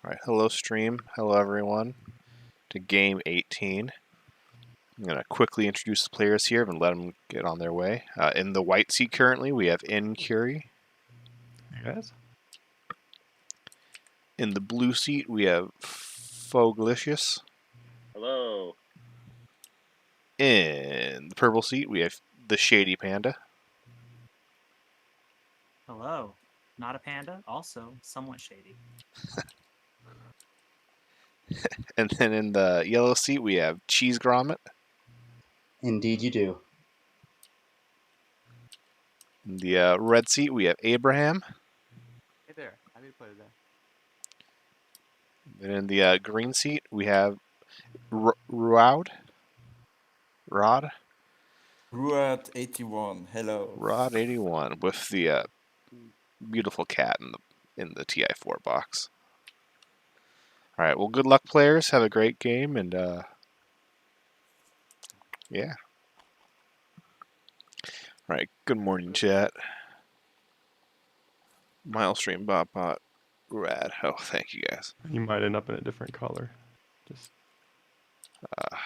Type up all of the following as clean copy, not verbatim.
Alright, hello stream. Hello everyone to game 18. I'm going to quickly introduce the players here and let them get on their way. In the white seat currently, we have Incuri. Yes. In the blue seat, we have Foglicious. Hello. In the purple seat, we have the Shady Panda. Hello. Not a panda, also somewhat shady. And then in the yellow seat, we have Cheese Grommet. Indeed you do. In the red seat, we have Abraham. Hey there, happy to play today. And in the green seat, we have Rod. Ruat81, hello. Rod81 with the beautiful cat in the TI4 box. All right, well, good luck, players. Have a great game, and yeah. All right, good morning, chat. Milestream, Bot, rad. Oh, thank you, guys. You might end up in a different color. Just. All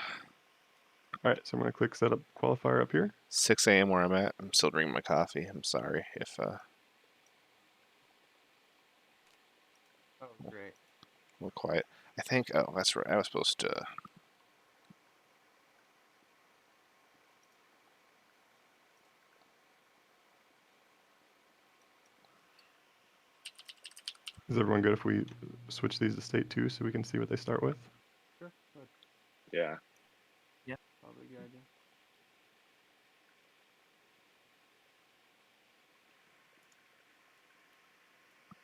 right, so I'm gonna click Setup Qualifier up here. 6 a.m. where I'm at. I'm still drinking my coffee. I'm sorry if Oh, great. we're quiet. I think. Oh, that's right. I was supposed to. Is everyone good if we switch these to state 2 so we can see what they start with? Sure, good. Yeah. Probably a good idea.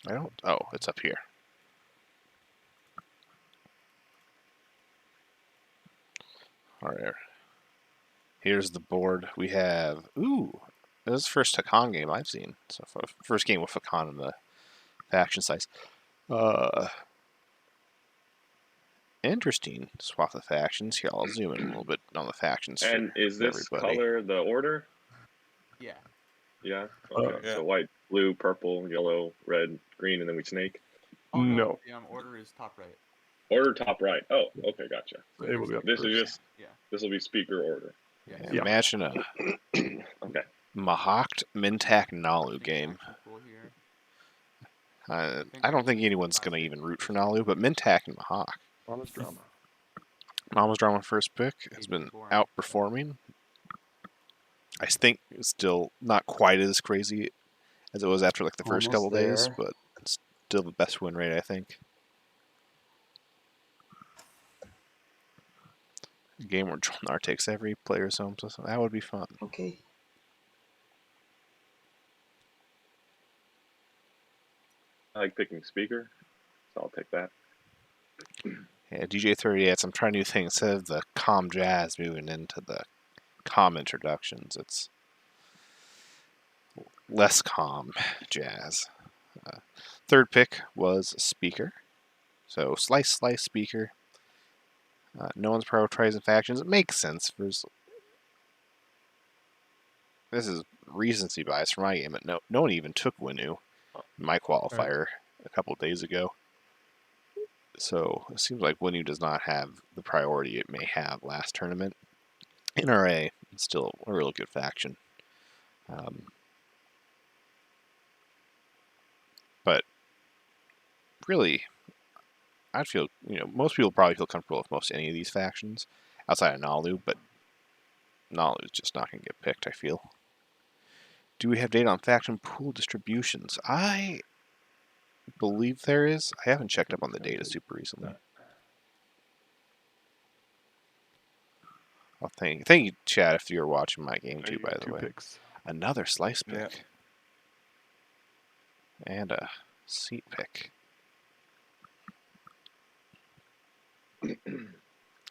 I don't. Oh, it's up here. All right. Here's the board. We have. Ooh, this is the first Hakan game I've seen. So first game with Hakan in the faction size. Interesting. Swap the factions. Here, I'll zoom in a little bit on the factions. And is this everybody. color the order? Yeah. Yeah. Okay. yeah. So white, blue, purple, yellow, red, green, and then we snake. Oh, No. The order is top right. Order top right. Oh, okay, gotcha. So It will be up This first. is just. Yeah. This will be speaker order. Yeah, Yeah. Imagine a Okay. Mahawked Mintak Nalu game. Cool here. I don't think anyone's going to even root for Nalu, but Mintak and Mahawk. Honest drama. Mama's Drama first pick has been Boring. outperforming. I think it's still not quite as crazy as it was after like the first Almost couple days, there. but it's still the best win rate, I think. A game where Jolnar takes every player's home, so that would be fun. Okay. I like picking speaker, so I'll take that. Yeah, DJ38, I'm trying new things. Instead of the calm jazz moving into the calm introductions, it's less calm jazz. Third pick was speaker. So slice speaker. No one's prioritizing factions. It makes sense. This is recency bias for my game, but no one even took Winu in my qualifier a couple days ago. So it seems like Winu does not have the priority it may have last tournament. NRA is still a really good faction. But really, I'd feel, most people probably feel comfortable with most any of these factions outside of Nalu, but Nalu is just not going to get picked, I feel. Do we have data on faction pool distributions? I believe there is. I haven't checked up on the data super recently. Well, thank you, Chad, if you're watching my game too, by the way. Picks. Another slice pick. Yeah. And a seat pick.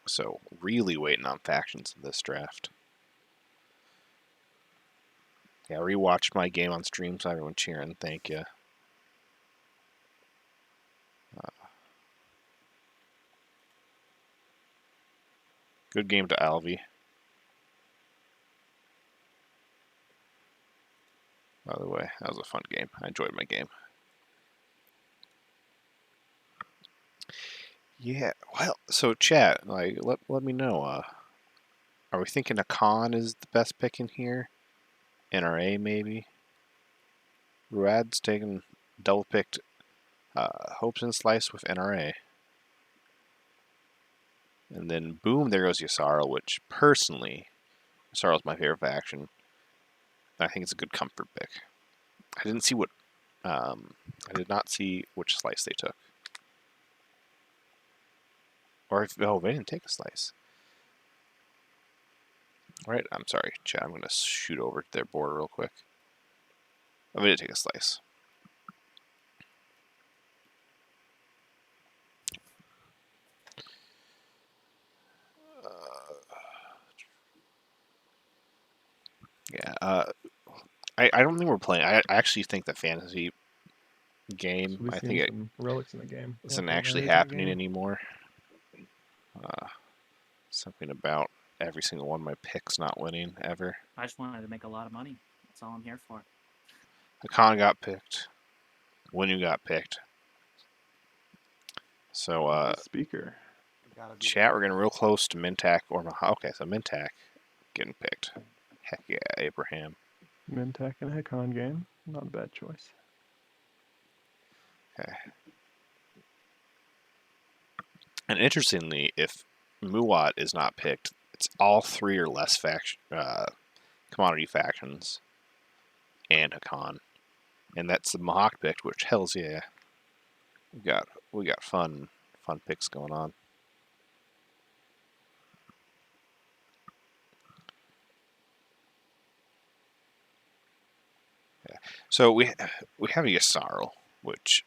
So, really waiting on factions in this draft. Yeah, rewatched my game on stream, so everyone cheering. Thank you. Good game to Alvi. By the way, that was a fun game. I enjoyed my game. Yeah, well, so chat, like, let me know, are we thinking a con is the best pick in here? NRA, maybe? Ruad's taking double picked Hopes and Slice with NRA. And then, boom, there goes Yasarl, which, personally, Yasarl's my favorite faction. I think it's a good comfort pick. I didn't see what, I did not see which slice they took. Or if, oh, they didn't take a slice. Right, I'm sorry, chat, I'm going to shoot over to their board real quick. Oh, they did take a slice. Yeah, I don't think we're playing. I actually think the fantasy game, So we've I seen think it some relics in the game. isn't Roughly actually values in the happening game. anymore. Something about every single one of my picks not winning ever. I just wanted to make a lot of money. That's all I'm here for. The con got picked. Winu got picked. So, The speaker. Gotta be the chat, we're getting Hakan. real close to Mintak or Maha. Okay, so Mintak getting picked. Heck yeah, Abraham. Mintak and Hekon game. Not a bad choice. Okay. And interestingly, if Muwat is not picked, it's all 3 or less commodity factions and Hakan. And that's the Mahawk pick, which hells yeah. We got fun picks going on. Yeah. So we have a Yasarl, which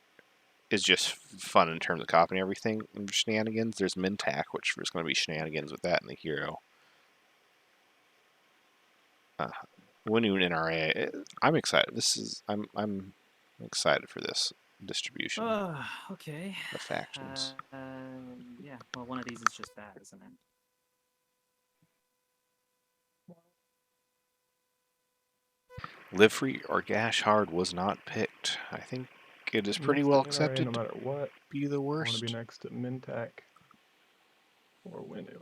is just fun in terms of copying everything and shenanigans. There's Mintak, which there's going to be shenanigans with that in the hero. Winu and NRA. I'm excited. I'm excited for this distribution Okay. of factions. Yeah. Well, one of these is just that, isn't it? Live Free or Gash Hard was not picked. I think it is pretty Next to well NRA, accepted no to matter what. be the I want to worst. be next to Mintak or Winu.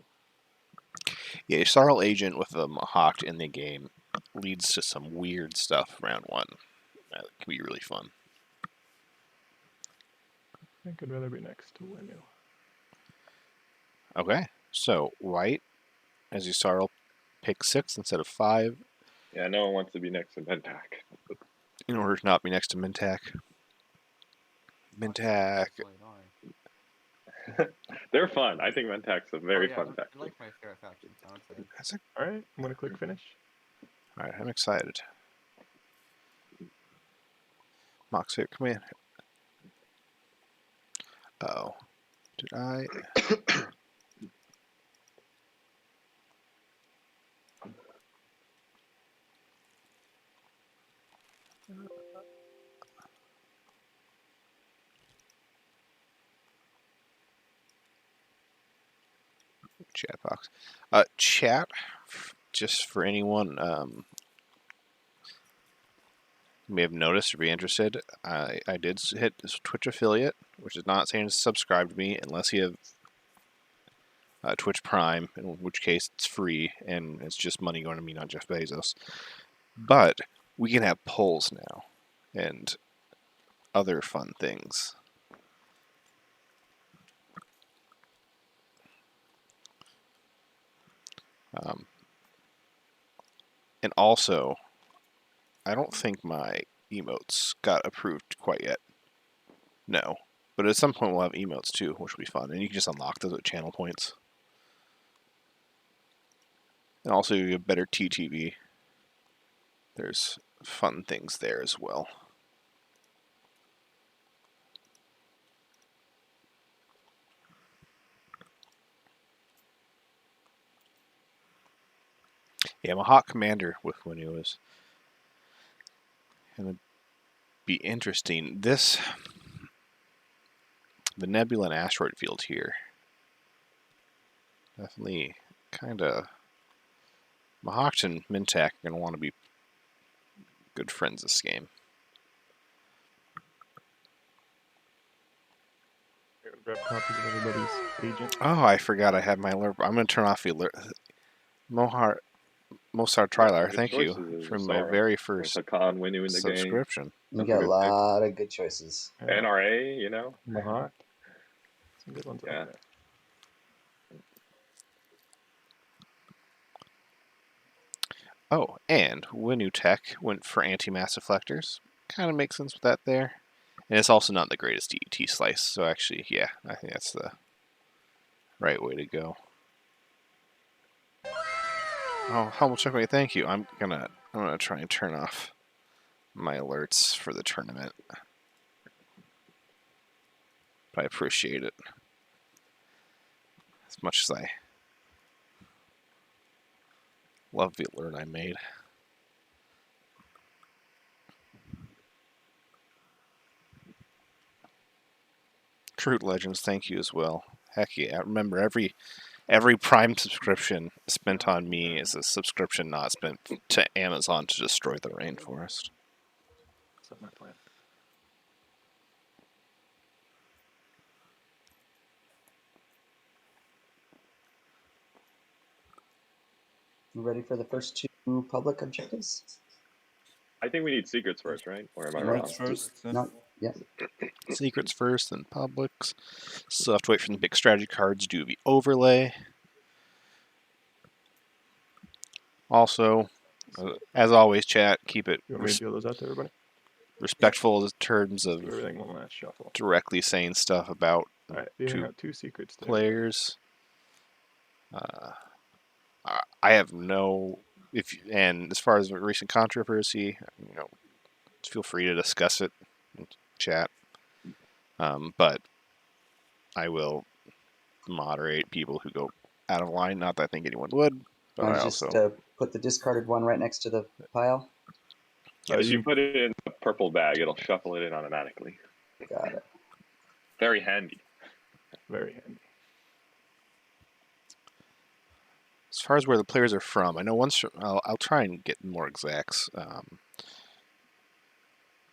Yeah, a Sarl agent with a Mahawk in the game leads to some weird stuff round 1. That can be really fun. I think I'd rather be next to Winu. Okay, so White, as you Sarl, pick 6 instead of 5 Yeah, no one wants to be next to Mentak. in order to not be next to Mintak. Mintak. Definitely annoying. They're fun. I think Mentak's a very yeah, fun they're faction. like my favorite faction, honestly. That's a, Alright, I'm gonna click finish. Alright, I'm excited. Mox here, come in. Oh. Did I? Chat box. Chat, just for anyone who may have noticed or be interested, I did hit this Twitch affiliate, which is not saying to subscribe to me unless you have Twitch Prime, in which case it's free and it's just money going to me, not Jeff Bezos. But we can have polls now and other fun things. And also, I don't think my emotes got approved quite yet. No. But at some point we'll have emotes too, which will be fun. And you can just unlock those with channel points. And also you get better TTV. There's fun things there as well. Yeah, I'm a hot commander with Winu is gonna be interesting. The Nebula and Asteroid Field here. Definitely kinda Mahawk and Mintak are gonna want to be good friends this game. Grab copies of everybody's agent. Oh, I forgot I had my alert. I'm going to turn off the alert. Mosar Trilar, Good thank you choices, for my Sarah. very With first Hakan Winu in the game. subscription. We That's a got a good pick. lot of good choices. Yeah. NRA, you know. Mahawk. Some good ones Yeah. out there. Oh, and Winu Tech went for anti-mass deflectors. Kind of makes sense with that there. And it's also not the greatest DET slice, so actually, yeah, I think that's the right way to go. Oh, humble checkmate, thank you. I'm gonna try and turn off my alerts for the tournament. But I appreciate it as much as I love the alert I made. True Legends, thank you as well. Heck yeah! Remember, every Prime subscription spent on me is a subscription not spent to Amazon to destroy the rainforest. That's my plan. You ready for the first two public objectives? I think we need secrets first, right? Or am I No, wrong? Secrets first, then. No, yeah. Secrets first, then publics. Still have to wait for the big strategy cards to do the overlay. Also, as always, chat, keep it You want me to deal those out to everybody? respectful in terms Do of everything one last shuffle. directly saying stuff about Alright, you Two got 2 secrets there. players. I have no, and as far as recent controversy, feel free to discuss it in chat. But I will moderate people who go out of line. Not that I think anyone would, but Want I to just also put the discarded one right next to the pile? As you put it in the purple bag, it'll shuffle it in automatically. Got it. Very handy. Very handy. as far as where the players are from, I know once I'll try and get more exacts.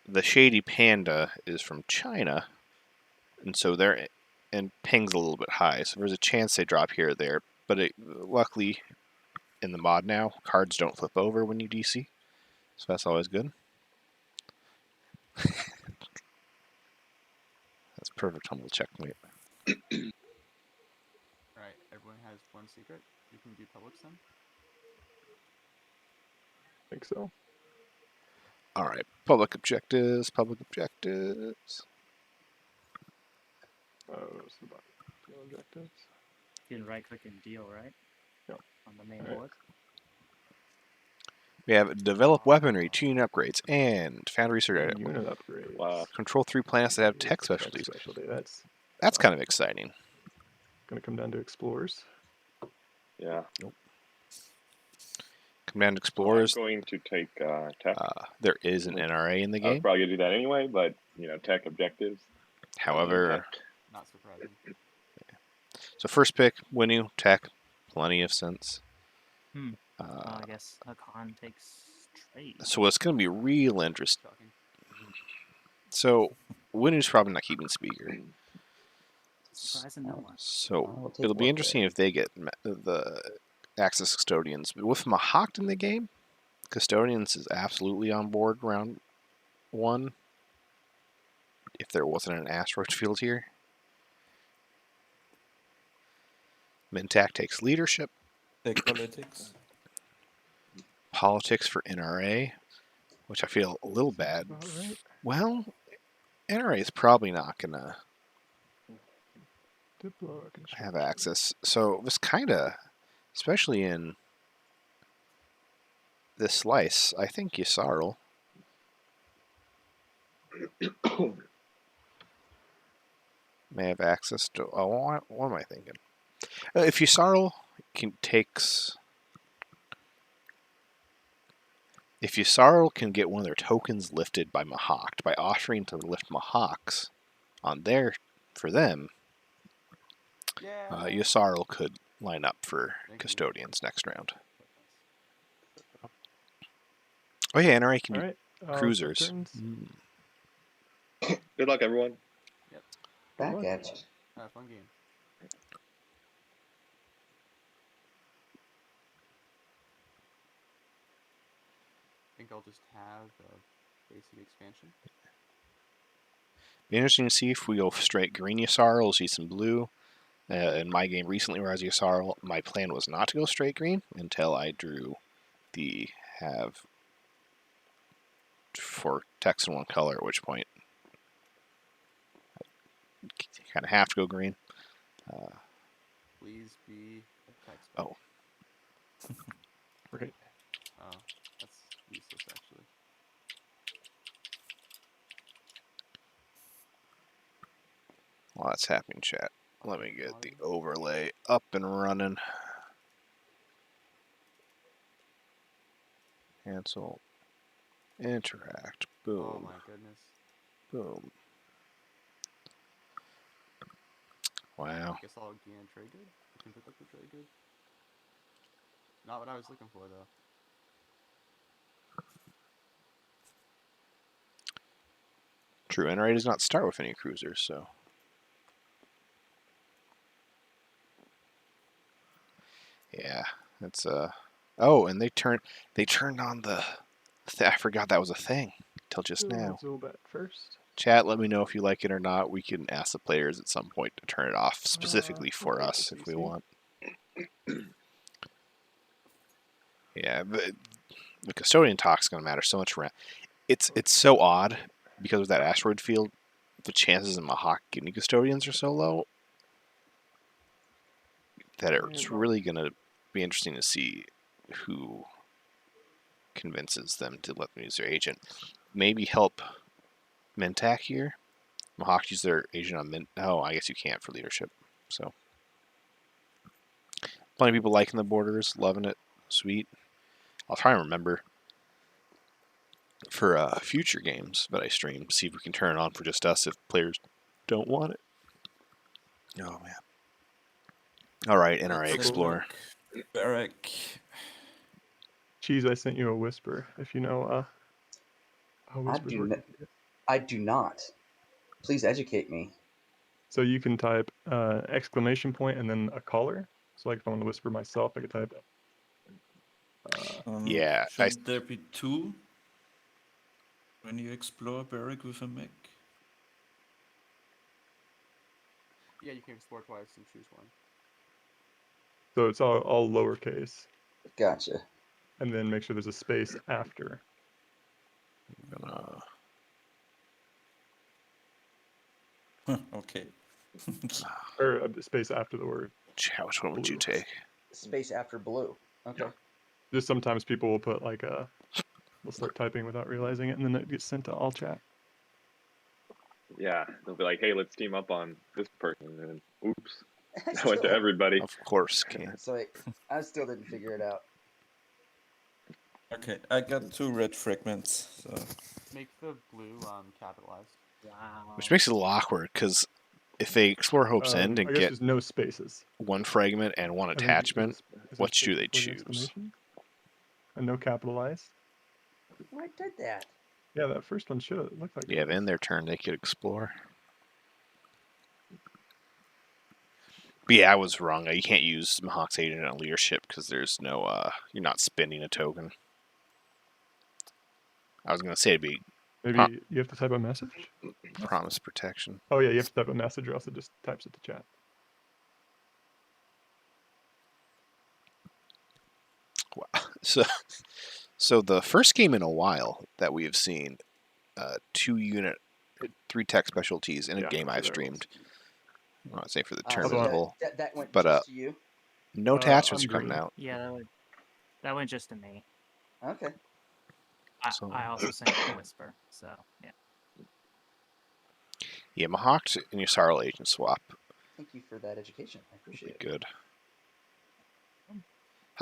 The Shady Panda is from China, and so and ping's a little bit high, so there's a chance they drop here or there. But luckily, in the mod now, cards don't flip over when you DC, so that's always good. That's perfect humble checkmate. Alright, everyone has one secret. You can do publics then. I think so. All right, public objectives. Public objectives. What's the button? Deal objectives. You can right click and deal, right? Yep. On the main Alright. board. We have develop weaponry, tune upgrades, and found research. Unit upgrades. Wow. Control 3 planets that have Here's tech the specialties. specialty. That's That's kind of exciting. gonna come down to explorers. Yeah. Command Explorers. I'm going to take tech. There is an NRA in the I was game. probably gonna do that anyway, but tech objectives. However, Not surprising. so first pick, Winu, tech, plenty of sense. I guess Hakan takes trade. So what's going to be real interesting. Shocking. So Winu's probably not keeping speaker. Surprising no one. So We'll take it'll be warfare. interesting if they get the Axis Custodians. But with Mahawked in the game, Custodians is absolutely on board round 1. If there wasn't an asteroid field here. Mintac takes leadership. Take politics. Politics for NRA, which I feel a little bad. About right. Well, NRA is probably not going to Diplo have construction. access. So it was kind of, especially in this slice, I think Yssaril may have access to. Oh, what am I thinking? If Yssaril takes. If Yssaril can get one of their tokens lifted by Mahawked, by offering to lift Mahawks on for them, Yeah. Yssaril could line up for Thank you. Custodians next round. Oh yeah, NRA can do Alright. cruisers. turns. Mm. Good luck, everyone. Back at you. Fun game. I think I'll just have a basic expansion. Be interesting to see if we go straight green Yssarl, we'll see some blue. In my game recently, where I was Yssarl, my plan was not to go straight green until I drew the have 4 text in one color, at which point I kind of have to go green. Please be a text. Oh. Right. Oh, that's useless actually. While that's happening, chat, let me get the overlay up and running. Cancel. Interact. Boom. Oh my goodness. Boom. Wow. Guess I'll gain a trade good. I can pick up the trade good. Not what I was looking for though. True, NRA does not start with any cruisers, so. Yeah, it's Oh, and they turned on the. I forgot that was a thing till just now. Zobat first. Chat, let me know if you like it or not. We can ask the players at some point to turn it off specifically for okay, us if we CC. want. Yeah, but the custodian talk's going to matter so much around. It's so odd because of that asteroid field. The chances in Mahawk getting custodians are so low that it's really going to be interesting to see who convinces them to let them use their agent. Maybe help Mintak here. Mahawk use their agent on Mint. Oh, I guess you can't for leadership. So, plenty of people liking the borders, loving it. Sweet. I'll try and remember for future games that I stream, see if we can turn it on for just us if players don't want it. Oh, man. All right, NRA Let's have a Explorer. look. Barrack. Cheese, I sent you a whisper. If you know how whispers do work. I do not. Please educate me. So you can type exclamation point and then a color. So like if I want to whisper myself, I could type Yeah, Shouldn't there be 2 when you explore Barrack with a mech? Yeah, you can explore twice and choose one. so it's all lowercase. Gotcha. And then make sure there's a space after. Okay. Or a space after the word. Chat, which one would you Blue. take? Space after blue. Okay. Just sometimes people will put like they'll start typing without realizing it, and then it gets sent to all chat. Yeah, they'll be like, "Hey, let's team up on this person," and then, oops, I that went to still- everybody. Of course, can. So I still didn't figure it out. Okay, I got 2 red fragments. So Make the blue capitalized. Wow. Which makes it a little awkward because if they explore Hope's End I and guess get there's no spaces. one fragment and one I think attachment, is there what space should they before the choose? exclamation? And no capitalized. I did that. Yeah, that first one should have looked like. Yeah, it then was. their turn they could explore. But yeah, I was wrong. You can't use Mahawk's agent on leadership because there's no you're not spending a token. I was gonna say it'd be Maybe you have to type a message. promise protection. Oh yeah, you have to type a message, or else it just types it to chat. Wow. So the first game in a while that we have seen 2-unit, 3 tech specialties in a Yeah, game so I've there it streamed. I'm not saying for the So tournament Although- whole, that went but just to you. no attachments I'm are coming green. out. Yeah, that went just to me. Okay. So- I also sent you a whisper, so yeah. Yeah, Mahawk and your Yssarl agent swap Thank you for that education. I would appreciate be it. good.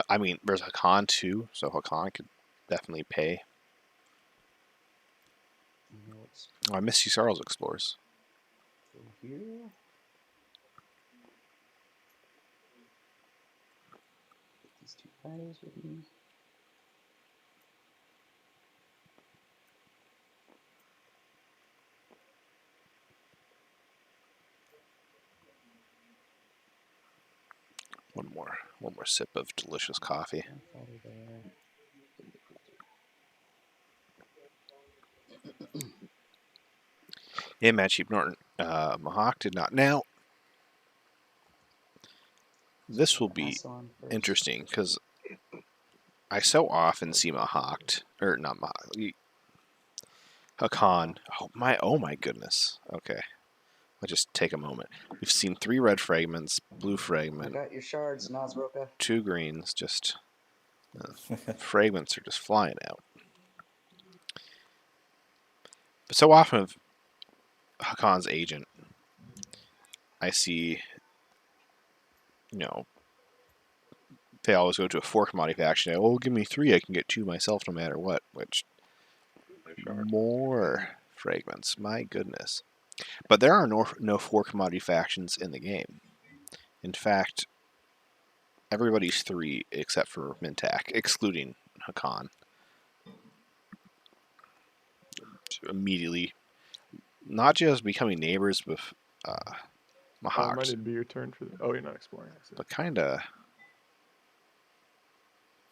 I mean, there's Hakan too, so Hakan could definitely pay. Let's Oh, I miss Yssarl's Explorers. go here. Get these 2 titles with me. One more sip of delicious coffee. One fighter there. Yeah, man, Chief Norton. Mahawk did not. Now, this will be Hassel on first. interesting because I so often see Mahawk, or not Mahawk, Hakan. Oh my goodness. Okay, let's just take a moment. We've seen 3 red fragments, blue I fragment, got your shards, Nazroka. 2 greens. Just fragments are just flying out. But so often of Hakan's agent, I see, they always go to a 4 commodity faction. Oh, give me 3, I can get 2 myself no matter what. Which more fragments, my goodness. But there are no 4 commodity factions in the game. In fact, everybody's 3 except for Mintak, excluding Hakan. Immediately, not just becoming neighbors with Oh, it might Mahawks, need to be your turn for. Oh, you're not exploring. I see. but kind of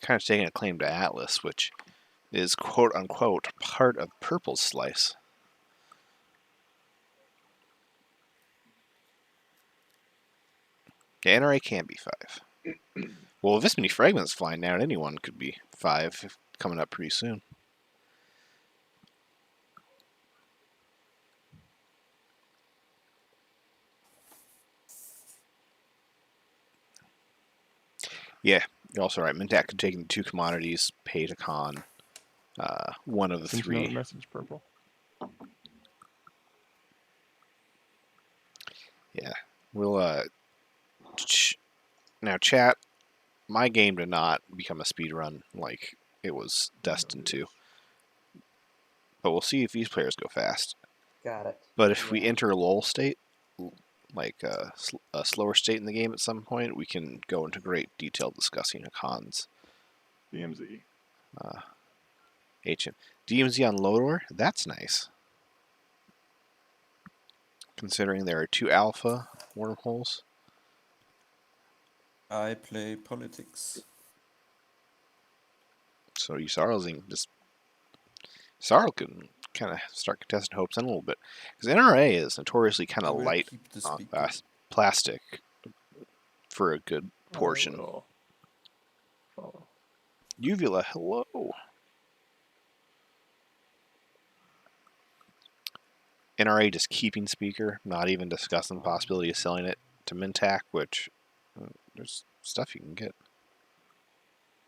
taking a claim to Atlas, which is quote unquote part of Purple's slice. The NRA can be 5. Well, with this many fragments flying down, anyone could be 5 coming up pretty soon. Yeah, you're also right. Mintak could take the 2 commodities, pay to con one of the Send you another 3. message, purple. Yeah, we'll now chat. My game did not become a speed run like it was destined to, but we'll see if these players go fast. Got it. But if we Yeah. enter a lull state, like a slower state in the game at some point, we can go into great detail discussing Hakan's DMZ. HM. DMZ on Lodor? That's nice. Considering there are 2 alpha wormholes. I play politics. So Sarl can kind of start contesting hopes in a little bit. Because NRA is notoriously kind I of will light keep the on speaker. plastic for a good I portion. will follow. Uvula, hello. NRA just keeping speaker, not even discussing the possibility of selling it to Mintak, which there's stuff you can get.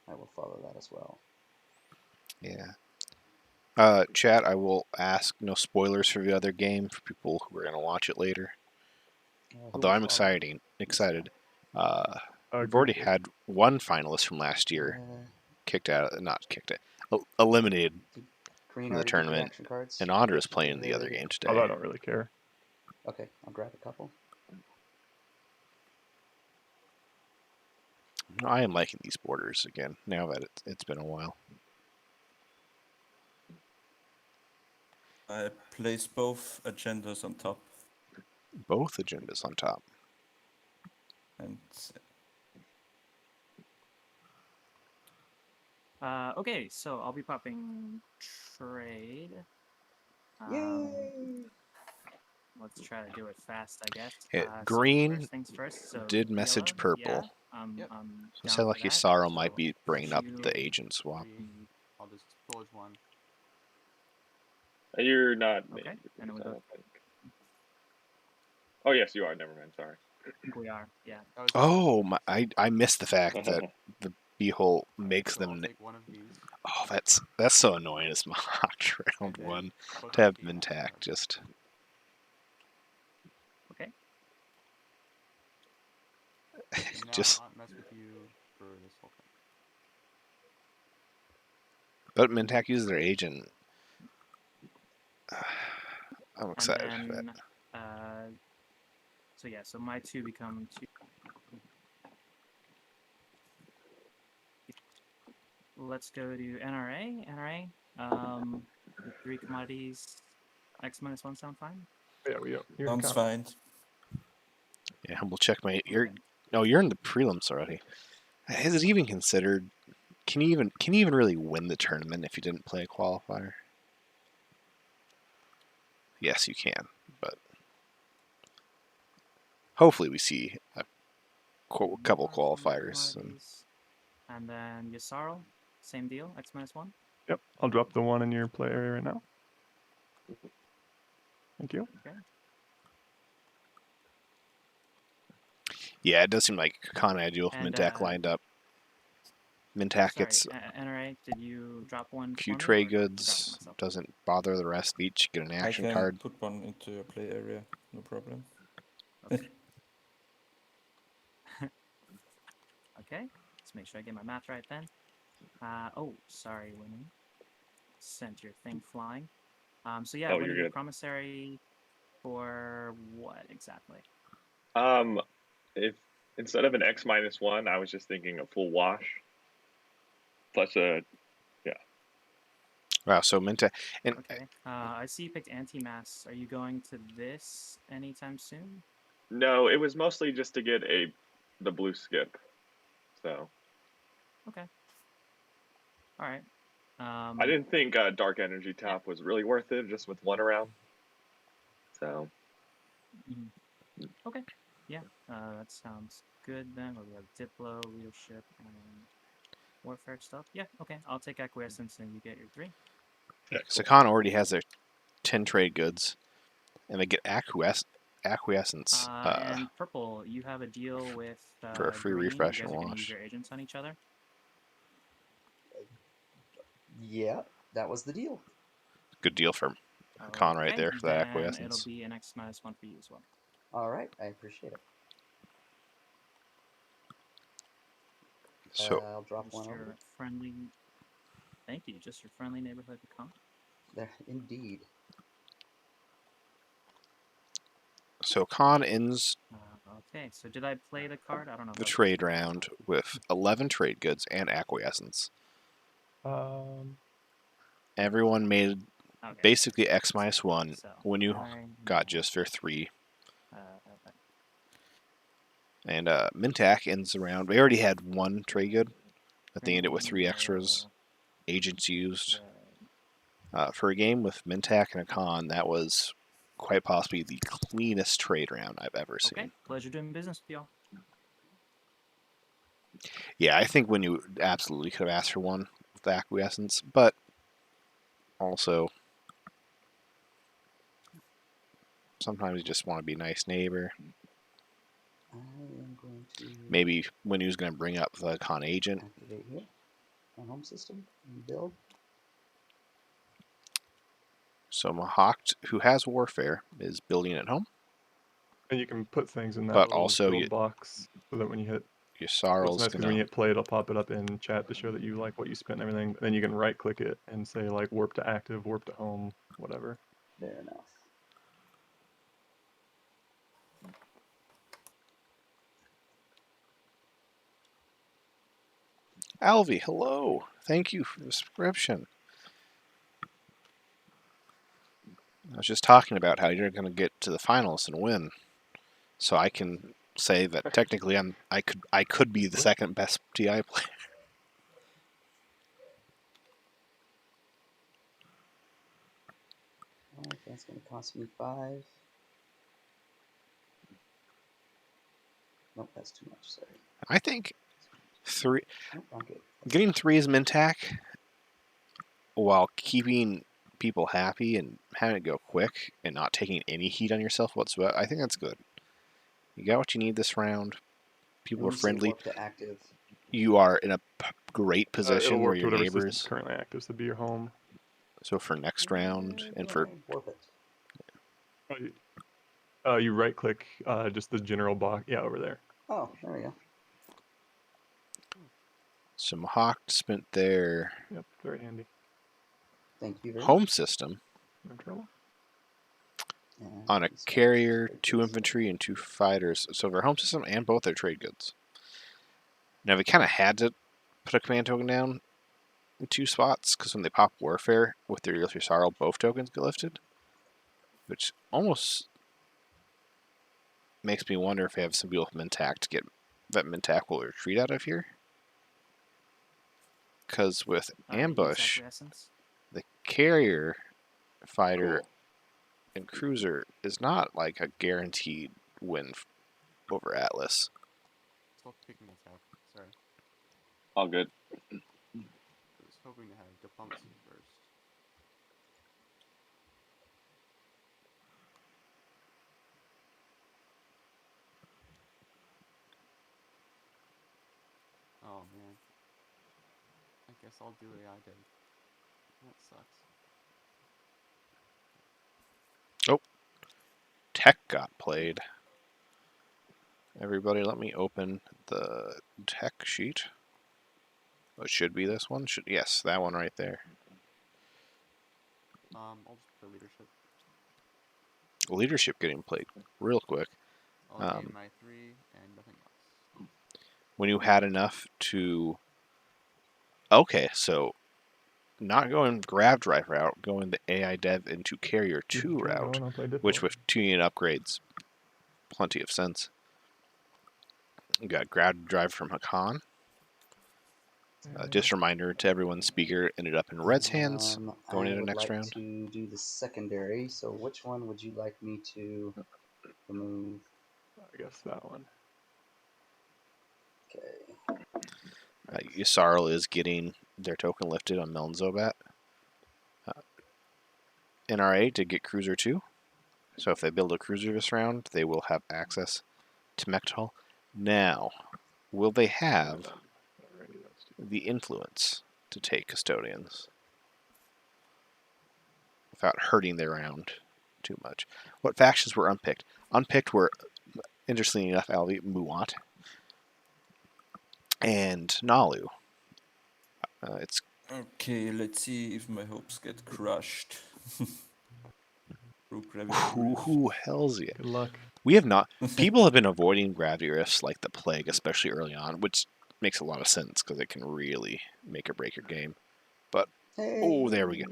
I will follow that as well. Yeah. Chat, I will ask no spoilers for the other game for people who are going to watch it later. Who Although will I'm follow? excited. We've Green already Fist. had one finalist from last year eliminated Green from the already did your tournament, action cards. and Andra is playing in the other game today. Although I don't really care. Okay, I'll grab a couple. I am liking these borders again, now that it's been a while. I place both agendas on top. Both agendas on top. And Okay, so I'll be popping trade. Yay! Let's try to do it fast, I guess. Yeah, So green first things first. So did message yellow, purple. Yeah, Yep. I'm So down say for like that. Sorrow So might be bringing up you- the agent swap. I'll just forge one. You're not Okay, named, and I we don't think. Oh yes, you are. Never mind. Sorry. We are, yeah. That was Oh, I missed the fact that the beehole makes so I'll them. take one of these. Oh, that's so annoying. It's mocked round and then 1 put to have the action Mintak card. just. Okay. And now just- I won't mess with you for this whole thing. But Mintak uses their agent. I'm excited And for then, that. so yeah, so my 2 become 2. Let's go to NRA. NRA. The 3 commodities. X minus 1 sound fine? Yeah, we don't. You're sounds counter. fine. Yeah, humble checkmate. You're No, you're in the prelims already. Is it even considered? Can you even really win the tournament if you didn't play a qualifier? Yes, you can, but hopefully we see a couple More qualifiers. And commodities. And then Yasarl, same deal, X-1. Yep, I'll drop the 1 in your play area right now. Thank you. Okay. yeah, it does seem like Khan and Ideal with And, Mintak lined up. Mintak Sorry, gets NRA, did you drop one few for me, trade or did I drop it goods, myself? doesn't bother the rest. Each get an I action can card. put one into your play area, no problem. Okay. Okay. Let's make sure I get my math right then. Oh, sorry, Winnie. Sent your thing flying. So yeah, Oh, Winnie, you're your good. promissory for what exactly? If instead of an X-1, I was just thinking a full wash. Plus a Wow, so Mintak and Okay. I see you picked anti-mass. Are you going to this anytime soon? no, it was mostly just to get the blue skip. So Okay. All right. I didn't think Dark Energy Tap was really worth it, just with 1 around. So Mhm. Okay. Yeah. That sounds good then. We have Diplo, leadership, and warfare stuff. Yeah. Okay. I'll take acquiescence, and you get your 3. so Khan already has their 10 trade goods, and they get acquiescence And purple, you have a deal with for a free green. refresh You and guys are going to use wash. your agents on each other. Yeah, that was the deal. Good deal for Khan right Okay, there for that then acquiescence. it'll be an X-1 for you as well. All right, I appreciate it. So I'll drop Just one your over. friendly. Thank you. Just your friendly neighborhood account. There, indeed. so Khan ends Okay, so did I play the card? I don't know. the If I trade round with 11 trade goods and acquiescence. Everyone made okay. basically X-1 So, when you alright, got just their 3. uh, And Mintak ends the round. We already had 1 trade good, but they ended with 3 green, extras. yellow, Agents used. red. For a game with Mintak and a Khan, that was quite possibly the cleanest trade round I've ever Okay, seen. pleasure doing business with y'all. Yeah, I think when you absolutely could have asked for 1 with acquiescence, but also sometimes you just want to be a nice neighbor. I am going to Maybe when he was going to bring up the Khan agent. activate here. My home system and build. So Mahakt, who has Warfare, is building at home, And you can put things in that but little also build box so that when you hit, what's Yasarl's nice because going when you to... hit play, it'll pop it up in chat to show that you like what you spent and everything. Then you can right click it and say like warp to active, warp to home, whatever. Fair enough. Alvy, hello. Thank you for the subscription. I was just talking about how you're going to get to the finals and win. So I can say that technically I could be the second best TI player. Alright, that's going to cost me 5. Nope, that's too much. Sorry. I think 3 Nope, I'm good. getting 3 is Mintak while keeping people happy and having it go quick and not taking any heat on yourself whatsoever. I think that's good. You got what you need this round. People When are you say friendly. warp to active, You are in a great It'll position where warp to your whatever system's neighbors. currently active, so be your home. So for next round and where for do I warp it? You right click just the general box. Yeah, over there. Oh, there we go. some Hawk spent their Yep, very handy. Thank you very home much. system No trouble. And on a these are carrier, trade 2 goods. infantry, and 2 fighters. So their home system and both their trade goods. Now we kind of had to put a command token down in 2 spots because when they pop Warfare with their Sorrow, both tokens get lifted, which almost makes me wonder if they have some people with Mintak to get that Mintak will retreat out of here. Because with Use ambush, acquiescence. the carrier, fighter, Cool. and cruiser is not like a guaranteed win over Atlas. Still picking attack. Sorry. All good. I was hoping to have diplomacy first. Oh man. I guess I'll do AI dev. That sucks. Tech got played. Everybody, let me open the tech sheet. Oh, it should be this one. Yes, that one right there. I'll just play leadership. Leadership getting played real quick. I'll gain my 3 and nothing else. When you had enough to... Okay, so not going grav drive route, going the AI dev into carrier 2 Keep route, going, I'll play Diplo. which with 2 unit upgrades, plenty of sense. You got grav drive from Hakan. Just a reminder to everyone, speaker ended up in Red's hands going I into would next like round. to do the secondary. So which one would you like me to remove? I guess that one. Okay. Yssarl is getting their token lifted on Melnzobat. NRA to get Cruiser 2. So if they build a cruiser this round, they will have access to Mektal. Now, will they have the influence to take custodians without hurting their round too much? What factions were unpicked? Unpicked were, interestingly enough, Alvi, Muat, and Nalu. It's Okay, let's see if my hopes get crushed. Through gravity drift. Ooh, hells yeah. Good luck. We have not. People have been avoiding gravity rifts like the plague, especially early on, which makes a lot of sense because it can really make or break your game. But oh, there we go.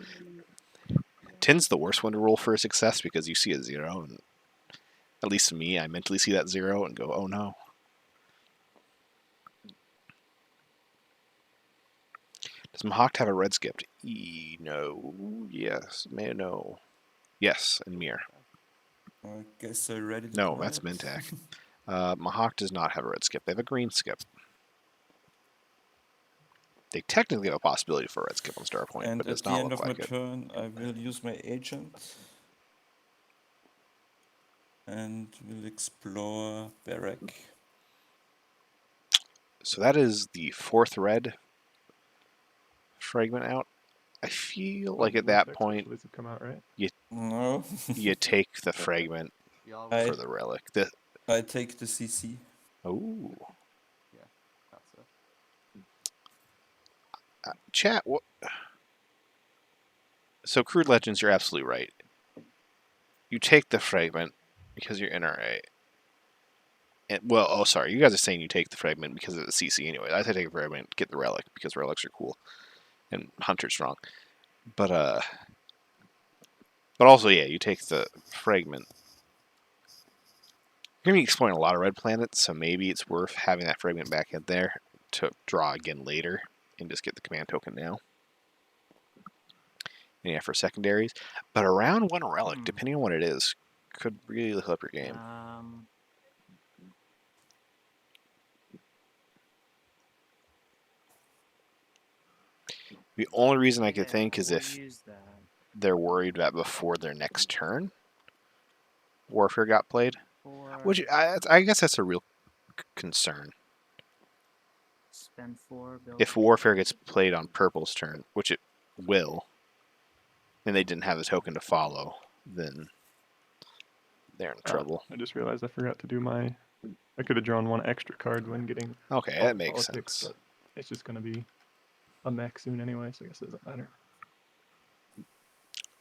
10's the worst one to roll for a success because you see a 0, and at least to me, I mentally see that 0 and go, oh no. Does Mahawk have a red skipped? No. Yes. May no. Yes, and Mir. I guess I read it. No, that's Mintak. Mahawk does not have a red skip. They have a green skip. They technically have a possibility for a red skip on Starpoint, And but it at does the not end look of my like it. turn, I will use my agent and will explore barrack. So that is the 4th red fragment out. I feel like at that point, Have come out, right? No. you take the fragment Y'all I- for the relic. I take the CC. Oh, yeah, that's it. chat. What? So Crude Legends, you're absolutely right. You take the fragment because you're NRA. And, well, oh, sorry. You guys are saying you take the fragment because of the CC anyway. I say take a fragment, get the relic because relics are cool, and Hunter's strong. But also, yeah, you take the fragment. You're going to be exploring a lot of red planets, so maybe it's worth having that fragment back in there to draw again later and just get the command token now. And yeah, for secondaries. But around 1 relic, depending on what it is, could really help your game. The only reason I could think is if they're worried that before their next turn, Warfare got played. Which I guess that's a real concern. Spend 4. Build If Warfare gets played on Purple's turn, which it will, and they didn't have the token to follow, then they're in trouble. I just realized I forgot to do my... I could have drawn 1 extra card when getting... Okay, that makes sense. But it's just going to be a mech soon anyway, so I guess it doesn't matter.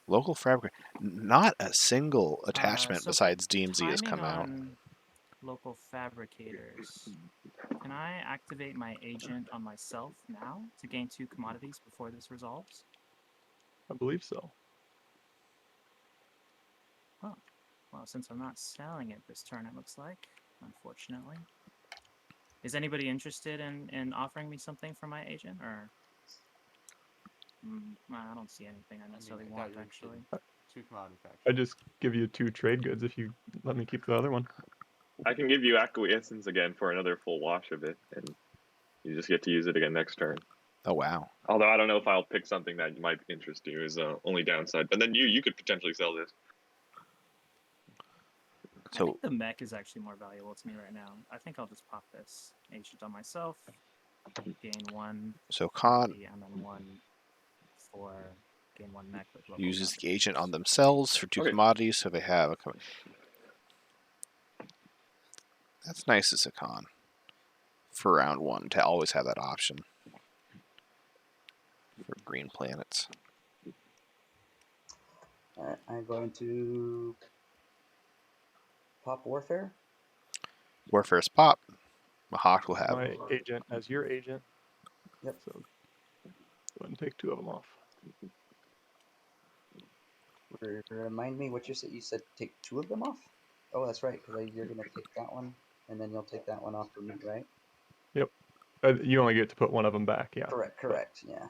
Local fabric, not a single attachment so besides DMZ has come out. Local fabricators. Can I activate my agent on myself now to gain 2 commodities before this resolves? I believe so. Oh, well, since I'm not selling it this turn, it looks like, unfortunately. Is anybody interested in offering me something for my agent, or? I don't see anything I necessarily I doubt want, you're interested actually. in 2 commodity factions. I just give you 2 trade goods if you let me keep the other one. I can give you acquiescence again for another full wash of it, and you just get to use it again next turn. Oh wow. Although I don't know if I'll pick something that might interest you is the only downside. But then you could potentially sell this. I So think the mech is actually more valuable to me right now. I think I'll just pop this agent on myself, gain 1 Khan commodity, and then 1 for gain 1 mech with level uses up. the agent on themselves for 2 Okay. commodities, so they have a. That's nice as a con for round 1 to always have that option for green planets. Alright, I'm going to pop Warfare. Warfare's pop. Mahawk will have. My agent as your agent. Yep. So go ahead and take 2 of them off. Remind me what you said. You said take 2 of them off? Oh, that's right, because you're going to take that one, and then you'll take that one off for me, right? Yep. You only get to put 1 of them back, yeah. Correct, yeah.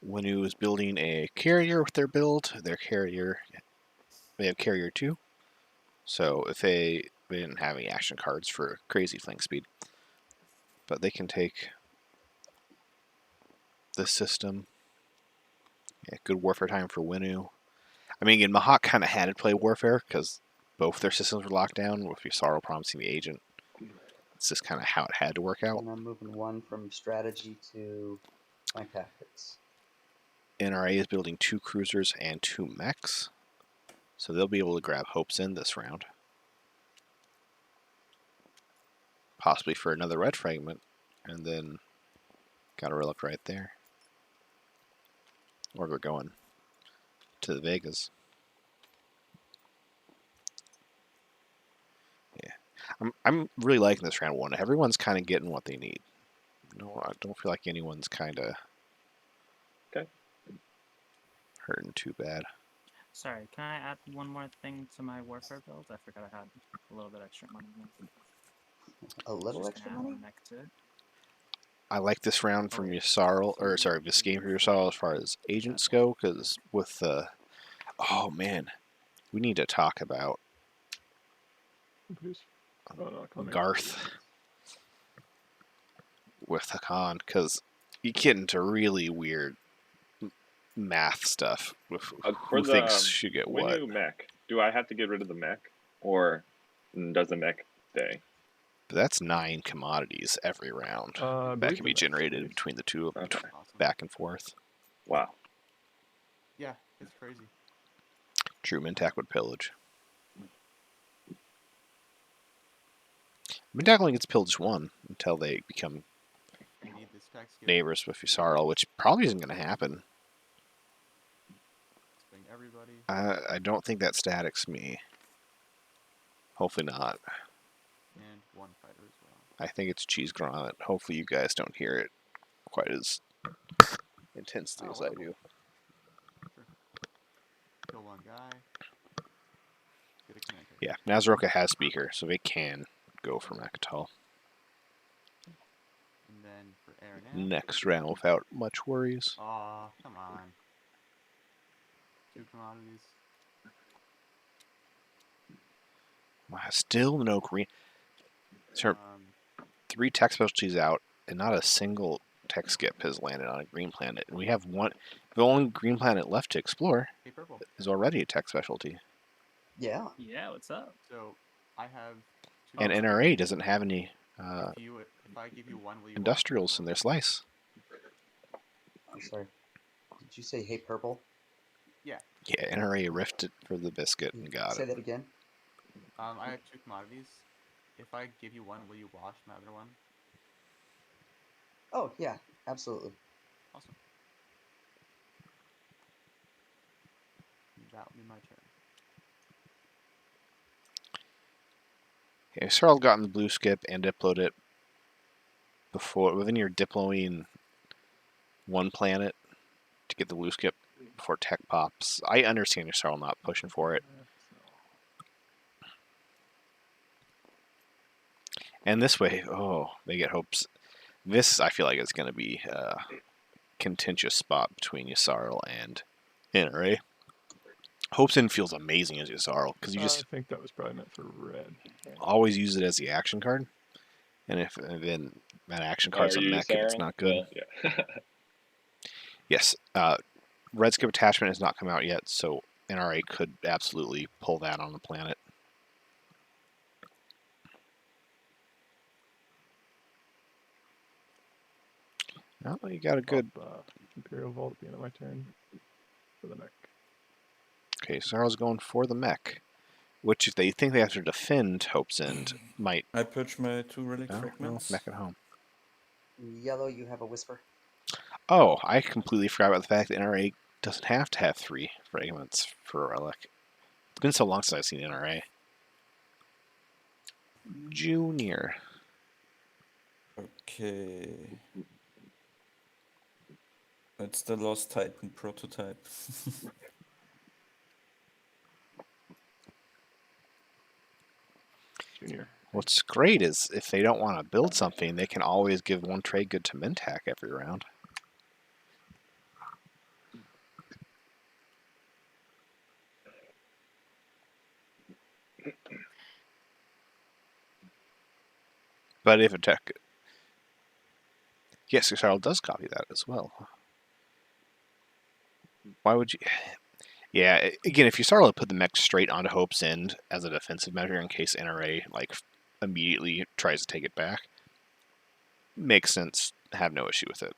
Wenu is building a carrier with their build. Their carrier, they have carrier 2. So if they didn't have any action cards for crazy flank speed, but they can take this system. Yeah, good warfare time for Wenu. I mean, again, Mahawk kind of had to play warfare because both their systems were locked down with Yusaro promising the agent. It's just kind of how it had to work out. And I'm moving 1 from strategy to my tactics. NRA is building 2 cruisers and 2 mechs, so they'll be able to grab Hopes in this round. Possibly for another red fragment, and then got a relic right there. Or we're going to the Vegas. Yeah, I'm really liking this round 1. Everyone's kind of getting what they need. No, I don't feel like anyone's kind of hurting too bad. Sorry, can I add one more thing to my warfare build? I forgot I had a little bit extra money. A little Just extra gonna add money? one mech to it. I like this round from wait. Yusaro, or sorry, this game for Yusaro as far as agents go, because with the, oh man, we need to talk about Who's- oh, no, comment. Garth with Hakan, because you get into really weird math stuff with For who the thinks should get what. Winu mech, do I have to get rid of the mech, or does the mech stay? But that's 9 commodities every round I that believe can the be mech generated stays. between the two of them, Okay. Awesome. back and forth. Wow. Yeah, it's crazy. True Mintak would pillage. Mintak only gets pillaged 1 until they become You need this tax skill. neighbors with Yusaro, which probably isn't going to happen. Spring everybody. I don't think that statics me. Hopefully not. And 1 fighter as well. I think it's cheese granite. Hopefully you guys don't hear it quite as intensely Oh, as I whatever. do. Sure. Kill 1 guy. Get a command. Yeah, Nazaroka has speaker, so they can go for Makatal And then for air now. next round without much worries. Aw, come on. 2 commodities. Still no green. Sir, 3 tech specialties out, and not a single tech skip has landed on a green planet. And we have one. The only green planet left to explore Hey, purple. is already a tech specialty. Yeah. Yeah, what's up? So I have 2 And NRA doesn't have any if I give you 1, will you industrials in their slice. I'm sorry. Did you say hey purple? Yeah, NRA rifted for the biscuit and got Say it. that again. I have 2 commodities. If I give you 1, will you wash my other 1? Oh yeah, absolutely. Awesome. That will be my turn. Okay, Searle gotten the blue skip and diploed it before within your diploing 1 planet to get the blue skip before tech pops. I understand your Searle not pushing for it. And this way, oh, they get hopes. This, I feel like, is going to be a contentious spot between Yssarl and NRA. Hopes In feels amazing as Yssarl, because you just I think that was probably meant for red. Right? always use it as the action card. And then that action card's a Are you mech if it's Sarl? not good. Well, yeah. Yes, Red Skip Attachment has not come out yet, so NRA could absolutely pull that on the planet. Oh, you got a good... Imperial Vault at the end of my turn for the mech. Okay, Sarl's going for the mech, which if they think they have to defend Hope's End, might... I purge my 2 relic No, fragments. mech at home. Yellow, you have a whisper. Oh, I completely forgot about the fact that NRA doesn't have to have 3 fragments for a relic. It's been so long since I've seen NRA. Junior. Okay. It's the Lost Titan prototype. Junior. What's great is if they don't want to build something, they can always give 1 trade good to Mintak every round. But if a tech... Yes, Yssarl does copy that as well. Why would you... Yeah, again, if Yssarl had put the mech straight onto Hope's End as a defensive measure in case NRA like immediately tries to take it back, makes sense. Have no issue with it.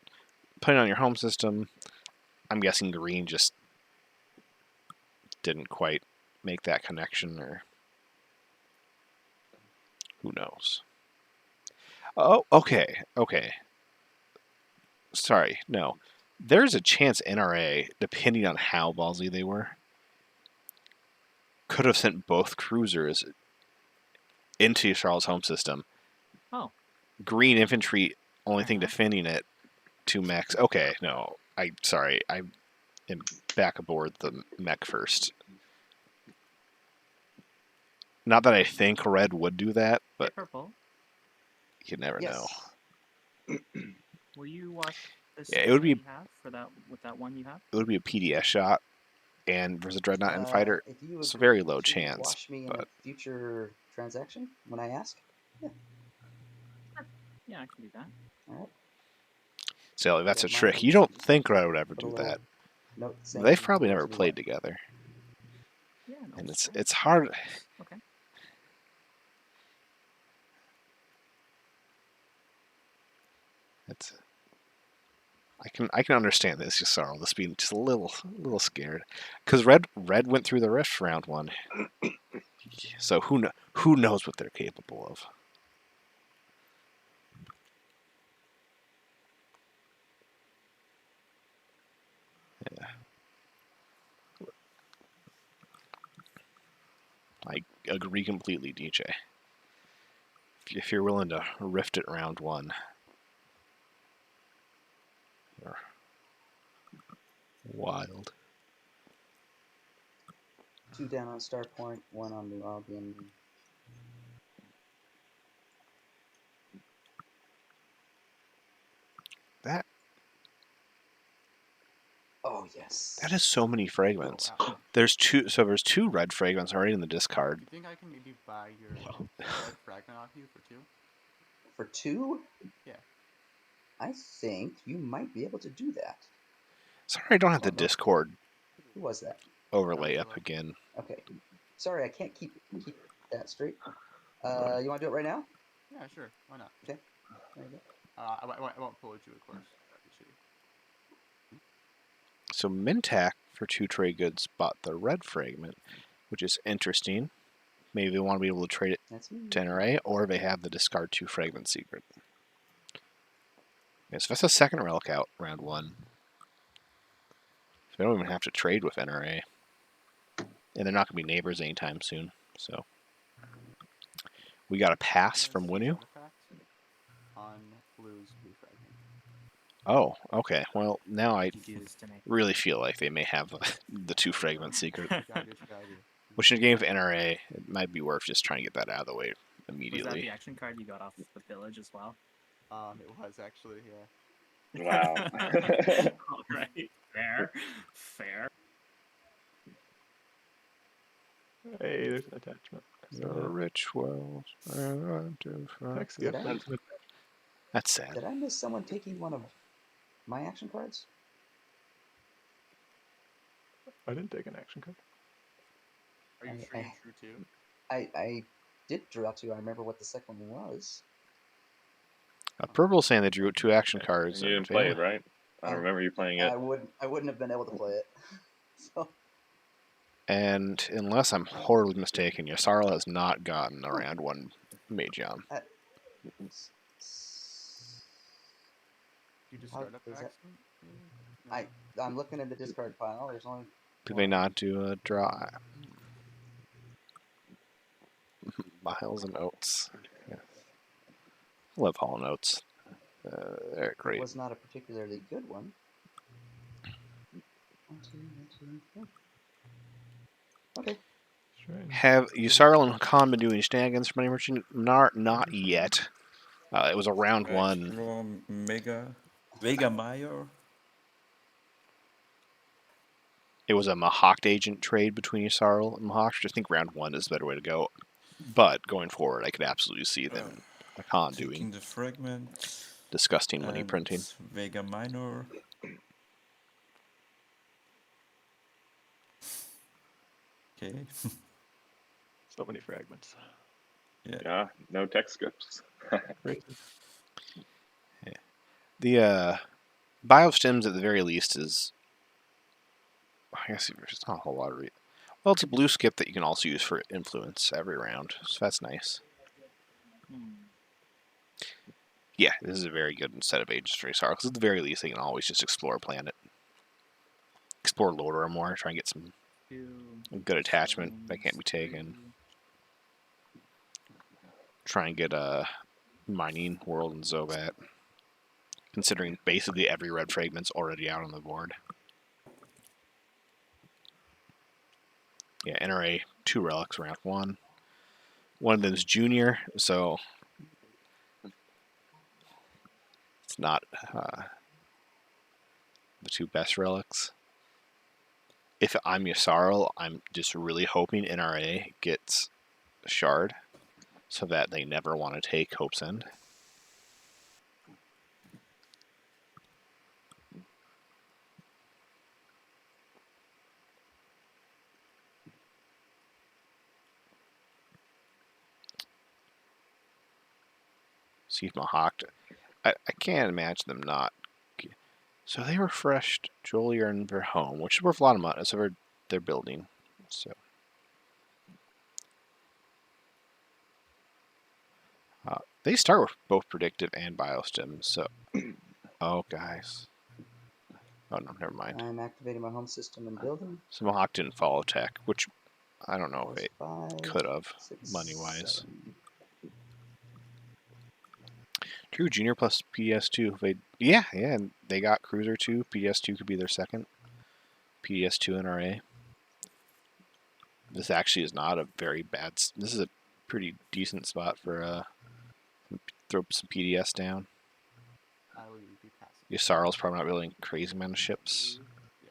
Putting it on your home system, I'm guessing green just didn't quite make that connection, or who knows. Oh, okay. Sorry, no. There's a chance NRA, depending on how ballsy they were, could have sent both cruisers into Charles' home system. Oh. Green infantry, only thing defending it, 2 mechs. Okay, no. Sorry, I am back aboard the mech first. Not that I think red would do that, but purple. you never know. Will you watch this? Yeah, it would be. You have for that with that one you have. It would be a PDS shot, and versus Dreadnought and Fighter. If you It's a very agree low to chance. Wash me in a future transaction when I ask. Yeah. Yeah, I can do that. All right. So that's a Don't trick. mind. You don't think Red would ever Put a do little that. note saying They've probably never towards me played what. together, Yeah, no, and it's it's hard. okay. It's. I can understand this, just sorrow, this being just a little scared, because red went through the rift round 1, so who knows what they're capable of. Yeah. I agree completely, DJ. If you're willing to rift it round 1. You're wild. 2 down on Star Point, 1 on New Albion. That. Oh yes. That is so many fragments. Oh, wow. There's 2. So there's 2 red fragments already in the discard. You think I can maybe buy your red fragment off you for 2? For 2? Yeah. I think you might be able to do that. Sorry, I don't have the Discord Who was that? overlay up again. Okay. Sorry, I can't keep that straight. You want to do it right now? Yeah, sure. Why not? Okay. There you go. I won't pull it you, of course. So Mintak for 2 trade goods bought the red fragment, which is interesting. Maybe they want to be able to trade it to NRA, or they have the discard 2 fragment secret. Okay, so that's a second relic out round 1. So they don't even have to trade with NRA. And they're not going to be neighbors anytime soon. So we got a pass from Winu. On blue's blue fragment. Oh, okay. Well, now I You do this to me. really feel like they may have the 2 fragment secret. Got you. Which in a game of NRA, it might be worth just trying to get that out of the way Was that immediately. the action card you got off the village as well? It was actually, yeah. Wow. All right, fair. Hey, there's an attachment. The rituals. Text Did gift. I- That's sad. Did I miss someone taking one of my action cards? I didn't take an action card. Are you sure you drew two? I did draw 2. I remember what the second one was. Purple's saying they drew 2 action cards. You and didn't play failed. it, right? I don't remember you playing it. I wouldn't have been able to play it. So And unless I'm horribly mistaken, Yasarl has not gotten a round 1 Mageon. You just How start up is that- accident? Maybe? No. I'm looking in the discard pile. There's only Did they not do a draw? Miles and Oats. Yeah. Love Hall Notes. They're It great. was not a particularly good one. 1, 2, 1, 2, 3. Okay. Strange. Have Yusarl and Khan been doing shenanigans for Money Merchant? Not yet. It was a round 1. Explore Vega Mayor. It was a Mahawk agent trade between Yusarl and Mahawk. I think round 1 is the better way to go. But going forward, I could absolutely see them, Khan, Taking doing the fragment. disgusting money and printing. Vega Minor. Okay. So many fragments. Yeah, no text scripts. Racist. The Biostims, at the very least, is... I guess there's not a whole lot of... Well, it's a blue skip that you can also use for influence every round, so that's nice. Yeah, this is a very good set of agents for Yusarl, because at the very least, they can always just explore a planet. Explore Lordor more, try and get some good attachment that can't be taken. Try and get a mining world in Zobat, considering basically every red fragment's already out on the board. Yeah, NRA 2 relics round 1. One of them is junior, so it's not the 2 best relics. If I'm Yusarl, I'm just really hoping NRA gets a shard so that they never want to take Hope's End. See if Mahawk. I can't imagine them not. So they refreshed Jolier and their home, which is worth a lot of money. So they're building. So they start with both predictive and biostim. So guys. Oh no, never mind. I'm activating my home system and building. So Mohawk didn't follow tech, which I don't know if it 5, could have 6, money wise. 7. True, Junior plus PDS2. Yeah, and they got Cruiser 2. PDS2 could be their second. PDS2 NRA. This actually is not a very bad... This is a pretty decent spot for throw some PDS down. I will be passive. Yusarl's probably not building crazy amount of ships. Yeah.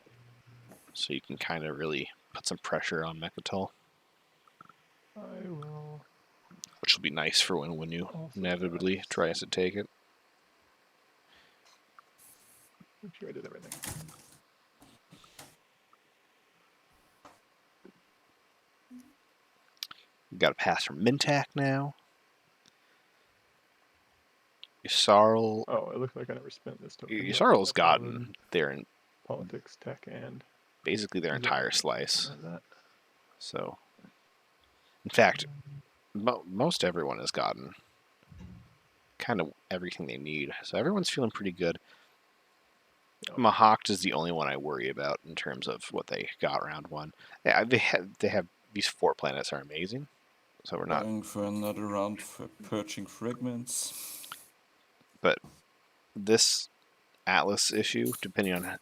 So you can kind of really put some pressure on Mechatol. I will. Which will be nice for when you Also inevitably nice. tries to take it. Make sure I did everything. We've got a pass from Mintak now. Yusarl. Oh, it looked like I never spent this token. yet. Yusarl's Upload gotten their politics, tech, and basically their entire slice. that. So, in fact, most everyone has gotten kind of everything they need. So everyone's feeling pretty good. Yep. Mahawk is the only one I worry about in terms of what they got round 1. Yeah, they have these 4 planets are amazing. So we're not. Going for another round for purging fragments. But this Atlas issue, depending on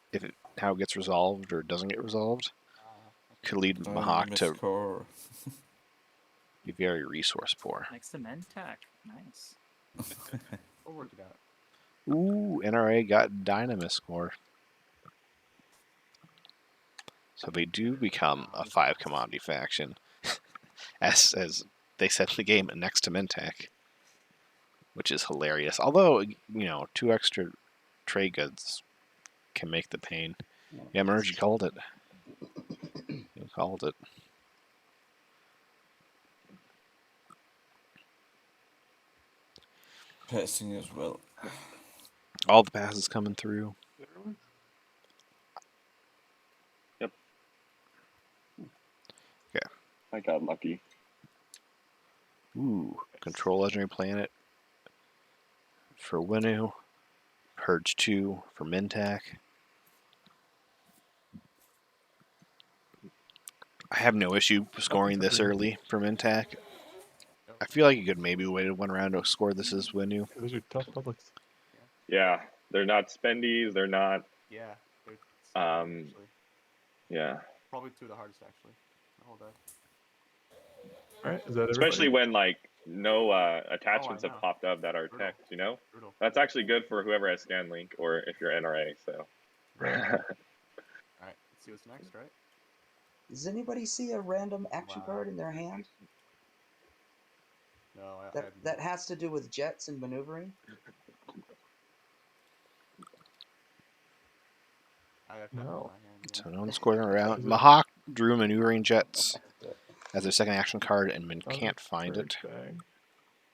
how it gets resolved or doesn't get resolved, could lead Mahawk to. Score. Be very resource poor. Next to Mentac. Nice. We'll work it out. Ooh, NRA got Dynamis score. So they do become a 5 commodity faction, as they set the game next to Mentac, which is hilarious. Although, you know, 2 extra trade goods can make the pain. Yeah, Merge, you called it. You called it. Passing as well. All the passes coming through. Everyone? I got lucky. Ooh, control legendary planet for Winu. Purge 2 for Mintac. I have no issue scoring this early for Mintac. I feel like you could maybe wait 1 round to score this as Winu. Those are tough publics. Yeah, they're not spendies. They're not. Yeah. They're actually. Yeah. Probably 2 of the hardest actually. The whole deck. All right, is that Especially everybody? when like no attachments have know. popped up that are Brutal. text. You know, Brutal. that's actually good for whoever has ScanLink or if you're NRA. So. Alright, let's see what's next, right? Does anybody see a random action Wow. card in their hand? No, I That have that has to do with jets and maneuvering. I have No. nothing in my hand, yeah. So no one scored around. Is it- Mahawk drew Maneuvering Jets as their second action card and Oh, can't find it. first bag.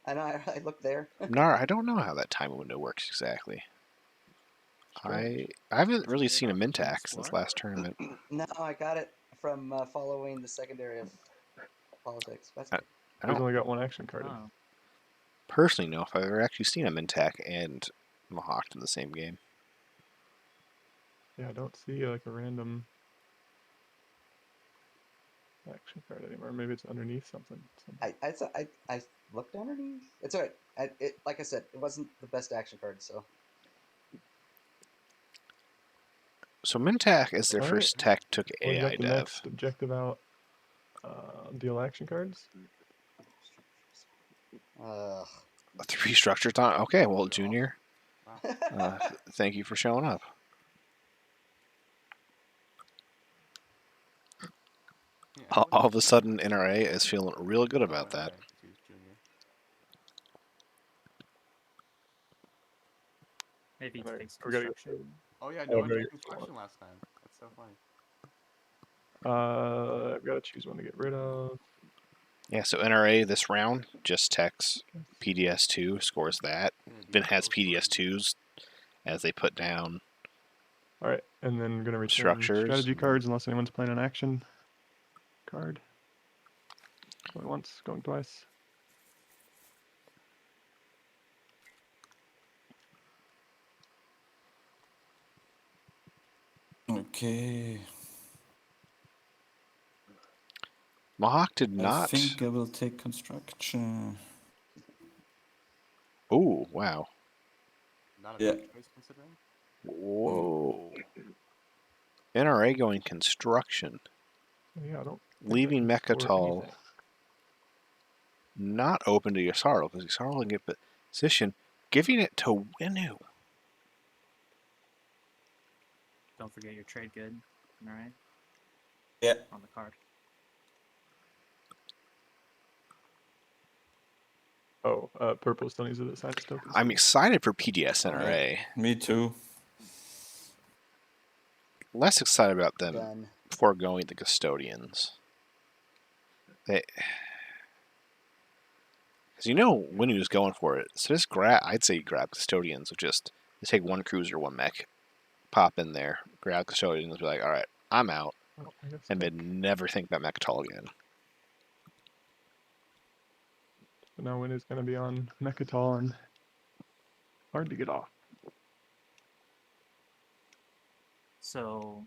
I know. I looked there. Nar, I don't know how that time window works exactly. I haven't really seen a Mintac since last tournament. No, I got it from following the secondary of politics. That's I good. I He's don't only got 1 action card. Oh. personally know if I've ever actually seen a Mintac and Mahawk in the same game. Yeah, I don't see like a random action card anymore. Maybe it's underneath something. I looked underneath. It's alright. Like I said, it wasn't the best action card, so So Mintac, as their All first tech, took Well, you AI got the dev. next objective out. Deal action cards. ugh. 3 structures on. Okay, well, Junior, Wow. thank you for showing up. Yeah, All of a sudden, NRA is feeling real good about that. Choose Junior. Maybe he Alright, takes we gotta go. construction. Oh yeah, Oh, no one very took good. construction last time. That's so funny. I've got to choose one to get rid of. Yeah, so NRA this round just techs PDS2, scores that. Then has PDS2s as they put down. All right, and then gonna return Structures. strategy cards unless anyone's playing an action card. Going once, going twice. Okay. Mahawk did I not. think I will take construction. Oh, wow. Not a Yeah. bad choice considering. Whoa. NRA going construction. Yeah, I don't. Leaving think I can score Mechatol anything. not open to Yasarl because Yasarl can get position, giving it to Winu. Don't forget your trade good. Alright? Yeah. On the card. Oh, purple still needs to sign its tokens. I'm excited for PDS NRA. Me too. Less excited about them Done. foregoing the custodians. Because you know Winu's going for it. So just I'd say grab custodians with just take 1 cruiser, 1 mech, pop in there, grab custodians, be like, all right, I'm out, Oh, I guess and take. then never think about Mechatol again. So now Win is gonna be on Mechatol and hard to get off. So,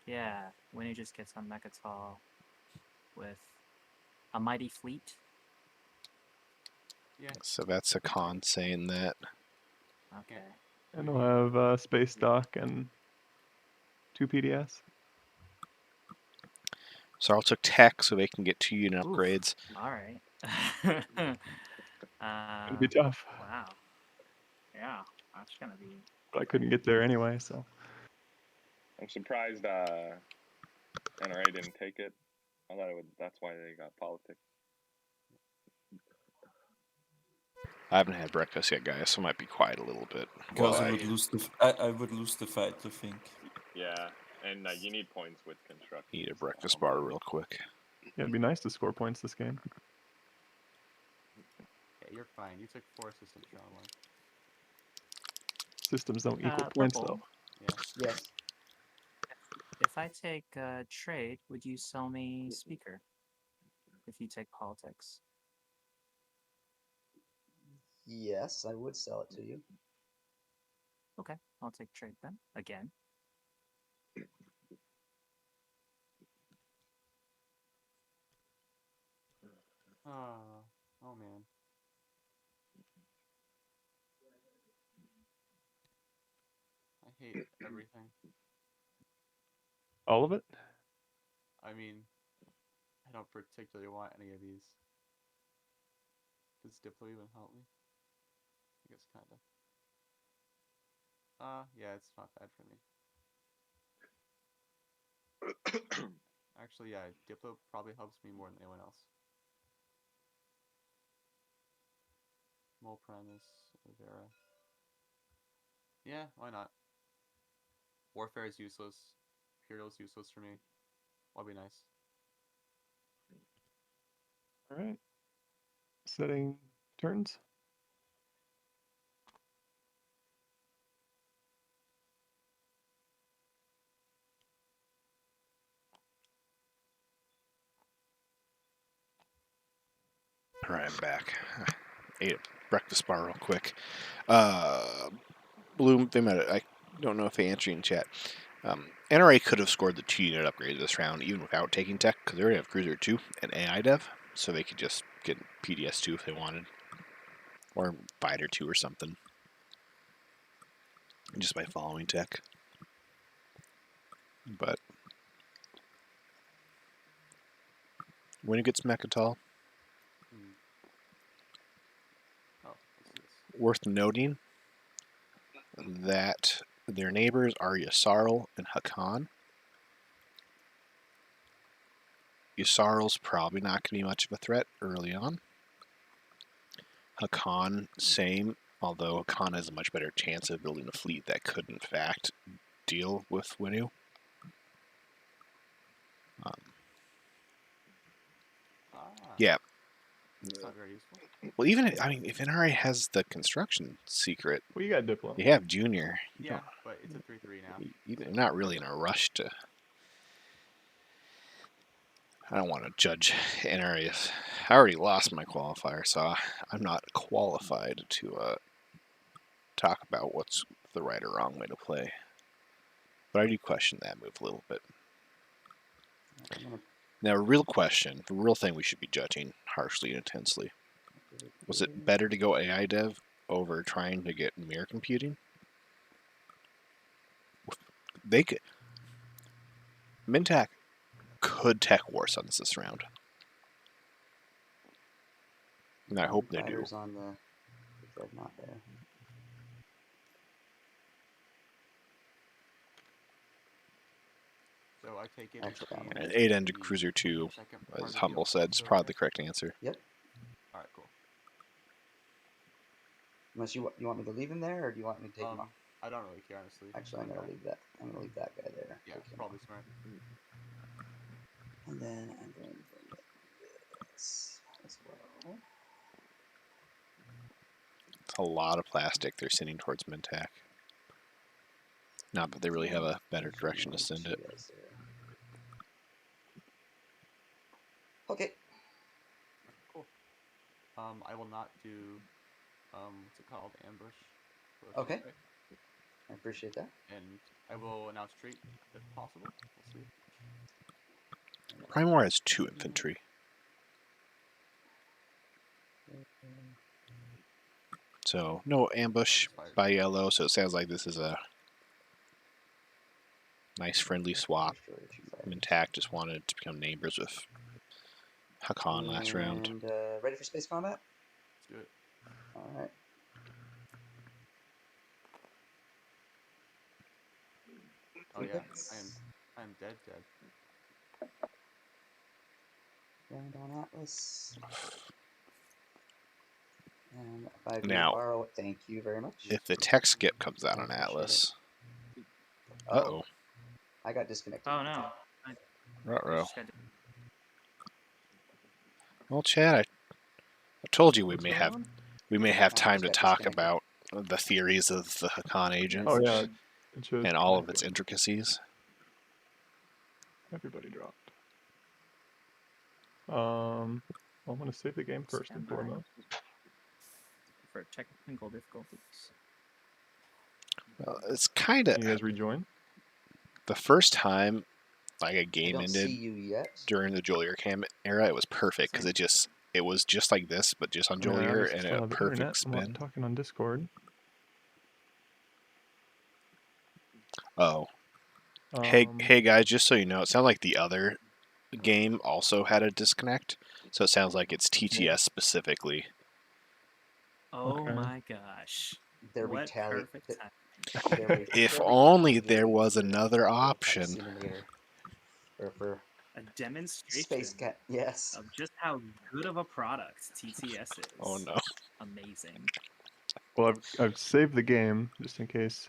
yeah, when he just gets on Mechatol with a mighty fleet. Yeah. So that's a con saying that. Okay. And we'll have Space Dock and 2 PDS. Sarl took tech so they can get 2 unit Oof. upgrades. All right. It'd be tough, Wow. Yeah, that's gonna be. but I couldn't get there anyway, so. I'm surprised NRA didn't take it. I thought that's why they got politics. I haven't had breakfast yet, guys, so I might be quiet a little bit. Because Well, I would lose I would lose the fight, I think. Yeah, and you need points with construction. Eat a so breakfast I'll bar do it. real quick. Yeah, it'd be nice to score points this game. Yeah, you're fine. You took 4 systems round 1. Systems don't equal points, Purple, though. Yeah. Yes. if I take trade, would you sell me speaker? If you take politics. Yes, I would sell it to you. Okay, I'll take trade then. Again. Oh man. I hate everything. All of it? I mean, I don't particularly want any of these. Does Diplo even help me? I guess kinda. Yeah, it's not bad for me. Actually, yeah, Diplo probably helps me more than anyone else. Mole Primus, Vera. Yeah, why not? Warfare is useless. Imperial is useless for me. That'll be nice. Alright. Setting turns. Alright, I'm back. Ate a breakfast bar real quick. Bloom, they might. I don't know if they answered in chat. NRA could have scored the 2 unit upgrade this round even without taking tech because they already have Cruiser 2 and AI Dev, so they could just get PDS 2 if they wanted, or Fighter 2 or something, just by following tech. But when it gets Mechatol, Oh, what's this? worth noting that their neighbors are Yssaril and Hakan. Yssarl's probably not going to be much of a threat early on. Hakan, same, although Hakan has a much better chance of building a fleet that could, in fact, deal with Winu. Yeah. It's not very useful. Well, even, I mean, if NRA has the construction secret, Well, you got Diplo. you have Junior. Yeah, but it's a 3-3 now. You're not really in a rush to... I don't want to judge NRA. I already lost my qualifier, so I'm not qualified to talk about what's the right or wrong way to play. But I do question that move a little bit. Now, a real question, the real thing we should be judging harshly and intensely. Was it better to go AI Dev over trying to get mirror computing? They could... Mintac could tech war Suns this round. And I hope they do. Fighters on the Dreadnought there. So I take it. Actually, it's I'm And the 8-ended Cruiser 2, second part as of the Humble deal. said, is So, probably okay. the correct answer. Yep. Alright, cool. Unless you want me to leave him there, or do you want me to take him off? I don't really care, honestly. Actually, I'm gonna leave that. I'm gonna leave that guy there. Yeah, Take him probably off. smart. And then I'm going to bring this as well. It's a lot of plastic they're sending towards Mintac. Not that they really have a better direction to send it. Okay. Cool. I will not do what's it called? Ambush. Okay. I appreciate that. And I will announce treat if possible. We'll see. Primor has 2 infantry. So, no ambush by yellow, so it sounds like this is a Nice friendly swap. Destroyer, 2 fire. Mintac just wanted to become neighbors with Hakan last round. And ready for space combat? Let's do it. All right. Oh yeah, I am dead. Land on Atlas. And if I Now, borrow it, thank you very much. If the tech skip comes out I on appreciate Atlas, Oh, uh-oh. I got disconnected. Oh no. Ruh-roh. Just got to- Well, Chad, I told you What's going on? we may have I time just to got talk disconnected. about the theories of the Hakan agent Oh yeah, it shows and all of connected. its intricacies. Everybody dropped. Well, I'm gonna save the game first and Stand by. foremost. For technical difficulties. It's kind of Can you guys rejoin? the first time like a I game don't ended see you yet. during the Jolier Cam era. It was perfect because it was just like this, but just on I mean, I Jolier obviously and still a have perfect internet. I'm not spin. talking on Discord. Oh, hey Um, guys, just so you know, it sounds like the other game also had a disconnect, so it sounds like it's TTS specifically. Oh Okay. my gosh. They're What retaliating. perfect time. If They're only there retaliating was for another Flight option. Simulator. Or for A demonstration Space Cat. Yes. of just how good of a product TTS is. Oh no. Amazing. well, I've saved the game just in case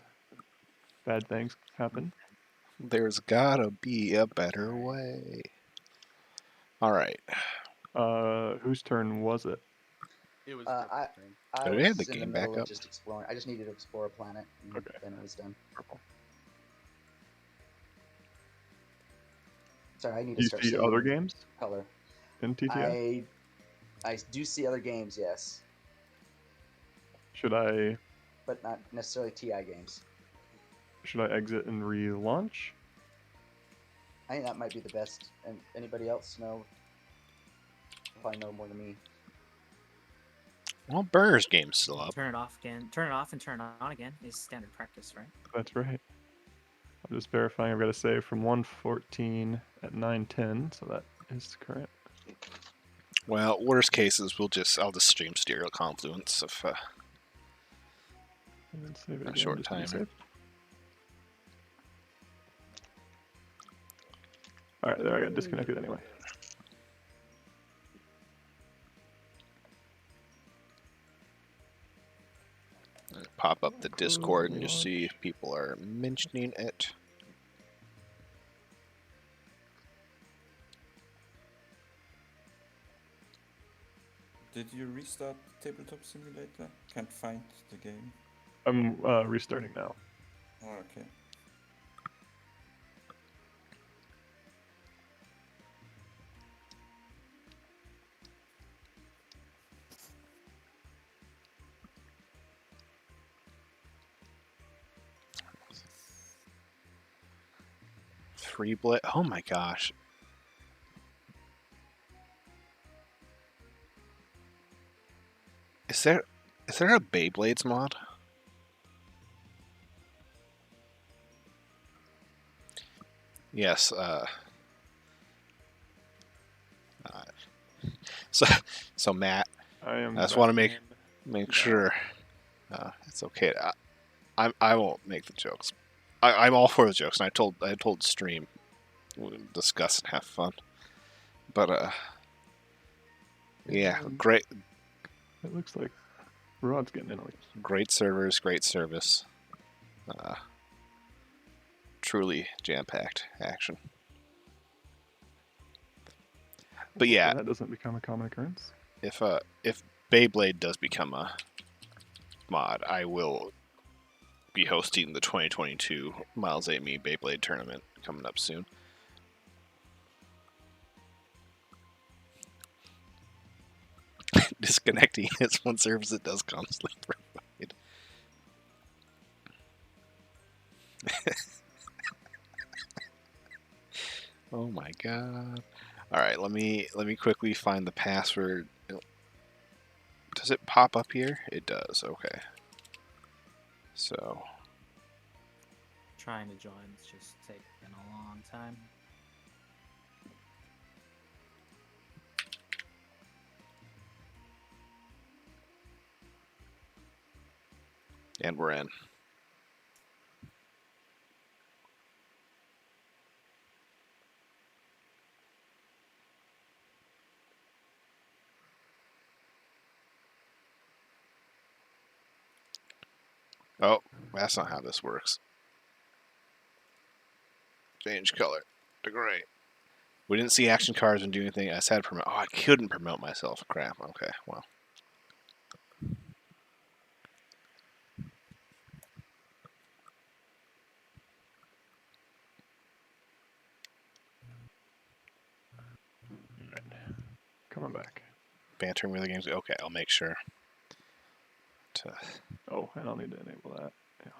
bad things happen. There's gotta be a better way. Alright. Whose turn was it? It was I Griff's turn. I Do we have was the in the game middle back of up? just exploring. I just needed to explore a planet, and Okay. then it was done. Purple. Sorry, I need to Do you start see seeing other games color. in TTS? I do see other games, yes, Should I but not necessarily TI games. exit and relaunch? I think that might be the best. And anybody else know? Probably know more than me. Well, Burner's game's still up. Turn it off again. Turn it off and turn it on again is standard practice, right? That's right. I'm just verifying. I've got a save from 1:14 at 9:10, so that is correct. Well, worst cases, I'll just stream Stereo Confluence if And then save it A again short just to be timer. safe. All right, there I got disconnected anyway. pop up the Discord and just see if people are mentioning it. Did you restart Tabletop Simulator? Can't find the game. I'm restarting now. Oh, okay. Three blade. Oh my gosh. Is there a Beyblades mod? Yes. So Matt, I am. I just back want to in. make Yeah. sure it's okay. I won't make the jokes. I'm all for the jokes, and I told stream we'll discuss and have fun. But yeah, great It looks like Rod's getting in. great servers, great service. Truly jam-packed action. But yeah, Hopefully that doesn't become a common occurrence. if Beyblade does become a mod, I will be hosting the 2022 Miles A Me Beyblade tournament coming up soon. Disconnecting is one service that does constantly provide. Oh my god. Alright, let me quickly find the password. Does it pop up here? It does, okay. So trying to join. It's just taking a long time. And we're in. Oh, that's not how this works. Change color to gray. We didn't see action cards and do anything. I said promote. Oh, I couldn't promote myself. Crap. Okay, well. Coming back. Bantering with the games. Okay, I'll make sure. Oh, I don't need to enable that. Yeah.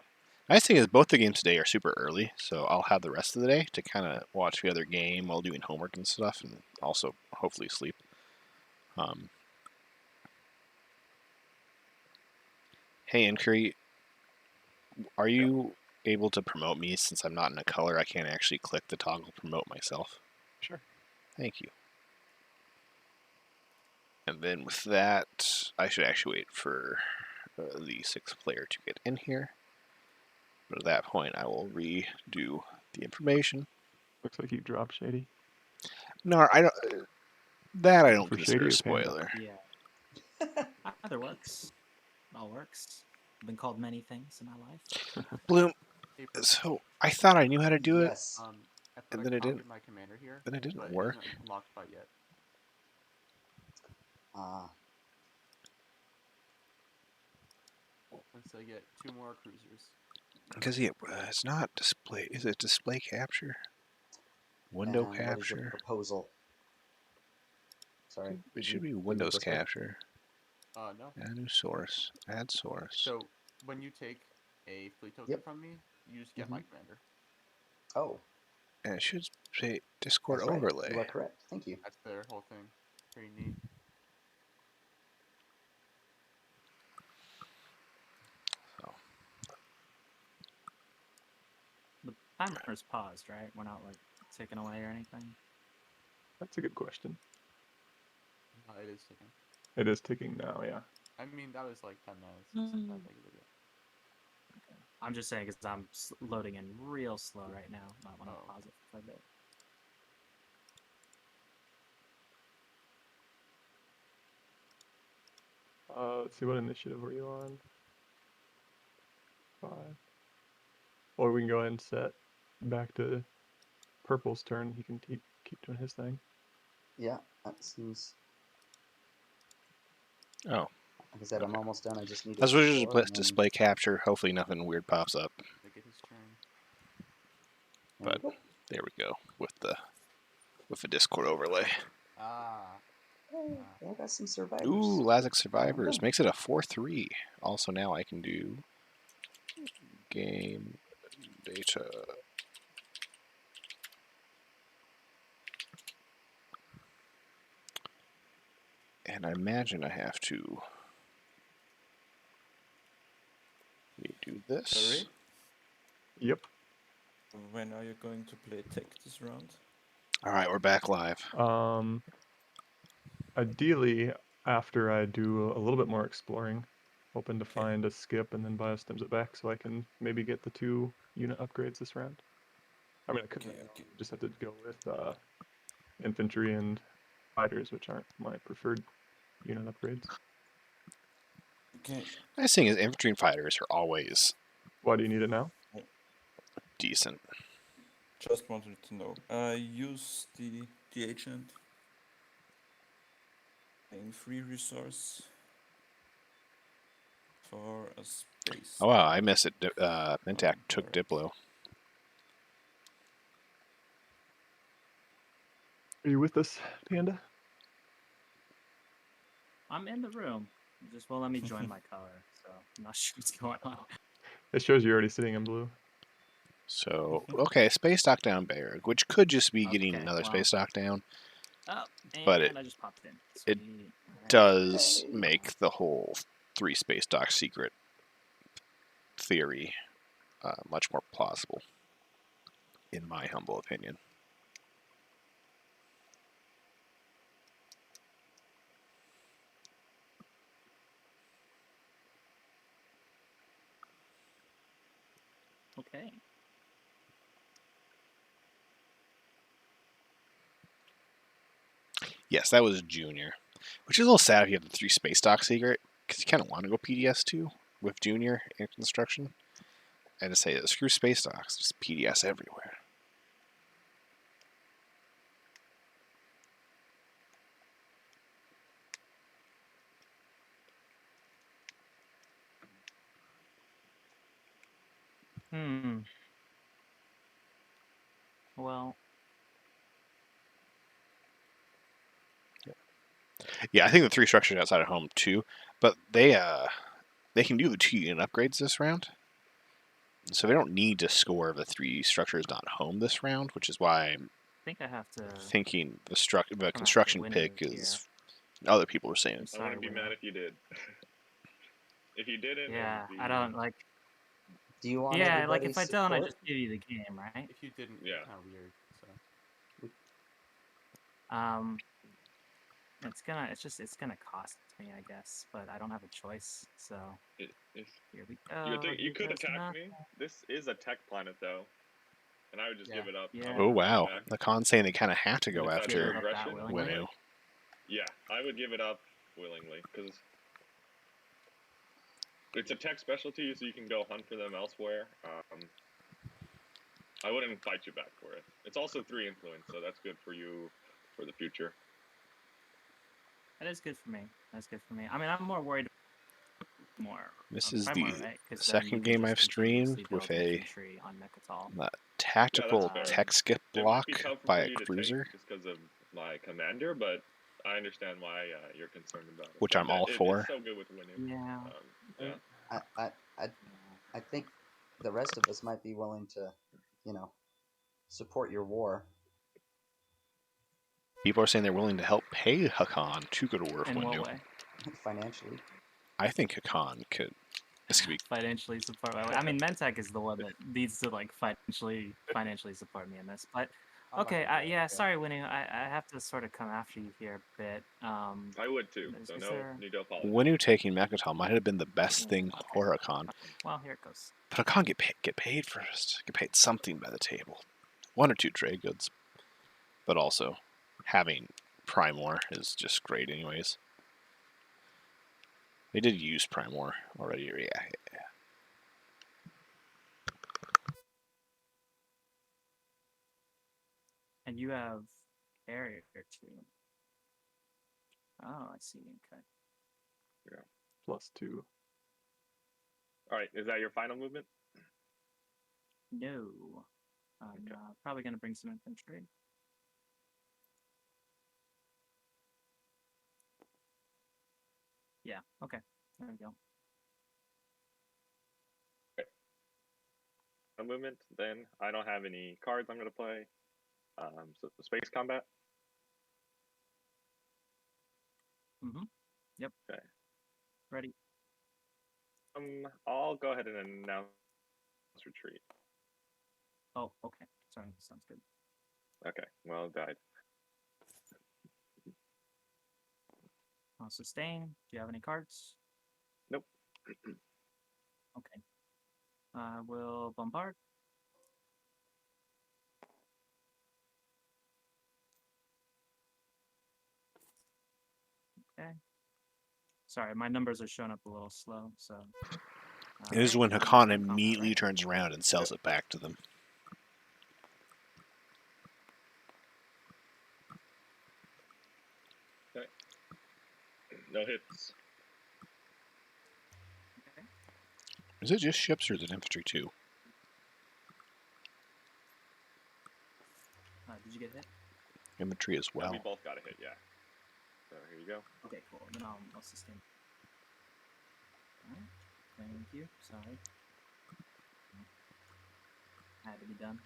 Nice thing is both the games today are super early, so I'll have the rest of the day to kind of watch the other game while doing homework and stuff, and also hopefully sleep. Hey, Inquiry, are you able to promote me since I'm not in a color? I can't actually click the toggle promote myself. Sure. Thank you. And then with that, I should actually wait for the sixth player to get in here. But at that point, I will redo the information. Looks like you dropped Shady. No, I don't. That I don't For consider Shady a or Panda? spoiler. Yeah. Either works. All works. I've been called many things in my life. Bloom. Hey, Purple. So I thought I knew how to do it, Yes. I And thought then I it didn't- copied my commander here, then it didn't but work. it isn't unlocked by yet. Ah. Once I get 2 more cruisers. because it's not display. Is it display capture? Window And what is your capture. proposal? Sorry. It should you be leave Windows Discord? capture. No. Add new source. Add source. So when you take a fleet token Yep. from me, you just get my commander. Oh, And it should say Discord that's right. overlay. You are correct. Thank you. That's their whole thing. Pretty neat. So, The timer's paused, right? We're not like taken away or anything. That's a good question. It is ticking. It is ticking now, yeah. I mean, that was like 10 minutes. It's not that big of a deal. I'm just saying because I'm loading in real slow right now. Might want to Oh. pause it for a bit. Let's see, what initiative were you on? 5. Or we can go ahead and set back to Purple's turn. He can keep doing his thing. Yeah, that seems. oh, Like I said, I'm almost done. I just need. that's to what just explore and then- display capture. Hopefully nothing weird pops up. They get his turn. There we But go. there we go with the Discord overlay. Ah. Hey, I got some survivors. Ooh, Lazic Survivors done. makes it a 4-3. Also now I can do game data. And I imagine I have to redo this. Sorry? Yep. When are you going to play tech this round? All right, we're back live. Ideally, after I do a little bit more exploring, hoping to Okay. find a skip and then biostims it back so I can maybe get the 2 unit upgrades this round. I mean, I could Okay. just have to go with infantry and fighters, which aren't my preferred unit upgrades. Okay. Nice thing is infantry and fighters are always Why do you need it now? decent. Just wanted to know. Use the agent. Paying free resource for a space. Oh wow, I missed it. Mintac took Diplo. Are you with us, Panda? I'm in the room. It just won't let me join my color, so I'm not sure what's going on. It shows you're already sitting in blue. So okay, space dock down Bayard, which could just be getting Okay, another well. space dock down. Oh, and But I just popped in. it Sweet. Alright. Does Hey. make the whole 3 space dock secret theory much more plausible. in my humble opinion. Okay. Yes, that was Junior, which is a little sad if you have the 3 space dock secret, because you kind of want to go PDS too with Junior in construction. And to say, screw space docks, just PDS everywhere. Well, Yeah, I think the 3 structures outside of home too, but they can do the 2 unit upgrades this round, so they don't need to score the 3 structures not home this round, which is why I'm I think I have to. thinking the come after construction Winnie pick here. is. Other people were saying I Sorry, wouldn't be Winnie. mad if you did. If you didn't, Yeah, it would be, I don't like. Do you want Yeah, like everybody's if I don't, I support? just give you the game, right? If you didn't, Yeah. it's kind of weird. So It's gonna cost me, I guess, but I don't have a choice. So if here we you go. think you could does attack nothing. me, this is a tech planet though, and I would just give it up. I Yeah. would Oh not wow, attack. the con's saying they kind of have to go If that's Give your it after up that aggression, willingly. Winu. Yeah, I would give it up willingly because it's a tech specialty, so you can go hunt for them elsewhere. I wouldn't fight you back for it. It's also 3 influence, so that's good for you for the future. That is good for me. That's good for me. I mean, I'm more worried. This on is Primar, the right? 'Cause then you second can game just I've streamed continuously with build a infantry on Mechatol. tactical fair. tech skip It might block be tougher by for a you to cruiser, take just because of my commander, but I understand why you're concerned about it. which But I'm all for. It's so good with winning. Yeah. Yeah. I think the rest of us might be willing to, you know, support your war. People are saying they're willing to help pay Hakan to go to war with In what Winu. way? Financially. I think Hakan could. This could be. Financially support my way. I mean, Mentek is the one that needs to like financially support me in this. But okay, yeah. Sorry, Winnie. I have to sort of come after you here a bit. I would too. So is no there... need to apologize. Winu taking Mechatol might have been the best thing Okay. for Hakan. Well, here it goes. But Hakan get paid first. Get paid something by the table. 1 or 2 trade goods. But also, having Primor is just great anyways. They did use Primor already. Yeah. And you have carrier too. Oh, I see. Okay. +2. All right, is that your final movement? No. I'm probably going to bring some infantry. Yeah, okay. There we go. A movement, then I don't have any cards I'm going to play. So space combat. Mm-hmm. Yep. Okay. Ready. I'll go ahead and announce retreat. Oh, okay. Sorry, sounds good. Okay, well, it died. I'll sustain. Do you have any cards? Nope. Okay. I will bombard. Okay. Sorry, my numbers are showing up a little slow, so. It is when Alright, Hakan combat, immediately right? turns around and sells it back to them. Okay. No hits. Okay. Is it just ships or is it infantry too? Did you get hit? Infantry as Yeah, well. we both got a hit, yeah. So here you go. Okay, cool. Then I'll sustain. Alright. Thank you. Sorry. Had to be done.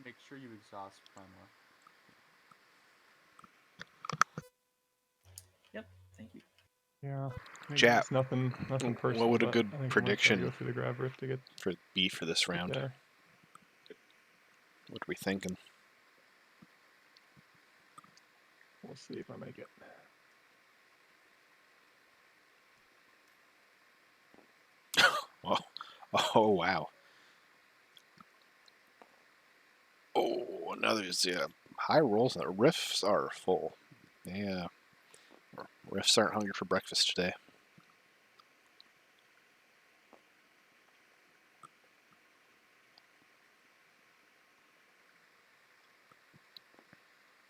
make sure you exhaust Primor. Yep. Thank you. Yeah. Maybe Chat, it's nothing what personal. would a but good I think I'm gonna try to prediction go through the grab rift to get for this round? there. What are we thinking? We'll see if I make it. Oh, oh wow. Oh, another high rolls. The rifts are full. Yeah, rifts aren't hungry for breakfast today.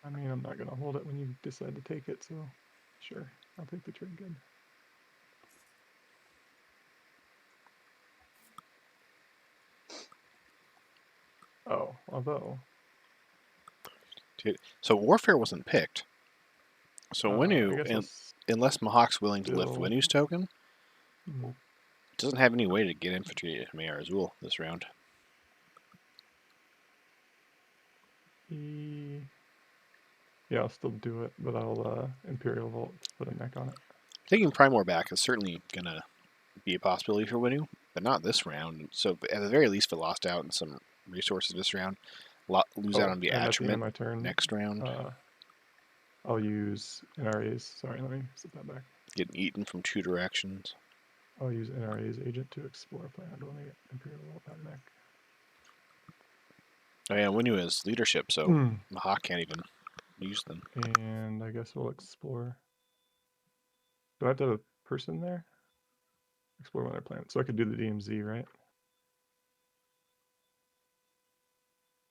I mean, I'm not gonna hold it when you decide to take it, so sure, I'll take the trade. Good. Oh, although Dude, so warfare wasn't picked. So I Winu, guess I'll unless Mahawk's willing to lift still. Winu's token, Hmm, doesn't have any way to get infantry to Mayor Azul this round. Yeah, I'll still do it, but I'll Imperial Vault to put a neck on it. Taking Primor back is certainly gonna be a possibility for Winu, but not this round. So at the very least, if it lost out in some resources this round, lose out on the and at the end of attriment my turn, next round, I'll use NRA's. Sorry, let me set that back. getting eaten from two directions. I'll use NRA's agent to explore a plan. I don't want to get Imperial Vault that neck. Oh yeah, Winu has leadership, so Mahawk can't even use them. And I guess we'll explore. Do I have to have a person there? Explore one of their plans. So I could do the DMZ, right?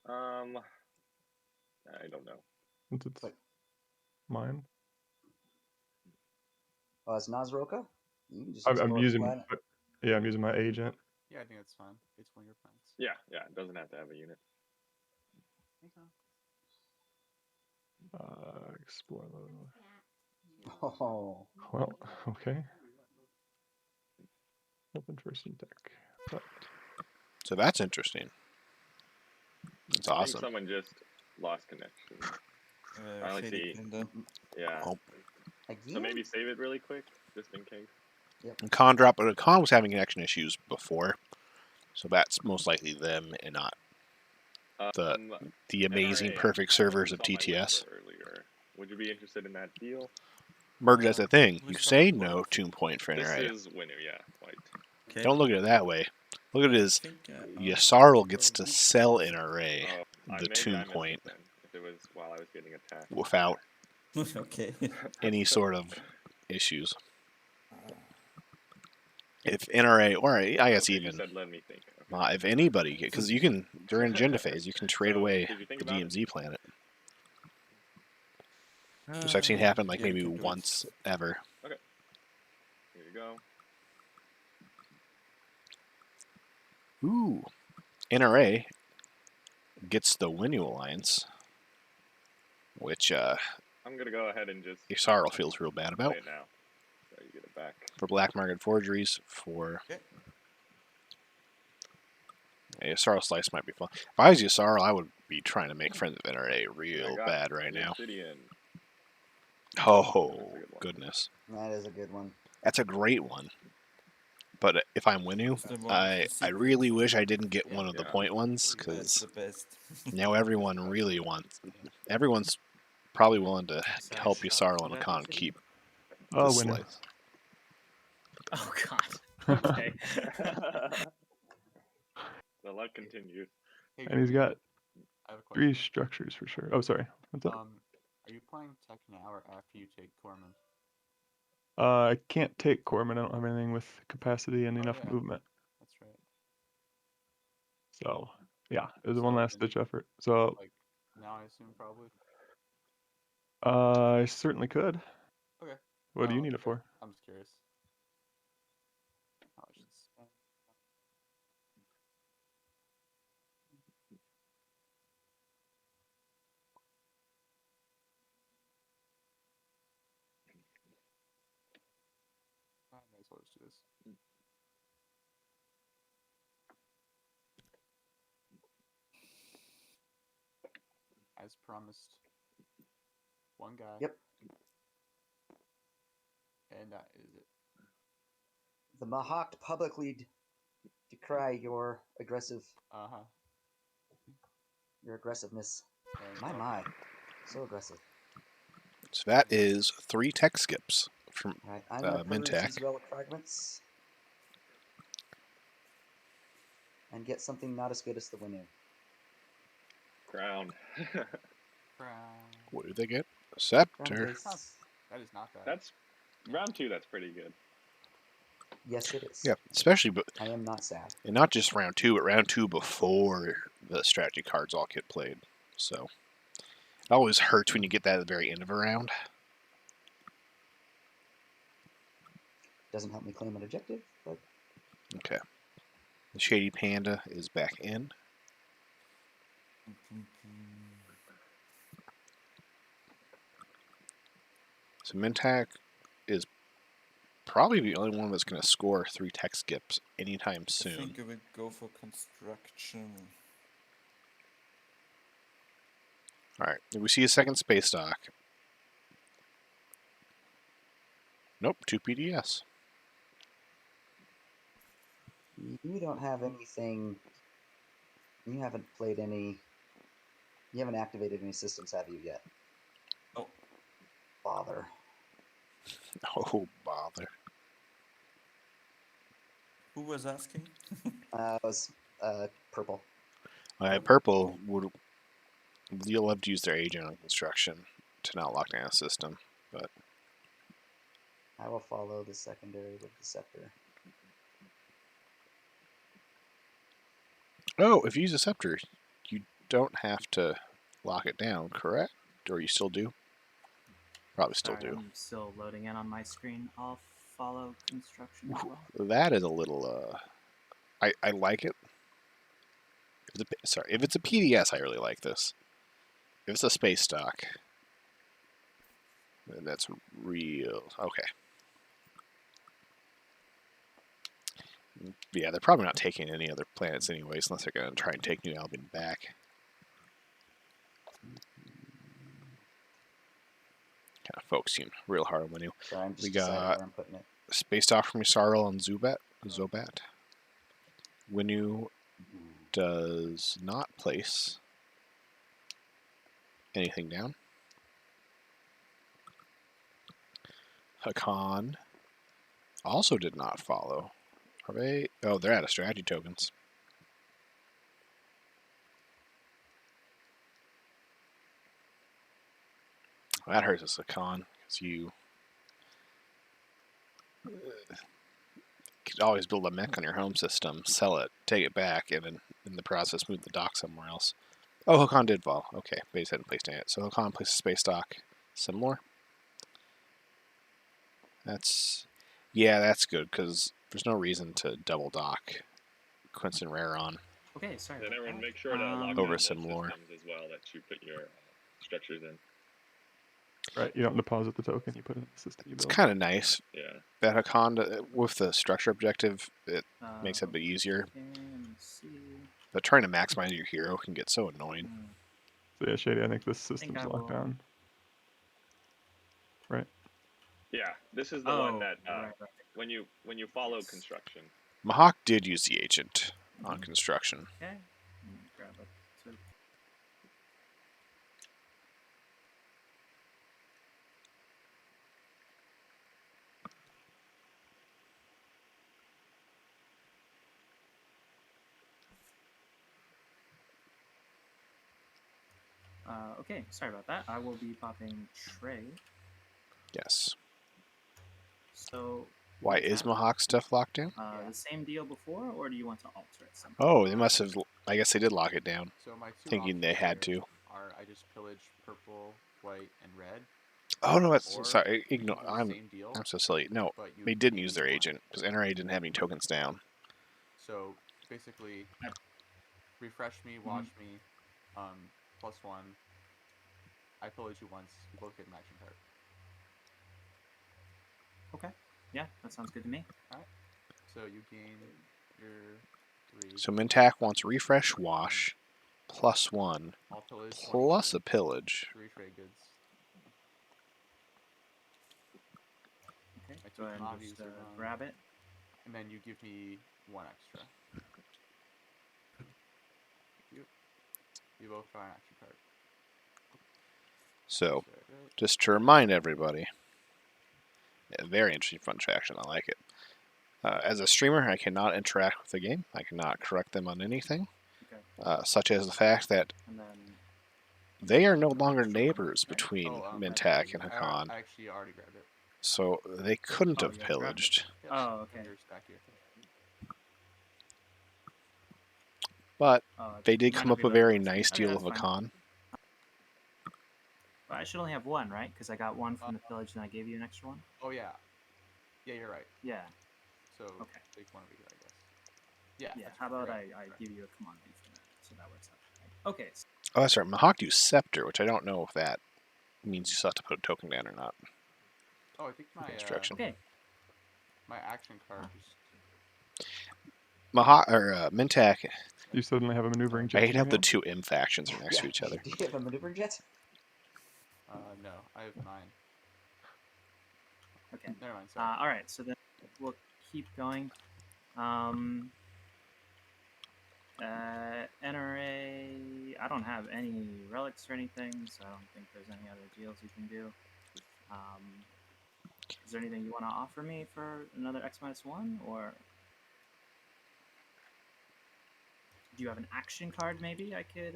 I don't know. Since it's Wait. mine. Oh, it's Nazroka? You can just I'm explore using. planet. Yeah, I'm using my agent. Yeah, I think that's fine. It's one of your plans. Yeah, it doesn't have to have a unit. Explore the. Oh, Well, okay. Open first in deck. But So that's interesting. That's I think awesome. someone just lost connection. I only Shady see. Kinda. Yeah. Oh. again? So maybe save it really quick, just in case. And Con drop, but Con was having connection issues before, so that's most likely them and not the amazing NRA, perfect servers of saw my link TTS. earlier. Would you be interested in that deal? Merge as a thing. Who's You say talking no about? tomb point for This NRA. is Winner, yeah, white. Okay. Don't look at it that way. Look at it as I think, Yasarl gets to sell NRA Oh, the maybe tomb I missed point it then. If it was while I was getting attacked. without okay. any sort of issues. If NRA, or I guess Okay, you even said let me think. Okay. if anybody, because you can during agenda phase, you can trade So, away did you think the about it? DMZ planet, which I've seen happen like Yeah, we maybe can do it. once ever. Okay. Here you go. Ooh, NRA gets the Winu Alliance, which I'm gonna go ahead and just Yasarl feels real bad about. play it now. So you get it back. For black market forgeries, for Okay. Yasarl Slice might be fun. If I was Yasarl, I would be trying to make friends with NRA I real got bad right the now. Obsidian. Oh, That's a good one. goodness. That is a good one. That's a great one. But if I'm Winu, It's the one I with the really wish I didn't get Yeah. one of the Yeah. point ones, That's because the best. now everyone really wants. Everyone's probably willing to So I help shot. Yasarl Was and that Khan the keep oh, this winner. slice. Oh god. Okay. The luck continues. Hey, And he's Jeremy, got I have a question. 3 structures for sure. Oh, sorry. What's up? Are you playing tech now or after you take Corman? I can't take Corman. I don't have anything with capacity and Oh, enough yeah. movement. That's right. So yeah, it was a So, one last ditch effort. So Like, now I assume probably? I certainly could. Okay. What do you Oh, need it okay. for? I'm just curious. How I should spend. I may as well just do this. As promised, one guy. Yep. And that is it. The Mahawk publicly decry your aggressiveness. My, so aggressive. So that is 3 tech skips from Alright, I'm gonna purge Mintak. these relic fragments and get something not as good as the Winu. Crown. What do they get? A Crown scepter. case. That is not bad. That's round 2. That's pretty good. Yes, it is. Yeah, especially, but I am not sad. and not just round 2, but round 2 before the strategy cards all get played. So it always hurts when you get that at the very end of a round. Doesn't help me claim an objective, but Okay. The Shady Panda is back in. So Mintak is probably the only one that's going to score 3 tech skips anytime I soon. think I would go for construction. Alright, did we see a second space dock? Nope, 2 PDS. you don't have anything. You haven't played any. You haven't activated any systems, have you yet? Oh. Bother. Oh, bother. Who was asking? It was purple. Alright, purple would. You'll have to use their agent on construction to not lock down a system, but I will follow the secondary with the scepter. oh, if you use a scepter, you don't have to lock it down, correct? Or you still do? Probably still Sorry, do. I'm still loading in on my screen. I'll follow construction as well. That is a little. I like it. If it's a PDS, I really like this. If it's a space stock, then that's real. Okay. Yeah, they're probably not taking any other planets anyways, unless they're going to try and take New Albion back. Kind of focusing real hard on Winu. So I'm just We deciding got where I'm putting it. space dock from Yssaril and Zobat. Winu does not place anything down. Hakan also did not follow. Are they? Oh, they're out of strategy tokens. That hurts us, Hakan, because you could always build a mech on your home system, sell it, take it back, and then in the process move the dock somewhere else. Oh, Hakan did fall. Okay, but he hadn't placed it. So Hakan places space dock. Similar. That's good, because there's no reason to double dock Quincy Rare on. Okay, sorry. Then about everyone that. make sure to lock Over down some those lore. systems as well that you put your structures in. Right, you don't deposit the token, you put it in the system you It's build. kind of nice Yeah. that Hakan, with the structure objective, it makes it a bit Okay, easier. let me see. But trying to maximize your hero can get so annoying. So yeah, Shady, I think this think system's I locked will- down. Right? Yeah. This is the Oh, one that right. when you follow construction. Mahawk did use the agent on construction. Okay. Let me grab a token. Okay, sorry about that. I will be popping Trey. Yes. So, Why what is that? Mahawk stuff locked down? The same deal before, or do you want to alter it somehow? Oh, they must have. I guess they did lock it down. So my two Thinking they options had here to. are I just pillage purple, white, and red. Oh no, that's Or sorry. you can Ignore. do the same deal, I'm so silly. No, but you they didn't pay use me their one. agent because NRA didn't have any tokens down. So basically, refresh me, watch me, +1. I pillage you once. You both get an action card. Okay. Yeah, that sounds good to me. So you gain your 3. So Mintak wants refresh, wash, +1, I'll pillage plus 22, a pillage. 3 trade goods. Okay, My go two ahead and commodities just are gone. grab it. and then you give me 1 extra. You both draw an action card. So, Is that right? just to remind everybody, a very interesting fun faction. I like it. As a streamer, I cannot interact with the game. I cannot correct them on anything, Okay. such as the fact that And then they are no an longer extra one, neighbors right? between Oh, Mintak and I Hakan, actually already grabbed it. so they couldn't Oh, have you already grabbed it. pillaged. Yep, Oh, in okay. your stack here. But Oh, they you did might come not up be with a living very next to me. nice Okay, deal that's of fine. Hakan. Well, I should only have one, right? Because I got one from the pillage and I gave you an extra one. Oh yeah. Yeah, you're right. Yeah. So Okay. take one of you, I guess. Yeah. Yeah. that's How about right, I right. give you a commodity for that, so that works out. Right? Okay. Oh, that's right. Mahawk used Scepter, which I don't know if that means you still have to put a token down or not. Oh, I think my Instruction. Okay. my action card just. Mahawk or Mintak. You suddenly have a maneuvering I jet. hate in how your the hand? two M factions are next to each other. Do you have a maneuvering jet? No, I have 9. Okay. Never mind. Sorry. All right. So then we'll keep going. NRA. I don't have any relics or anything, so I don't think there's any other deals you can do. Is there anything you want to offer me for another X-1, or do you have an action card? Maybe I could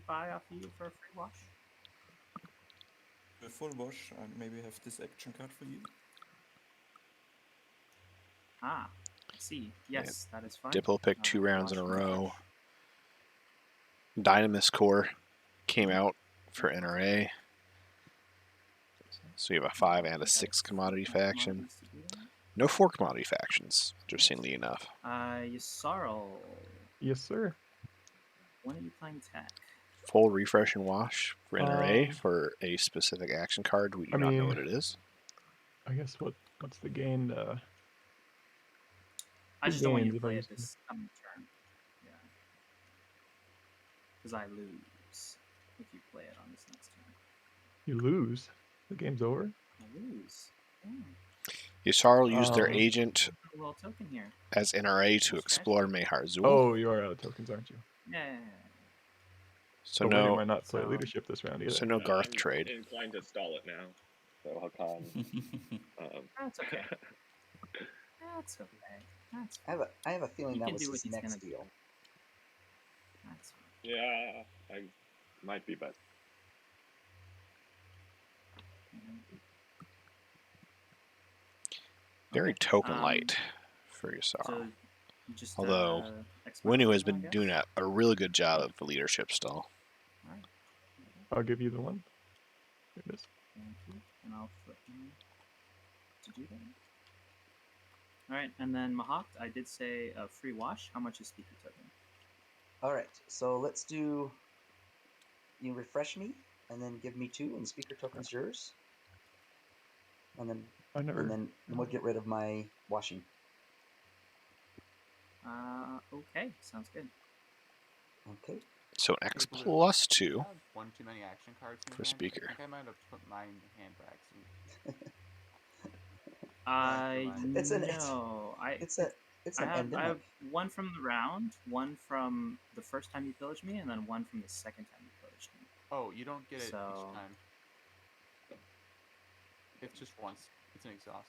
buy off of you for a free wash. A full wash, I maybe have this action card for you. Ah, I see. Yes, that is fine. Diplo picked 2 rounds in a wash and row. wash. Dynamis Core came out for NRA. So you have a 5 and a 6 commodity faction. Commodities to do that. No 4 commodity factions, interestingly enough. Yusarl, Yes, sir. when are you playing tech? Full refresh and wash for NRA Um, for a specific action card. We do I not know mean- what it is. I guess what's the gain? I just don't want you gains to if I play use it this coming turn. Yeah. Because I lose if you play it on this next turn. You lose. The game's over. I lose. Yeah. Yusarl used their Um, agent A little token here. as NRA to Nice explore Mehar Zul. Oh, you are out of tokens, aren't you? Yeah. So But why no, might not play so- leadership this round either. so no Garth I'm trade. inclined to stall it now. So Hakan. That's okay. That's okay. That's I have a feeling He that can was do what his he's next gonna do. deal. That's fine. Yeah, I might be, but Very Okay, token light for Yusarl. So you just Although, X-Men Winu has one, I been guess? doing a really good job of the leadership still. Alright. I'll give you the one. Here it is. Thank you. And I'll flip you to do that. Alright, and then Mahawk, I did say a free wash. How much is speaker token? All right, so let's do. You refresh me, and then give me 2, and speaker token's yours. And then I never. and then we'll get rid of my washing. Okay, sounds good. Okay. So an X Hey, Blue, plus I 2. have one too many action cards in For hand. speaker. I think I might have put mine in hand by accident. I It's an- know. It's a it's an I have endemic. one from the round, one from the first time you pillaged me, and then one from the second time you pillaged me. Oh, you don't get it So- each time. It's just once. It's an exhaust.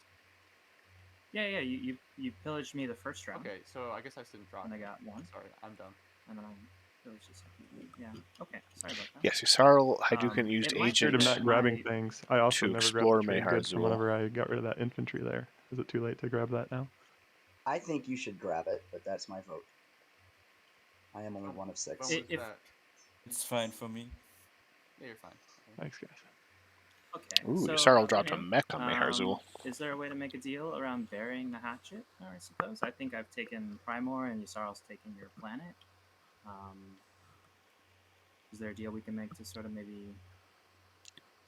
Yeah, you pillaged me the first round, Okay, so I guess I shouldn't draw. and I it. got one, Sorry, I'm done. and then I pillaged the second. Yeah. Okay. Sorry about that. Yes, Yusarl Hadouken Um, used it might Scared of agent. not grabbing My- things. I also to never explore grabbed the trade Mehar goods from Zul. whenever I got rid of that infantry there. Is it too late to grab that now? I think you should grab it, but that's my vote. I am only one of 6. When was If- that? It's fine for me. Yeah, you're fine. Thanks, guys. Okay. Ooh, so, Yusarl dropped a anyway, mech on Mehar Zul. Is there a way to make a deal around burying the hatchet? I suppose. I think I've taken Primor, and Yusarl's taken your planet. Is there a deal we can make to sort of maybe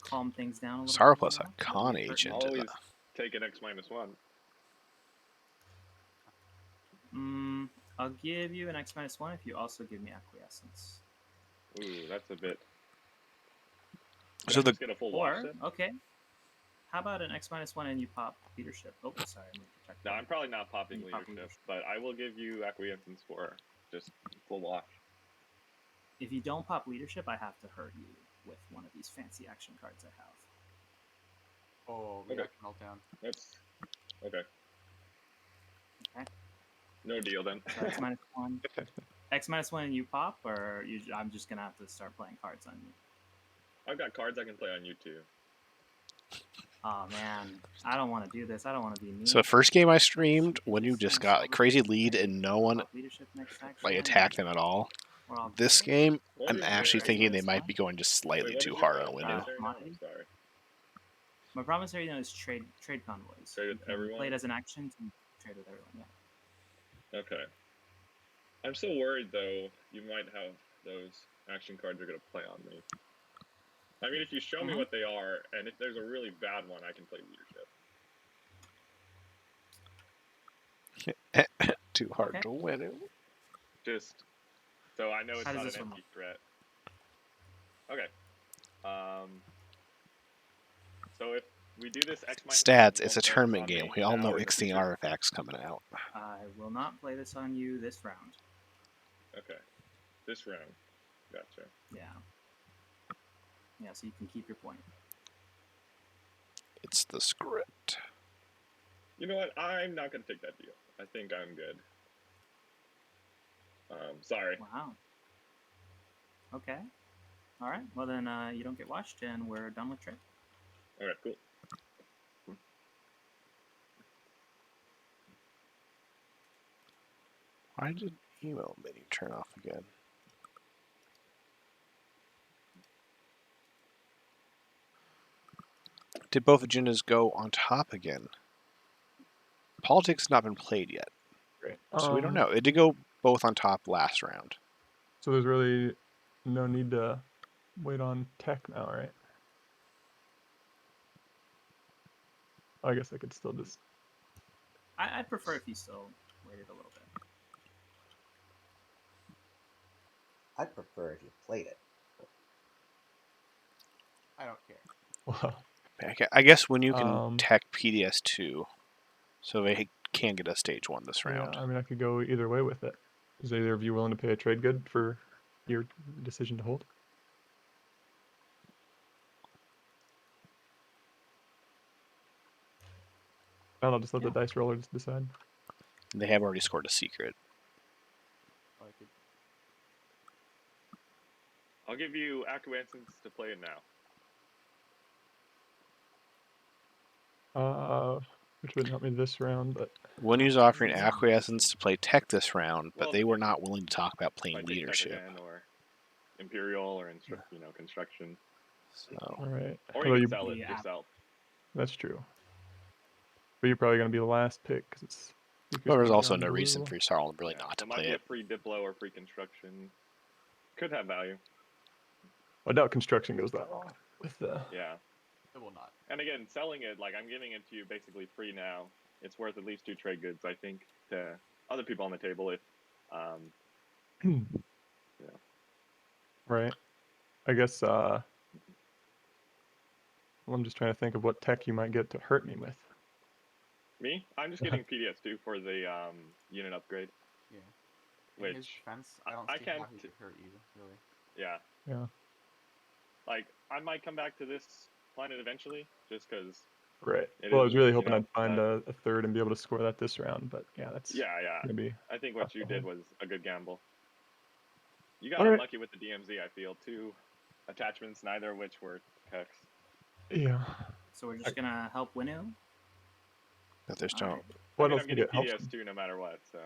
calm things down a little Yusarl bit? plus more? a con Maybe hurt agent. me? always take an X-1. I'll give you an X-1 if you also give me acquiescence. Ooh, that's a bit. So Did I the just get a full wash Or then? okay. How about an X-1 and you pop leadership? Oh, sorry, I moved to check. No, I'm probably not popping You pop leadership, but I will give you acquiescence for just full wash. If you don't pop leadership, I have to hurt you with one of these fancy action cards I have. Oh, Okay. reaction meltdown. That's okay. Okay. No deal then. So X-1. X-1 and you pop, or I'm just gonna have to start playing cards on you. I've got cards I can play on you too. Oh man, I don't want to do this. I don't want to be mean. So first game I streamed, when you just got like crazy lead and no one Pop leadership next action, like attacked them at all. we're all This good. game, What I'm is actually your- thinking they might be going just slightly Wait, what too is hard your, on Windu. promissory note? commodity? Sorry. My promissory note is trade convoys. Trade with You can everyone? Play it as an action to trade with everyone. Yeah. Okay. I'm still worried though. You might have those action cards are gonna play on me. I mean, if you show me Mhm. what they are, and if there's a really bad one, I can play leadership. Too hard Okay. to Windu. Just so I know it's How does not this an one empty threat. Okay. So if we do this X minus Stats, one it's a bonus tournament on game. me We all now know or in the Ixting future- artifacts coming out. I will not play this on you this round. Okay. This round. Gotcha. Yeah. Yeah, so you can keep your point. It's the script. You know what? I'm not gonna take that deal. I think I'm good. Sorry. Wow. Okay. All right. Well then, you don't get watched, and we're done with trade. Alright, cool. Why did email menu turn off again? Did both agendas go on top again? Politics has not been played yet, Great. so we don't know. It did go both on top last round. So there's really no need to wait on tech now, right? I guess I could still just. I'd prefer if you still waited a little bit. I'd prefer if you played it. I don't care. Well, I guess when you can Um, tech PDS2, so they can get a stage 1 this round. yeah, I mean, I could go either way with it. Is either of you willing to pay a trade good for your decision to hold? I'll just let the Yeah. dice rollers decide. They have already scored a secret. I could. I'll give you acquiescence to play it now. Which wouldn't help me this round, but Winu's offering acquiescence to play tech this round, but Well, they were not willing to talk about If I playing take tech leadership. again, or Imperial, or construction. So all right. Or Although you you, can sell it Yeah. yourself. that's true. But you're probably gonna be the last pick because it's. well, there's also on no reason blue. for Sarl really Yeah, not so to it might play be it. a free Diplo or free construction. Could have value. I doubt construction goes that long with the. Yeah. It will not. And again, selling it, like I'm giving it to you basically free now. It's worth at least 2 trade goods, I think, to other people on the table if Right. I guess. Well, I'm just trying to think of what tech you might get to hurt me with. me. I'm just getting PDS2 for the unit upgrade. Yeah. In his Which defense, I don't I see can't how he could hurt you, really. Yeah. Yeah. Like I might come back to this planet eventually, just because. Right. It Well, I is, was really you hoping know, I'd find a third and be able to score that this round, but yeah, that's Yeah, yeah. gonna be. I think what you did was a good gamble. You got Alright. unlucky with the DMZ, I feel. 2 attachments, neither of which were Hex. Yeah. So we're just gonna help Winu. But there's All no. right. What I mean, else I'm would getting it help? PDS2 no matter what, so,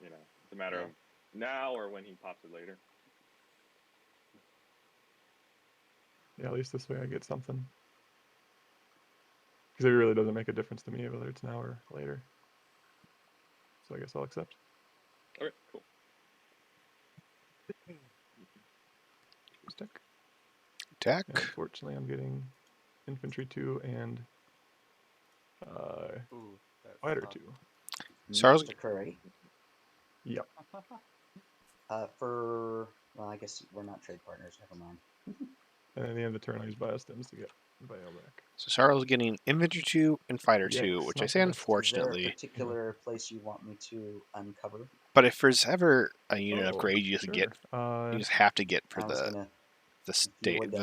it's a matter Yeah. of now or when he pops it later. Yeah, at least this way I get something. Because it really doesn't make a difference to me whether it's now or later. So I guess I'll accept. Okay, cool. Stick. Tech. And unfortunately, I'm getting infantry 2 and Ooh, that's fighter tough. 2. Sarl's- Mr. Curry. Yep. Well, I guess we're not trade partners. Never mind. And at the end of the turn, I'll use biostims to get bio back. So Sarl's getting Infantry 2 and Fighter 2, Yikes, which I not say the best. Is there a unfortunately. particular place you want me to uncover? But if there's ever a unit Oh, upgrade you just sure. get, you just have to get for I was gonna. the if you state would,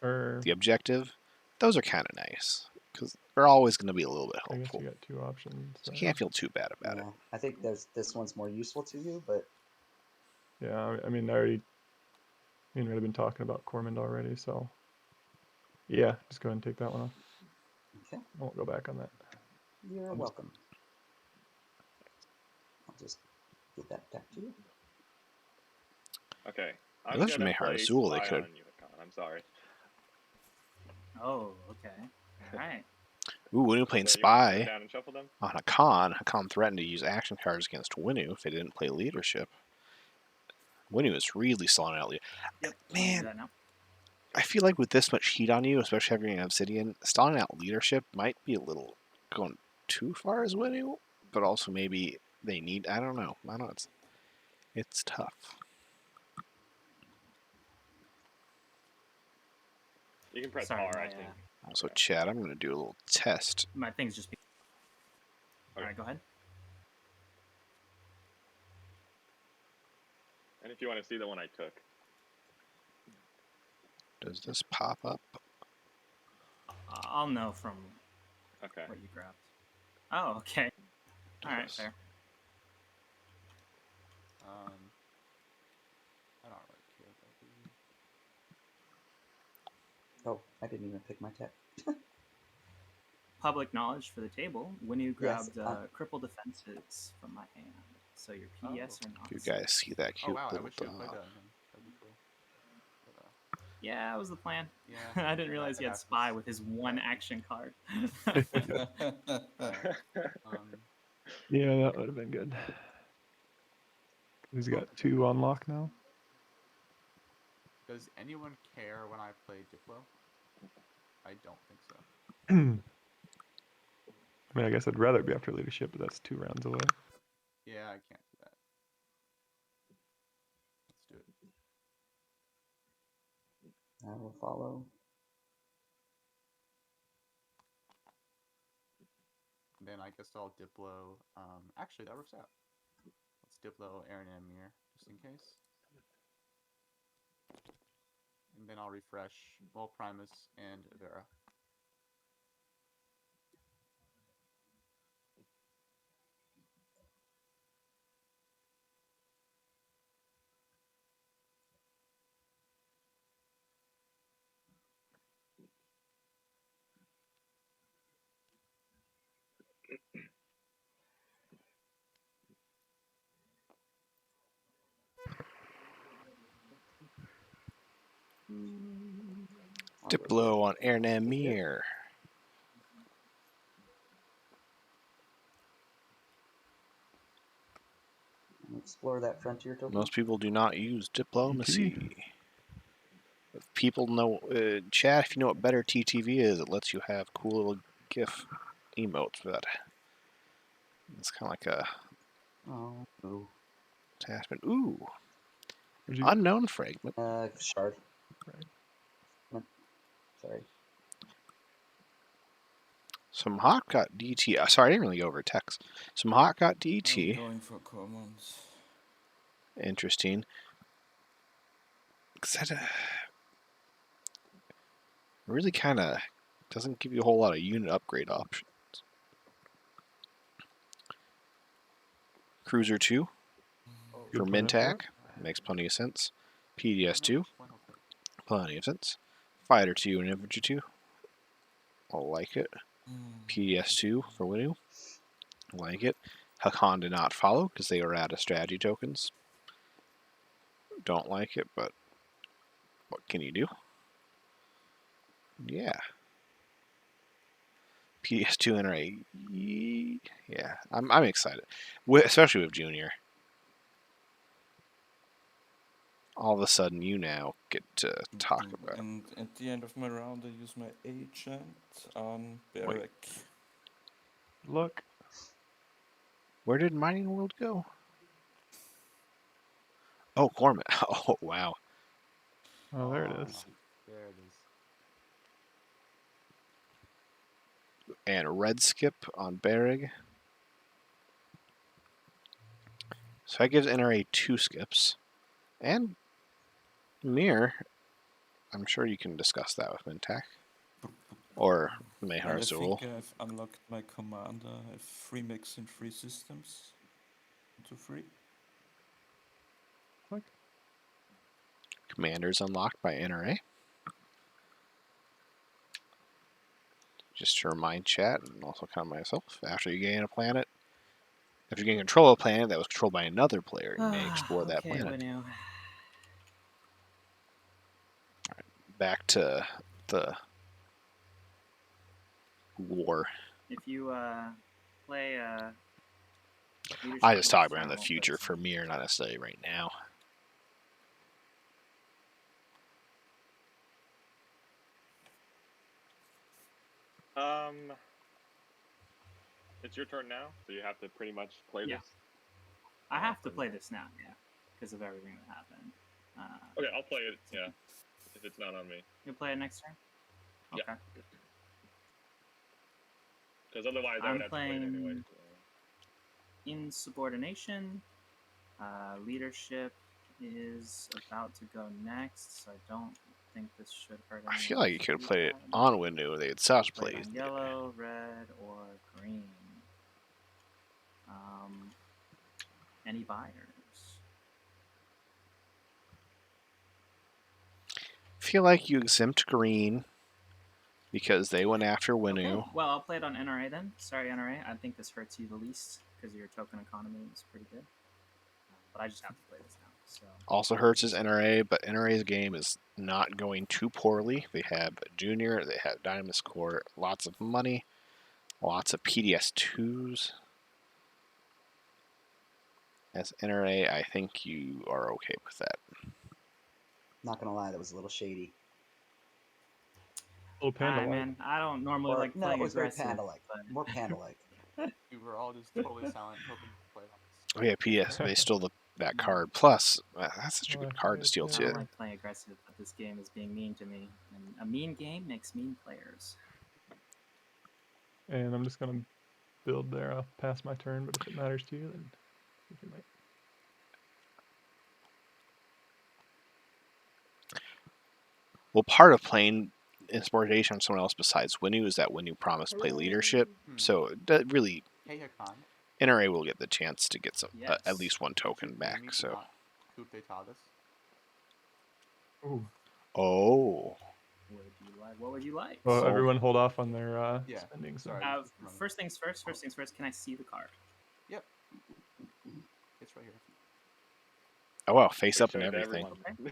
Or the objective. Those are kind of nice because they're always going to be a little bit I guess helpful. you got 2 options. So you can't feel too bad about it. yeah, I think this one's more useful to you, but Yeah, I mean, me and Red have been talking about Cormand already, so yeah, just go ahead and take that one off. okay, I won't go back on that. you're I'll just- welcome. I'll just get that back to you. Okay. I'm Those gonna may play Azul, they Spy could- on Unicon. I'm sorry. Oh, okay. All right. Ooh, Winu playing So you want me to go Spy down and shuffle them? on a con. A con threatened to use action cards against Winu if they didn't play leadership. Winu is really slowing out. Yep. I'll do Man, that now. I feel like with this much heat on you, especially having an Obsidian, stalling out leadership might be a little going too far as Winu, but also maybe they need. I don't know. It's tough. You can press Sorry, R, I my, think. Also, Okay. Chad, I'm going to do a little test. My thing's just. All Okay. right, go ahead. And if you want to see the one I took. Does this pop up? I'll know from Okay. what you grabbed. Oh, okay. All right, Yes. fair. I don't really care about these. Oh, I didn't even pick my tech. Public knowledge for the table. When you Yes, grabbed cripple defenses from my hand, so your PDS Oh. are not. You guys see that Oh cute wow, I little wish you had played dog? that. Man. That'd be cool. Yeah, that was the plan. Yeah. I didn't realize he had happens. spy with his one action card. Yeah, that would have been good. He's got 2 on lock now. Does anyone care when I play Diplo? I don't think so. I mean, I guess I'd rather be after leadership, but that's 2 rounds away. Yeah, I can't do that. Let's do it. I will follow. And then I guess I'll Diplo. Actually, that works out. Let's Diplo Aaron and Amir, just in case. And then I'll refresh Vol Primus and Avera. I'll go Diplo on Aaron and Mir. and explore that frontier token. Most people do not use diplomacy. If people know, Chad, if you know what better TTV is, it lets you have cool little GIF emotes for that. It's kind of like a Oh, no. attachment. Ooh, Would you unknown fragment. Shard. Right. Sorry. Some hot got DT. Sorry, I didn't really go over text. Some hot got I'm DT. going for commons. Interesting. 'Cause that really kind of doesn't give you a whole lot of unit upgrade options. Cruiser 2 Good for plan for Mintac. Makes plenty of sense. PDS 2, Which one I'll take? plenty of sense. Fighter 2 and Infantry 2. I like it. PDS 2 for Winu. Like it. Hakan did not follow because they were out of strategy tokens. Don't like it, but what can you do? Yeah. PS2 NRA. Yeah, I'm excited, especially with Junior. All of a sudden, you now get to talk about. And at the end of my round, I use my agent on Wait. Barrack. Look. Where did Mining World go? Oh, Corman. Oh, wow. Oh, there it is. There it is. And red skip on Berrig. So that gives NRA 2 skips. And Mir, I'm sure you can discuss that with Mintak. Or And I Mehar think I've unlocked my commander. I have 3 mix and 3 systems. Into 3. Click. Commanders unlocked by NRA. Just to remind chat, and also kind of myself, after you gain a planet, if you gain control of a planet that was controlled by another player, you may explore that Okay, planet. Winu. Back to the war. If you play leadership I just next talk about turn, in the we'll play future this for one. Mir, not necessarily right now. It's your turn now, so you have to pretty much play Yeah. this. I have to play this now, yeah, because of everything that happened. Okay, I'll play it. Yeah, if it's not on me. You'll play it next turn? Yeah. Okay. Because otherwise, I I'm would have to play it anyway. playing Insubordination. Leadership is about to go next, so I don't think this should hurt I anyone. feel like you to could do played it that. on Windu. They had such Play it plays. on yellow, red, or green. Any buyers? I feel like you exempt green because they went after Winnu. Okay, well, I'll play it on NRA then. Sorry, NRA. I think this hurts you the least because your token economy is pretty good. But I just have to play this now. So Also hurts his NRA, but NRA's game is not going too poorly. They have Junior, they have Dynamis Core, lots of money, lots of PDS2s. As NRA, I think you are okay with that. Not gonna lie, that was a little shady. Little panda like. man, I don't normally Or, like no, it playing was very aggressive. panda-like. But More panda-like. We were all just totally silent, hoping to play this. Oh yeah, PS, they stole that card. Plus, that's such a Oh, good card to steal I too. don't like playing aggressive, but this game is being mean to me. And a mean game makes mean players. And I'm just gonna build there. I'll pass my turn, but if it matters to you, then you might. Well, part of playing Insubordination on someone else besides Winnu is that Winnu promised to play leadership. So that really, Hey, Hakan. NRA will get the chance to get some Yes. at least one Would you token pay back. me to So, not coup d'état this? Ooh. oh, What would you like? What would you like? Well, Oh. everyone hold off on their Yeah, spending. sorry. First things first. First things first. Can I see the card? Yep. It's right here. oh wow, face They up and showed it to everything. everyone.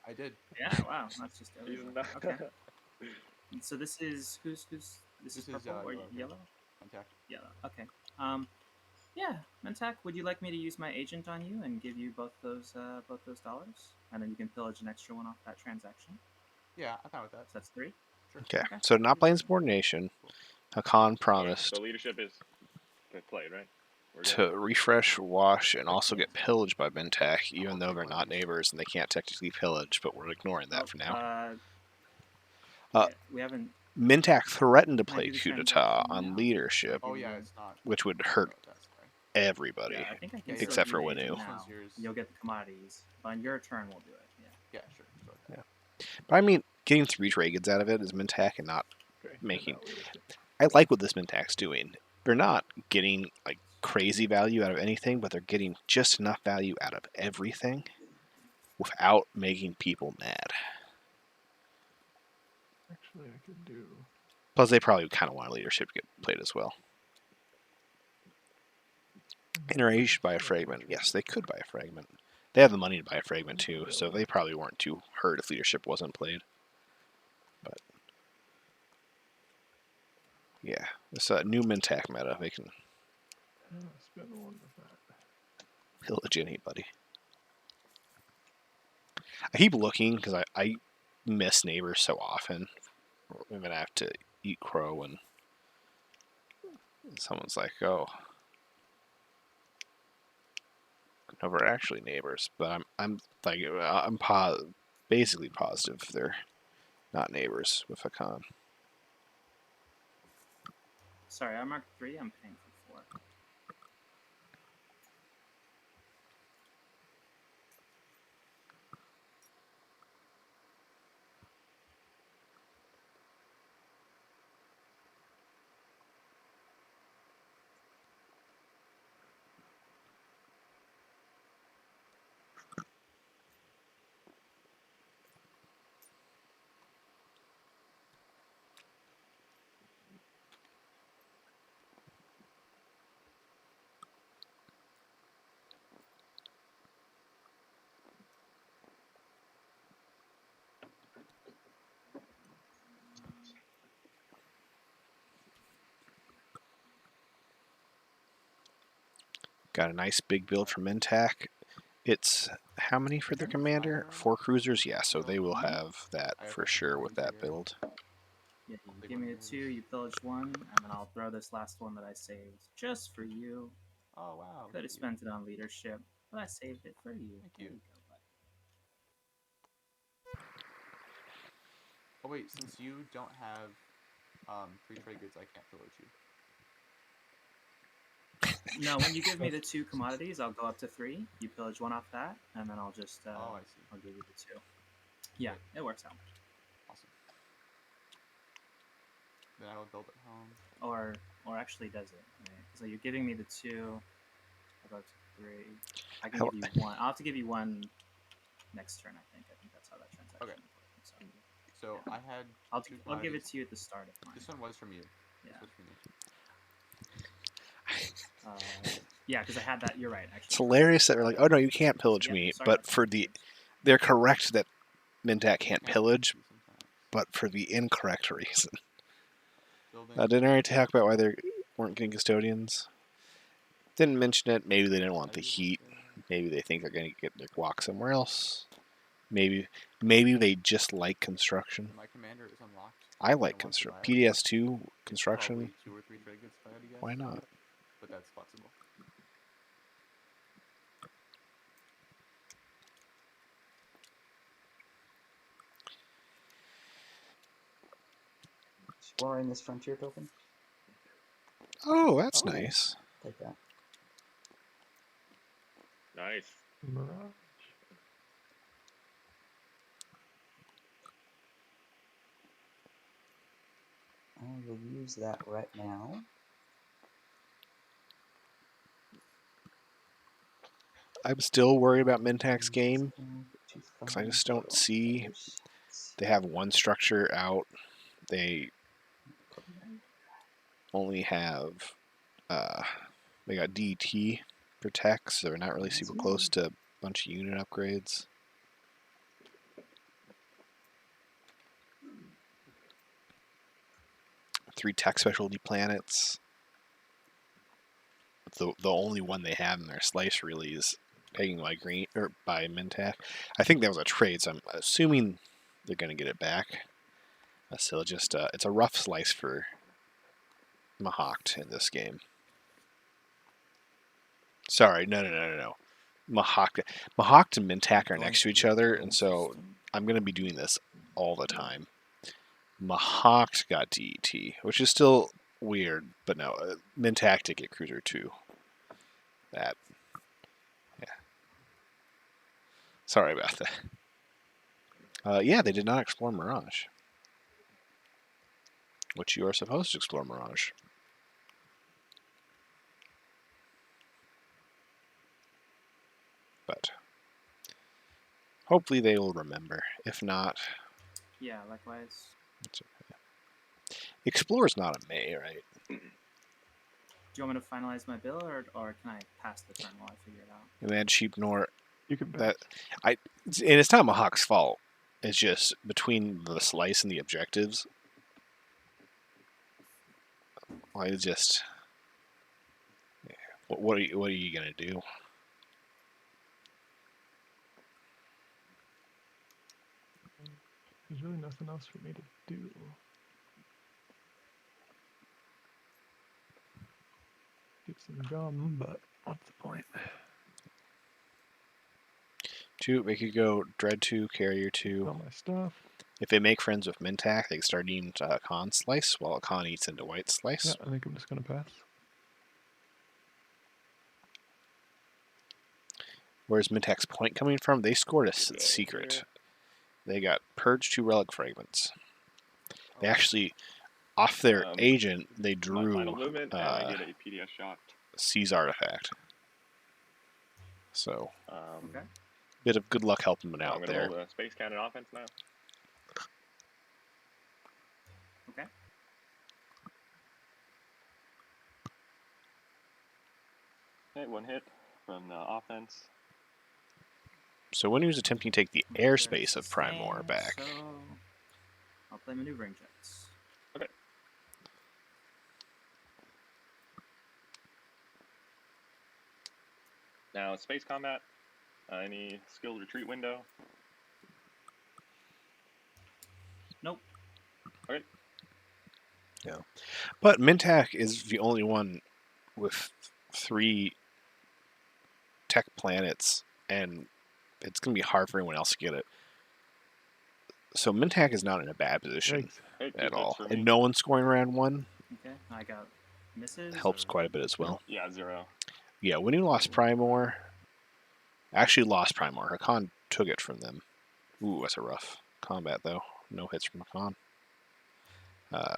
I did. Yeah. Wow. That's just He's everything. not- Okay. So this is who's this This is is, purple or yellow here. yellow? Contact. Yellow. Okay. Yeah, Mentak, would you like me to use my agent on you and give you both those dollars, and then you can pillage an extra one off that transaction? Yeah, I'm fine with that. So that's 3. Sure. Okay, so not playing Subordination, Hakan promised So leadership is played, right? We're good? to refresh, wash, and also get pillaged by Mintak, even though they're not neighbors and they can't technically pillage, but we're ignoring that for now. We haven't. Mintak threatened to Can I play do the coup d'etat transaction on now? leadership, Oh yeah, it's not. which would hurt Oh, that's right. everybody. Yeah, I think I can Yeah, still except do for the Winnu. agent This now. one's yours. You'll get the commodities, but on your turn we'll do it. Yeah. Yeah, sure. Go ahead. But I mean, getting 3 dragons out of it is Mintak and not Okay. making. I like what this Mintak's doing. They're not getting like crazy value out of anything, but they're getting just enough value out of everything without making people mad. Actually, I could do. Plus, they probably kind of want leadership to get played as well. NRA should buy a fragment. Yes, they could buy a fragment. They have the money to buy a fragment too, so they probably weren't too hurt if leadership wasn't played. But yeah, this new Mintak meta, they can Spend one with that. pillage anybody. I keep looking because I miss neighbors so often. I'm gonna have to eat crow and someone's like, "Oh, no, we're actually neighbors." But I'm like basically positive they're Not neighbors with a con. Sorry, I marked 3. I'm paying for 4. Got a nice big build from Intac. It's how many for their commander? 4 cruisers? Yeah, so they will have that for sure with that build. Yeah, you give me a 2, you pillage 1, and then I'll throw this last one that I saved just for you. Oh wow. Could have spent it on leadership, but I saved it for you. Thank There you. you go, bud. Oh wait, since you don't have free trade goods, I can't pillage you. No, when you give me the 2 commodities, I'll go up to 3. You pillage 1 off that, and then I'll just Oh, I see. I'll give you the 2. Yeah, it works out. Awesome. Then I will build at home. Or actually does it? Right? So you're giving me the 2. I'll go up to 3. I can How- give you 1. I'll have to give you 1 next turn. I think that's how that transaction. Okay. Works. So Yeah. I had I'll 2 I'll give it commodities. to you at the start of mine. This one was from you. Yeah. This was from you. Yeah, because I had that. You're right. Actually, It's hilarious that they're like, oh no, you can't pillage Yep, me. sorry But about for that. the, they're correct that Mintac can't Yeah, pillage, sometimes. but for the incorrect reason. Building. Didn't I already talk about why they weren't getting custodians? Didn't mention it. Maybe they didn't want the heat. Maybe they think they're going to get their guac somewhere else. Maybe they just like construction. My commander is unlocked. I like and wants to construction. buy it. PDS2 It's construction. probably 2 or 3 trade goods if I had to guess. Why not? But that's flexible. Exploring this frontier token. Oh, that's Oh. nice. Take that. Nice. Mirage. I will use that right now. I'm still worried about Mintac's game because I just don't see. They have one structure out. They only have. They got DT protect, so they're not really super close to a bunch of unit upgrades. Three tech specialty planets. The only one they have in their slice really is taken by by Mintac. I think that was a trade, so I'm assuming they're going to get it back. So just it's a rough slice for Mahawked in this game. Sorry, no. Mahawked and Mintac are next to each other, and so I'm going to be doing this all the time. Mahawked got DET, which is still weird, but no, Mintac did get Cruiser 2. Yeah. Sorry about that. Yeah, they did not explore Mirage, which you are supposed to explore Mirage. But hopefully they will remember. If not, Yeah, likewise. it's okay. Explore's not a May, right? Do you want me to finalize my bill, or can I pass the turn while I figure it out? And they had Sheep Nor. You can bet. That and it's not Mahawk's fault. It's just between the slice and the objectives. Like it's just. What are you gonna do? There's really nothing else for me to do. Get some gum, but what's the point? 2, they could go Dread 2, Carrier 2. All my stuff. If they make friends with Mintak, they can start eating Khan Slice, while Khan eats into White Slice. Yeah, I think I'm just gonna pass. Where's Mintak's point coming from? They scored a Go secret. here. They got Purge 2 Relic Fragments. They Oh, actually, off their agent, they My drew final movement, and I get a PDS shot. C's Artifact. So, Okay. bit of good luck helping them So I'm out gonna there. roll the Space Cannon offense now. Okay. Okay, 1 hit from the offense. So when he was attempting to take the Okay, airspace of sustain, Primor back. So I'll play maneuvering jets. Okay. Now, space combat. Any skilled retreat window? Nope. Okay. Yeah. But Mintak is the only one with 3 tech planets, and it's going to be hard for anyone else to get it. So Mintak is not in a bad position Yikes. Okay, 2 at hits all. for And me. no one scoring round 1 Okay. I got misses. helps or- quite a bit as well. Yeah, 0. Yeah, when you lost Primor, actually lost Primor. Hakan took it from them. Ooh, that's a rough combat, though. No hits from Hakan. oh,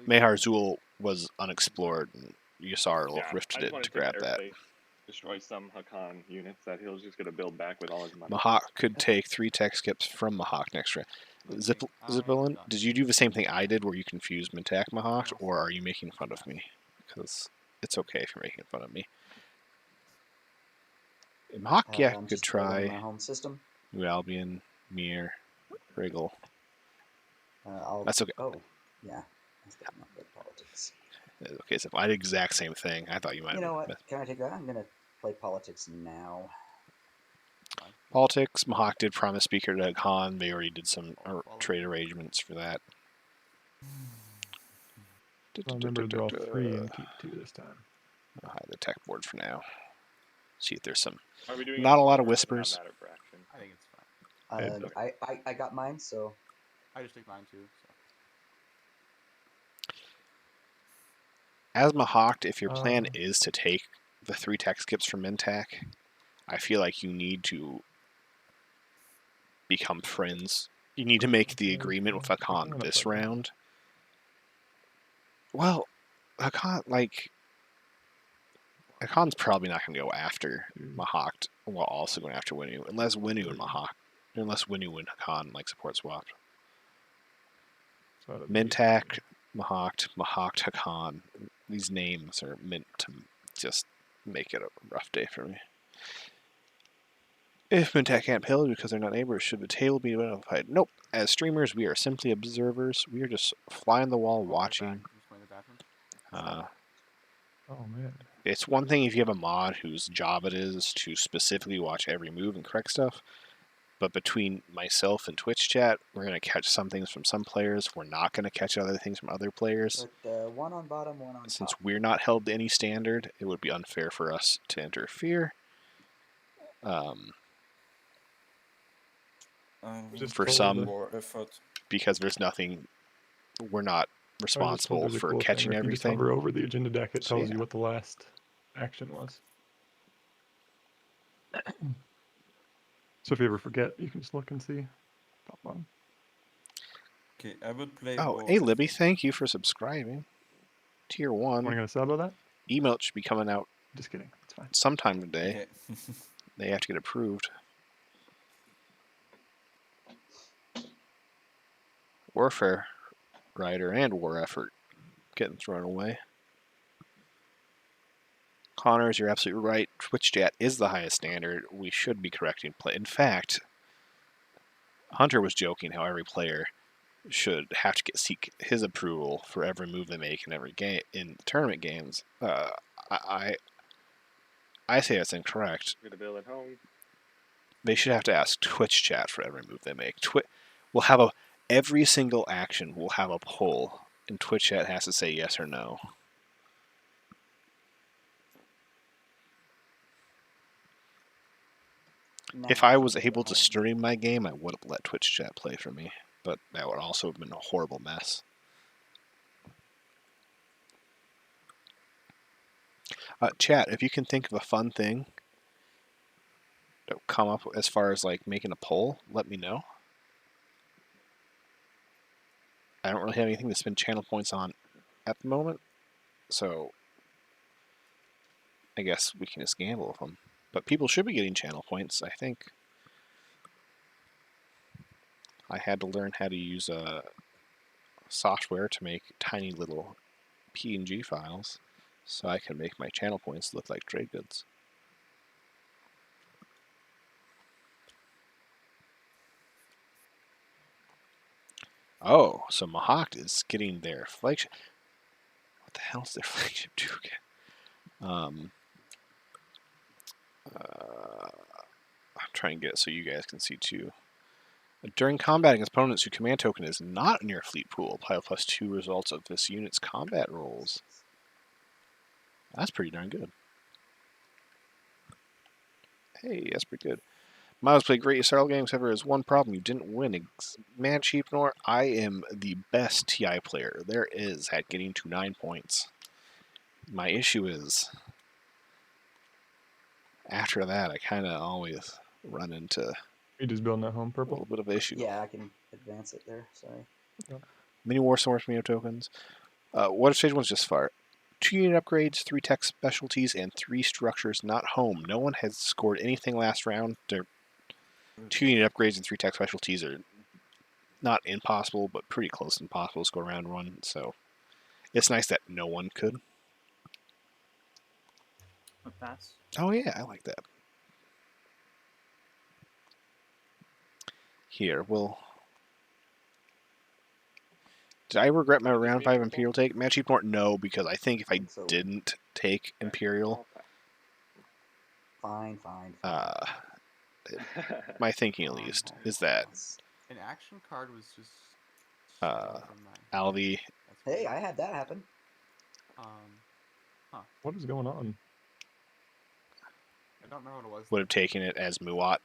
Mehar Zul was unexplored, and Yasar Yeah, I rifted just it wanted to to take grab that. airspace, destroy some Hakan units that he'll just gonna build back with all his money. Mahak could take 3 tech skips from Mahak next round. okay, I'm Zippelin, done. did you do the same thing I did where you confused Mintak Mahak, Yes. or are you making fun of me? Because it's okay if you're making fun of me. Mahak, yeah, I'm good just building my try. home system. New Albion, Mir, Wriggle. I'll. That's okay. Oh, yeah. I forgot not good politics. Okay, so I did the exact same thing. I thought you might You know have what? Can I take that? I'm gonna play politics now. Fine. Politics. Mahak did promise speaker to Khan. They already did some Follow trade me. arrangements for that. I'll remember to draw 3 and keep 2 this time. I'll hide the tech board for now. See if there's some. Are we doing Not it a lot of together, or does it not whispers. matter for action? I think it's fine. Yeah. I got mine, so I just take mine too. So. As Mahawked, if your plan Uh, is to take the 3 tech skips from Mintak, I feel like you need to become friends. You need to make the agreement with Hakan this round. Well, Hakan's probably not going to go after Mahawked while also going after Winu, unless Winu and Hakan support swapped. Mintak, Mahawked, Hakan. These names are meant to just make it a rough day for me. If Mintak can't pill because they're not neighbors, should the table be notified? Nope. As streamers, we are simply observers. We are just fly on the wall watching. Just going to the bathroom. Oh man. It's one thing if you have a mod whose job it is to specifically watch every move and correct stuff, but between myself and Twitch chat, we're going to catch some things from some players. We're not going to catch other things from other players. but one on bottom, one on Since top. we're not held to any standard, it would be unfair for us to interfere. Just for told some, more effort. because there's nothing, we're not I was just told responsible there's a for cool catching thing. If you just everything. hover over the agenda deck, it So, tells yeah. you what the last action was. So if you ever forget, you can just look and see. Top bottom. Okay, I would play Oh, more hey Libby, effort. thank you for subscribing. Tier 1. Want to get a sub of that? Email should be coming out Just kidding. It's fine. sometime today. Okay. They have to get approved. Warfare Rider and War Effort getting thrown away. Connors, you're absolutely right. Twitch chat is the highest standard. We should be correcting play. In fact, Hunter was joking how every player should have to seek his approval for every move they make in every game in tournament games. I say that's incorrect. I'm gonna build at home. They should have to ask Twitch chat for every move they make. We'll have every single action will have a poll, and Twitch chat has to say yes or no. Now If I should was build able at to home. stream my game, I would have let Twitch chat play for me. but that would also have been a horrible mess. Chat, if you can think of a fun thing to come up as far as like making a poll, let me know. I don't really have anything to spend channel points on at the moment, so I guess we can just gamble with them. But people should be getting channel points, I think. I had to learn how to use software to make tiny little PNG files so I can make my channel points look like trade goods. Oh, so Mahawk is getting their flagship. What the hell is their flagship do again? I'm trying to get it so you guys can see too. During combating opponents whose command token is not in your fleet pool, apply +2 results of this unit's combat rolls. That's pretty darn good. Hey, that's pretty good. Miles played great several games, however, there's one problem. You didn't win. Man, Cheap Nor, I am the best TI player there is at getting to 9 points. My issue is, after that, I kind of always run into You just building that home a purple? little bit of an issue. Yeah, I can advance it there. Sorry. Mini War Source Mio tokens. What if stage one's just far? 2 unit upgrades, 3 tech specialties, and 3 structures not home. No one has scored anything last round. Their 2 unit upgrades and 3 tech specialties are not impossible, but pretty close to impossible to score round one. So it's nice that no one could. A pass. Oh yeah, I like that. Here, did I regret my Would this round be 5 purple? Imperial take? Match Chief Norton, no, because I think if I So didn't take Imperial, fine. my thinking at least is that An action card was just Uh, stolen from mine. Alvi That's Hey, weird. I had that happen. What is going on? I don't remember what it was. would have taken it as Muat.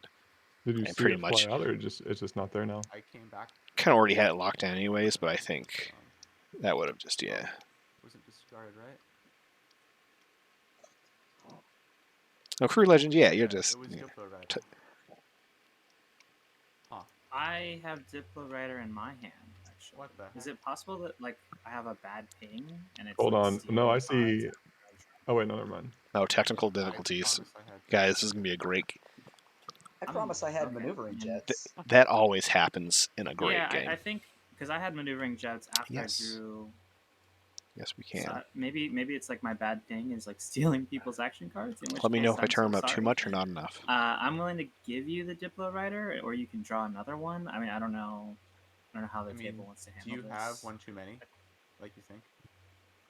Did you And see pretty it fly much- out, or it's just not there now? I came back. Kind of already had it locked down anyways, but I think that would have just, yeah. Wasn't discarded, right? No, Crew Legend, yeah, you're Yeah, just. It was Yeah. Diplo, right? T- I have Diplo Rider in my hand. Actually, What the is heck? it possible that like I have a bad ping and it's Hold like, on. stealing No, I cards see. after I draw? Oh wait, no, never mind. No, technical I difficulties. promise I had Guys, this is going to be a great. I promise I had okay, maneuvering and- jets. That always happens in a great Yeah, game. I think because I had maneuvering jets after Yes. I drew. Yes, we So can. maybe it's like my bad ping is like stealing people's action cards. In which Let me know case, if I I'm turn so them up too sorry. much or not enough. I'm willing to give you the Diplo Rider, or you can draw another one. I mean, I don't know how the I mean, table wants to handle do you this. have one too many? Like you think?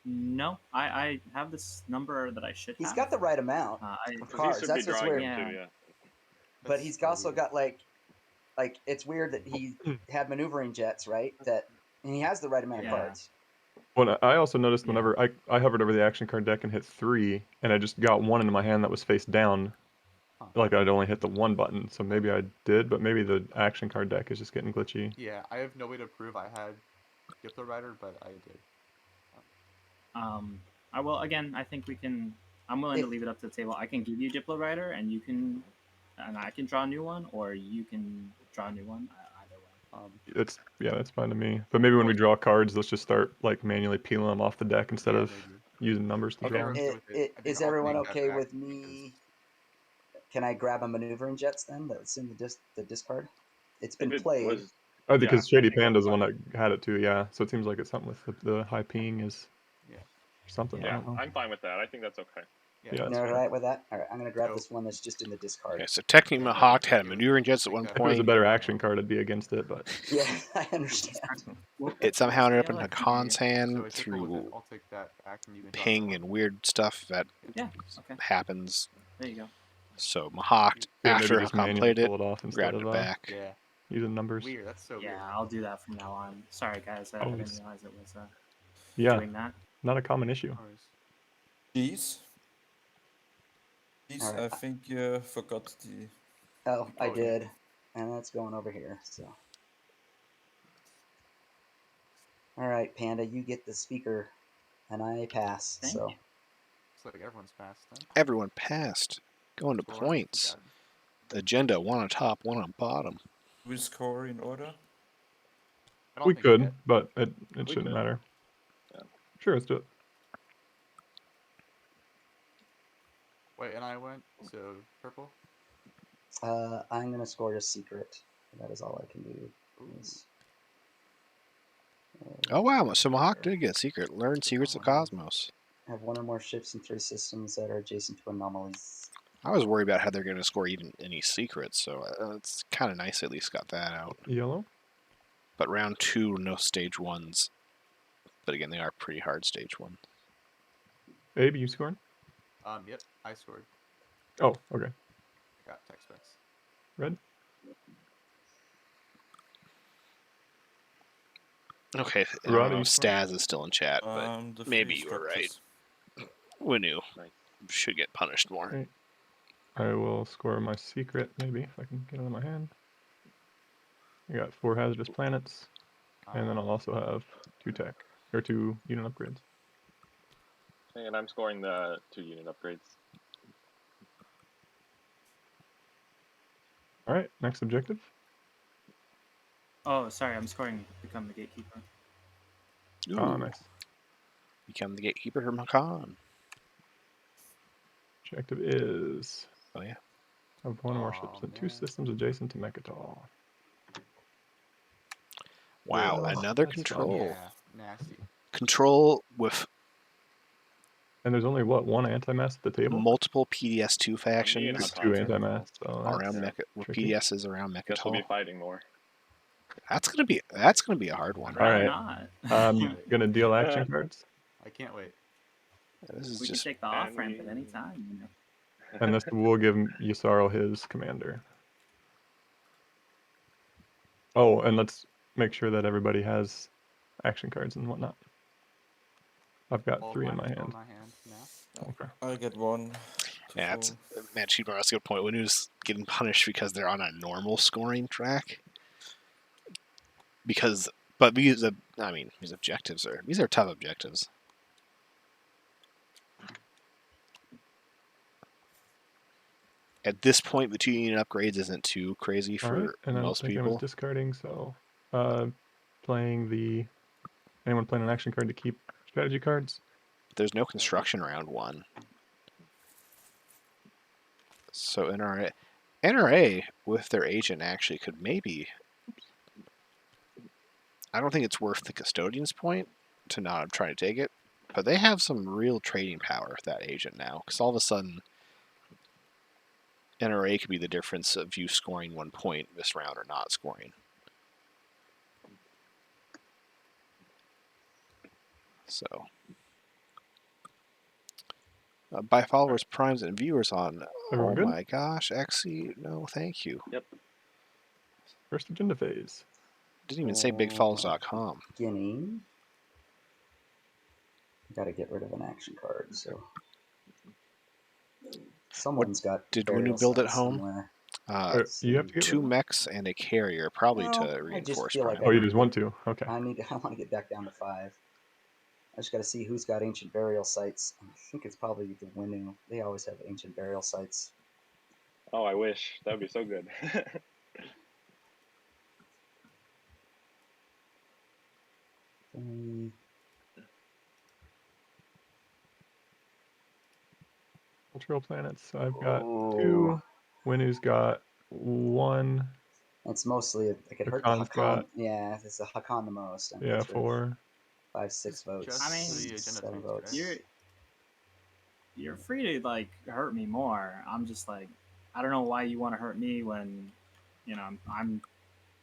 No, I have this number that I should He's have. got the right amount I of Because he cards. should be That's what's drawing weird. them Yeah. too, yeah. But That's he's so also weird. got like it's weird that he had maneuvering jets, right? And he has the right amount of Yeah. cards. Well, I also noticed Yeah. whenever I hovered over the action card deck and hit 3, and I just got one into my hand that was face down, Huh. like I'd only hit the 1 button. So maybe I did, but maybe the action card deck is just getting glitchy. Yeah, I have no way to prove I had Diplo Rider, but I did. I will again. I think we can. I'm willing to If- leave it up to the table. I can give you Diplo Rider, and you can, and I can draw a new one, or you can draw a new one. Either way. That's fine to me. But maybe when we draw cards, let's just start like manually peeling them off the deck instead Yeah, of maybe. using numbers to Okay, draw we're them. good with it. I think Is I'll everyone take that okay back with because- me? Can I grab a maneuvering jets then? That's in the discard. It's been If it played. was, Oh, because yeah, I Shady think that's Panda's the fine. one that had it too, yeah. So it seems like it's something with the high ping is Yeah. something. I Yeah, don't know. I'm fine with that. I think that's okay. Yeah, You that's all fine. right with that? All right, I'm gonna grab So- this one that's just in the discard. Okay, so technically Yeah, Mahawk had okay, maneuvering jets at take one that. If it was a point. better action card, I'd be against it, but Yeah, I understand. It somehow ended up in Yeah, Hakan's So hand if you're cool with it, through I'll take that back and you can draw ping another and one. weird stuff that Yeah. Okay. happens. There you go. So Mahawk, yeah, after maybe just Hakan manually played it, pull it off instead grabbed of it back. Yeah. using numbers. Weird. That's so Yeah, weird. I'll do that from now on. Sorry, guys. I didn't Always. realize it was Yeah, doing that. not a common issue. No worries. Jeez. Jeez, Alright. I think you forgot the. Oh, I card. did, and that's going over here. So All right, Panda, you get the speaker, and I pass. Thank so you. Looks like everyone's passed then. Everyone passed. Going to Score, points. got it. Agenda, one on top, one on bottom. We score in order. I don't We think could, yet. but it We shouldn't could. matter. Yeah. Sure, let's do it. Wait, and I went so purple. I'm gonna score a secret. That is all I can do. Ooh. Is, Oh wow, so Mahawk did get a secret. Learn secrets of Oh, no. Cosmos. have one or more ships in 3 systems that are adjacent to anomalies. I was worried about how they're going to score even any secrets, so it's kind of nice at least got that out. Yellow. But round 2, no stage 1s. But again, they are pretty hard stage 1. Abe, you scoring? Yep, I scored. Oh, okay. Got tech specs. Red. Okay, I Rod, don't are know you if scoring? Staz is still in chat, but The maybe free you were right. structures. Winu Nice. should get punished more. Right. I will score my secret, maybe, if I can get it in my hand. I got 4 hazardous planets, and then I'll also have 2 tech, or 2 unit upgrades. And I'm scoring the 2 unit upgrades. All right, next objective. Oh, sorry, I'm scoring become the gatekeeper. Ah, Ooh, nice. become the gatekeeper from Hakan. Objective is Oh yeah. have 1 or more Aw, ships in 2 man. systems adjacent to Mechatol. Wow, Ugh, another that's fun. control. Yeah, nasty. Control with And there's only what, 1 anti-mass at the table? multiple PDS2 Me and factions There's Hakan 2 are anti-mass, so around that's with tricky. PDSs around Guess we'll Mechatol. be fighting more. That's gonna be a hard one. All Rather right. not. I'm gonna deal action cards, I can't wait. This is We can just take the off ramp at we- any time. You know. and this will give Yusaro his commander. Oh, and let's make sure that everybody has action cards and whatnot. I've got All 3 in mine my are still in hand. my hand now. Okay. I get 1. yeah. It's, man, Cheaper, that's a good point. Winu's getting punished because they're on a normal scoring track. But these objectives are tough objectives. At this point, the 2 unit upgrades isn't too crazy All right, for and I don't most think I was people. discarding, so anyone playing an action card to keep strategy cards? There's no construction round 1. So NRA with their agent actually could maybe. I don't think it's worth the custodian's point to not try to take it, but they have some real trading power with that agent now. Because all of a sudden, NRA could be the difference of you scoring 1 point this round or not scoring. So, by followers, primes, and viewers on. Everyone Oh good? my gosh, XC, no, thank you. First agenda phase. Didn't even say bigfalls.com. Beginning. Got to get rid of an action card, so someone's got did burial Winu build at sites home? somewhere. You have to get 2 rid of mechs and a carrier, probably No, to I just reinforce feel like prime. Oh, you need just to want get- to? Okay. I want to get back down to 5. I just got to see who's got ancient burial sites. I think it's probably the Winu. They always have ancient burial sites. Oh, I wish. That would be so good. Cultural planets. I've got Oh. 2. Winu's got 1. It's mostly I could hurt the Hakan's Hakan. got- Yeah, it's the Hakan the most. And Yeah, gets rid of 4. 5, 6 votes. Just I mean, for the agenda 7 phase, votes. correct? You're free to like hurt me more. I'm just like, I don't know why you want to hurt me when, you know, I'm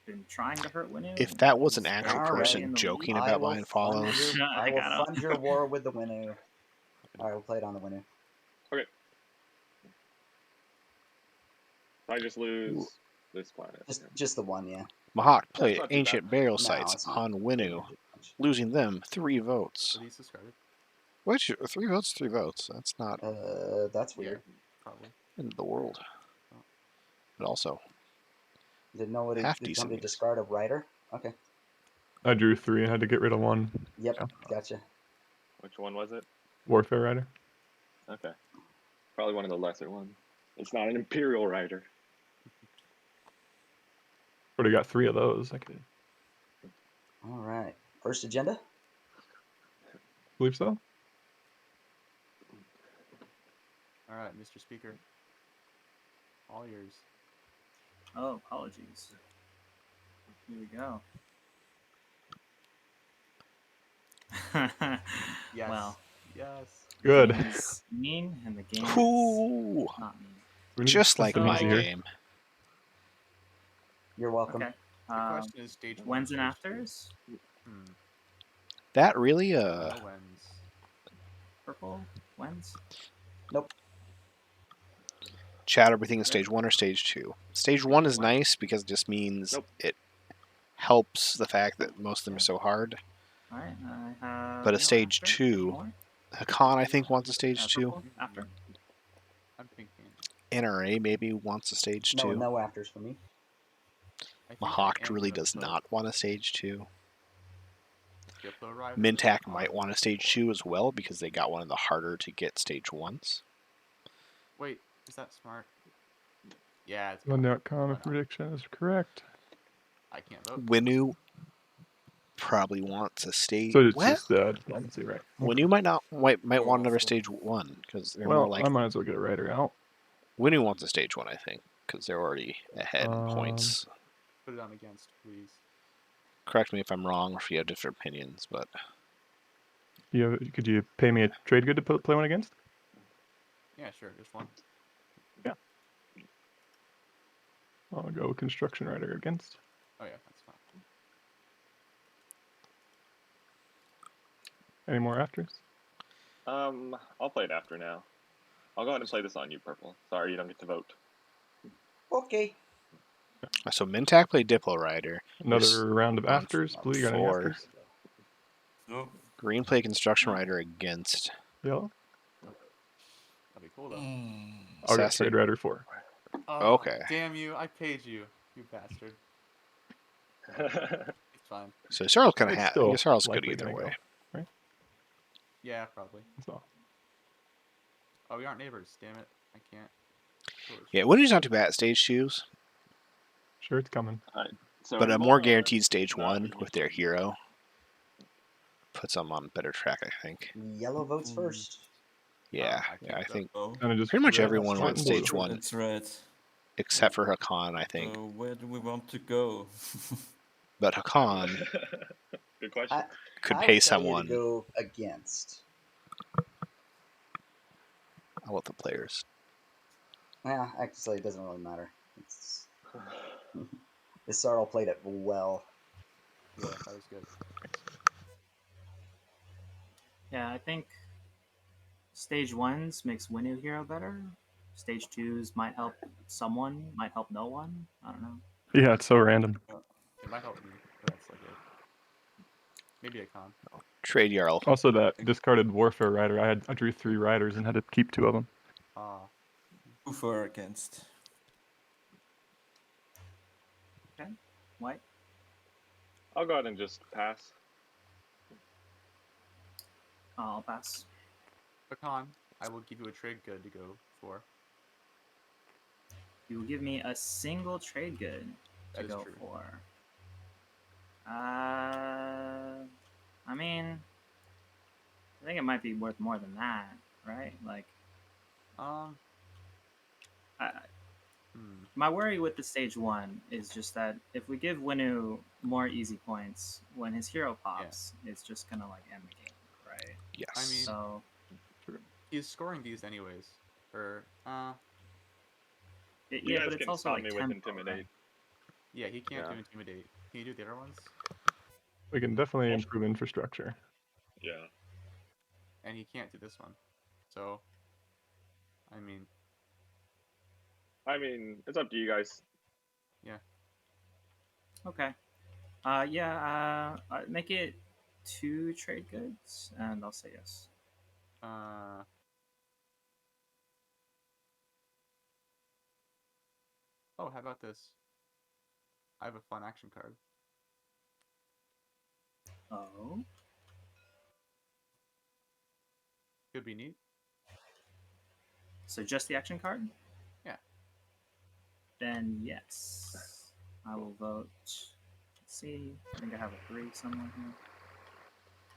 been trying to hurt Winu. If that was He's an actual All right. person in the joking lead. I about will buying fund follows, your, I I will gotta- fund your war with the Winu. All right, we'll play it on the Winu. I just lose this planet. Just the 1, yeah. Mahawk That's played not too ancient bad. burial No, sites it's not. on Can't Winu, do much. losing them 3 votes. Are these discarded? Which 3 votes, 3 votes. That's not That's weird. Yeah, probably. end of the world. Oh. But also, Did nobody half did decent somebody news. discard a writer? Okay. I drew 3 and had to get rid of 1. Yep, Yeah. gotcha. Which one was it? Warfare Rider. Okay. Probably one of the lesser ones. It's not an Imperial Rider. Already got 3 of those. I All right. First agenda. believe so. All right, Mr. Speaker. All yours. Oh, apologies. Here we go. Yes. Well, Yes. the Good. game is mean, and the game Ooh, is not mean. We need just like something my easier. game. You're welcome. Okay. The question is stage 1 or Whens and stage 2? afters? That really, No whens. Purple? Whens? Nope. chat, everything is Okay. stage 1 or stage 2? Stage 1 is One. nice because it just means Nope. it helps the fact that most of them are so hard. Alright, I have. But a no stage after 2, anymore. Hakan, I think, wants a stage 2. Purple after. I'm thinking. NRA maybe wants a stage No, 2. no afters for me. I think I Mahawk am really gonna does put not want a stage 2. Diplo Rider Mintac on might want a stage 2 as well because they got one of the harder to get stage 1s. Wait, is that smart? Yeah, it's One fine. outcome Why if not? prediction is correct. I can't vote. Winu probably wants a stage. So it's Well, just diplomacy, right? Winu might Or want another after. stage 1 because they're Well, more I like might as well get a Rider out. Winu wants a stage 1, I think, because they're already ahead in points. Put it on against, please. Correct me if I'm wrong or if you have different opinions, but Could you pay me a trade good to play one against? Yeah, sure, just one. I'll go with Construction Rider against. Oh yeah, that's fine. Any more afters? I'll play it after now. I'll go ahead and play this on you, Purple. Sorry, you don't get to vote. Okay. so Mintac played Diplo Rider. Another round of on afters. Blue, you got any 4. afters? No. Green played Construction Rider against. Yellow? That'd be cool though. I'll get Assassin. Trade Rider 4. Oh, Okay. damn you! I paid you, you bastard. It's fine. So Sarl's kind of It's hat. still Sarl's good likely either gonna way. go, right? Yeah, probably. So, Oh, we aren't neighbors. Damn it! I can't. Yeah, Winu's not too bad at stage 2s, sure, it's coming. So but a I'm more gonna- guaranteed stage no, 1 we with can- their hero puts them on a better track, I think. Yellow votes first. Yeah, I yeah, I can't vote. think Oh. And it just pretty much red, everyone white, wants and blue. stage 1 That's right. except for Hakan, I think. So where do we want to go? But Hakan Good question. could I pay would tell you someone. to go against. I'll let the players. Yeah, actually, it doesn't really matter. It's... This Sarl played it well. Yeah, that was good. Yeah, I think stage 1s makes Winu hero better. Stage 2s might help someone, might help no one. I don't know. Yeah, it's so random. It might help me, but that's like it. Maybe a con. Trade Jarl. Also, that discarded Warfare Rider. I drew 3 Riders and had to keep 2 of them. Ah, Who for against? White? I'll go ahead and just pass. I'll pass. a con. I will give you a trade good to go for. You will give me a single trade good to That is go true. for. I mean, I think it might be worth more than that, right? Like, Um. I, Hmm. my worry with the stage 1 is just that if we give Winu more easy points, when his hero pops, it's just gonna like end the game, right? Yes. I mean- So He's scoring these anyways. Or You yeah, guys but it's can also stop like me with tempo, intimidate. right? yeah, he can't Yeah. do intimidate. Can you do the other ones? We can definitely improve infrastructure. Yeah. And he can't do this one. So, I mean, It's up to you guys. Okay. Make it 2 trade goods, and I'll say yes. Oh, how about this? I have a fun action card. Oh. Could be neat. So just the action card? Yeah. Then yes. I will vote. Let's see. I think I have a 3 somewhere here.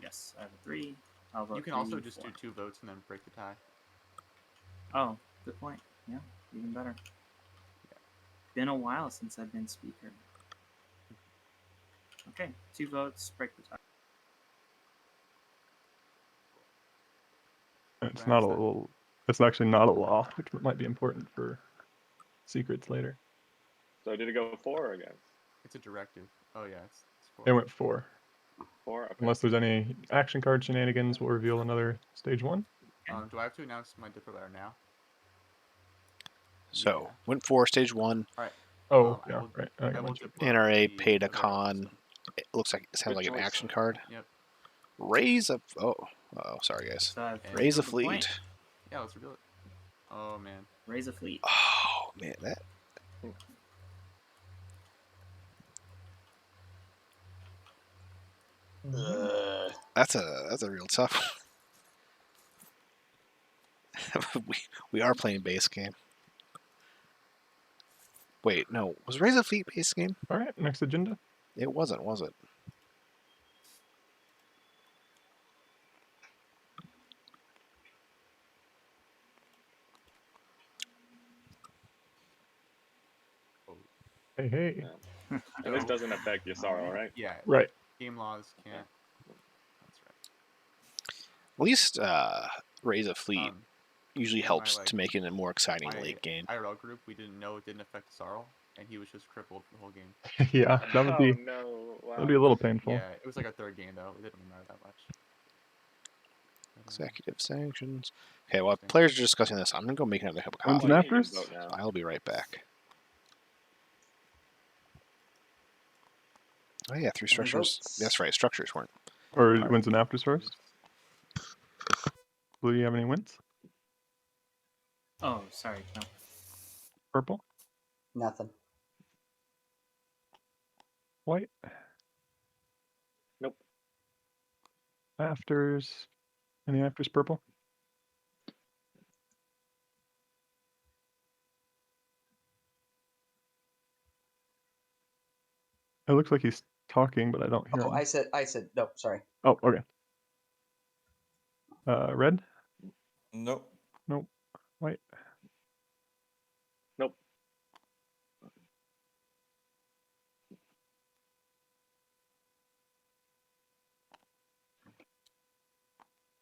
Yes, I have a 3. I'll vote You can 3, also just 4. do 2 votes and then break the tie. Oh, good point. Yeah, even better. Been a while since I've been speaker. Okay, 2 votes, break the tie. It's not a Grandstand. little. It's actually not a law, which might be important for secrets later. So did it go 4 or against? It's a directive. Oh yeah, it's 4. It went 4. 4? Okay. Unless there's any action card shenanigans, we'll reveal another stage 1. Do I have to announce my Defibrillator now? So Yeah. went for stage 1. All right. Oh, I yeah, will, right. I I got will mentioned. Diplo NRA the paid a Avera con. system. It looks like it sounds Good like an choice. action card. Yep. Raise a sorry guys. So I've And- Raise a revealed the fleet. point. Yeah, let's reveal it. Oh man. Raise a fleet. Oh man, that that's a real tough one. we are playing base game. Wait, no. Was Raise a Fleet base game? All right, next agenda. It wasn't, was it? Hey, hey. Yeah. And this doesn't affect Yasaro, right? Yeah. Right. Game laws can't. That's At least Raise a Fleet right. usually in my, helps like, to make it a more exciting My late game. IRL group, we didn't know it didn't affect Sarl, and he was just crippled for the whole game. Yeah, that would be Oh no! Wow. that'd be a little painful. Yeah, it was like our 3rd game though. It didn't really matter that much. But, Executive sanctions. Okay, while Interesting. players are discussing this, I'm gonna go make another cup of When's coffee. an you can afters? vote now. I'll be right back. Oh yeah, 3 Any structures. votes? That's right, structures weren't. Or Alright. wins and afters first? Blue, you have any wins? Oh, sorry. No. Purple? Nothing. White? Nope. Afters? Any afters purple? It looks like he's talking, but I don't hear Oh, him. I said no. Sorry. Oh, okay. Red? No. Nope. White? Nope.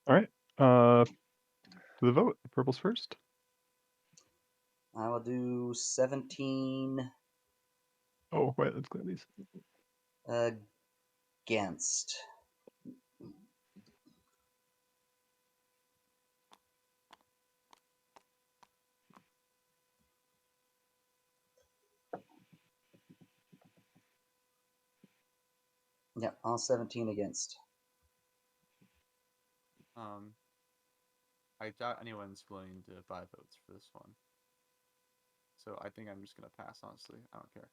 All right. To the vote. Purple's first. I will do 17 Oh, wait, let's clear these. against. Yeah, all 17 against. I doubt anyone's willing to buy votes for this one. So I think I'm just gonna pass. Honestly, I don't care.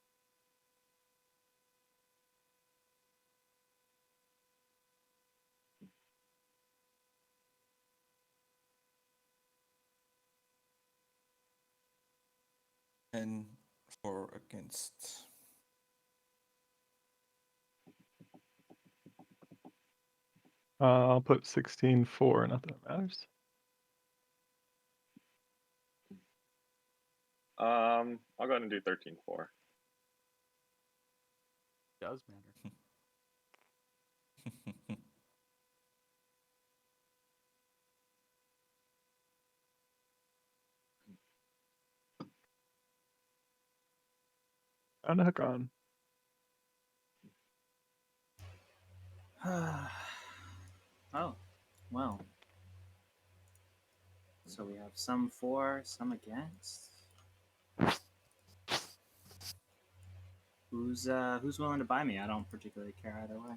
And 4 against. I'll put 16-4. Not that it matters. I'll go ahead and do 13-4. Does matter. And a hook on. Oh, well. So we have some for, some against. Who's willing to buy me? I don't particularly care either way.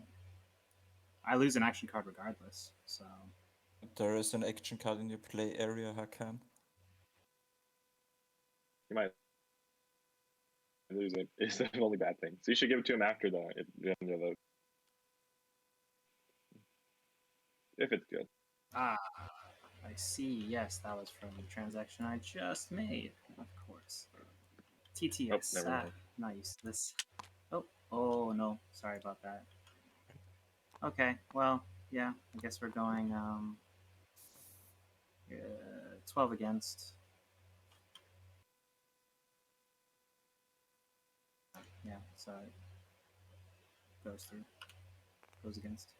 I lose an action card regardless, so There is an action card in your play area, Hakan. You might lose it. It's the only bad thing. So you should give it to him after the vote. if it's good. Ah, I see. Yes, that was from the transaction I just made. Of course. TTS. never mind. Not used to this. Oh no. Sorry about that. Okay, well, yeah, I guess we're going 12 against. Yeah, so it goes through. Goes against.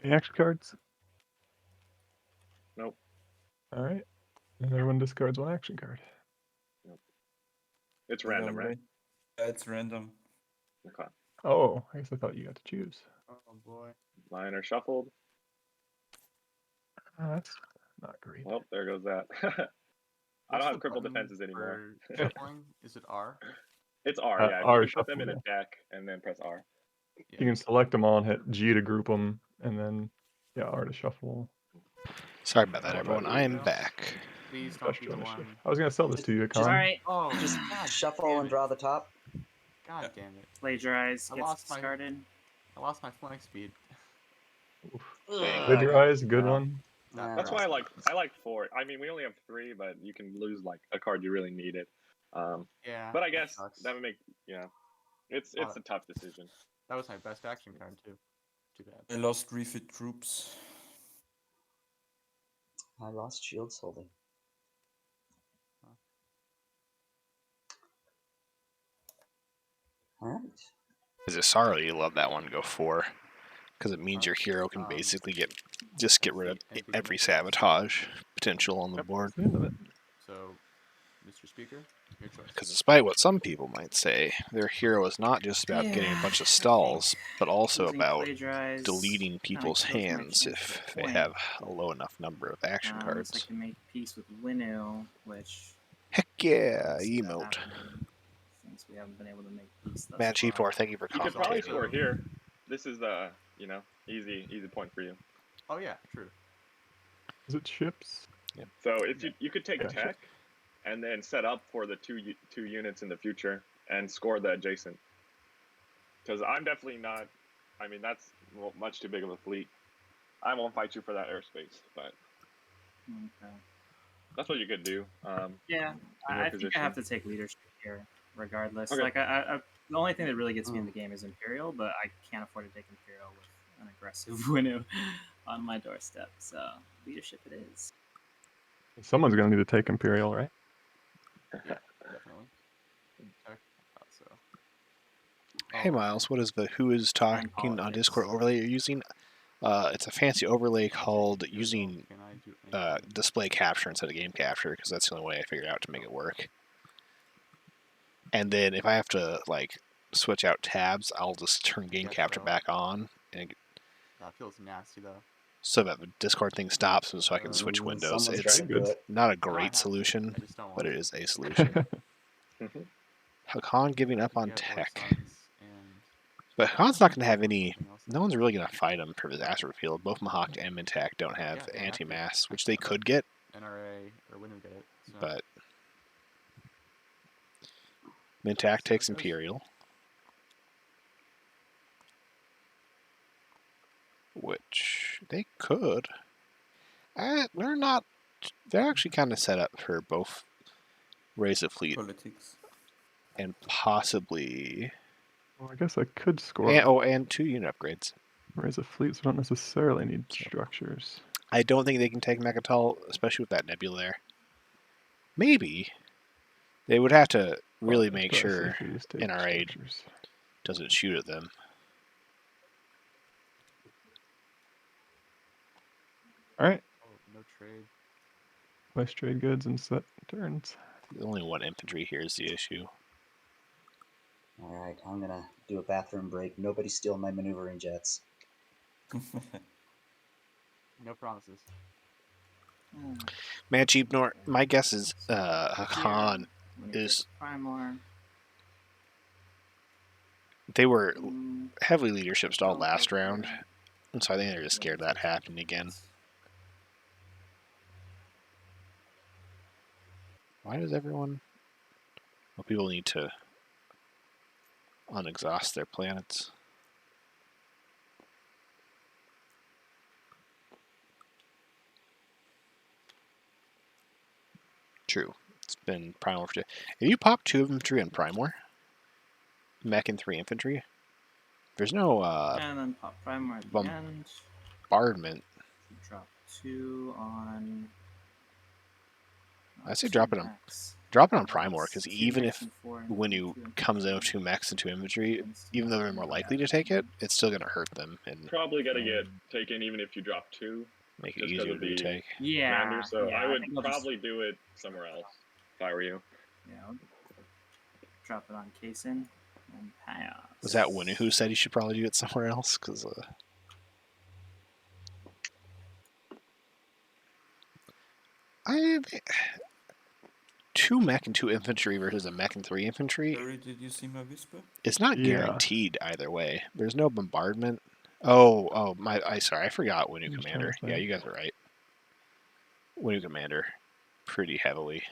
Any action cards? Nope. All right. And everyone discards one action card. It's Is it random, right? alright? Yeah, it's random. Okay. Oh, I guess I thought you got to choose. Oh boy. Mine are shuffled. That's not great. Well, there goes that. I What's don't the have crippled button defenses anymore. for shuffling? Is it R? It's R, yeah. R You put them in shuffle, a deck and then press R. You can select them all and hit G to group them, and then R to shuffle. Sorry about that, Oh, everyone. that I is- am back. Please don't Best be the initiative. one. I was gonna sell this to you, Just- Khan. Alright, Oh, Just God shuffle damn and it. draw the top. God damn it. plagiarize, I gets lost my- discarded. I lost my flank speed. Plagiarize, good Well, one. That That's why sucks. I like 4. I mean, we only have 3, but you can lose like a card you really needed. Yeah. But I that guess sucks. that would make it's a tough decision. That was my best action card too. Too bad. I lost refit troops. I lost shields holding. All right. As a sorrow, you love that one go 4. Because it means Huh? your hero can basically get rid of and we every can- sabotage potential on the Yep, board. that's the end of it. So, Mr. Speaker, your choice. Because despite what some people might say, their hero is not just about getting a Yeah, bunch of I stalls, but also Choosing about plagiarize deleting kinda people's kills my hands chance if to they point. have a low enough number of action So I cards. can make peace with Winu, which Heck yeah, I see that emote. happening since we haven't been able to make peace thus Mad Chief far. Lore, thank you for You could probably commentating. score here. This is the easy point for you. Oh yeah, true. Is it ships? So if you could take Yeah, tech, and then set up for the two units in the future and score the adjacent. Because I'm definitely not. I mean, that's much too big of a fleet. I won't fight you for that airspace, but Okay. that's what you could do. Yeah, in your I think position. I have to take leadership here, regardless. Okay. Like, the only thing that really gets me in the game is Imperial, but I can't afford to take Imperial with an aggressive Winu on my doorstep. So leadership it is. Someone's gonna need to take Imperial, right? Definitely. Tech, thought so. Hey Oh, Miles, what is the Who is Talking on politics. Discord overlay you're using? It's a fancy overlay called using Can I do anything? display capture instead of game capture, because that's the only way I figured out to make it work. And then if I have to like switch out tabs, I'll just turn game guess capture so. back on, and That feels nasty though. so that the Discord thing stops, so I can switch Ooh, windows. someone's It's trying to do it. not a I might great have to. solution, I just don't but want it to. is a solution. Hakan giving up on You have Orc tech. Sons and But Hakan's not going to have any. something else No now. one's really going to fight him for disaster field. Both Mahawk and Mintak don't have Yeah, they anti-mass, actually- which they could get, NRA or Winu get it. So. but Mintak See how takes it goes. Imperial, which they could. They're not. They're actually kind of set up for both Raise of Fleet Politics. and possibly Well, I guess I could score. and 2 unit upgrades. Raise a fleet, so don't necessarily need So- structures. I don't think they can take Mechatol, especially with that nebula there. Maybe they would have to really Well, make it's probably sure safer to just take NRA structures. doesn't shoot at them. All right, Oh, no trade. place trade goods and set turns. Only 1 infantry here is the issue. All right, I'm gonna do a bathroom break. Nobody steal my maneuvering jets. No promises. Man, Cheap Nor. My guess is Hakan is. Primor. They were Mm, heavily leadership stalled don't last go for round, it. and so I think they're just scared of that happening again. Why does everyone? Well, people need to unexhaust their planets. True. It's been Primor for 2. If you pop 2 infantry and Primor, mech and 3 infantry, there's no And then pop primer at the end. bombardment. Drop 2 on. I say 2 drop it on max. Primor, because even if Winnu comes in with 2 mechs and 2 infantry, even though they're more likely to take it, it's still going to hurt them and Probably gonna get taken even if you drop 2. make it Just easier of to the retake. Yeah. commander, so yeah, I would think I'll just- probably do it somewhere else if I were you. Yeah, I'll drop it on Kaysen and pass. Was that Winnu who said he should probably do it somewhere else? Because I 2 mech and 2 infantry versus a mech and 3 infantry. Harry, did you see my whisper? It's not Yeah. guaranteed either way. There's no bombardment. Oh, sorry, I forgot Winnu I'm just Commander. trying to Yeah, think. you guys are right. Winnu Commander, pretty heavily.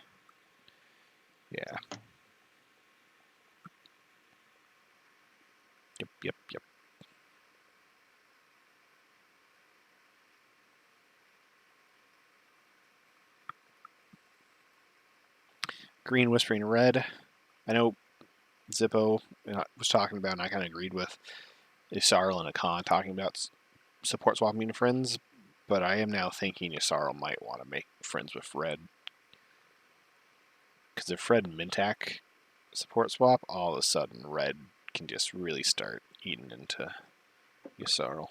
Yeah. Yep. Green Whispering Red. I know Zippo was talking about, and I kind of agreed with Yssarl and Akan talking about support swapping into friends, but I am now thinking Yssarl might want to make friends with Red. Because if Red and Mintak support swap, all of a sudden Red can just really start eating into Yssarl.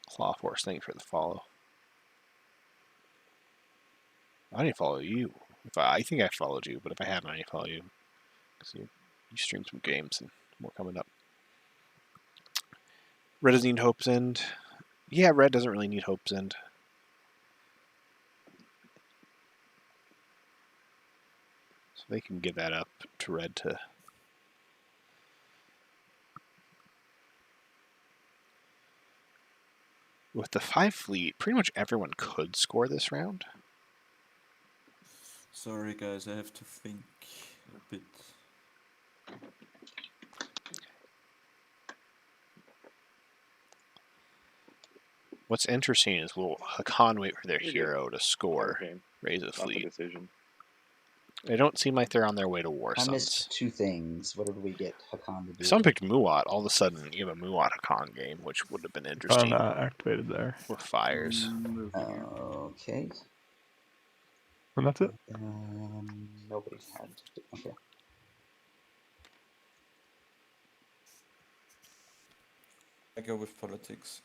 Clawforce, thank you for the follow. I didn't follow you. I think I followed you, but if I haven't, I didn't follow you. Because you streamed some games and more coming up. Red doesn't need Hope's End. Yeah, Red doesn't really need Hope's End. So they can give that up to Red to... With the 5 fleet, pretty much everyone could score this round. Sorry guys, I have to think a bit. What's interesting is will Hakan wait for their You're good. hero to score, Okay, raise a not the fleet? decision. They don't seem like they're on their way to War I Suns. missed 2 things. What did we get Hakan to do? If someone picked Muat, all of a sudden you have a Muat Hakan game, which would have been interesting Activated there. with fires. Move here. Okay. And that's it. Nobody had. Okay. I go with politics.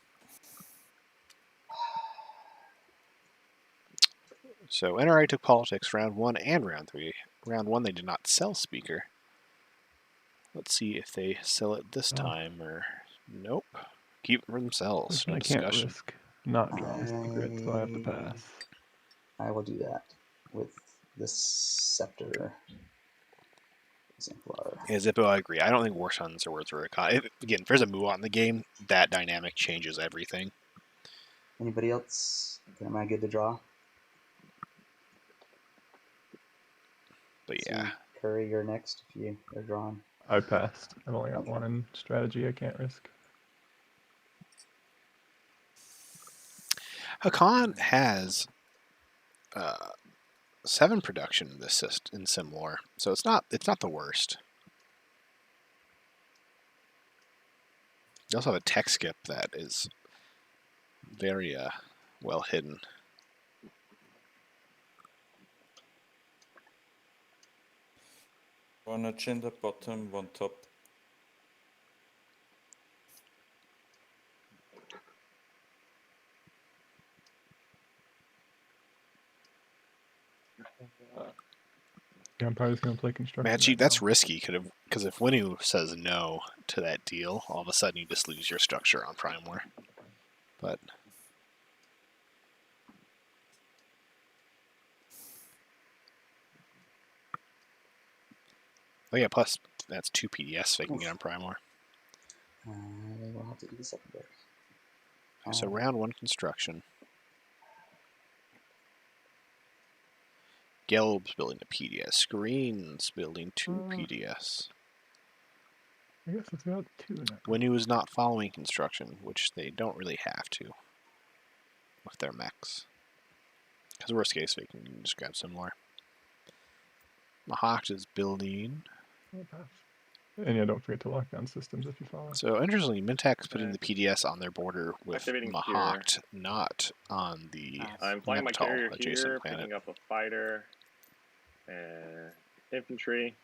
So NRA took politics round 1 and round 3. Round 1 they did not sell Speaker. Let's see if they sell it this time or nope. Keep it for themselves. No I can't discussion. risk not drawing secret, so I have to pass. I will do that with the Scepter Exemplar. Yeah, Zippo, I agree. I don't think War Suns are worth a Hakan. Again, if there's a Muat in the game, that dynamic changes everything. Anybody else? Am I good to draw? But yeah. So, Curry, you're next if you're drawn. I passed. I've only got 1 in strategy. I can't risk. Hakan has 7 production in this in Simlore, so it's not the worst. You also have a tech skip that is very well hidden. One agenda bottom, 1 top. Yeah, I'm probably just gonna play construction. Matchy, that's risky, because if Winnu says no to that deal, all of a sudden you just lose your structure on Prime War. But oh yeah, plus that's 2 PDS they can get on Prime War. We'll have to do the secondary. So round 1 construction. Gelb's building a PDS. Green's building 2 PDS. I guess it's got 2 now. Winnu is not following construction, which they don't really have to. with their mechs. Because worst case, we can just grab similar. Mahawk is building. And yeah, don't forget to lock down systems if you follow. So interestingly, Mintek is putting Okay. the PDS on their border with Activating Mahawk, not on the I'm flying my Neptol carrier adjacent here, planet. picking up a fighter and infantry,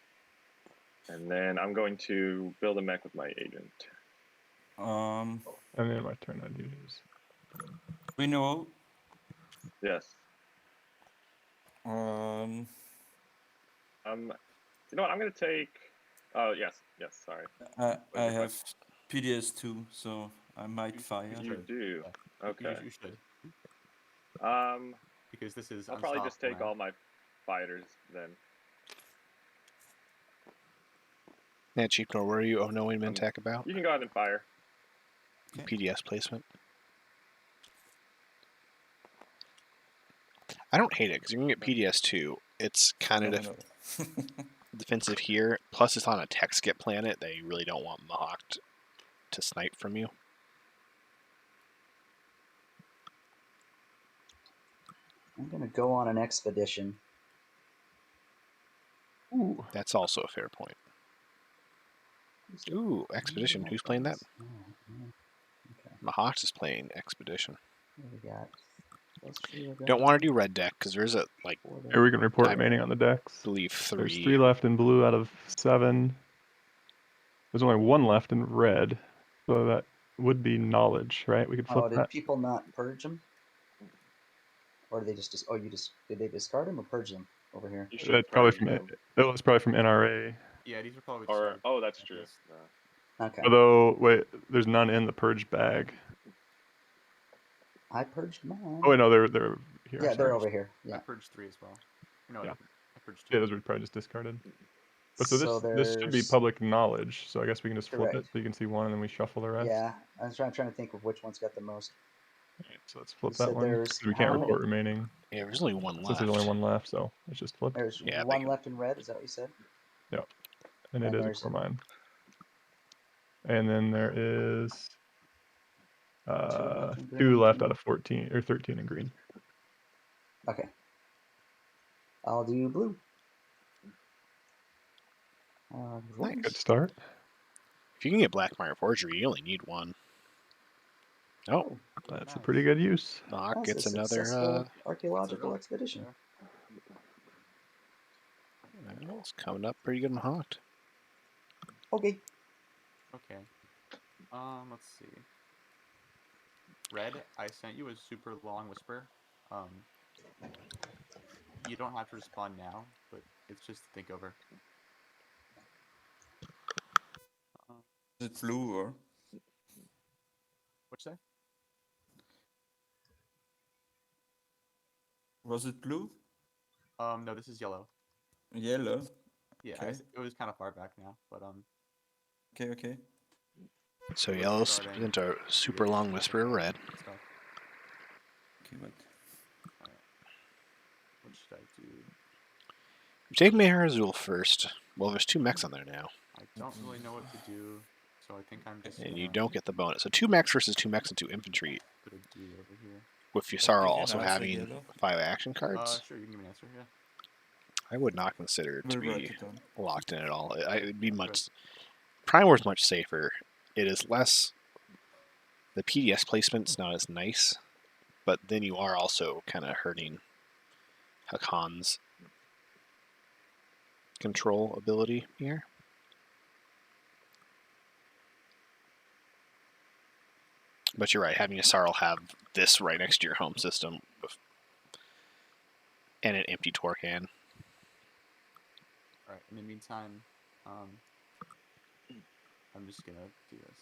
and then I'm going to build a mech with my agent. Um, And then my turn, I'd use. we know. Yes. Um, You know what? I'm gonna take. Oh yes, sorry. I your have PDS2, so I might fire. You do. Okay. You should, because this is I'll probably just take unstoppable now. all my fighters then. Yeah, Chief, no worry of knowing Mintek about You can go ahead and fire. PDS placement. I don't hate it because you can get PDS2. It's kind of No. defensive here. Plus, it's on a tech skip planet that you really don't want Mahawk to snipe from you. I'm gonna go on an expedition. Ooh. That's also a fair point. Ooh, Expedition. Who's playing that? Okay. Mahawk is playing Expedition. What we got? +3 Don't want to do red deck because there's a like Here we can report I remaining on the decks. believe There's 3. 3 left in blue out of 7. There's only 1 left in red, so that would be knowledge, right? We could flip Oh, did that. people not purge them? Or did they just did they discard them or purge them over here? You should That's probably purge from them. that was probably from NRA. Yeah, these are probably Or just, oh, that's true. Okay. Although wait, there's none in the purge bag. I purged mine. Oh wait, no, they're here. Yeah, they're sorry. over here. I Yeah. purged 3 as well. No, Yeah. I purged 2. Yeah, those were probably just discarded. But so So this should be there's public knowledge. So I guess we can just flip it Correct. so you can see one and then we shuffle the rest. Yeah, I was trying to think of which one's got the most. Alright, so let's flip You that said one there's because we can't how many? report remaining Yeah, there's only one since left. there's only 1 left. So let's just flip. There's Yeah, one left in red. Is that what you said? Yep. And it And is a there's core mine. And then there is left in green 2 and left 2. out of 14 or 13 in green. Okay. I'll do blue. Good start. If you can get Blackmire Forgery, you only need 1. Oh, That's a Nice. pretty good use. Mahawk That's gets a another. successful archaeological expedition. It's coming up pretty good Mahawk. Okay. Okay. Let's see. Red, I sent you a super long whisper. You don't have to respond now, but it's just to think over. Is it blue or? What'd you say? Was it blue? No, this is yellow. Yellow? Yeah, Okay. it was kind of far back now, but Okay. So Let's yellow start in. into super long whisper of red. Stuff. Okay, wait. What should I do? You take Mahar Azul first. Well, there's 2 mechs on there now. I don't really know what to do, so I think I'm just And gonna you don't get the bonus. So 2 mechs versus 2 mechs and 2 infantry. put a D over here. With Yusara can also answer having yellow. 5 action cards. Sure, you can give me an answer, yeah. I would not consider it to We'll write be it down. locked in at all. It'd be Good. much. Prime War's much safer. It is less. The PDS placement's not as nice, but then you are also kind of hurting Hakon's control ability here. But you're right, having Yusara have this right next to your home system and an empty Torcan. Alright, in the meantime, I'm just gonna do this.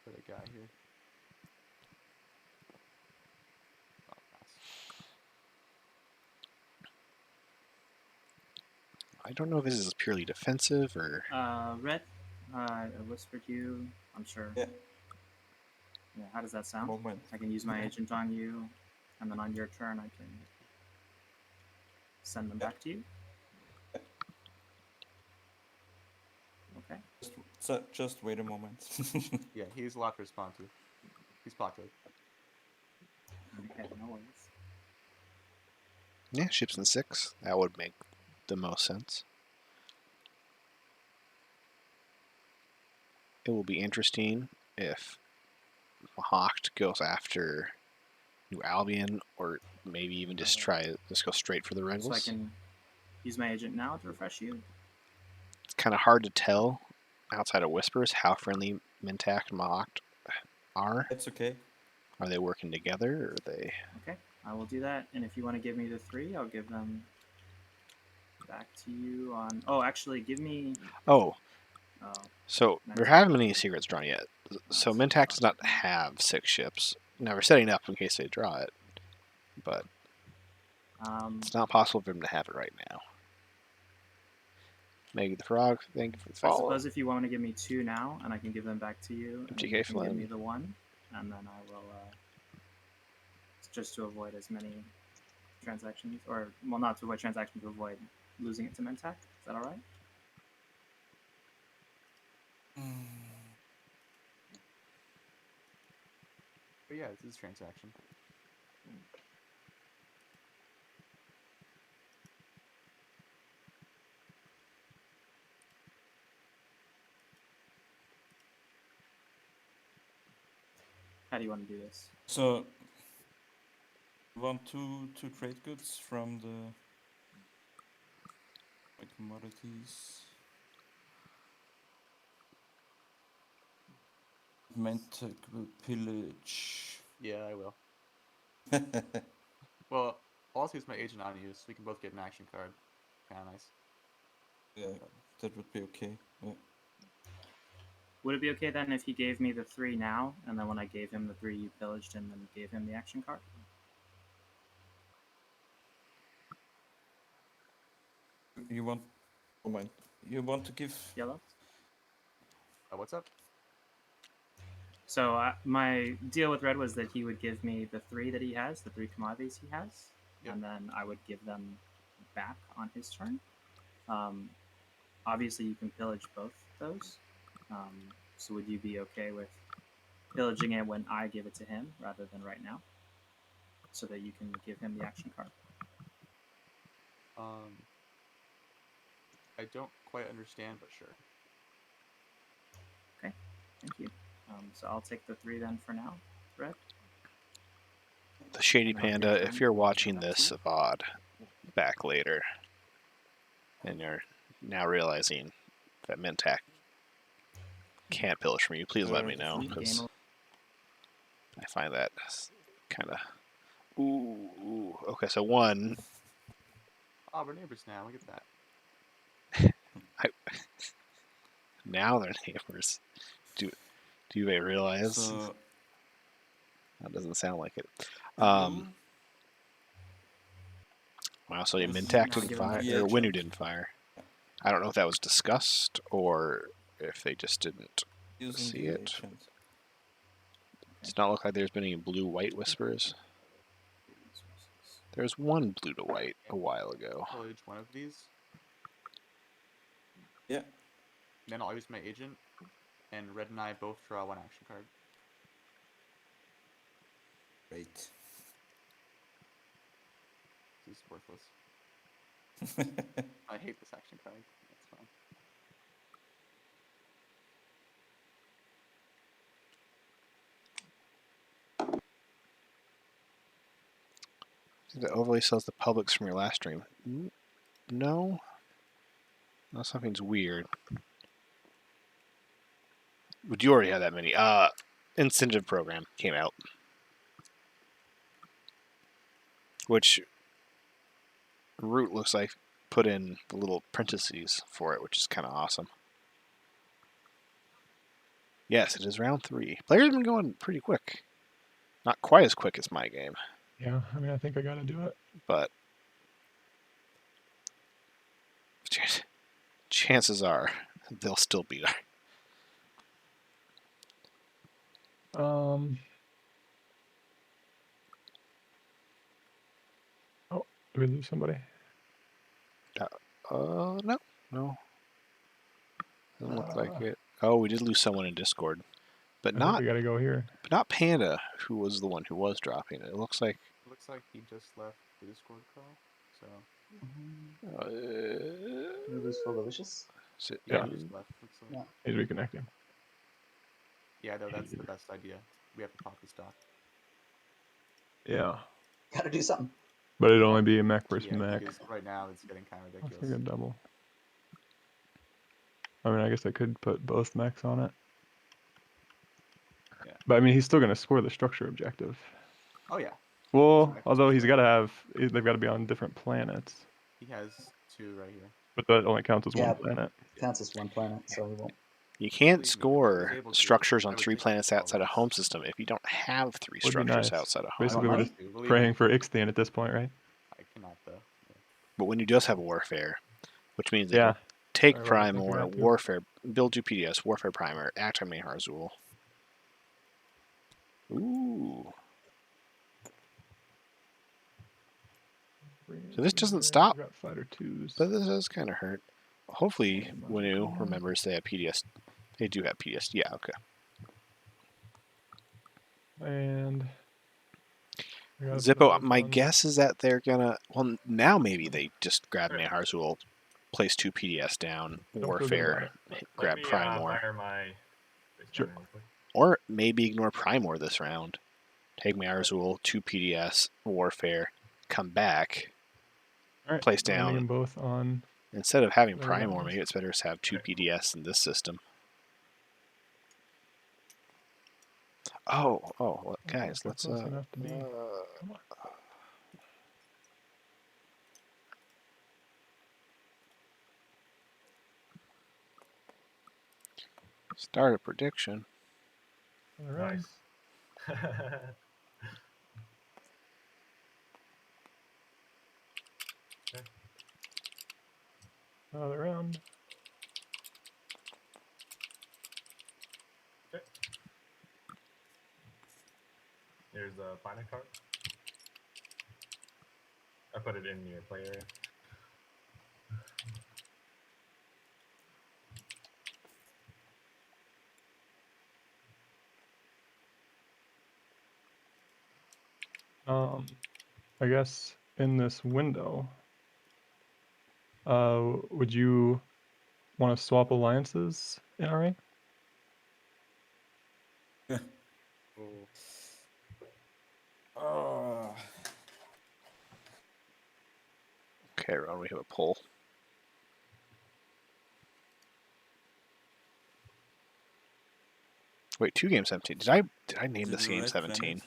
Put a guy here. Oh, pass. I don't know if this is purely defensive or. Red, I whispered you. I'm sure. Yeah. Yeah, how does that sound? Moment. I can use my agent on you, and then on your turn, I can send them back to you. Okay. Just wait a moment. Yeah, he's allowed to respond to. He's popular. Okay, no worries. Yeah, ships in 6. That would make the most sense. It will be interesting if Hawk goes after New Albion, or maybe even just go straight for the So I Regals. can use my agent now to refresh you. It's kind of hard to tell outside of whispers how friendly Mintak and Mahawk are. That's okay. Are they working together, or are they? Okay, I will do that. And if you want to give me the 3, I'll give them back to you on. Oh, actually, give me. Oh, Oh, so there haven't been any secrets drawn yet. So Mintak does not have 6 ships. Now we're setting up in case they draw it, but it's not possible for them to have it right now. Maggie the Frog, thank you for the I follow. suppose if you want to give me 2 now, and I can give them back to you, and then MTK you can give Flynn. me the 1, and then I will, just to avoid as many transactions, or, well, not to avoid transactions, to avoid losing it to Mentak. Is that alright? But yeah, this is transaction. How do you want to do this? So, you want to trade goods from the commodities. Mentak will pillage. Yeah, I will. Well, I'll also use my agent on you, so we can both get an action card. Kinda nice. Yeah, that would be okay. Yeah. Would it be okay then if he gave me the 3 now, and then when I gave him the 3, you pillaged and then gave him the action card? You want? Oh mind. You want to give? Yellow? What's up? So my deal with Red was that he would give me the 3 that he has, the 3 commodities he has, Yep. and then I would give them back on his turn. Obviously, you can pillage both those. So would you be okay with pillaging it when I give it to him rather than right now, so that you can give him the action card? I don't quite understand, but sure. Okay, thank you. So I'll take the 3 then for now, Red. The Shady And I'll give Panda, them if you're watching back to this you. VOD back later, and you're now realizing that Mintak can't pillage from you, please let me know, because I find that kind of... Ooh. Okay, so 1... Oh, we're neighbors now. Look at that. Now they're neighbors. Do they realize? So That doesn't sound like it. Well, Wow, so Yes. Mintak No, didn't give him fire, the or Winu agent. didn't fire. I don't know if that was discussed, or if they just didn't using see the it. agent. Does not look like there's been any blue-white whispers. There's one blue to white a while ago. Pillage one of these. Yeah. Then I'll use my agent, and Red and I both draw 1 action card. Great. This is worthless. I hate this action card. That's fine. The overlay sells the Publix from your last stream. No? No, something's weird. Would you already have that many? Incentive program came out. Which Root looks like put in the little parentheses for it, which is kind of awesome. Yes, it is round 3. Players have been going pretty quick. Not quite as quick as my game, Yeah, I mean, I think I gotta do it. but chances are they'll still beat our... Oh, do we lose somebody? No. Doesn't look like it. Oh, we did lose someone in Discord. But I think not we gotta go here. Panda, who was the one who was dropping it. It looks like Looks like he just left the Discord call. So Did we lose Full Delicious? is it yeah, Yeah. he just left. Looks like. Yeah. He's reconnecting. Yeah, no, that's the best idea. We have to pop the stock. Yeah. Gotta do something. But it'd only be a mech versus Yeah, mech. because right now it's getting kind of Let's ridiculous. make a double. I mean, I guess I could put both mechs on it. Yeah. But I mean, he's still gonna score the structure objective. Oh yeah, Well, mech although versus he's mech. gotta have, they've got to be on different planets. he has 2 right here. But that only counts as Yeah, one but- planet. Counts as one planet, so he won't. you can't Believe me, if he was score able to, structures I on would 3 take planets these outside a forwards. home system if you don't have 3 Would be structures nice. outside a home. Basically, Want we're money? just Believe praying me, for Ixthian at this point, right? I cannot though. Yeah. But when he does have warfare, which means they Yeah. can take I really think we Primor, got to. Warfare, build 2 PDS, Warfare Primer, Actimate Harzul. Ooh. So this doesn't stop. We've got fighter twos. But this does kind of hurt. Hopefully, Winu remembers they have PDS. They do have PDS. Yeah, okay. And we gotta put Zippo, this my on- guess is that they're gonna. Well, now maybe they just grab Maharzul, place 2 PDS down, Don't feel good about Warfare, it. grab Primor. Fire my Sure. real quick. Or maybe ignore Primor this round. Take Maharzul, 2 PDS, Warfare, come back. All right, place landing down. them both on. Instead of having There we go. Primor, maybe it's better to have 2 PDS in this system. Oh, well, guys, We're let's. close enough to be. Come on. Start a prediction. All right. Nice. Another round. Here's the planet card. I put it in your play area. I guess in this window, would you want to swap alliances in RA? Oh, Okay, Ron, we have a poll. Wait, 2 game 17. Did I name Is it this the game right 17 planet?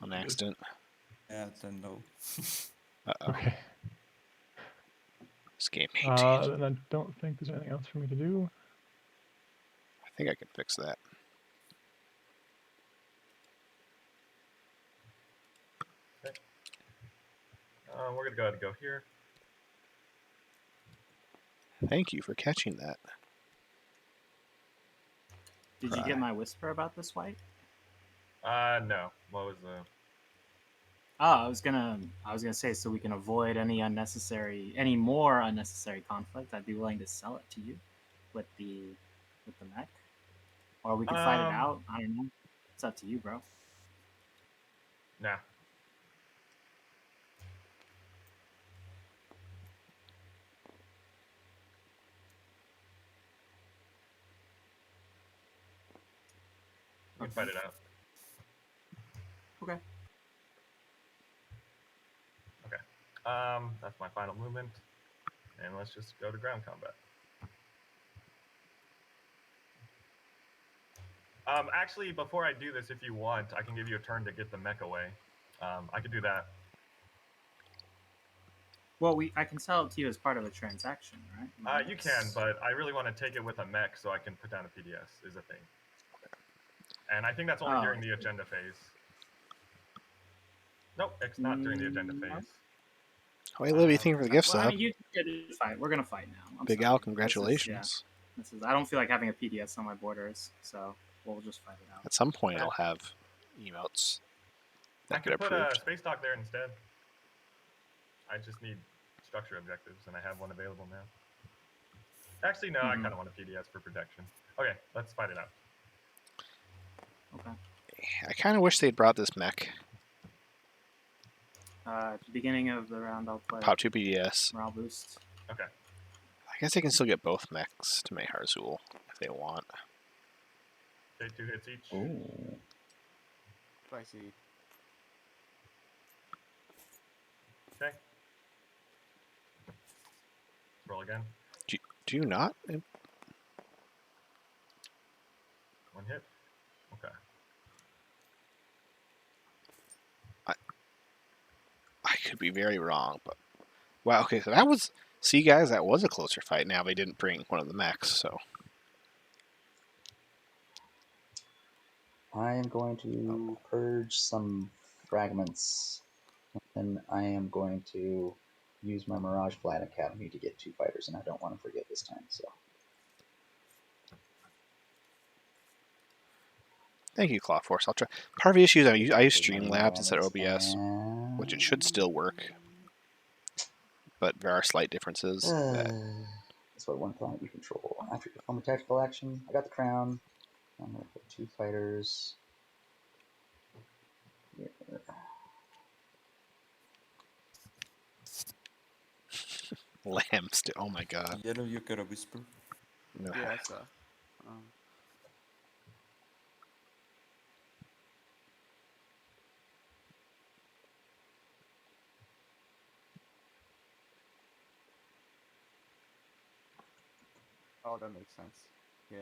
on accident? yeah, then no. Uh-oh. Okay. This game 18. Then I don't think there's anything else for me to do. I think I can fix that. We're gonna go ahead and go here. Thank you for catching that. Did you get my whisper about this white? No. What was the? Oh, I was gonna say so we can avoid any more unnecessary conflict. I'd be willing to sell it to you with the mech, or we could fight it out. I don't know. It's up to you, bro. Nah. We can fight it out. Okay. That's my final movement, and let's just go to ground combat. Actually, before I do this, if you want, I can give you a turn to get the mech away. I could do that. Well, I can sell it to you as part of a transaction, right? You can, but I really want to take it with a mech so I can put down a PDS, is a thing. And I think that's only during the agenda phase. Nope, it's not during the agenda phase. Hey, Libby, thank you for the gift Well, I sub. mean, you get to fight. We're gonna fight now. I'm Big sorry. Al, congratulations. This is. I don't feel like having a PDS on my borders, so we'll just fight it out. At some point, I'll have emotes I that get could put a approved. space dock there instead. I just need structure objectives, and I have one available now. Actually, no, I kind of want a PDS for protection. Okay, let's fight it out. Okay. I kind of wish they'd brought this mech. At the beginning of the round, I'll play Pop 2 PDS. morale boost. Okay. I guess they can still get both mechs to Mayhar Azul if they want. Take 2 hits each. Ooh. Spicy. Okay. Roll again. Do you not? 1 hit. Okay. I could be very wrong, but wow. Okay, so that was. See, guys, that was a closer fight. Now they didn't bring one of the mechs, so I am going to purge some fragments, and I am going to use my Mirage Flight Academy to get 2 fighters, and I don't want to forget this time. So thank you, Claw Force. I'll try. Part of the issue is I use take my Streamlabs instead of damage, OBS, which it should still work, but there are slight differences. That That's what one planet you control. After you perform a tactical action, I got the crown. I'm going to put 2 fighters here. lambs. Oh my god. Yellow, you got a whisper. No. Yeah, I saw. Oh, that makes sense. Yeah.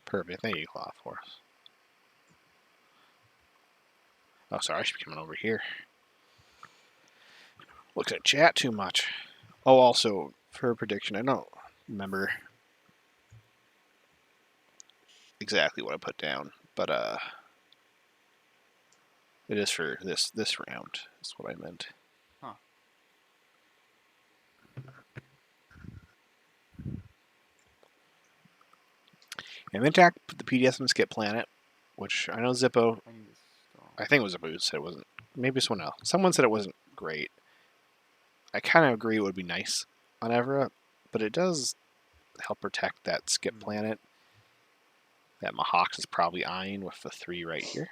Perfect. Thank you, Claw Force. Oh, sorry. I should be coming over here. Looked at chat too much. Oh, also, for a prediction, I don't remember exactly what I put down, but it is for this round. That's what I meant. Huh. And Mintac put the PDS on Skip Planet, which I know Zippo. I need to stall. I think it was Zippo who said it wasn't. Maybe someone else. Someone said it wasn't great. I kind of agree it would be nice on Evra, but it does help protect that Skip Planet that Mahox is probably eyeing with the 3 right here.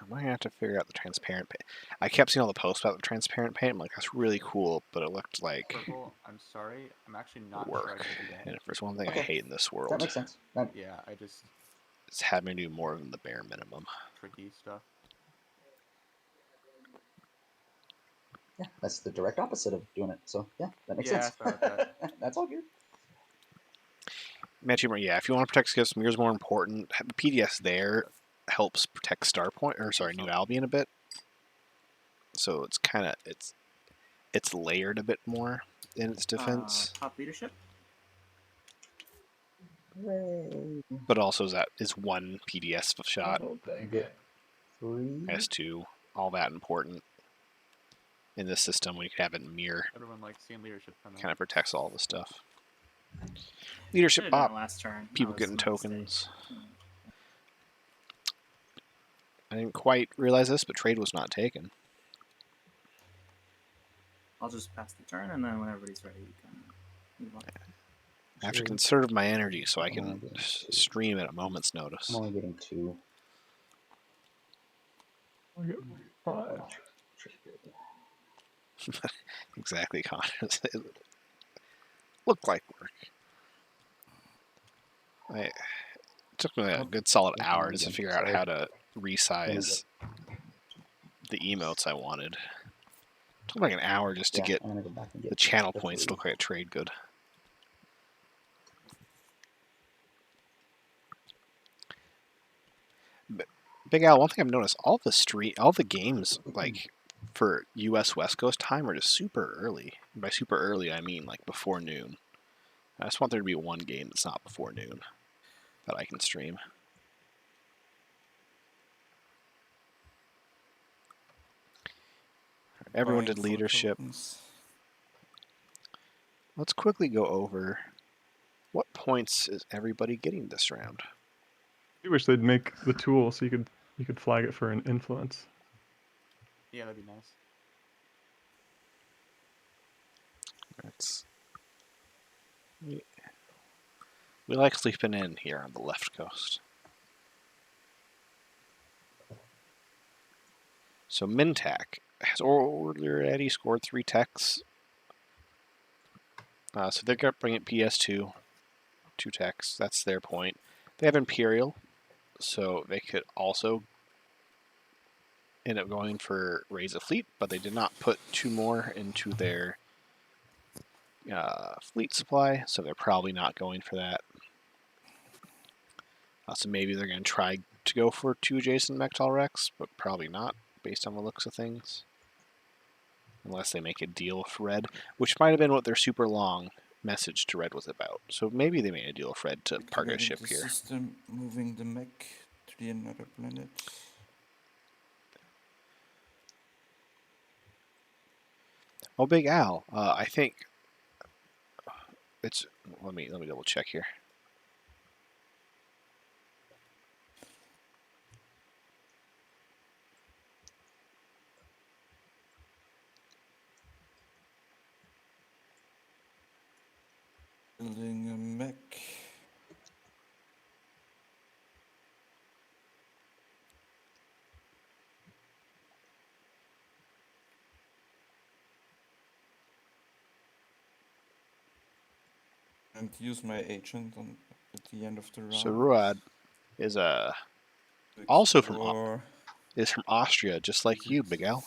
I might have to figure out the transparent paint. I kept seeing all the posts about the transparent paint. I'm like, that's really cool, but it looked like Purple, I'm sorry. I'm actually not sure I work. can do that. And if there's one thing I Okay. hate in this That world, makes sense. That, Yeah, I just it's had me do more than the bare minimum. tricky stuff. yeah, that's the direct opposite of doing it. So yeah, that makes Yeah, sense. sorry about that. That's all good. Matchy, yeah, if you want to protect Skips, Mirror's more important. The PDS there helps protect Starpoint, or sorry, New Albion a bit. So it's kind of it's layered a bit more in its defense, Top leadership. Hooray. but also that is one PDS shot, Oh, dang Get it. 3. S2, all that important in this system. We could have it in mirror, Everyone likes seeing leadership come kind out. of protects all the stuff. Leadership Should've done it pop, last turn. people That was getting my mistake. tokens. I didn't quite realize this, but trade was not taken. I'll just pass the turn, and then when everybody's ready, you can move on. I have to Sure. conserve my energy so I I'm only can getting 2. stream at a moment's notice. I'm only getting 2. I get 5. Exactly, Connor. It looked like work. It took me a good solid hour just to figure out how to resize the emotes I wanted. It took like an hour just to get I'm gonna go back and get the channel the points to 3. look like a trade good. But Big Al, one thing I've noticed, all the games like for US West Coast time are just super early. And by super early I mean like before noon. I just want there to be one game that's not before noon that I can stream. Everyone did Buying 4 leadership. tokens. Let's quickly go over what points is everybody getting this round. I wish they'd make the tool so you could You could flag it for an influence. Yeah, that'd be nice. It's we like sleeping in here on the left coast. So Mintac has already scored 3 techs. So they're going to bring it PS2, 2 techs. That's their point. They have Imperial, so they could also end up going for Raise a Fleet, but they did not put 2 more into their fleet supply, so they're probably not going for that. So maybe they're going to try to go for 2 adjacent Mectal Rex, but probably not, based on the looks of things. Unless they make a deal with Red, which might have been what their super long message to Red was about. So maybe they made a deal with Red to park a Activated ship the here. system, moving the mech to the another planet. Oh, Big Al. I think it's. Let me double check here. Building a mech. And use my agent on at the end of the round. So Ruad is to also explore from Austria, just like you, Big Al.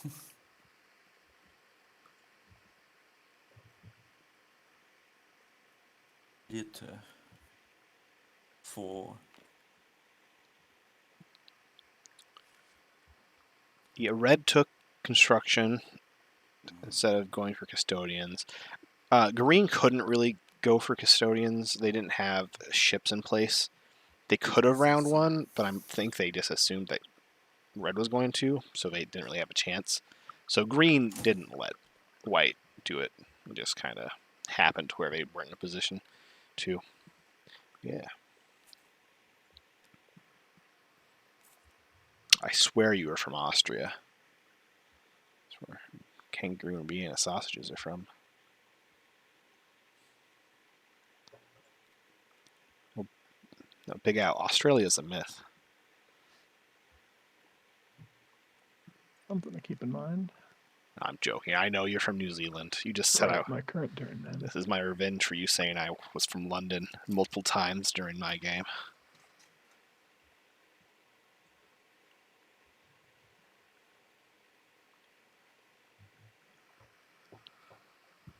Theater 4. Yeah, Red took construction instead of going for custodians. Green couldn't really go for custodians. They didn't have ships in place. They could have round one, but I think they just assumed that Red was going to, so they didn't really have a chance. So Green didn't let White do it. It just kind of happened to where they were in a position to. Yeah. I swear you were from Austria. That's where kangaroo and Vienna sausages are from. Well, no, Big Al, Australia's a myth. Something to keep in mind. I'm joking. I know you're from New Zealand. You just said Right, my current turn, man. this is my revenge for you saying I was from London multiple times during my game.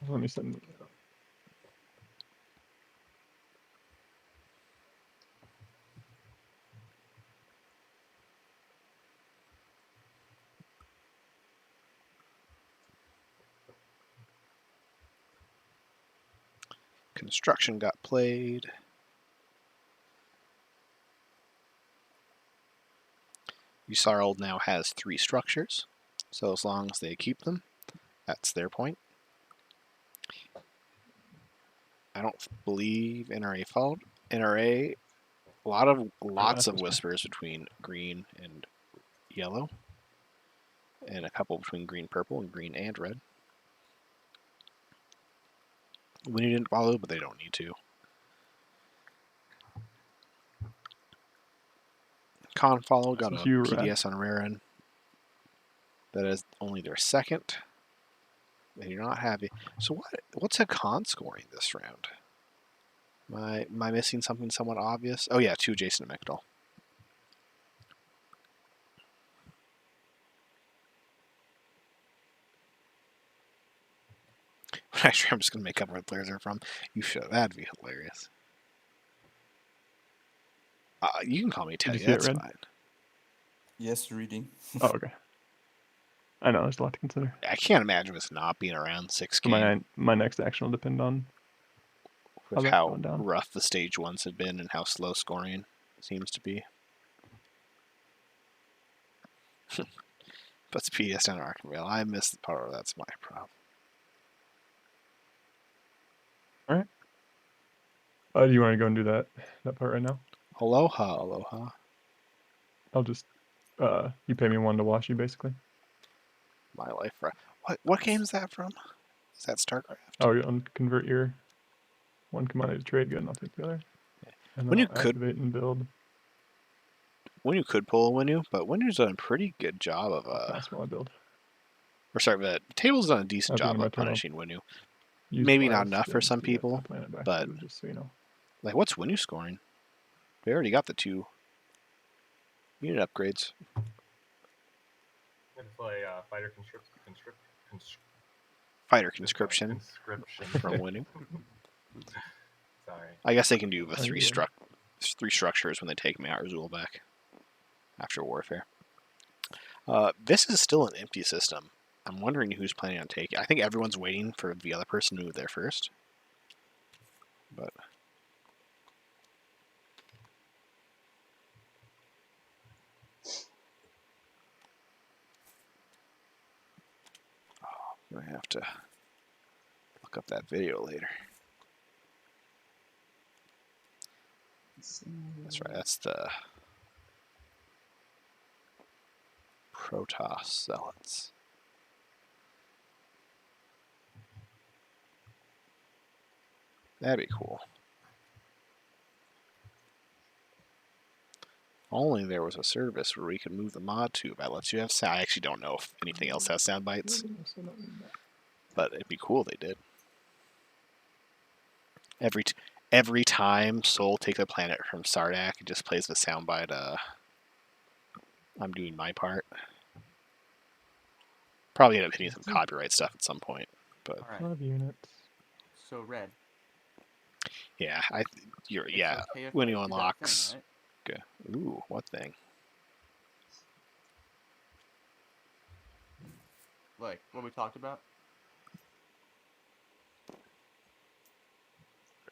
Let me send. Construction got played. Usarl now has 3 structures, so as long as they keep them, that's their point. I don't believe NRA followed. NRA, lots of whispers between green and yellow, and a couple between green purple and green and red. Winnie didn't follow, but they don't need to. Con follow got a PDS on Rarin. That is only their second. They do not have it. So what's a con scoring this round? Am I missing something somewhat obvious? Oh yeah, 2 Jason and Mechdal. Actually, I'm just gonna make up where the players are from. You should. That'd be hilarious. You can call me Teddy. That's fine. Yes, reading. Oh, okay. I know, there's a lot to consider. I can't imagine this not being around 6 So game. my next action will depend on with how rough the stage ones have been and how slow scoring seems to be. Puts PS down Arkenvale. I missed the part. That's my problem. All right. Do you want to go and do that part right now? Aloha, aloha. I'll just you pay me 1 to wash you, basically. My life. What game is that from? Is that StarCraft? Oh, you convert your 1 commodity to trade good, and I'll take the other. And When then you I'll activate and build. Winu could pull a Winu, but Winu's done a pretty good job of I'll pass while I build. or sorry, the table's done a decent At the end job of my of turn, I'll punishing Winu. use Maybe not bias enough for to some give that people, planet back but to you, just so you know. like, what's Winu scoring? They already got the 2 unit upgrades. I'm gonna play fighter Fighter conscription conscription. from Winu. Sorry. I guess they can do the Oh, you're good. 3 structures when they take Marzul back after warfare. This is still an empty system. I'm wondering who's planning on taking. I think everyone's waiting for the other person to move there first. But I'm gonna have to look up that video later. That's right. That's the Protoss Zealots. That'd be cool. Only there was a service where we could move the mod to that lets you have sound. I actually don't know if anything else has sound bites, but it'd be cool if they did. Every time Sol takes a planet from Sardak, it just plays the soundbite. I'm doing my part. Probably end up hitting some copyright stuff at some point, but All right. Love units. So red. yeah, It's okay if when I you do that unlocks. thing, Okay. Ooh, what thing? right? Like what we talked about.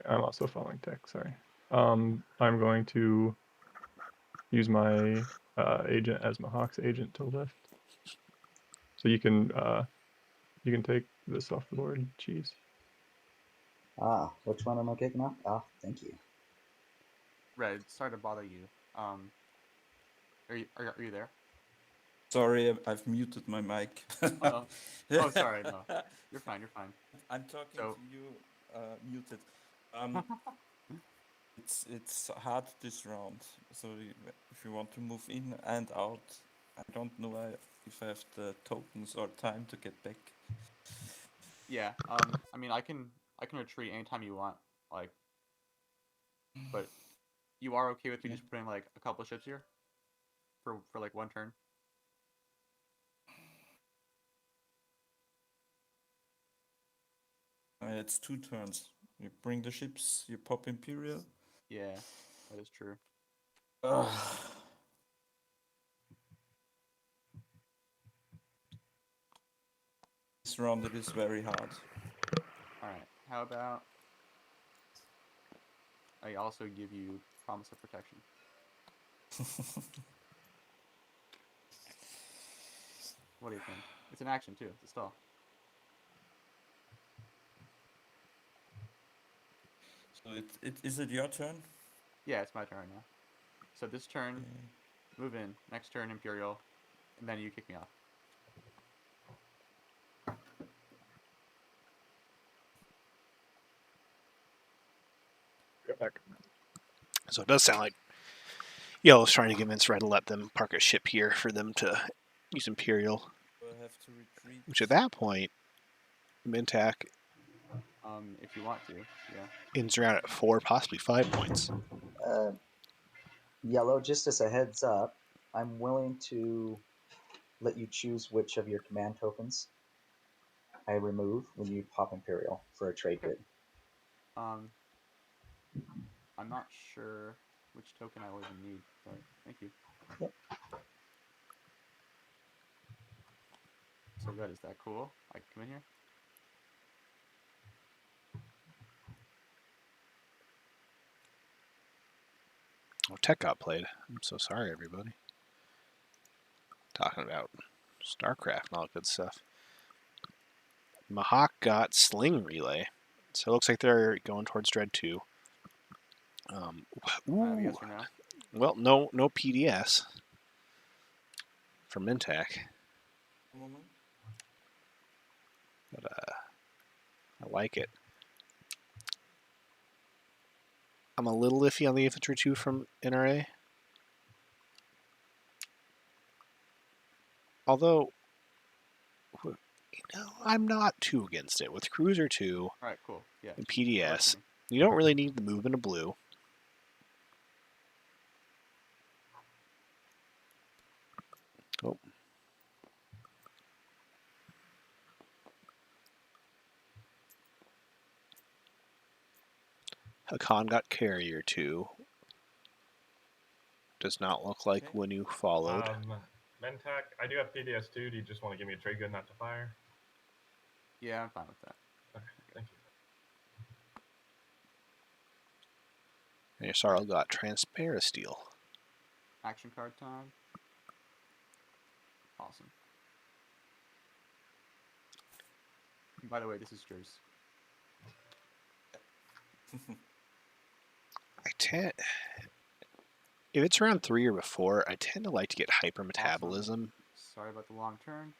I'm also following tech, sorry. I'm going to use my agent as Mahawk's agent to lift. So you can take this off the board, cheese. Which one am I kicking off? Thank you. Red. Sorry to bother you. Are you there? Sorry, I've muted my mic. Oh, no. Oh, sorry. No, you're fine. You're fine. I'm talking So- to you, muted. It's hard this round. So if you want to move in and out, I don't know if I have the tokens or time to get back. Yeah. I mean, I can retreat anytime you want. Like, but you are okay with me just putting like a couple of ships here for like 1 turn. It's 2 turns. You bring the ships, you pop Imperial. Yeah, that is true. This round it is very hard. All right. How about I also give you promise of protection? What do you think? It's an action too. It's a stall. So is it your turn? Yeah, it's my turn right now. So this turn, move in. Next turn, Imperial, and then you kick me off. Get back. So it does sound like Yellow's trying to convince Red to let them park a ship here for them to use Imperial. I have to retreat. Which at that point, Mintak If you want to, yeah. ends around at 4, possibly 5 points. Yellow, just as a heads up, I'm willing to let you choose which of your command tokens I remove when you pop Imperial for a trade bid. I'm not sure which token I will even need, but thank you. Yep. So red, is that cool? I can come in here? Oh, Tech got played. I'm so sorry, everybody. Talking about StarCraft and all that good stuff. Mahawk got Sling Relay. So it looks like they're going towards Dread 2. Yes or no? Well, no PDS. for Mintac, A moment. but I like it. I'm a little iffy on the Infantry 2 from NRA. Although, I'm not too against it. With Cruiser 2 All right, cool. Yeah. and That works PDS, for me. you don't really need the movement of blue. Oh. Hakan got Carrier 2. Does not look like Okay. when you followed. Mentac, I do have PDS too. Do you just want to give me a trade good not to fire? Yeah, I'm fine with that. Okay, thank you. And your Sarl got Transparisteel. Action card time. Awesome. And by the way, this is yours. I tend, if it's round 3 or before, I tend to like to get hypermetabolism Awesome. Sorry about the long turn.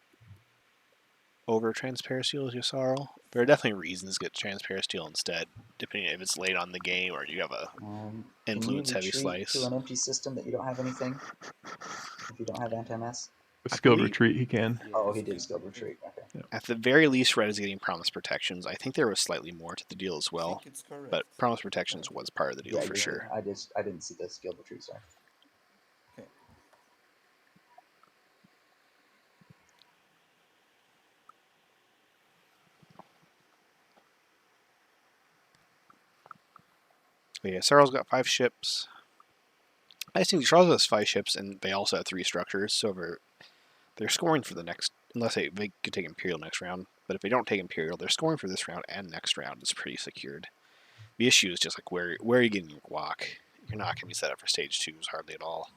over Transparisteel as your Sarl. There are definitely reasons to get Transparisteel instead, depending if it's late on the game or you have a Can you influence heavy retreat slice. to an empty system that you don't have anything? If you don't have anti-mass? A I skilled believe- retreat, he can. Yeah. Oh, he did skilled retreat. Okay. At the very least, Red is getting Promise Protections. I think there was slightly more to the deal as I well, think it's correct. but Promise Protections was part of the deal Yeah, for you sure. did. I didn't see the skilled retreat. Sorry. Okay. But yeah, Sarl's got 5 ships. I think Charles has 5 ships, and they also have 3 structures, so they're scoring for the next, unless they could take Imperial next round. But if they don't take Imperial, they're scoring for this round and next round. It's pretty secured. The issue is just like where are you getting your guac? You're not going to be set up for stage 2s hardly at all.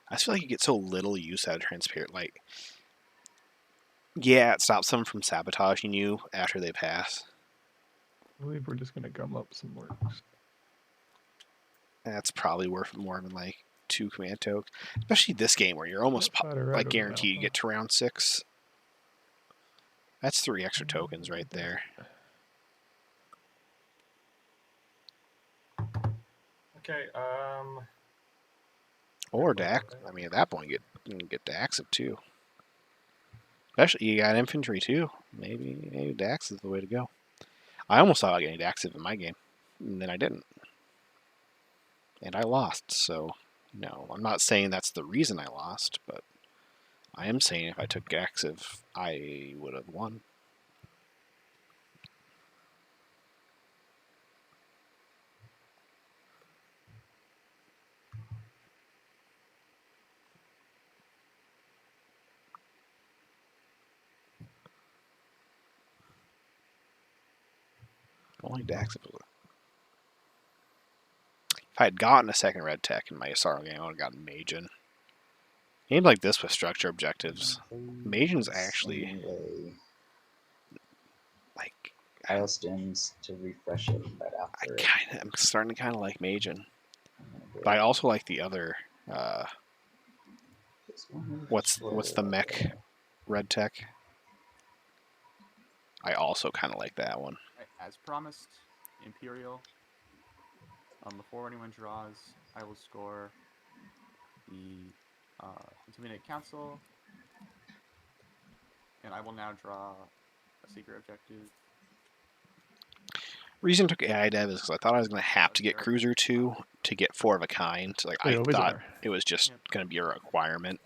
I just feel like you get so little use out of Transparent. Like, yeah, it stops them from sabotaging you after they pass. I believe we're just gonna gum up some works. That's probably worth more than like 2 command tokens, especially this game where you're almost like guaranteed to get to round 6. That's 3 extra tokens right there. Okay. Or Dax. I mean, at that point, you can get Dax too. Especially you got infantry too. Maybe Dax is the way to go. I almost thought about getting Dax in my game, and then I didn't, and I lost. So, no, I'm not saying that's the reason I lost, but I am saying if I took Dax, I would have won. Only Dax if I had gotten a second red tech in my Asaro game, I would have gotten Majin. Games like this with structure objectives, Majin's actually Anyway, like Milestones to refresh it right after it. I'm starting to kind of like Majin, I'm gonna go but I also like the other. this one, What's scroll the up mech there. red tech? I also kind of like that one. Right, as promised, Imperial. Before anyone draws, I will score the Intimidate Council, and I will now draw a secret objective. Reason I took AI Dev is because I thought I was going to have to get Cruiser 2 to get 4 of a kind. Like I thought it was just going to be a requirement.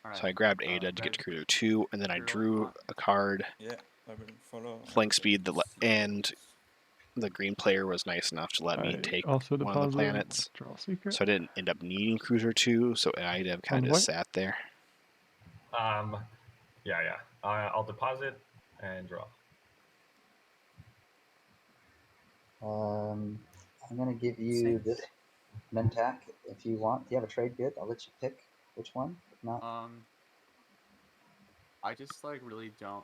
All right. So I grabbed ADA to get to Cruiser 2, and then I drew a card. Yeah, I will follow. Flank speed, and the green player was nice enough to let me take one of the planets. So I didn't end up needing Cruiser 2, so AI Dev kind of just sat there. Yeah. I'll deposit and draw. I'm gonna give you this Mentac if you want. Do you have a trade bid? I'll let you pick which one. If not, I just like really don't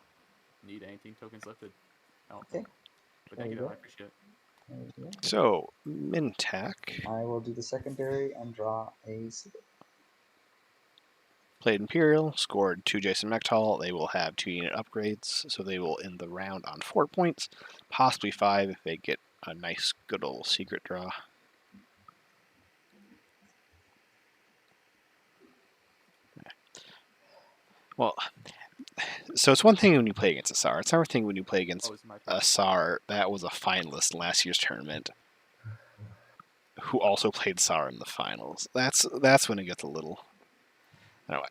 need anything tokens lifted. I don't okay. think. But thank you though, I appreciate it. There we go. So, Mintak I will do the secondary and draw a secret. played Imperial, scored 2 Jason Mechtal. They will have 2 unit upgrades, so they will end the round on 4 points, possibly 5 if they get a nice, good old secret draw. Well, so it's one thing when you play against a SAR. It's another thing when you play against Oh, it's my turn. a SAR that was a finalist in last year's tournament, who also played SAR in the finals. That's when it gets a little. I don't know.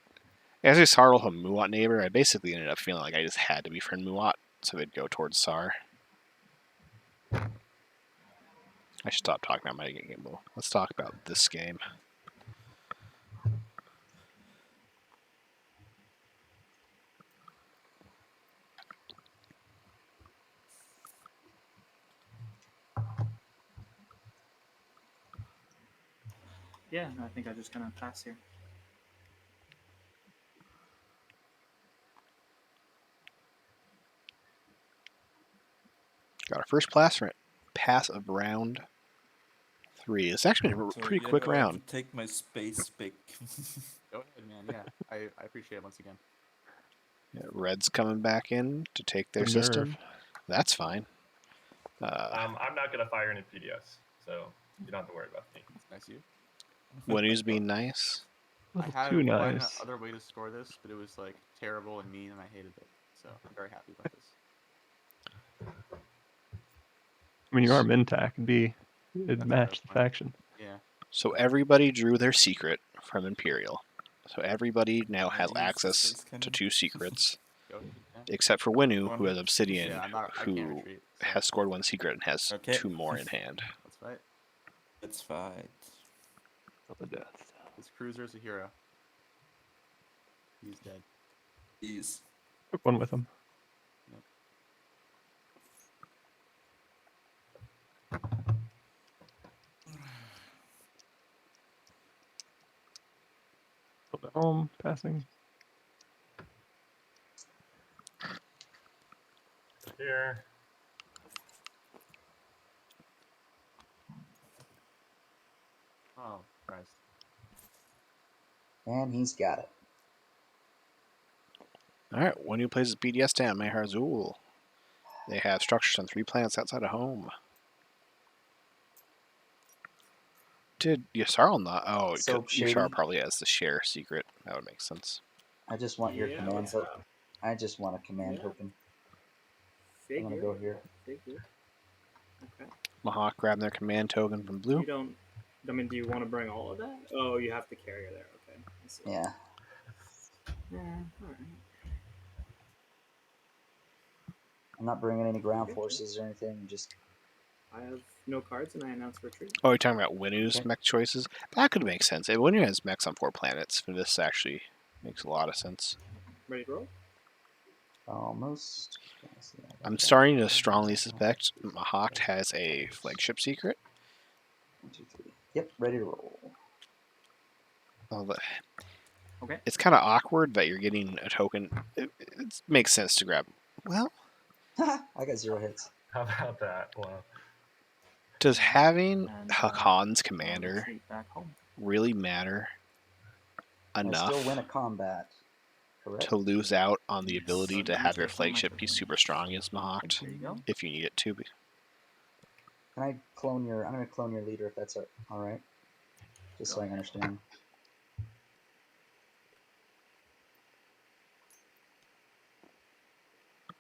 As a SAR with a Muat neighbor, I basically ended up feeling like I just had to befriend Muat, so they'd go towards SAR. I should stop talking about my game. Let's talk about this game. Yeah, I think I'm just gonna pass here. Got our first pass of round 3. It's actually a So pretty yeah, quick I have round. to take my space back. Go ahead, man. Yeah, I appreciate it once again. Yeah, Red's coming back in to take their Good system. nerve. That's fine. I'm not gonna fire any PDS, so you don't have to worry about me. That's nice of you. Winu's being nice. A I little had too one nice. other way to score this, but it was like terrible and mean, and I hated it. So I'm very happy about this. I mean, you are Mintak. It'd That's match the fine. faction. Yeah. So everybody drew their secret from Imperial. So everybody now I has use the access space to cannon. 2 secrets, Go ahead. Yeah. except for Winu, One who has hit. Obsidian, Yeah, I can't who retreat. So has scored 1 secret and has Okay. 2 more in hand. let's fight. Let's fight. Till the death. This cruiser's a hero. He's dead. Please. Took one with him. Build at home, passing. Here. Oh, Christ. And he's got it. Alright, Winu plays his BDS down, Meharzul. They have structures on 3 planets outside of home. Did Yasarl not? Oh, So Yashar shady. probably has the share secret. That would make sense. I just want your Yeah, command what's token. up? I just want a command Yeah. token. Figure. I'm gonna go here. Figure. Okay. Mahawk grabbing their command token from Blue. You don't. I mean, do you want to bring all of that? Oh, you have the carrier there. Okay. I see. Yeah. Yeah. All right. I'm not bringing any ground forces or anything. Just I have no cards, and I announce retreat. Oh, you're talking about Winu's Okay. mech choices? That could make sense. Winu has mechs on 4 planets. This actually makes a lot of sense. Ready to roll? almost. Let's see, I got I'm that. starting to strongly suspect Mahawk has a flagship secret. 1, 2, 3. Yep, ready to roll. Okay. It's kind of awkward that you're getting a token. It makes sense to grab. Well, I got 0 hits. How about that? Wow. does having And, Hakon's I'll commander retreat back home. really matter I still win a enough combat. Correct. to lose out on the Yes. ability to Let me have your check on my flagship be token. super strong against Mahawk There you go. if you need it to be? Can I clone your? I'm gonna clone your leader if that's all right. Just so I understand.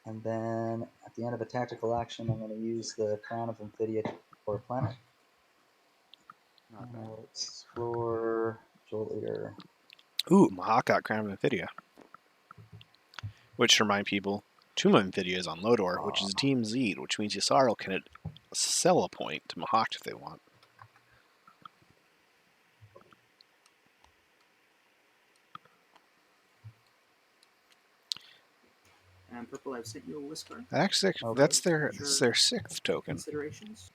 And then at the end of a tactical action, I'm going to use the Crown of Amphidia for a planet. Not bad. Let's explore Joel Leader. Ooh, Mahawk got Crown of Amphidia. Which, to remind people, Tomb of Amphidia is on Lodor, which is Team Z, which means Yasarl can sell a point to Mahawk if they want. And purple, I've sent you a Whisper. Actually, Okay. that's their 6th token. Considerations.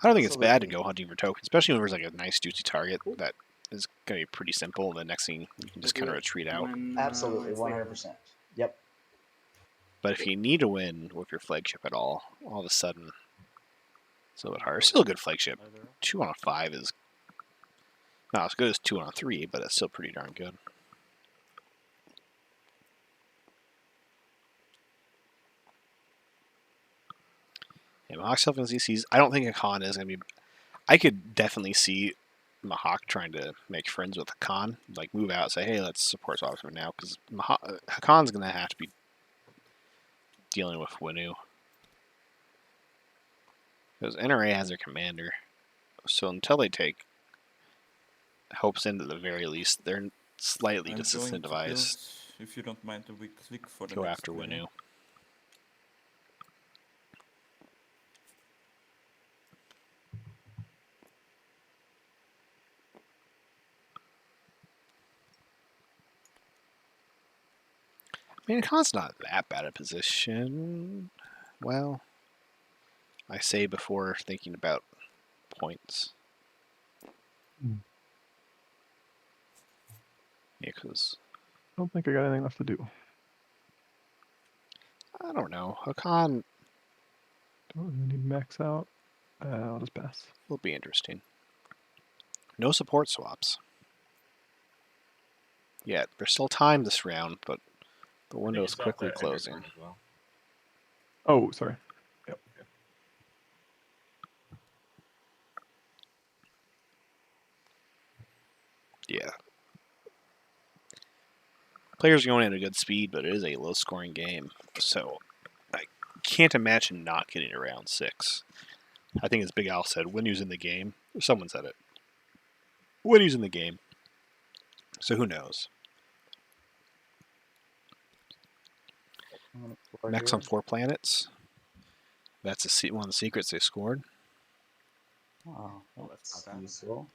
I don't think it's bad to Absolutely. go hunting for tokens, especially when there's like a nice juicy target that is going to be pretty simple. And the next thing you can just kind of retreat out. When, Absolutely, it's later. 100%. Yep. But if you need to win with your flagship at all of a sudden, It's a little bit harder. Still a good flagship. 2 on a 5 is not as good as 2 on a 3, but it's still pretty darn good. Yeah, Mahawk self and ZCs. I don't think a Khan is going to be. I could definitely see Mahawk trying to make friends with Hakan, like move out, say, hey, let's support Officer now, because Hakan's going to have to be dealing with Winu. Because NRA has their commander, so until they take Hopes in at the very least, they're slightly I'm going to build, disincentivized if you don't mind, a weak click for the to go next after player. Winu. I mean, Khan's not that bad a position. Well, I say before thinking about points. Hmm. Yeah, because I don't think I got anything left to do. I don't know. Hakan Don't really need to max out. I'll just pass. will be interesting. No support swaps. Yeah, there's still time this round, but the I think window you is still have quickly to end your closing. turn as well. Oh, sorry. Yeah. Players are going at a good speed, but it is a low-scoring game, so I can't imagine not getting around 6. I think as Big Al said, Winu's in the game. Or someone said it. Winu's in the game. So who knows? I'm gonna explore Next here. on 4 planets. That's one of the secrets they scored. Oh, Oh, that's that's not bad. useful.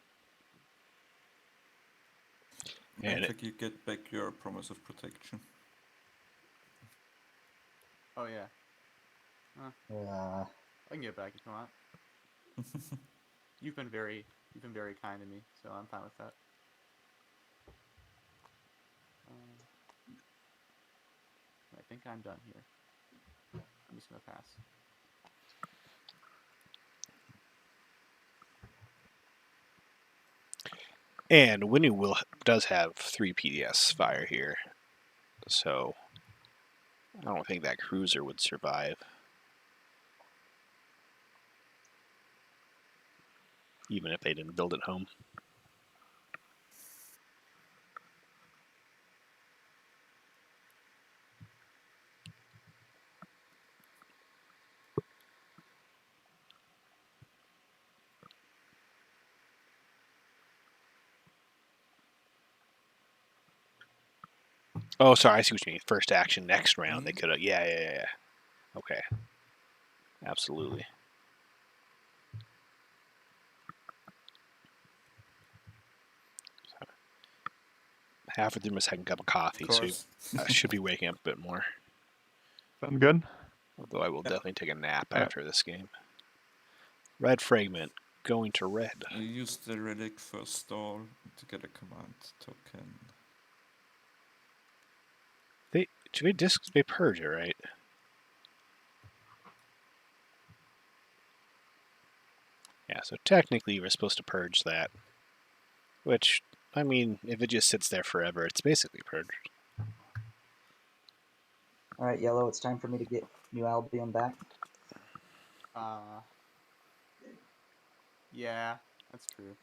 I And think you get back your promise of protection. Oh yeah, Uh, I can get it back if you want. You've been very kind to me, so I'm fine with that. I think I'm done here. I'm just gonna pass. And Winu does have 3 PDS fire here, so I don't think that cruiser would survive. Even if they didn't build it home. Oh, sorry, I see what you mean. First action, next round. They could have. Yeah. Okay. Absolutely. Halfway through my second cup of coffee, Of so course. I should be waking up a bit more. Sound good? Although I will Yeah. definitely take a nap All right. after this game. Red fragment going to red. You use the relic for stall to get a command token. They purge it, right? Yeah, so technically we're supposed to purge that. Which, I mean, if it just sits there forever, it's basically purged. all right, Yellow. It's time for me to get New Albion back. Yeah, that's true.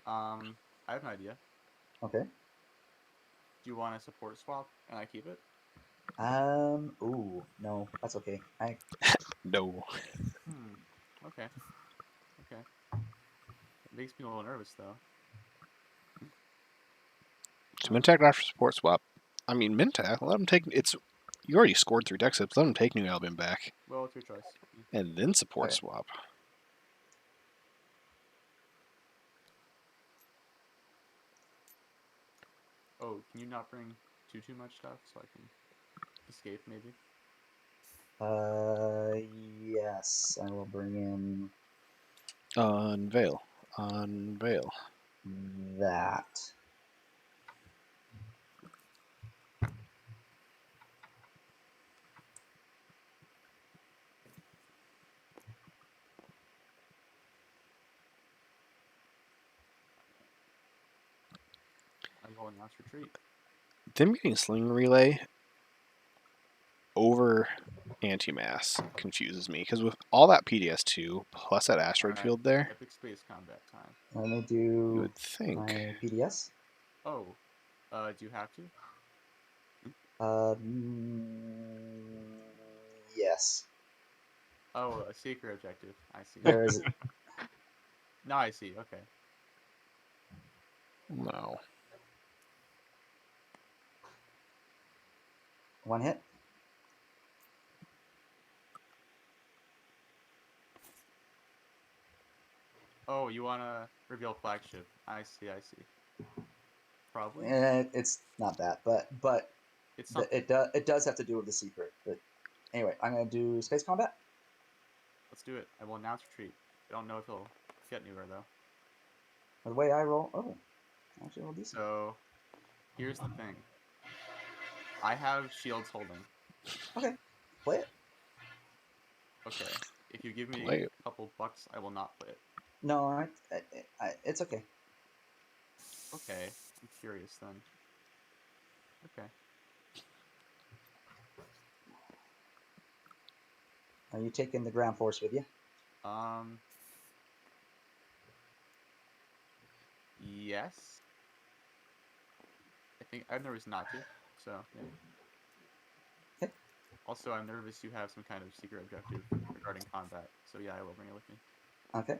I have an idea. Okay. Do you want a support swap and I keep it? Ooh, no, that's okay. No. Okay. Okay. It makes me a little nervous though. So Mintac after support swap. I mean, Mintac, let him take. You already scored 3 deck slips. Let him take New Albion back. Well, it's your choice. And then support Okay. swap. Oh, can you not bring too much stuff so I can escape maybe? Yes, I will bring in Unveil. Unveil. that. will announce retreat. Them getting sling relay over anti-mass confuses me because with all that PDS2 plus that asteroid Alright, field there, Epic space combat time. Let me you do would think. my PDS. Oh, do you have to? Yes. Oh, a secret objective. I see. There is. No, I see. Okay. No. One hit. Oh, you wanna reveal flagship? I see. I see. Probably. It's not that, but It's something. it does have to do with the secret. But anyway, I'm gonna do space combat. Let's do it. I will announce retreat. I don't know if he'll get anywhere though. The way I roll. Oh, actually roll decent. So, here's the thing. I have shields holding. Okay, play it. Okay. If you give me Play it. a couple bucks, I will not play it. No, it's okay. Okay. I'm curious then. Okay. Are you taking the ground force with you? Yes. I think I'm nervous not to. So yeah. Okay. Also, I'm nervous you have some kind of secret objective regarding combat. So yeah, I will bring it with me. Okay.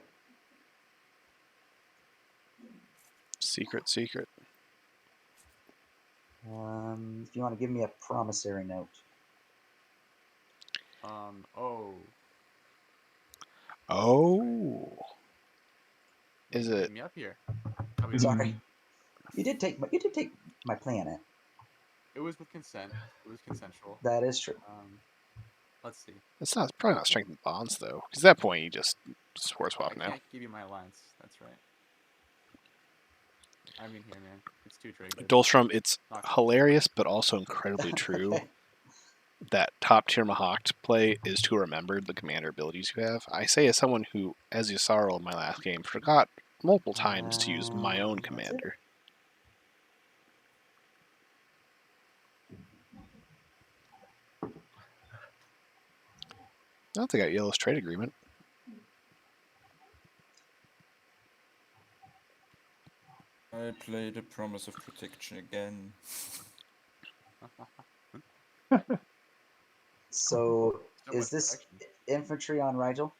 Secret. If you want to give me a promissory note. Oh. Oh. Is Bring it? me up here. Sorry. You did take my planet. It was with consent. It was consensual. That is true. Let's see. It's not probably not strengthened bonds though, because at that point you just sword swap I now. can't give you my alliance. That's right. I mean here, man. It's too tricky. Dolstrom, it's Not hilarious, but also incredibly true. Okay. That top tier Mahawk play is to remember the commander abilities you have. I say as someone who, as Yssaril in my last game, forgot multiple times to use my own That's it. commander. I don't think I got Yellow's trade agreement. I play the Promise of Protection again. So So is much this protection. infantry on Rigel?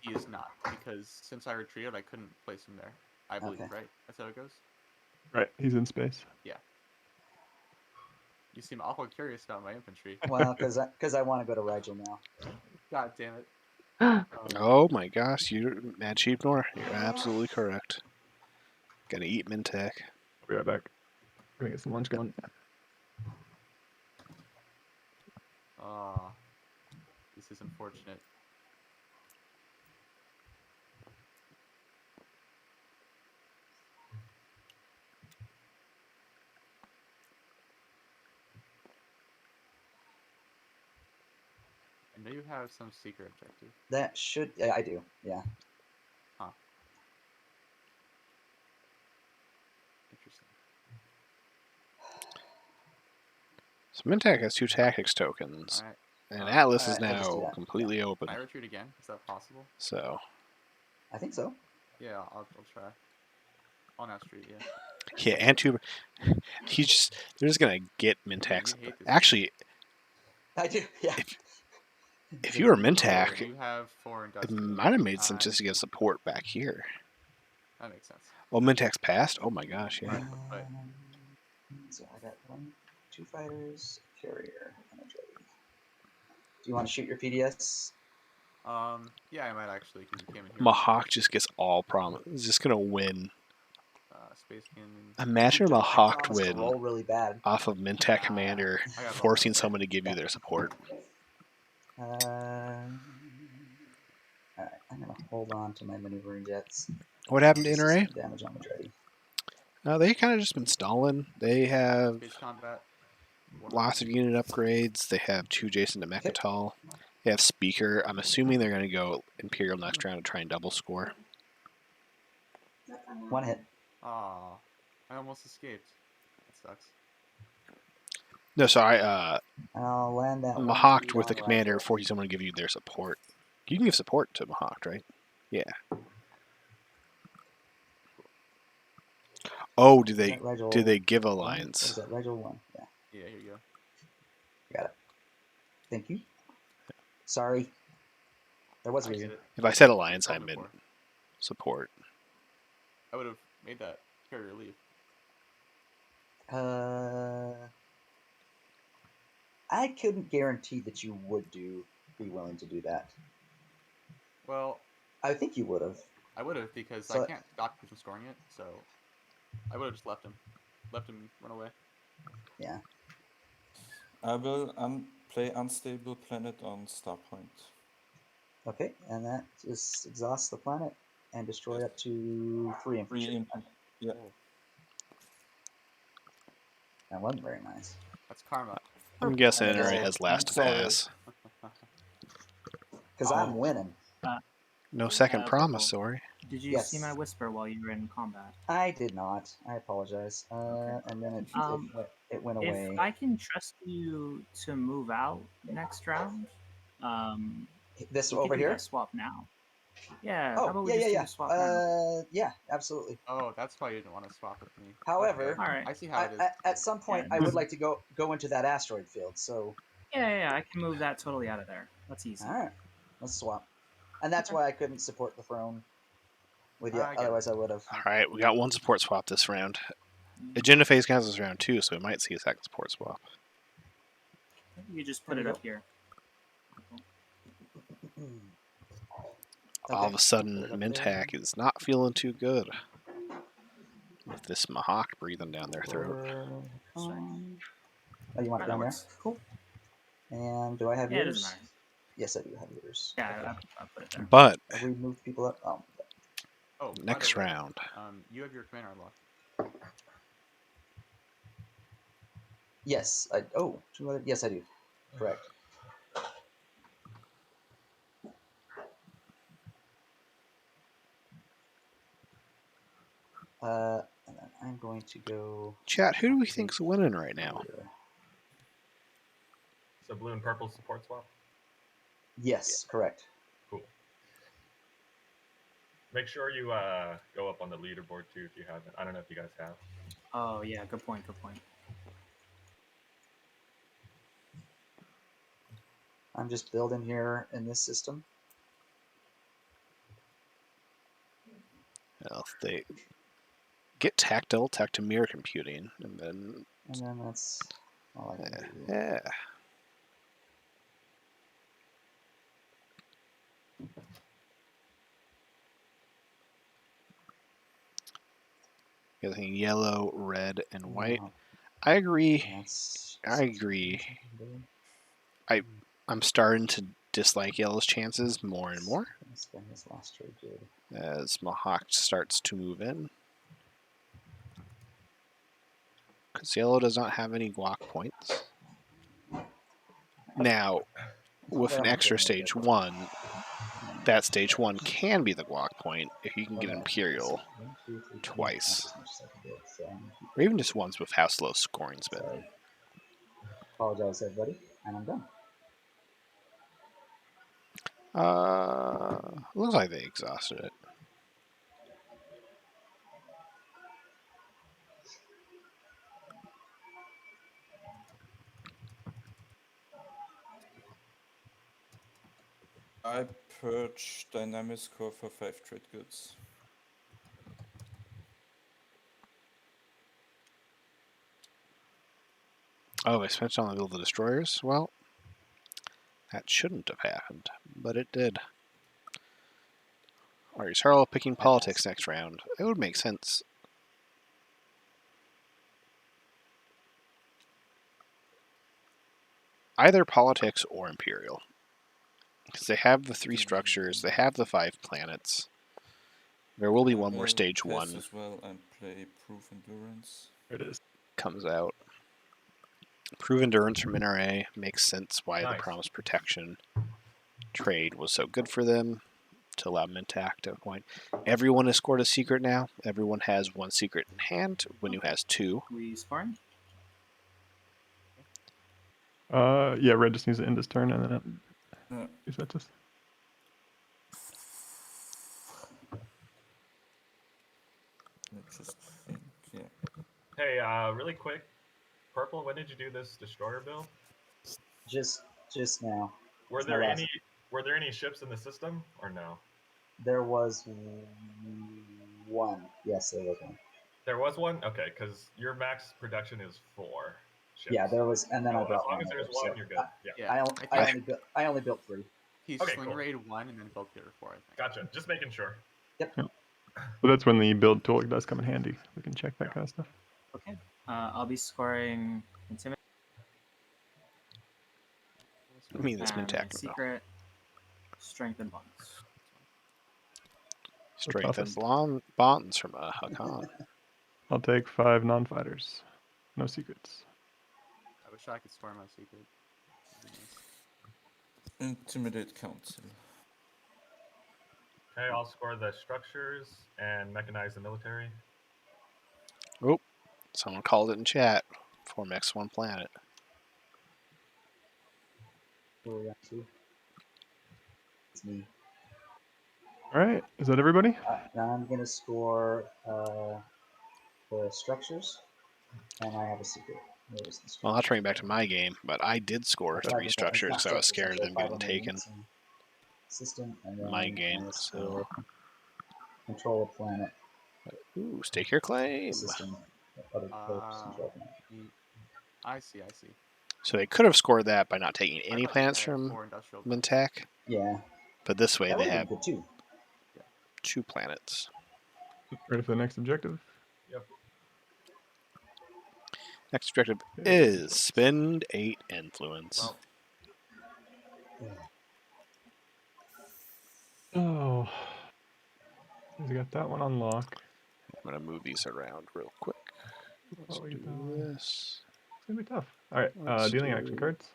He is not, because since I retreated, I couldn't place him there. I believe, Okay. right? That's how it goes? Right, he's in space. You seem awful curious about my infantry. Well, because I want to go to Rigel now. God damn it. Oh my gosh, you're mad cheap, Nor. You're absolutely correct. Gotta eat Mintech. I'll be right back. Gonna get some lunch going. This is unfortunate. I know you have some secret objective. That should. Yeah, I do. Yeah. Interesting. So Mintech has 2 tactics tokens, Alright. and Atlas is I just do now that. completely open. Can I retreat again? Is that possible? So I think so. Yeah, I'll try. On that street, yeah. yeah, and 2. They're just gonna get Mintech's. You hate this Actually, I do. Yeah. if you were Oh, Mintech, you have 4 it industrial. might have made sense Nice. just to get support back here. That makes sense. Well, Mintech's passed. Oh my gosh, yeah. Alright, but So I got 2 fighters, carrier, and a droid. Do you want to shoot your PDS? yeah, I might actually, because you came in here. Mahawk just gets all promise. He's just gonna win. Space Cannon. Imagine a I Mahawk promise to win roll really bad. off of Mintech Commander, I got forcing rolled. someone to give you their support. Alright, I'm gonna hold on to my maneuvering jets. What happened to This is NRA? some damage on the Dreddy. They kind of just been stalling. They have Space Combat. lots of unit upgrades. They have 2 Jason to Mechatol. They have Speaker. I'm assuming they're going to go Imperial next round to try and double score. 1 hit. Aw, I almost escaped. That sucks. No, sorry. I'll land that 1 Mahawked feet with the on commander, Rigel. forcing someone to give you their support. You can give support to Mahawked, right? Yeah. Oh, do Is they that Rigel give 1? Or alliance? is that Rigel 1? Yeah, Yeah, here you go. got it. Thank you. Sorry. There was a I reason. get it. If I said alliance, I Called meant before. support. I would have made that carrier leave. I couldn't guarantee that you would be willing to do that. Well, I think you would have. I would have because So- I can't stop you from scoring it. So I would have just left him run away. Yeah. I will play Unstable Planet on Star Point. Okay, and that just exhausts the planet and destroy up to 3 infantry. Yeah. That wasn't very nice. That's karma. I'm guessing And NRA so- has last of sorry. ass. Because I'm winning. No second Yeah, promise, purple. sorry. Did you see my whisper while you were in combat? I did not. I apologize. And then it went away. If I can trust you to move out next round, This we over could do here? that swap now. Yeah. how Oh, about we yeah, just do yeah, the swap now? yeah, absolutely. Oh, that's why you didn't want to swap with me. However, Okay. Alright. I see how it is. at some point, Yeah. I would like to go into that asteroid field. So, Yeah, I can move that totally out of there. That's easy. all right, let's swap. And that's Okay. why I couldn't support the throne with you. I get it. Otherwise, I would have. Alright, we got one support swap this round. Agenda phase counts this round too, so we might see a second support swap. You just put There it you up here. All of Okay, a sudden, put it up there. Mintak is not feeling too good. With this Mahawk breathing down their throat. Oh, you want it That down there? works. Cool. And do I have Yeah, it yours? doesn't matter. Yes, I do have yours. Yeah, Okay. I put it there. But Have we moved people up? Oh, Oh, next by the way, round, you have your commander unlocked. yes. Yes, I do. Correct. And then I'm going to go. chat, who do we think's winning right now? here. So blue and purple support swap. Yes, correct. Cool. Make sure you go up on the leaderboard too if you haven't. I don't know if you guys have. Oh, yeah, good point, good point. I'm just building here in this system. Well, if they get tactile, mirror computing, and then And then that's all I can do. yeah. Getting yellow, red, and white. No, I agree. that's I agree. I'm starting to dislike yellow's chances more and more Spend this last trade good. as Mahawk starts to move in. Because yellow does not have any guac points. Now, with an extra stage 1, that stage 1 can be the guac point if you can get Imperial twice. Or even just once with how slow scoring's been. Sorry. Apologize, everybody, and I'm done. Looks like they exhausted it. I purge Dynamic Score for 5 trade goods. Oh, I spent it on the build of the destroyers? Well, that shouldn't have happened, but it did. Alright, Harlow picking politics next round. It would make sense. Either politics or Imperial. Because they have the 3 structures, they have the 5 planets. There will be one more stage 1 as well and play Proof Endurance. There it is. comes out. Prove Endurance from NRA makes sense why the Nice. Promised Protection trade was so good for them. to allow Mintak to point. Everyone has scored a secret now. Everyone has 1 secret in hand. Winnu has 2. We scoring? Yeah, Red just needs to end his turn and then Yeah. is that just Let's just think. Yeah. Hey, really quick, Purple, when did you do this destroyer build? Just now. Were It's my there last- any were there any ships in the system or no? There was one. Yes, there was one. There was one? Okay, because your max production is 4 ships. Yeah, there was, and then So I as brought long one as there's over, one, so you're good. Yeah. Yeah, I only built 3. He Okay, sling cool. raid 1 and then built the other 4, I think. Gotcha. Just making sure. But that's when the build tool does come in handy. We can check that kind of stuff. Okay. I'll be scoring intimidate I mean, this and Mintak. secret, strength and bonds. Strength and toughest. bonds from Hakan. I'll take 5 non-fighters. No secrets. I wish I could store my secret. That'd be nice. Intimidate council. Okay, I'll score the structures and mechanize the military. Oh, someone called it in chat. 4max 1 planet. Who are we on to? It's me. All right, is that everybody? Now I'm gonna score the structures, and I have a secret. Where is the structure? Well, I'll turn back to my game, but I did score But I 3 just- it's structures not because I was structures, scared of them five getting on my taken. units and System, and then My game, I so. score control a planet. Ooh, stake your claim. System. Other folks control planet. I see, I see. So they could have scored that by not taking I any thought you planets had from 4 industrial planets. Mintak, Yeah, but this way that they would have have been good too. 2 planets. Ready for the next objective? Yep. Next objective Okay, is spend 8 influence. Oh, he's got that one on lock. I'm going to move these around real quick. Let's we do get that one. this. It's gonna be tough. All right, Let's dealing do- action cards.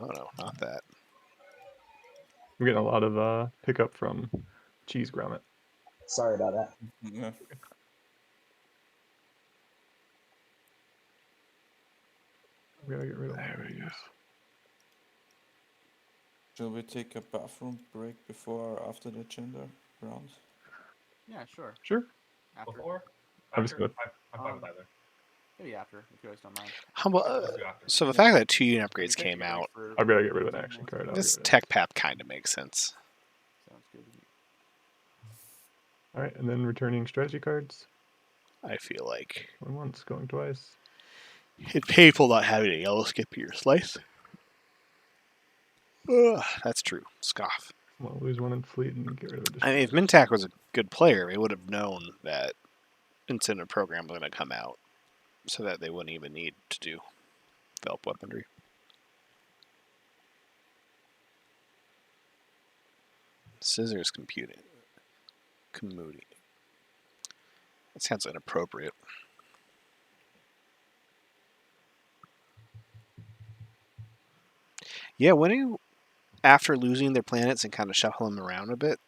Oh no, not that. I'm getting a lot of pickup from cheese grommet. Sorry about that. Yeah. We gotta get rid of one There of we go. these. Shall we take a bathroom break before or after the agenda round? Yeah, sure. Sure. After. Before? I'm just After? gonna- I'm fine with either. Maybe after, if you guys don't mind. Humble. Let's do after. So the Yeah. fact that 2 unit Can we upgrades take came a break out, for I've got to get rid of an 15 action minutes? card. I'll this get rid of tech path kind of makes sense. Sounds good to me. it. All right, and then returning strategy cards. I feel like Going once, going twice. it's painful not having a yellow skip your slice. Ugh, that's true. Scoff. Well, lose one in fleet and get rid of it. I mean, if Mintak was a good player, they would have known that incentive program was going to come out, so that they wouldn't even need to do develop weaponry. Scissors commuting. That sounds inappropriate. Yeah, when you, after losing their planets and kind of shuffle them around a bit,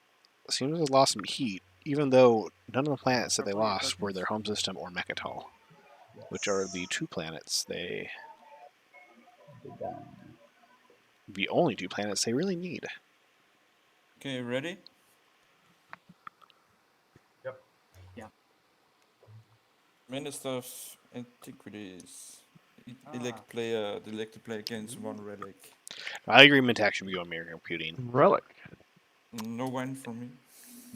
it seems to have lost some heat, even though none of the planets that they Purple, your lost were their home tokens? system or Mechatol, which are the 2 planets the only 2 planets they really need. Okay, ready? Yep. Yeah. Minister of Antiquities. Ah. Elect to play against 1 relic. I agree Mintak should be on mirror computing. Relic. No win for me.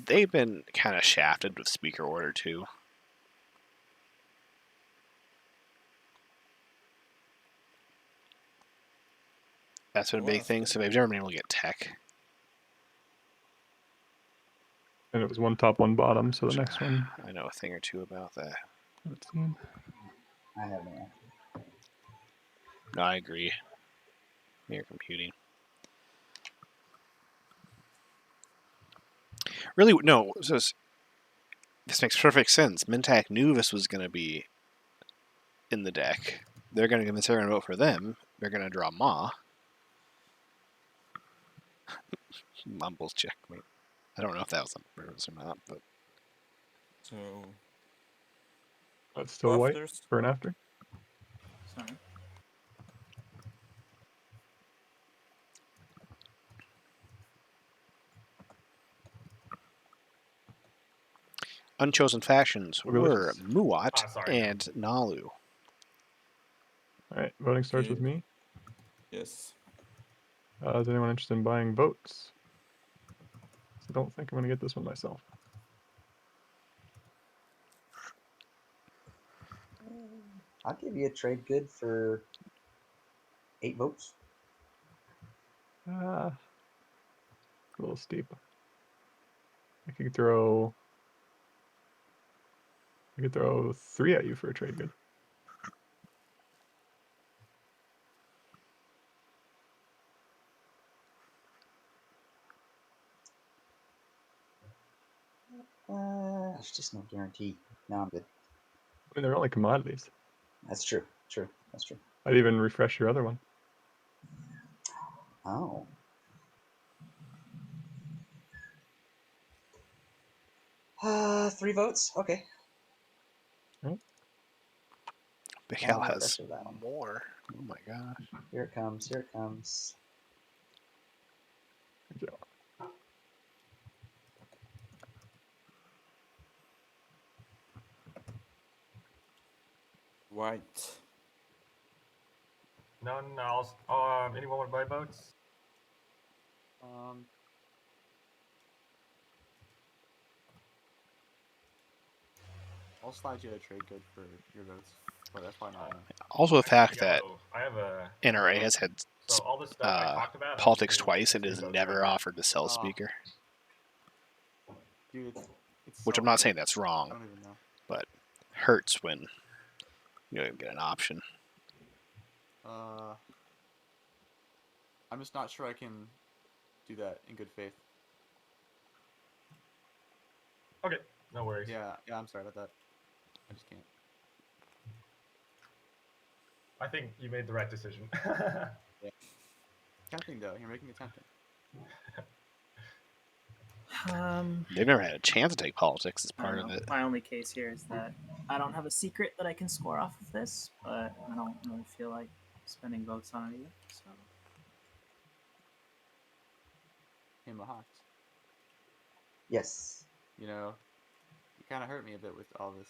They've been kind of shafted with Speaker Order too. That's been a big thing, so they've never been able to get tech. And it was 1 top, 1 bottom, so the next one. I know a thing or two about that. Let's see. I have no. No, I agree. Mirror computing. Really, no. This makes perfect sense. Mintak knew this was going to be in the deck. They're going to vote for them. They're going to draw Ma. Mumbles checkmate. I don't know if that was on purpose or not, but So That's still white afters. for an after. Sorry. unchosen factions We'll go were this. Muat sorry. and Nalu. All right, voting starts Okay. with me. Yes. Is anyone interested in buying votes? I don't think I'm going to get this one myself. I'll give you a trade good for 8 votes. A little steep. I could throw 3 at you for a trade good. There's just no guarantee. No, I'm good. I mean, they're only commodities. That's true. True. That's true. I'd even refresh your other one. Oh. Three votes. Okay. Big Well, Hal I'll has refresh that one. more. Oh my gosh. Here it comes. Here it comes. Good job. White. None else. Anyone want to buy votes? I'll slide you a trade good for your votes, but that's probably not enough. Also, the fact that I have a NRA has had so all this stuff I talked about. I'm politics using twice and 3 has votes never right here. offered to sell speaker. Dude, it's Which so I'm not hard. saying that's I wrong, don't even know. but hurts when you don't even get an option. I'm just not sure I can do that in good faith. Okay, no worries. Yeah, I'm sorry about that. I just can't. I think you made the right decision. Tempting though, you're making it tempting. They've never had a chance to take politics as I don't part of know. it. My only case here is that I don't have a secret that I can score off of this, but I don't really feel like spending votes on it either. So Hey, Mahawks, Yes, you know, you kind of hurt me a bit with all this.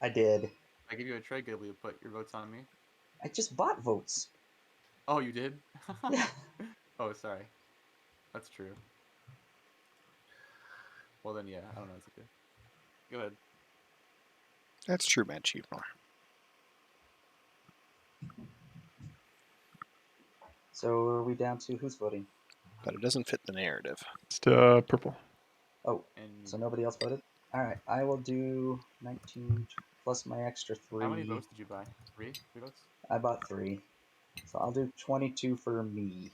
I did. I give you a trade good, will you put your votes on me? I just bought votes. Oh, you did? Yeah. Oh, sorry. That's true. Well then, yeah, I don't know. It's okay. Go ahead. That's true, man. Chief more. So are we down to who's voting? But it doesn't fit the narrative. It's to purple. Oh, And so nobody else voted? All right, I will do 19 plus my extra 3. how many votes did you buy? 3? 3 votes? I bought 3. So I'll do 22 for me.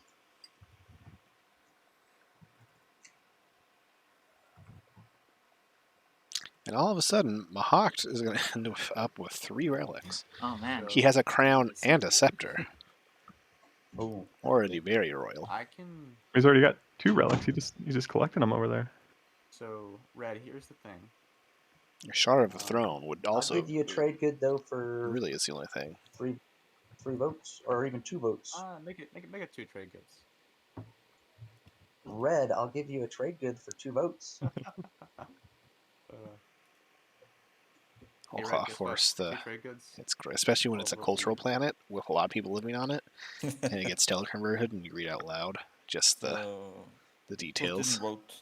And all of a sudden, Mahawk is going to end up with 3 relics. oh man, He has a crown and a scepter. Oh, Already very royal. I can. He's already got 2 relics. He's just collecting them over there. So, Red, here's the thing. A Shard of the Throne would I'll also give you a trade good though for really is the only thing. 3 votes or even 2 votes. Make it 2 trade goods. Red, I'll give you a trade good for 2 votes. Hey, Red, I'll guess force what? the. 2 trade goods. It's great, especially when it's a Over cultural for you. planet with a lot of people living on it, and it gets teleconverted, and you read out loud just the Who details. didn't vote?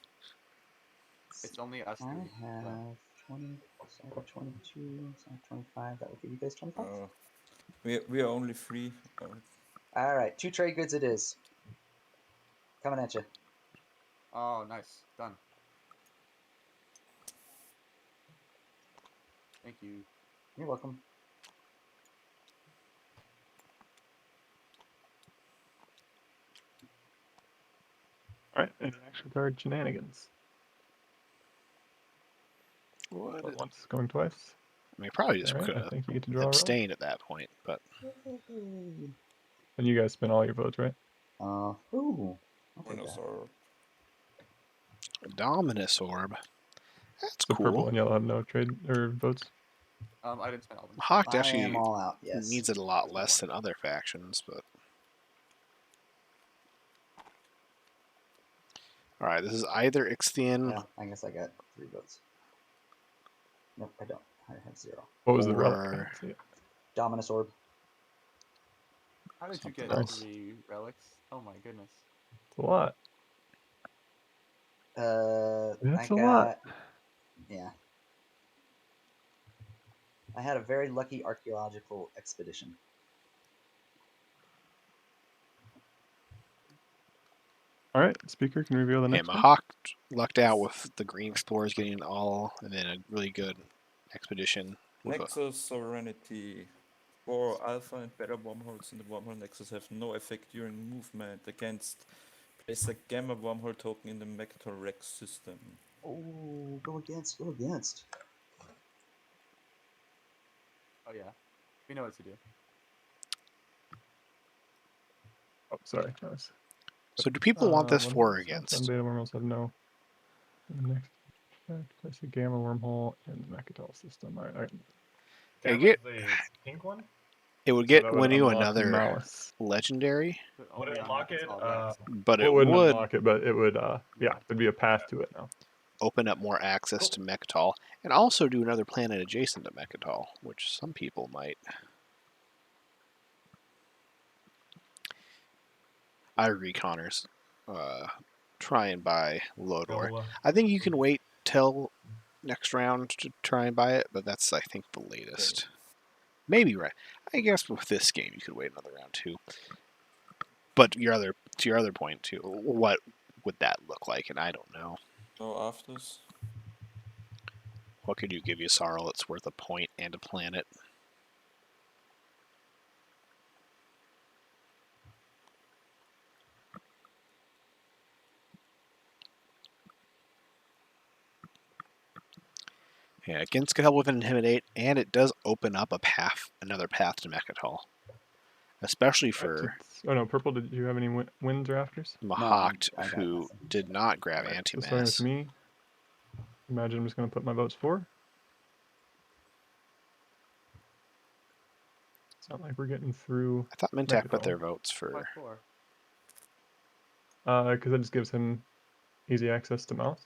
It's only us I 3. have 20, so I got 22, so I have 25. That will give you guys 25. We are only 3. All right, 2 trade goods it is. Coming at you. Oh, nice. Done. Thank you. You're welcome. All right, any action card shenanigans. What? Going once, going twice. I mean, probably just All right, could I have think you get to draw a relic. abstained at that point, but And you guys spent all your votes, right? Ooh. I'll take that. Dominus Orb. Dominus Orb. That's The purple cool. and yellow have no trade or votes. I didn't spend all of them. Hawk I actually am all out. Yes. needs it a lot That's my less one. than other factions, but. Alright, this is either Ixion Yeah, I guess I got 3 votes. Nope, I don't. I have 0. What was the relic? I or didn't see it. Dominus Orb. How did you Something get else. 3 relics? Oh my goodness. It's a lot. I That's a got. lot. Yeah. I had a very lucky archaeological expedition. All right, speaker can reveal the yeah, next one. Hawk lucked out with the green explorers getting it all, and then a really good expedition with a, Nexus Sovereignty. 4 alpha and beta wormholes in the wormhole nexus have no effect during movement against. Place a gamma wormhole token in the Mector Rex system. Oh, go against, go against. Oh yeah, we know what to do. Oh, sorry. That was, So do people want this one for or alpha against? and beta wormholes have no. Next, place a gamma wormhole in the Mechatol system. All right. Hey, Gamma's get- the pink one. It would So get that would when you unlock another Malice. legendary, But Would only it on unlock it? Mechatol Rex. but Well, it it wouldn't would unlock it, but it would. Yeah, there'd be a path to it now. open up more access Cool. to Mechatol, and also do another planet adjacent to Mechatol, which some people might. I agree, Connors. Try and buy Lodor. Go, I think you can wait till next round to try and buy it, but that's, I think, the latest. Maybe right. I guess with this game you could wait another round too. But to your other point too, what would that look like? And I don't know. No afters. What could you give you, Sarl, that's worth a point and a planet? Yeah, against could help with Intimidate, and it does open up a path, another path to Mechatol. Especially for Oh no, purple. Did you have any wins or afters? Mahakt, I got who nothing. did not grab All right, so starting with Antimass. me. Imagine I'm just going to put my votes for. It's not like we're getting through. I thought Mintak put Mechatol. their votes Why for. 4? Because it just gives him easy access to mouse.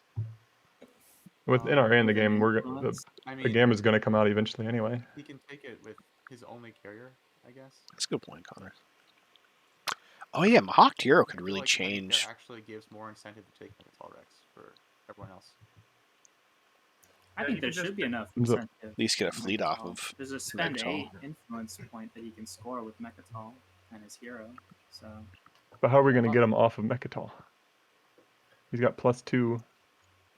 Within our end, the game, I the mean, game is going to come out eventually anyway. he can take it with his only carrier, I guess. That's a good point, Connor. Oh yeah, Mahakt Hero could I feel really like having change. Care actually gives more incentive to take Mechatol Rex for everyone else. I Yeah, think you there could just should be enough Thumbs up. incentive. At least get a for fleet off Mechatol. of There's a spend Mechatol. 8 influence point that he can score with Mechatol and his hero. So But how are we going to get him off of Mechatol? He's got +2.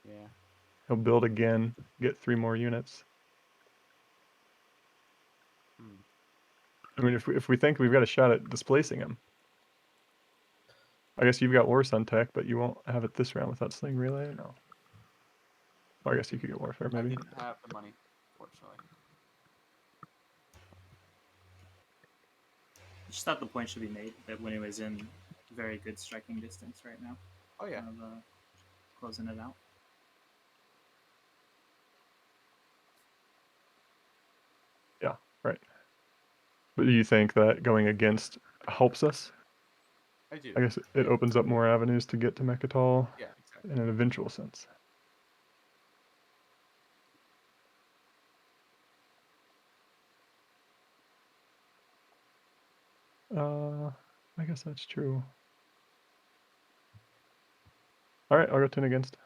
Yeah. He'll build again, get 3 more units. I mean, if we think we've got a shot at displacing him, I guess you've got War Sun tech, but you won't have it this round without Sling Relay. No. Well, I guess you could get Warfare I maybe. didn't have the money, fortunately. I just thought the point should be made that when he was in very good striking distance right now, Oh yeah. of closing it out. Yeah, right. But do you think that going against helps us? I do. I guess it opens up more avenues to get to Mechatol Yeah, exactly. in an eventual sense. I guess that's true. All right, I'll go 10 against.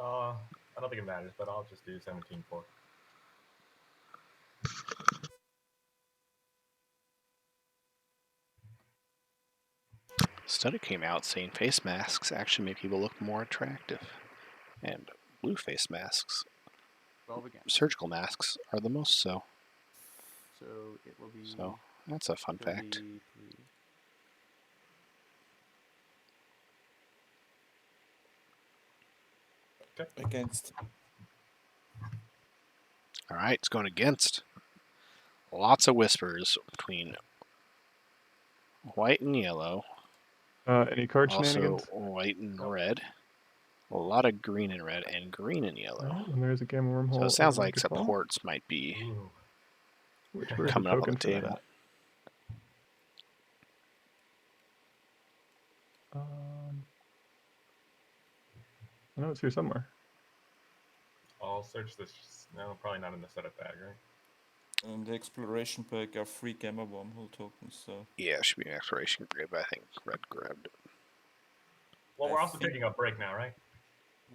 I don't think it matters, but I'll just do 17-4. Study came out saying face masks actually make people look more attractive, and blue face masks, 12 again. surgical masks, are the most so. So it will be. So that's a fun fact. 33. Okay. Against. All right, it's going against. Lots of whispers between white and yellow. Any card Also shenanigans? white and red. A lot of green and red, and green and yellow. Alright, and there's a gamma wormhole. So it sounds over like default, supports might be Ooh. which where's the coming up on token the for that? table. I know it's here somewhere. I'll search this. No, probably not in the setup bag, right? In the exploration bag are 3 gamma wormhole tokens, so Yeah, it should be an exploration grade, but I think red grabbed it. Well, I we're also think- taking a break now, right?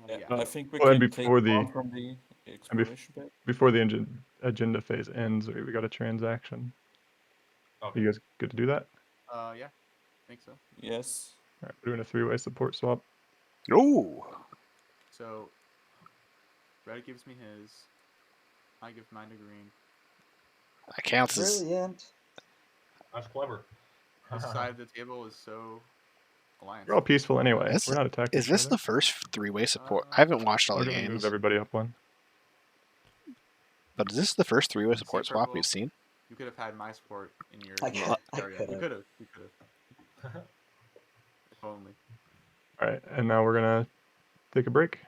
Yeah. I think we Well, and can take before the- one from the exploration bag. Before the agenda phase ends, we got a transaction. Okay. You guys good to do that? Yeah. I think so. Yes. All right, we're doing a 3-way support swap. Ooh! So, red gives me his. I give mine to green. That counts as... Brilliant. That's clever. This side of the table is so alliance. We're all peaceful anyway. Is We're not attacking Is each this other. the first 3-way support? I haven't watched all We're the gonna move games, everybody up one. but is this the first 3-way See, support swap purple? we've seen? You could have had my support in your I could- I area. could've. You could have. You could have. If only. All right, and now we're gonna take a break.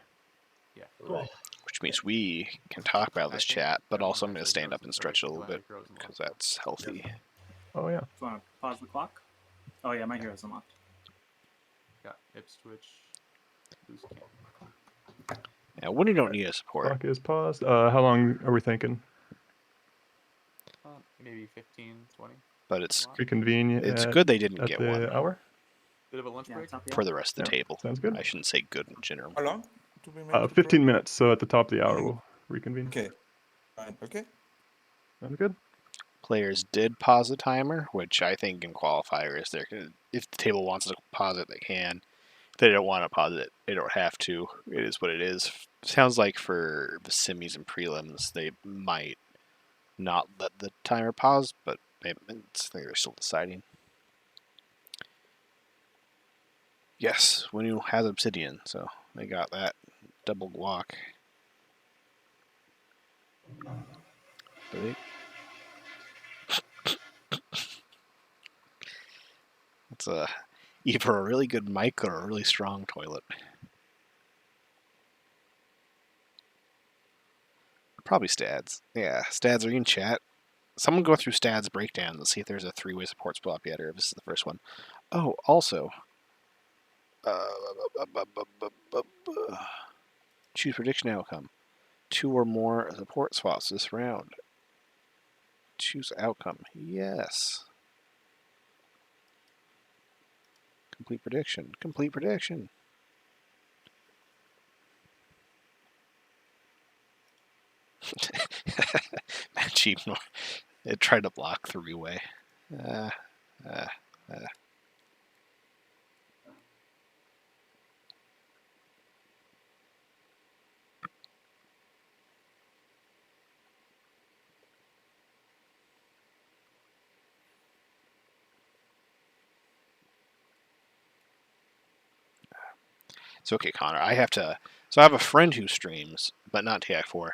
Yeah. Cool. Which means we can talk about this I think chat, but everyone also I'm going to actually stand grows up and in- stretch a or little bit, Twilight grows in because love. that's healthy. Oh yeah. Do you want to pause the clock? Oh yeah, my hero's unlocked. Got Ipswich. Who's king? Now, when you don't need a support, Clock is paused. How long are we thinking? Maybe 15, 20. but it's Reconvene it's at, good they didn't at get the one hour. Bit of a lunch Yeah, break. top of the for hour. the rest of the Yeah, table. sounds good. I shouldn't say good in general. How long do we make the 15 break? minutes. So at the top of the hour, we'll reconvene. Okay. Fine. Okay. Sounds good. Players did pause the timer, which I think in Qualifier is there. If the table wants to pause it, they can. If they don't want to pause it, they don't have to. It is what it is. Sounds like for the semis and prelims, they might not let the timer pause, but I think they're still deciding. Yes, Winu has Obsidian, so they got that double block. It's either a really good mic or a really strong toilet. Probably Stads. Yeah, Stads, are you in chat? Someone go through Stads breakdown and see if there's a 3-way support swap yet, or if this is the first one. Oh, also, choose prediction outcome. 2 or more support swaps this round. Choose outcome. Yes. Complete prediction. Complete prediction. Cheap. It tried to block 3-way. It's okay, Connor. I have to. So I have a friend who streams, but not TI4.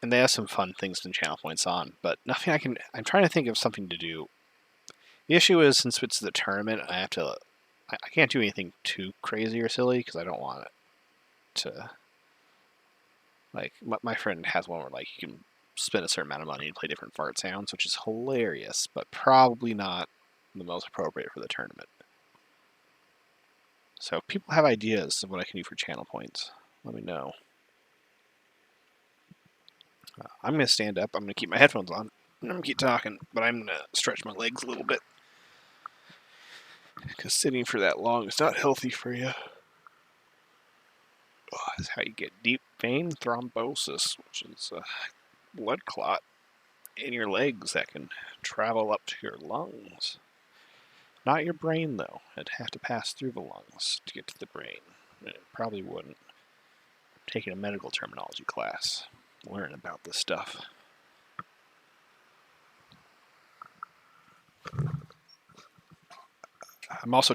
And they have some fun things to channel points on, but nothing I can. I'm trying to think of something to do. The issue is, since it's the tournament, I have to. I can't do anything too crazy or silly because I don't want it to. Like, my friend has one where, like, you can spend a certain amount of money to play different fart sounds, which is hilarious, but probably not the most appropriate for the tournament. So if people have ideas of what I can do for channel points, let me know. I'm going to stand up. I'm going to keep my headphones on. I'm going to keep talking, but I'm going to stretch my legs a little bit. Because sitting for that long is not healthy for you. Oh, that's how you get deep vein thrombosis, which is a blood clot in your legs that can travel up to your lungs. Not your brain, though. It'd have to pass through the lungs to get to the brain. And it probably wouldn't. I'm taking a medical terminology class. Learn about this stuff. I'm also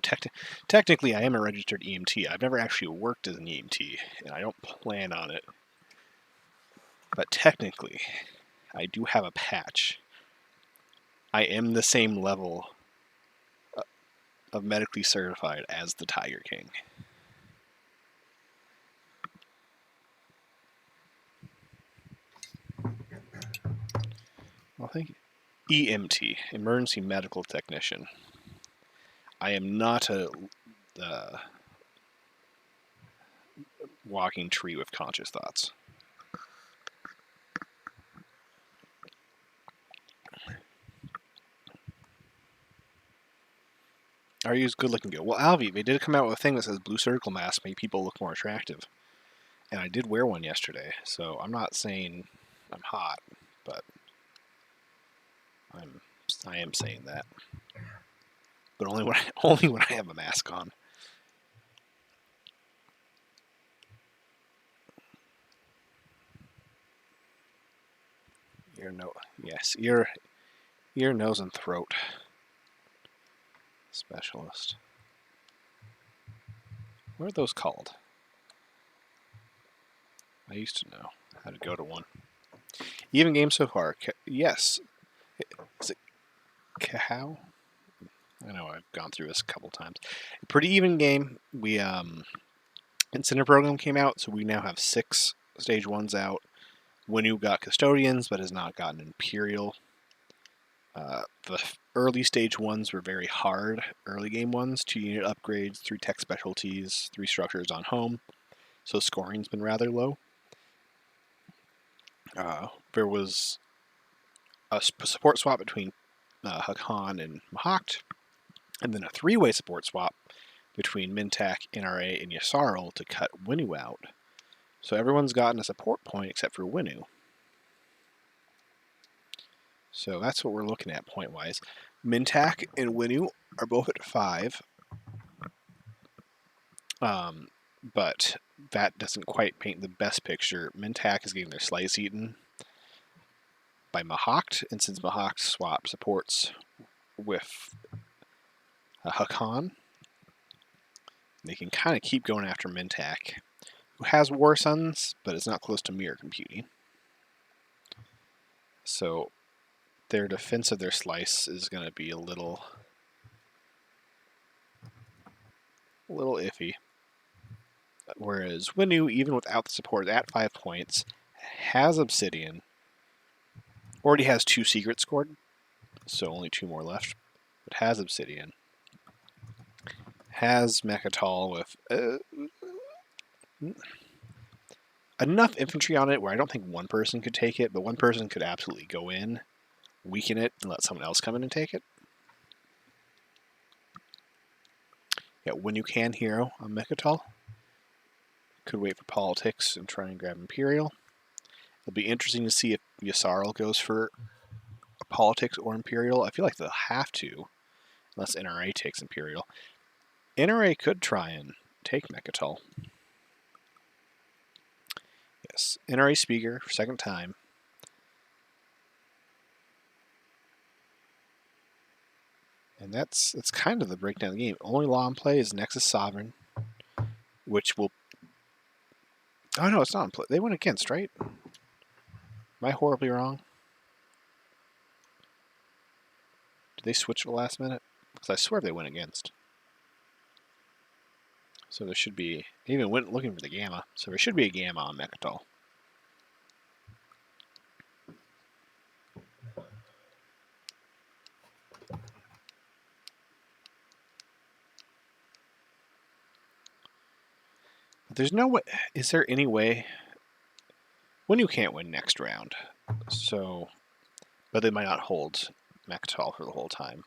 technically I am a registered EMT. I've never actually worked as an EMT, and I don't plan on it. But technically, I do have a patch. I am the same level of medically certified as the Tiger King. Well, thank you. EMT, Emergency Medical Technician. I am not a walking tree with conscious thoughts. Are you as good looking? Go. Well, Alvi, they did come out with a thing that says blue circle mask make people look more attractive. And I did wear one yesterday, so I'm not saying I'm hot, but I am saying that. But only when I have a mask on. Ear, nose, and throat specialist. What are those called? I used to know how to go to one. Even game so far. Yes. Is it Kahau? I know I've gone through this a couple times. A pretty even game. We Incinerator program came out, so we now have 6 stage 1s out. Winu got Custodians, but has not gotten Imperial. The early stage 1s were very hard early game ones. 2 unit upgrades, 3 tech specialties, 3 structures on home. So scoring's been rather low. There was a support swap between Hakan and Mahakt, and then a 3-way support swap between Mintak, NRA, and Yasarl to cut Winu out. So everyone's gotten a support point except for Winu. So that's what we're looking at point-wise. Mintak and Winu are both at 5. But that doesn't quite paint the best picture. Mintak is getting their slice eaten by Mahakt, and since Mahakt swap supports with Hakan, they can kind of keep going after Mintak, who has War Suns, but is not close to mirror computing. So their defense of their slice is going to be a little iffy. Whereas Winu, even without the support at 5 points, has Obsidian, already has 2 secrets scored, so only 2 more left, but has Obsidian, has Mechatol with enough infantry on it where I don't think one person could take it, but one person could absolutely go in, weaken it, and let someone else come in and take it. Yeah, when you can hero on Mechatol. Could wait for politics and try and grab Imperial. It'll be interesting to see if Yasarl goes for politics or Imperial. I feel like they'll have to, unless NRA takes Imperial. NRA could try and take Mechatol. Yes, NRA speaker for 2nd time. And that's kind of the breakdown of the game. Only law in play is Nexus Sovereign, which will... Oh no, it's not in play. They went against, right? Am I horribly wrong? Did they switch at the last minute? Because I swear they went against. So there should be... They even went looking for the Gamma. So there should be a Gamma on Mechatol. There's no way... Is there any way... When you can't win next round. So... But they might not hold Mechatol for the whole time.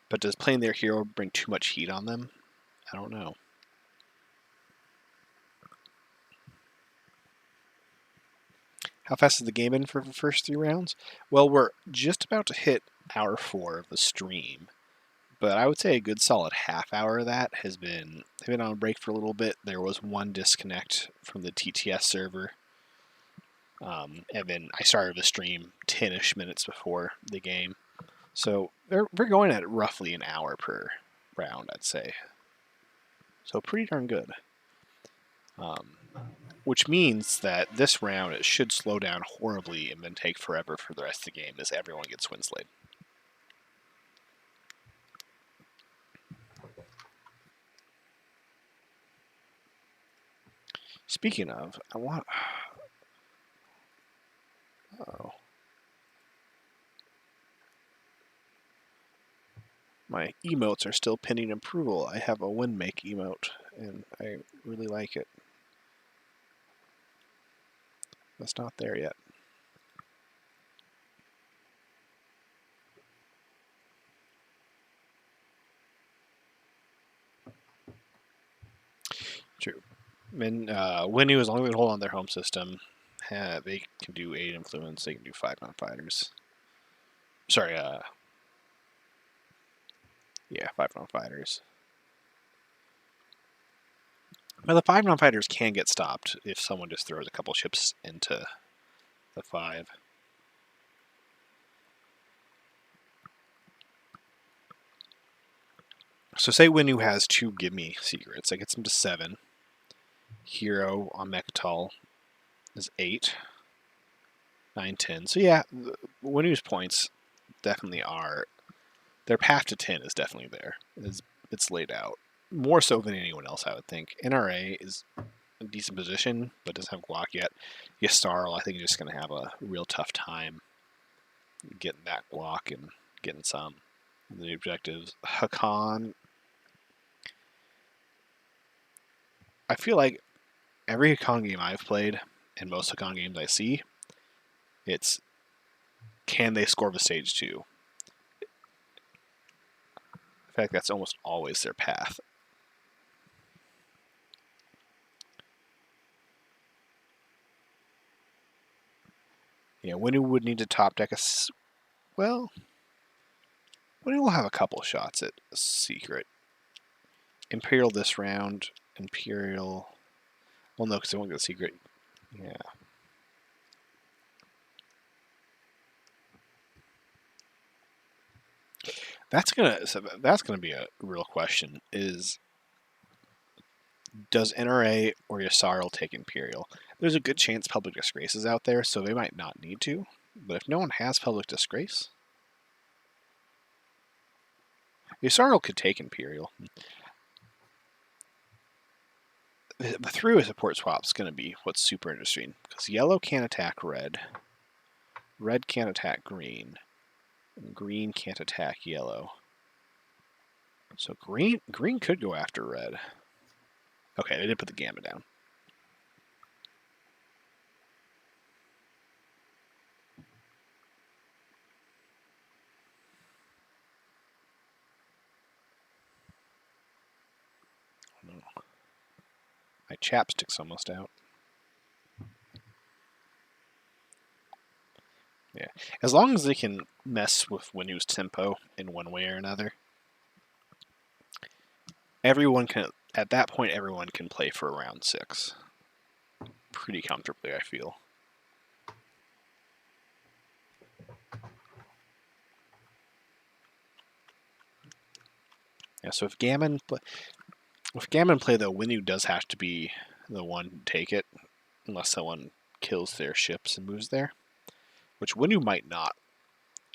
But does playing their hero bring too much heat on them? I don't know. How fast has the game been for the first 3 rounds? Well, we're just about to hit hour 4 of the stream. But I would say a good solid half hour of that has been... They've been on a break for a little bit. There was one disconnect from the TTS server. And then I started the stream 10-ish minutes before the game. So we're going at roughly an hour per round, I'd say. So pretty darn good. Which means that this round it should slow down horribly and then take forever for the rest of the game as everyone gets Winslayed. Speaking of, I want. Oh. My emotes are still pending approval. I have a win make emote, and I really like it. That's not there yet. True. And Winnie, as long as they hold on their home system, they can do 8 influence. They can do 5 non-fighters. Sorry, yeah, 5 non-fighters. Now the 5 non-fighters can get stopped if someone just throws a couple ships into the 5. So say Winnie has 2 give me secrets. That gets him to 7. Hero on Mechatol is 8. 9, 10. So yeah, Winnie's points definitely are. Their path to 10 is definitely there. It's laid out. More so than anyone else, I would think. NRA is a decent position, but doesn't have guac yet. Yastarl, I think, is just going to have a real tough time getting that guac and getting some. The objectives. Hakan, I feel like every Hakan game I've played, and most Hakan games I see, it's can they score the stage 2? In fact, that's almost always their path. Yeah, Winnie would need to top deck well, Winnie will have a couple shots at a secret. Imperial this round. Imperial. Well, no, because they won't get a secret. Yeah. That's gonna be a real question. Does NRA or Yasarl take Imperial? There's a good chance Public Disgrace is out there, so they might not need to. But if no one has Public Disgrace, Yasarl could take Imperial. The through support swap is going to be what's super interesting, because yellow can't attack red, red can't attack green, and green can't attack yellow. So green could go after red. Okay, they did put the gamma down. Oh, no. My chapstick's almost out. Yeah, as long as they can mess with Winu's tempo in one way or another, everyone can. At that point, everyone can play for round 6 pretty comfortably, I feel. Yeah, so if Gammon play, though, Winu does have to be the one to take it, unless someone kills their ships and moves there, which Winu might not.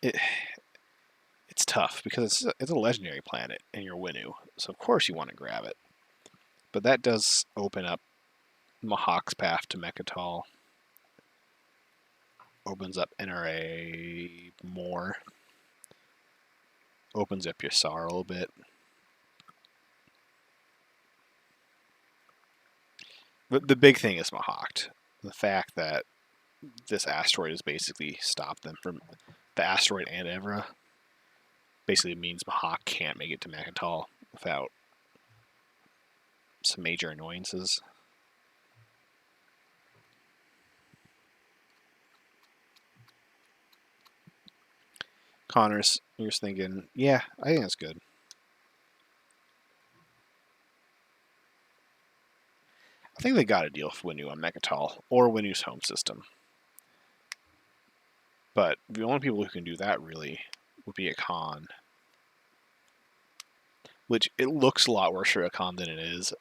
It's tough because it's a legendary planet and you're Winu, so of course you want to grab it. But that does open up Mahawk's path to Mechatol. Opens up NRA more. Opens up Yasar a little bit. But the big thing is Mahawk. The fact that this asteroid has basically stopped them from the asteroid and Evra basically means Mahawk can't make it to Mechatol without some major annoyances. Connors, you're just thinking, yeah, I think that's good. I think they got a deal with Winu on Mechatol or Winu's home system. But the only people who can do that really would be a Khan. Which it looks a lot worse for a Khan than it is.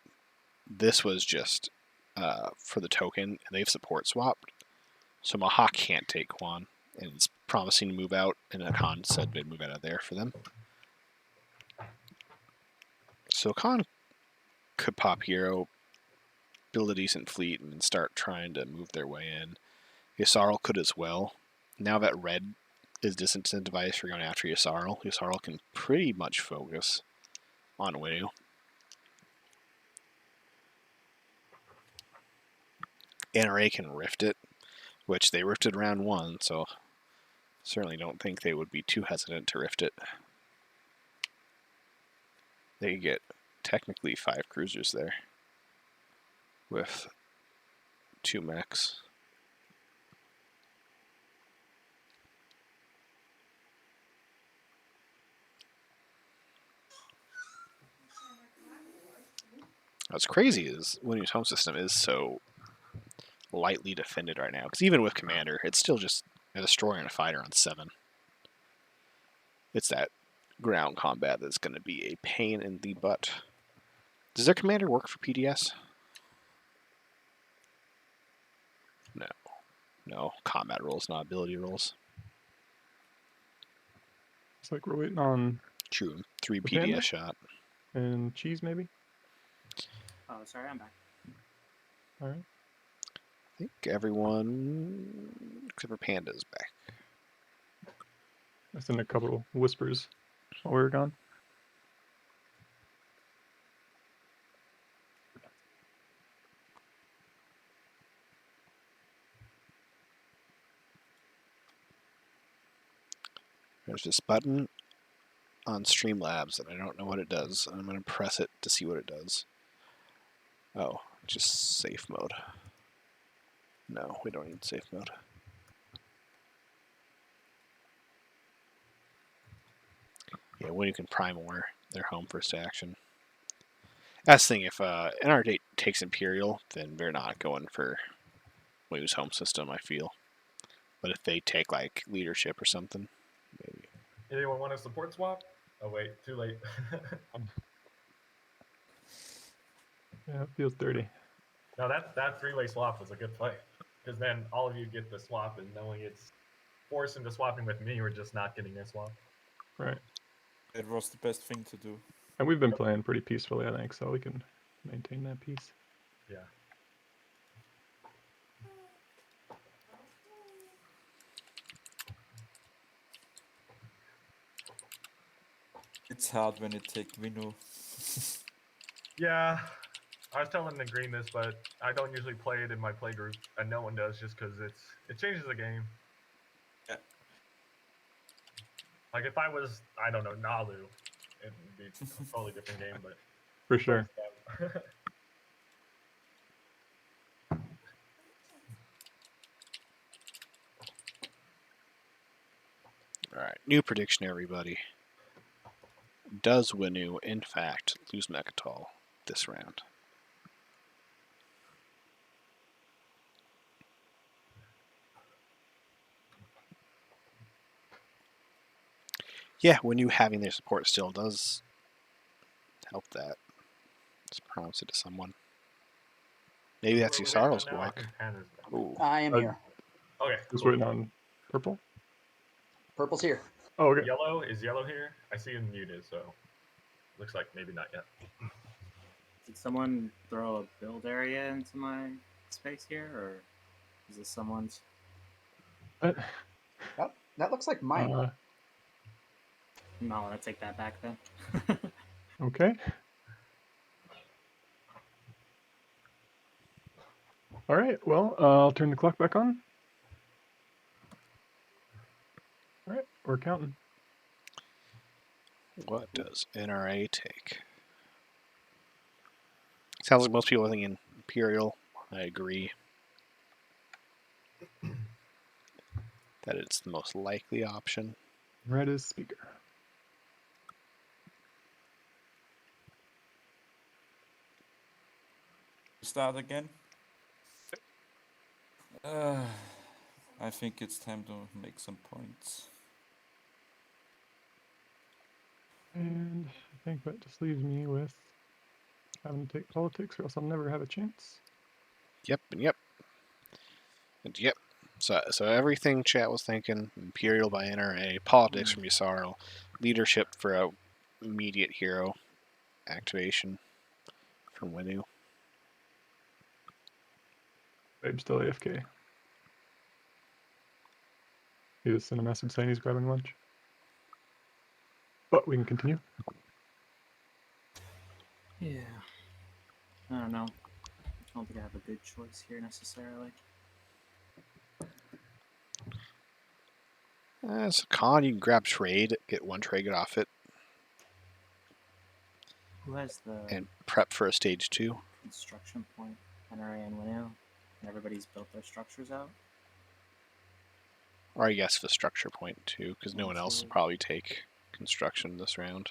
This was just for the token, and they've support swapped. So Mahawk can't take Quan, and it's promising to move out, and Khan said they'd move out of there for them. So Khan could pop hero. build a decent fleet and start trying to move their way in. Yssarl could as well. Now that red is disincentivized for going after Yssarl, Yssarl can pretty much focus on Winu. NRA can rift it, which they rifted round 1, so certainly don't think they would be too hesitant to rift it. They could get technically 5 cruisers there with 2 mechs. What's crazy is Winu's home system is so lightly defended right now, because even with Commander, it's still just a destroyer and a fighter on 7. It's that ground combat that's going to be a pain in the butt. Does their Commander work for PDS? No. No, combat rolls, not ability rolls. It's like we're waiting on True, 3 The PDS Panda? shot. and cheese maybe. Oh, sorry, I'm back. All right. I think everyone except for Panda's back. I sent a couple whispers while we were gone. There's this button on Streamlabs and I don't know what it does. I'm going to press it to see what it does. Oh, just safe mode. No, we don't need safe mode. Yeah, when you can prime war, they're home first action. That's the thing, if NR takes Imperial, then they're not going for Winu's home system, I feel. But if they take, like, leadership or something, maybe. Anyone want a support swap? Oh wait, too late. Yeah, it feels dirty. No, that 3-way swap was a good play, because then all of you get the swap, and no one gets forced into swapping with me, or just not getting a swap. Right. It was the best thing to do. And we've been playing pretty peacefully, I think, so we can maintain that peace. Yeah. It's hard when you take Winu. Yeah, I was telling the Green this, but I don't usually play it in my play group, and no one does, just because it changes the game. Yeah. Like if I was, I don't know, Nalu, it would be a totally different game, but For sure. Alright, new prediction, everybody. Does Winu, in fact, lose Mechatol this round? Yeah, Winu having their support still does help that. Just promise it to someone. Maybe that's Who are we waiting on Yssarl's now? I walk. think Panda's back. Ooh. I am Uh, here. Okay, Just cool. waiting on purple. Purple's here. Oh, okay. Yellow, is yellow here? I see him muted, so looks like maybe not yet. Did someone throw a build area into my space here, or is this someone's? Uh, That looks like mine. No, I take that back then. Okay. All right. Well, I'll turn the clock back on. All right, we're counting. What does NRA take? Sounds like most people are thinking Imperial. I agree. That it's the most likely option. Red is speaker. Start again. I think it's time to make some points. And I think that just leaves me with having to take politics, or else I'll never have a chance. Yep, and yep. And yep. So everything chat was thinking, Imperial by NRA, politics from Yssarl, leadership for a immediate hero activation from Winu. Babe's still AFK. He just sent a message saying he's grabbing lunch. But we can continue. Yeah. I don't know. I don't think I have a good choice here necessarily. It's a con. You can grab trade, get one trade, get off it, Who has the and prep for a stage 2. construction point? NRA and Winu. And everybody's built their structures out. Or I guess the structure point too, because no One, one else will two. probably take construction this round.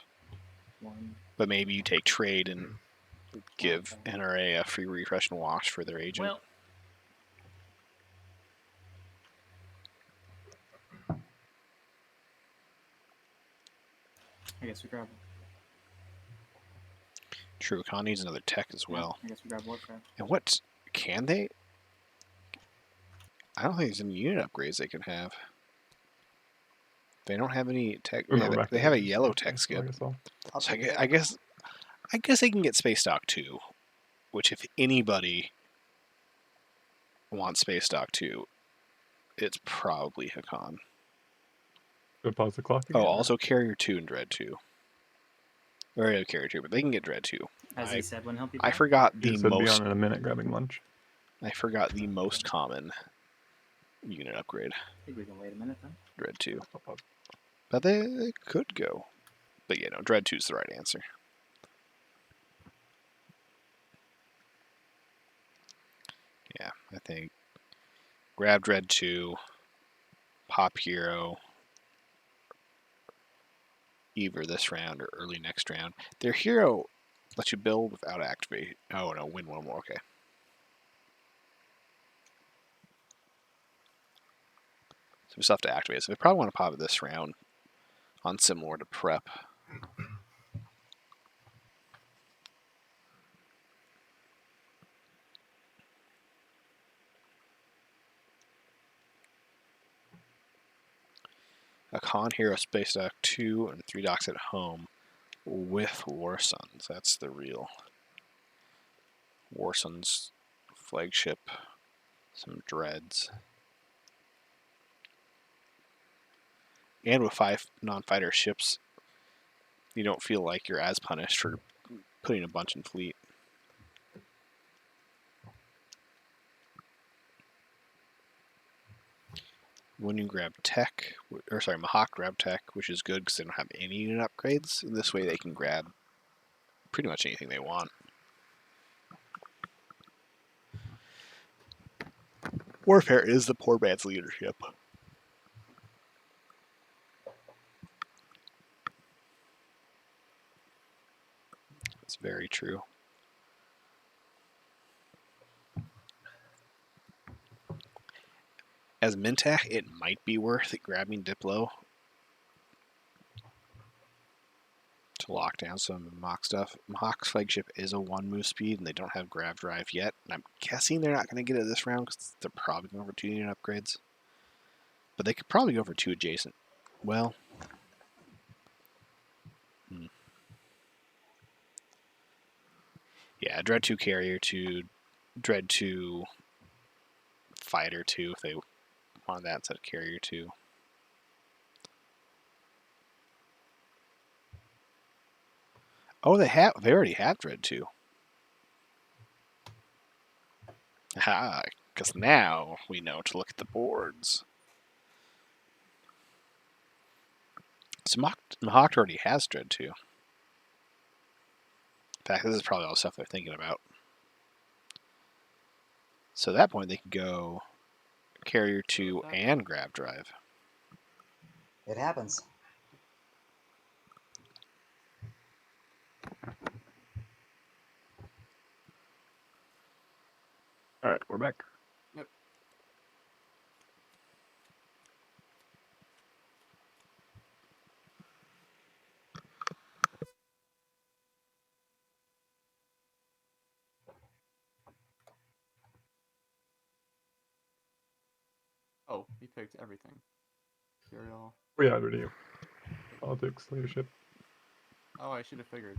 1. But maybe you take trade and give Okay. NRA a free refresh and wash for their agent. Well, I guess we grab. True, Con needs another tech as well. I guess we grab Warcraft. And what can they? I don't think there's any unit upgrades they can have. They don't have any tech. They have a yellow tech skip. So I guess they can get Space Dock 2, which if anybody wants Space Dock 2, it's probably Hakan. Go pause the clock. Oh, also Carrier 2 and Dread 2. Or yeah, Carrier 2, but they can get Dread 2. As he said when he'll be I back. forgot He the said be most. on in a minute grabbing lunch. I forgot the most common unit upgrade. I think we can wait a minute then. Dread 2. But they could go. But yeah, no, Dread 2 is the right answer. Yeah, I think grab Dread 2, pop Hero, either this round or early next round. Their Hero lets you build without activate. Oh no, win one more, okay. So we still have to activate. So we probably want to pop it this round on similar to prep. A Con Hero Space Dock 2 and 3 docks at home with War Suns. That's the real War Suns flagship. Some dreads. And with 5 non-fighter ships, you don't feel like you're as punished for putting a bunch in fleet. When you grab tech, or sorry, Mahawk grab tech, which is good because they don't have any unit upgrades. And this way they can grab pretty much anything they want. Warfare is the poor man's leadership. It's very true. As Mintac, it might be worth it grabbing Diplo to lock down some Mach stuff. Mahawk's flagship is a 1 move speed, and they don't have grab drive yet. And I'm guessing they're not going to get it this round because they're probably going for 2 unit upgrades. But they could probably go for 2 adjacent. Well, yeah, Dread 2 Carrier 2, Dread 2 Fighter 2 if they want that instead of Carrier 2. Oh, they already have Dread 2. Ah, because now we know to look at the boards. So Mahawk already has Dread 2. In fact, this is probably all the stuff they're thinking about. So at that point, they can go Carrier 2 and Grab Drive. It happens. All right, we're back. Yep. Oh, he picked everything. Imperial. Yeah, over to you. Politics, leadership. Oh, I should have figured.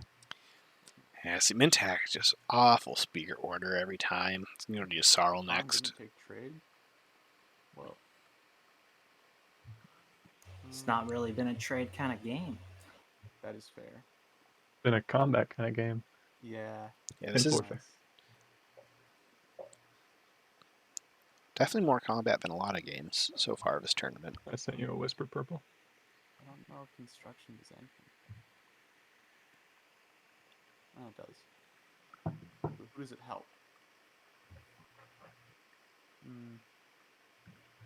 Yeah, see, Mintak is just awful speaker order every time. You know, just Sarl Tom next. didn't take trade. Well, It's not really been a trade kind of game. that is fair. Been a combat kind of game. Yeah. Yeah, this is Enforcer. definitely more combat than a lot of games so far this tournament. I sent you a whisper purple. I don't know if construction does anything. Oh, it does. Who does it help? Hmm.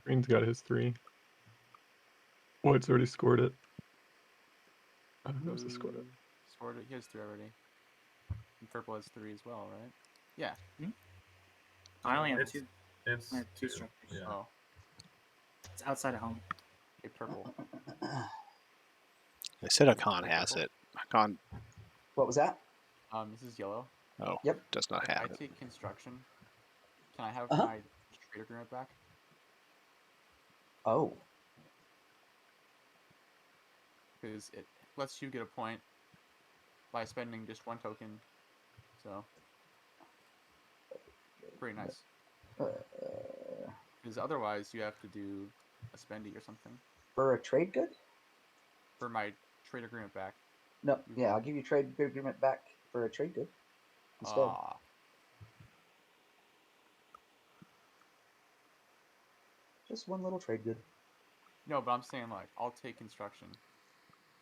Green's got his 3. White's already scored it. Who else has scored it? Scored it. He has 3 already. And purple has 3 as well, right? Yeah. I only have It's 2. it's I have 2 two. structures. Yeah. Oh. It's outside of home. Okay, purple. They said Hakan has it. Hakan, What was that? This is yellow. oh, Yep. does not If I have it. take construction, can I have Uh-huh. my trade agreement back? Oh, Because it lets you get a point by spending just 1 token. So, pretty nice. Because otherwise, you have to do a spendy or something for a trade good? for my trade agreement back. No, yeah, I'll give you trade agreement back for a trade good instead. Ah, Just one little trade good. no, but I'm saying like I'll take construction.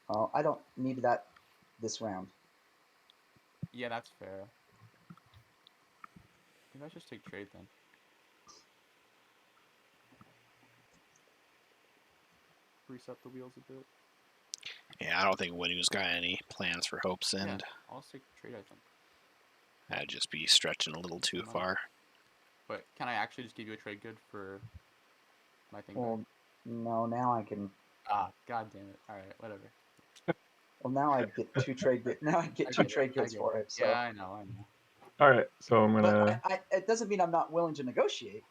Oh, I don't need that this round. Yeah, that's fair. Maybe I should just take trade then. Grease up the wheels a bit. Yeah, I don't think Winu's got any plans for Hope's Yeah, End. I'll just take trade, I think. That'd just be stretching a little too Money. far. But can I actually just give you a trade good for my thing Well, back? no, now I can. Ah, god damn it. Alright, whatever. Well, now I get 2 trade good. Now I get I 2 get it, trade I goods get for it. So. Yeah, I know. All right, so I'm But gonna it doesn't mean I'm not willing to negotiate.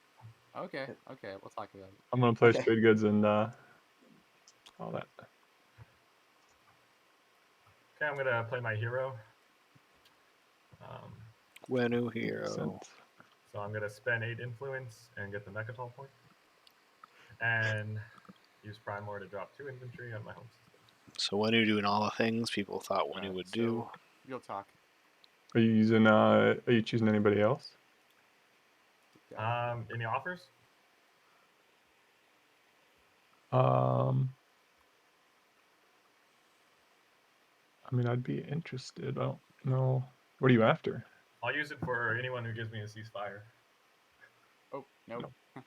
Okay, we'll talk about it. I'm gonna place Okay. trade goods and all that. Okay, I'm gonna play my hero. Wenu hero. So I'm gonna spend 8 influence and get the Mechatol point, and use Primor to drop 2 infantry on my home system. So Wenu doing all the things people thought Wenu Alright, would do. We'll talk. Are you using are you choosing anybody else? Any offers? I mean, I'd be interested. I don't know. What are you after? I'll use it for anyone who gives me a ceasefire. Oh, nope. No.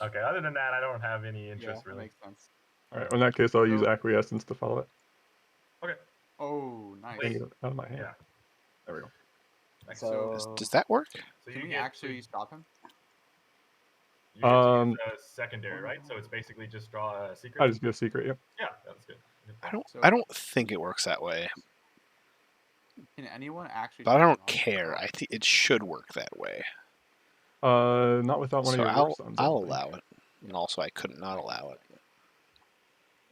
Okay, other than that, I don't have any Yeah, interest that really. makes sense. All right. Well, in that case, I'll use So- acquiescence to follow it. Okay. Oh, nice. Wait. Get it out of my hand. Yeah. There we go. Thanks. So Does that work? So Can you we get actually to, stop him? you get to use a secondary, right? So it's basically just draw a secret. I just get a secret. Yep. Yeah, that's good. So- I don't think it works that way. Can anyone actually? But I turn don't him on? care. I think it should work that way. Not without one So of your work sons. I I'll don't think. allow it. And also I couldn't not allow it.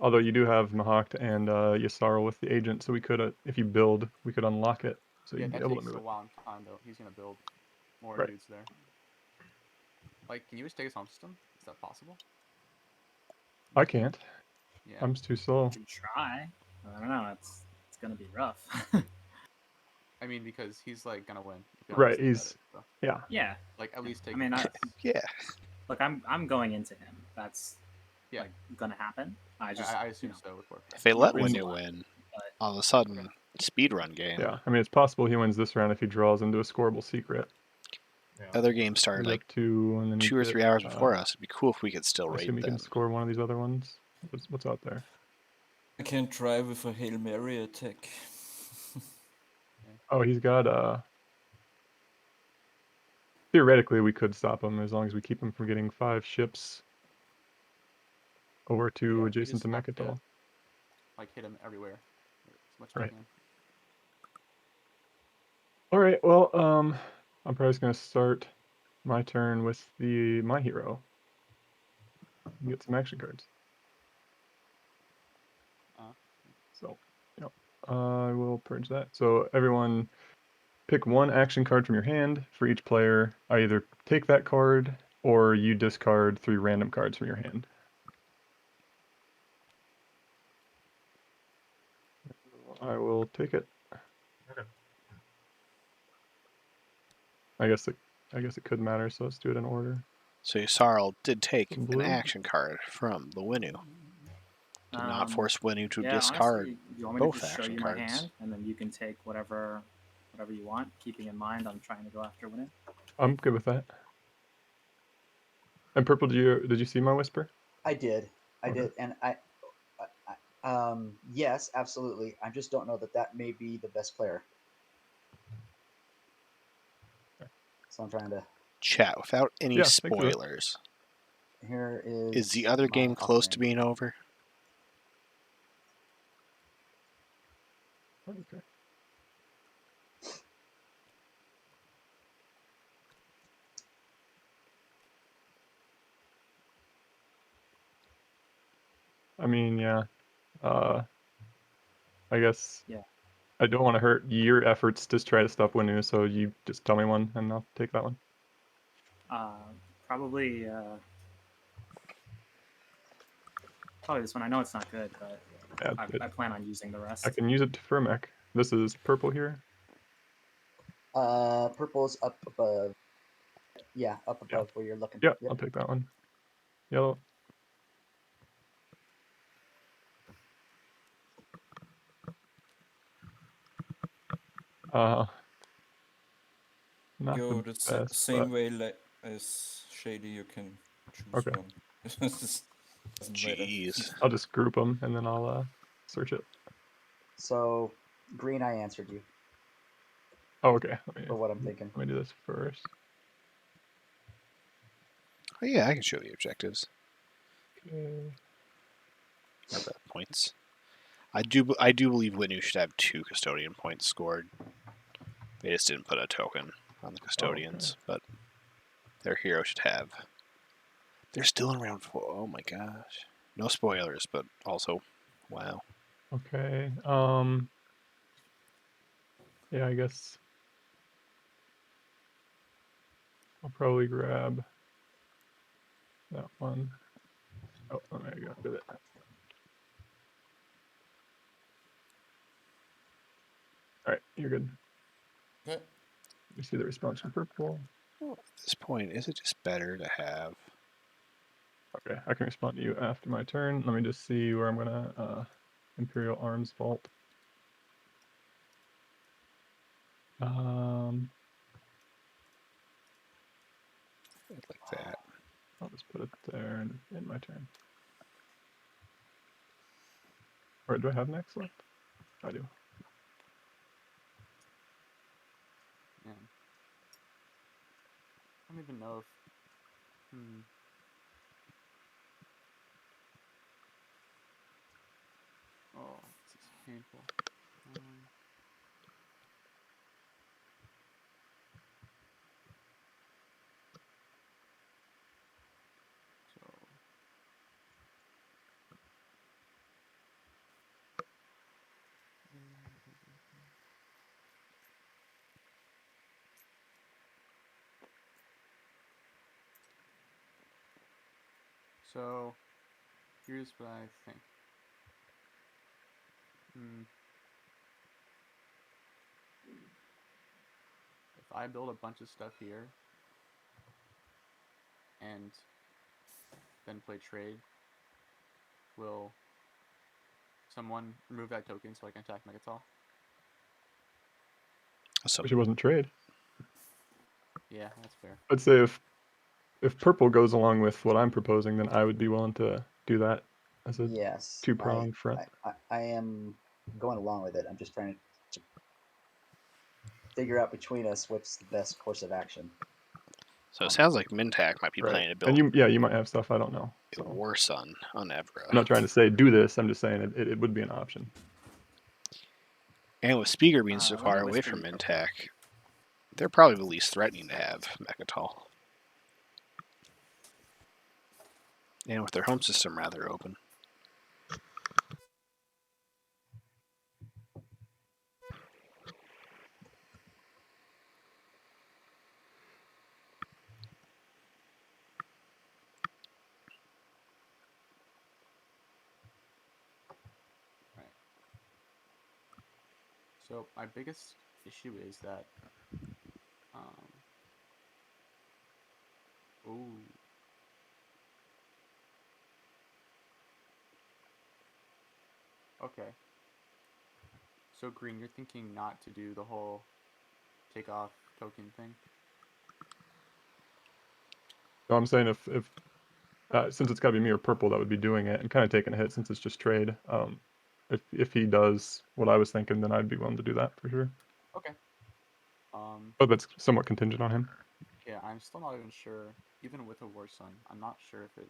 Although you do have Mahakt and Yasara with the agent, so we could, if you build, we could unlock it, so Yeah, you'd be that able to takes move a it. while in time though. He's gonna build more Right. dudes there. Like, can you just take his home system? Is that possible? I can't. Yeah. I'm just too slow. You can try. I don't know. It's gonna be rough. I mean, because he's like gonna win. if you Right, understand he's- better, so, Yeah. yeah. like at least take. I mean, Yeah. look, I'm going into him. That's Yeah. like gonna happen. I just I assume you know, so with Warfare. If they let Win Wenu one, win, but- all of a sudden, speedrun game. Yeah. I mean, it's possible he wins this round if he draws into a scoreable secret. Yeah. Other games started He's like up 2, and then you 2 or get, 3 hours before us. It'd be cool if we could still I rate assume you them. can score one of these other ones. What's out there? I can try with a Hail Mary attack. Oh, he's got theoretically, we could stop him as long as we keep him from getting 5 ships over to Yeah, we adjacent just to have to, Mechatol. Like hit him everywhere. As much as Right. we can. All right. Well, I'm probably just gonna start my turn with my hero. Get some action cards. Uh. So, I will purge that. So everyone pick one action card from your hand for each player. I either take that card or you discard 3 random cards from your hand. I will take it. Okay. I guess it could matter, so let's do it in order. So Yusarl did take an Blue. action card from the Winu. Did not force Winu to Yeah, discard honestly, you want me to both just show action you cards. my hand, and then you can take whatever you want, keeping in mind I'm trying to go after winning. I'm good with that. And Purple, did you see my whisper? I did. I Okay. did, and yes, absolutely. I just don't know that may be the best player. So I'm trying to. Chat without any Yeah, thank you. spoilers. Here Is the other game close to being over? Okay. I mean, yeah. I guess. Yeah. I don't want to hurt your efforts to try to stop Winu, so you just tell me one, and I'll take that one. Probably this one. I know it's not good, but Yeah, I plan on using the rest. I can use it for a mech. This is Purple here. Purple's up above. Yeah, up above where you're looking. Yeah, Yep. I'll take that one. Yellow. Not Go the the best, same but... way as Shady. You can choose Okay. one. Doesn't matter. Jeez. I'll just group them and then I'll search it. So, green, I answered you Oh, okay. for what I'm thinking. Let me do this first. Oh yeah, I can show the objectives. Okay. Or the points. I do believe Winu should have 2 custodian points scored. They just didn't put a token on the custodians, but their hero should have. They're still in round 4. Oh my gosh. No spoilers, but also, wow. Okay. Yeah, I guess I'll probably grab that one. Oh, there you go. Did it. All right, you're good. Okay. You see the response from Purple. Well, at this point, is it just better to have? Okay, I can respond to you after my turn. Let me just see where I'm gonna Imperial Arms Vault. Like that. I'll just put it there and in my turn. Or do I have next left? I do. Yeah. I don't even know if. Oh, this is painful. So, here's what I think. If I build a bunch of stuff here and then play trade, will someone remove that token so I can attack Megatol? So, Wish it wasn't trade. Yeah, that's fair. I'd say if Purple goes along with what I'm proposing, then I would be willing to do that as a Yes, two-pronged front. I am going along with it. I'm just trying to figure out between us what's the best course of action. So it sounds like Mintak might be planning to build. And you might have stuff I don't know. So. Worse on Evra. I'm not trying to say do this. I'm just saying it would be an option. And with Speaker being so far away from Mintak, they're probably the least threatening to have Mechatol. And with their home system rather open. So my biggest issue is that, ooh. Okay. So Green, you're thinking not to do the whole take off token thing? No, I'm saying if since it's got to be me or purple that would be doing it and kind of taking a hit since it's just trade. If he does what I was thinking, then I'd be willing to do that for sure. Okay. But that's somewhat contingent on him. Yeah, I'm still not even sure. Even with a War Sun, I'm not sure if it.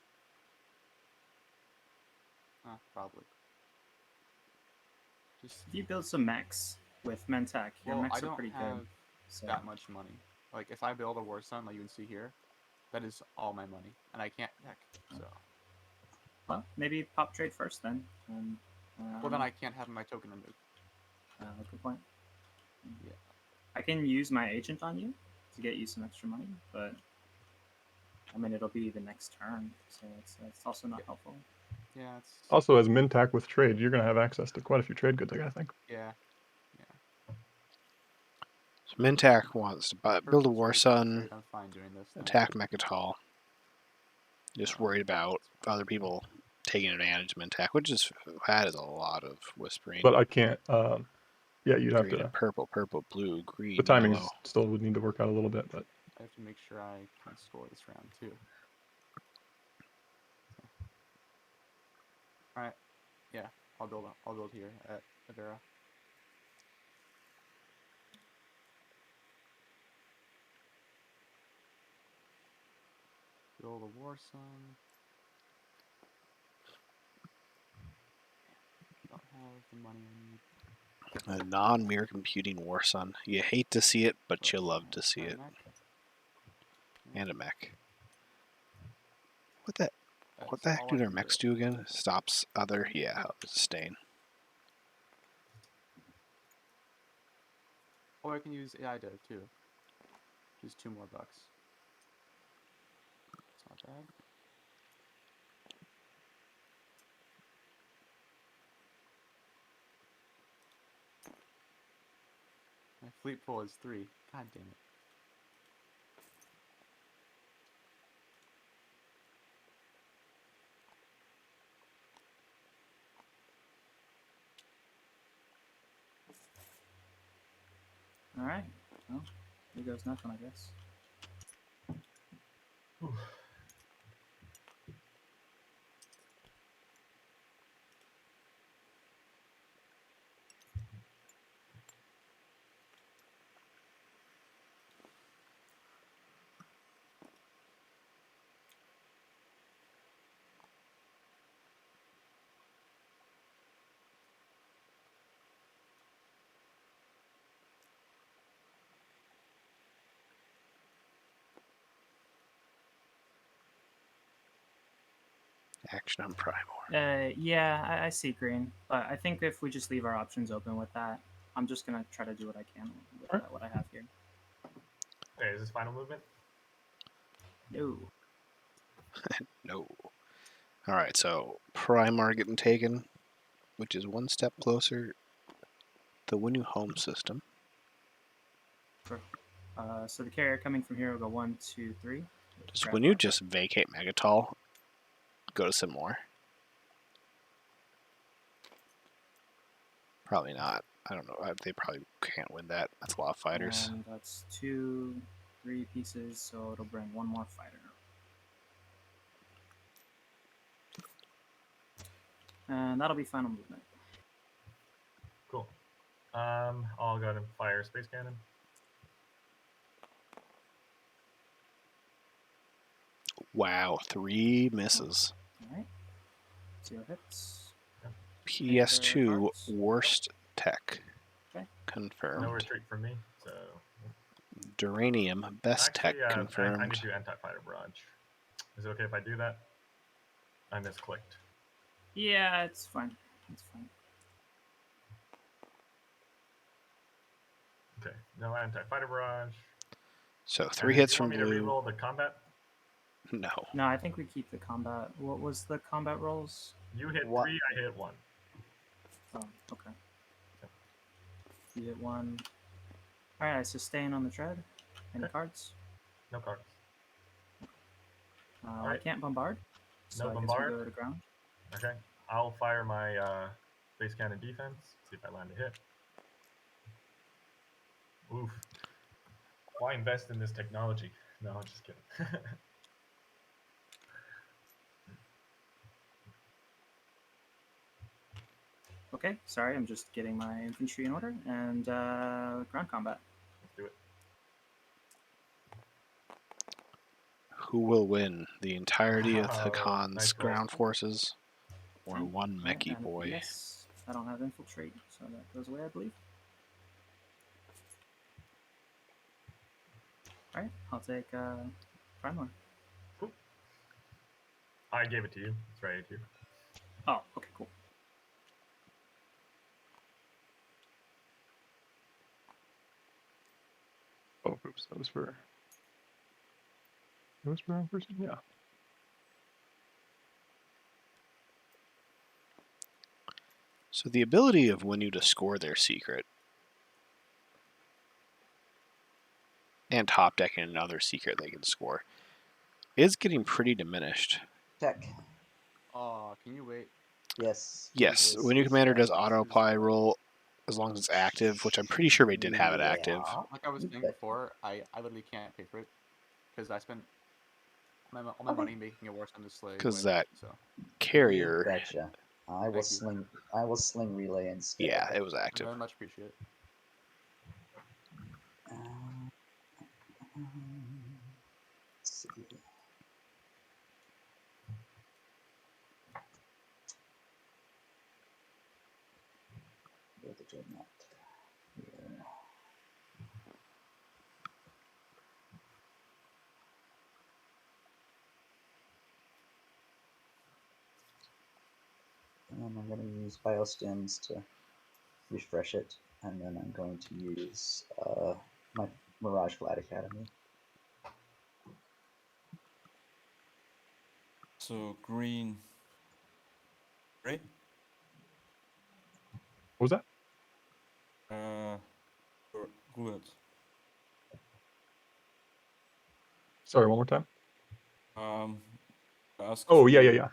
Probably. Just If you build some mechs with Mentak, your well, I mechs are don't pretty have good. So that much money. Like if I build a War Sun, like you can see here, that is all my money, and I can't tech. So. well, maybe pop trade first then. And, Well, then I can't have my token removed. good point. Yeah. I can use my agent on you to get you some extra money, but I mean it'll be the next turn, so it's also not helpful. Yeah, it's Also, as Mintac with trade, you're going to have access to quite a few trade goods, I think. yeah. So Mintak wants to build a War Sun, I'm fine doing this. Then. attack Mechatol. Just worried about other people taking advantage of Mintak, which is that is a lot of whispering. But I can't. Yeah, you'd have Green to. and purple, purple, blue, green, The timings yellow. still would need to work out a little bit, but I have to make sure I can score this round too. All right. Yeah, I'll build here at Avera. Build a War Sun. Don't have the money I need. A non-mirror computing War Sun. You hate to see it, but you love to see it. And a mech. What the heck do their mechs do again? Stops other, yeah, sustain. Or I can use AI Dev too. Just $2 more. It's not bad. My fleet pool is 3. God damn it. All right. Well, here goes nothing, I guess. Whew. Action on Primor. Yeah, I see green, but I think if we just leave our options open with that, I'm just gonna try to do what I can with what I have here. Okay, is this final movement? No. No. Alright, so Primar getting taken, which is one step closer. The Winu home system. So the carrier coming from here will go 1, 2, 3. Does when you just vacate Megatol, go to some more? Probably not. I don't know. They probably can't win that. That's a lot of fighters. And that's 2, 3 pieces, so it'll bring one more fighter. And that'll be final movement. Cool. I'll go ahead and fire Space Cannon. Wow, 3 misses. Alright. 0 hits. PS2 worst tech. Okay. Confirmed. No retreat from me, so... Duranium best Actually, tech confirmed. I need to do anti-fighter barrage. Is it okay if I do that? I misclicked. Yeah, it's fine. It's fine. Okay, no anti-fighter barrage. So 3 hits from blue. Do you want me to blue. reroll the combat? No. No, I think we keep the combat. What was the combat rolls? You hit What? 3, I hit 1. Oh, okay. You hit one. All right, I sustain on the tread. Any Okay. cards? No cards. I Alright. can't bombard, so No I guess we bombard. go to ground. Okay. I'll fire my base cannon defense. See if I land a hit. Oof. Why invest in this technology? No, I'm just kidding. Okay, sorry, I'm just getting my infantry in order and ground combat. Let's do it. Who will win? The entirety of Oh, Hakon's nice roll. ground forces, or Okay. one Alright, mechy and a boy? PS. I don't have infiltrate, so that goes away, I believe. All right, I'll take Primor. Cool. I gave it to you. It's ready to. Oh, okay, cool. Oh, oops, that was for. It was for wrong person. Yeah. So the ability of Winu to score their secret and top decking another secret they can score is getting pretty diminished. Check. Can you wait? Yes. Yes, this Winu is Commander does valid. auto apply roll as long as it's active, which I'm pretty sure they did have it active. Yeah. Like I was saying But- before, I literally can't pay for it because I spent all my Okay. money making it worse on the slave. Because that So You carrier, betcha. I will Thank you. sling. I will sling relay instead. yeah, it was I active. very much appreciate it. Let's see. Where the dreadnought? Here. And I'm going to use biostims to refresh it, and then I'm going to use my Mirage Flight Academy. So green. Right? What was that? Good. Sorry, one more time. Ask Oh, for yeah. Do Yeah,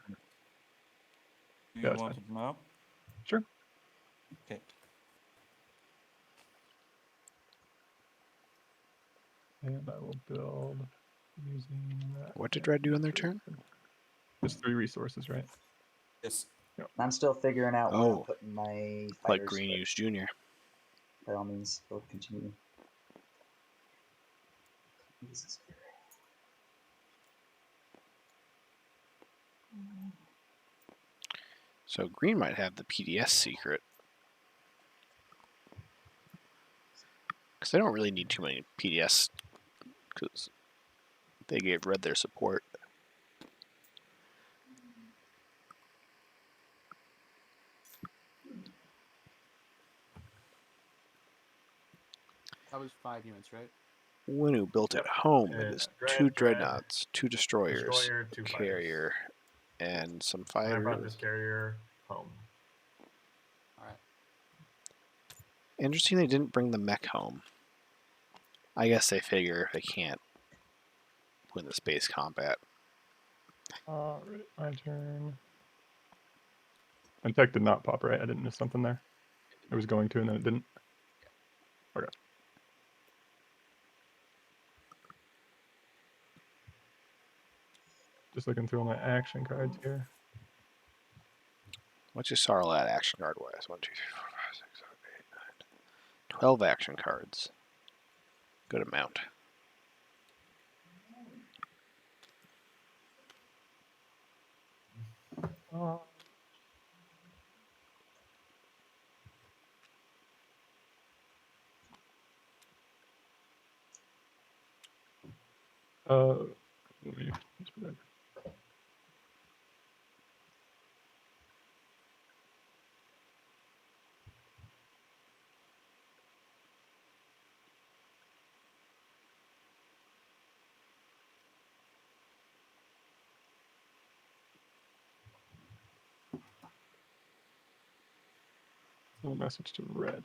you that's want fine. it now? Sure. Okay. And I will build using that. What did Red do on their turn? Just 3 resources, right? Yes. I'm still figuring out where I'm Oh, putting my like fighters. Green but used Junior. by all means, go continue. Jesus. So Green might have the PDS secret. Because they don't really need too many PDS, because they gave Red their support. That was 5 units, right? Winu built it home with his Dread, 2 Dread, dreadnoughts, 2 destroyers, Destroyer, a 2 fighters. carrier, and some And I brought fighters. this carrier home. All right. Interesting they didn't bring the mech home. I guess they figure they can't win the space combat. Alright, my turn. And tech did not pop, right? I didn't miss something there. It was going to, and then it didn't. Okay. Just looking through all my action cards here. What's your Sarlat action card wise? 1, 2, 3, 4, 5, 6, 7, 8, 9. 12 action cards. Good amount. Let me just put that. Little message to red.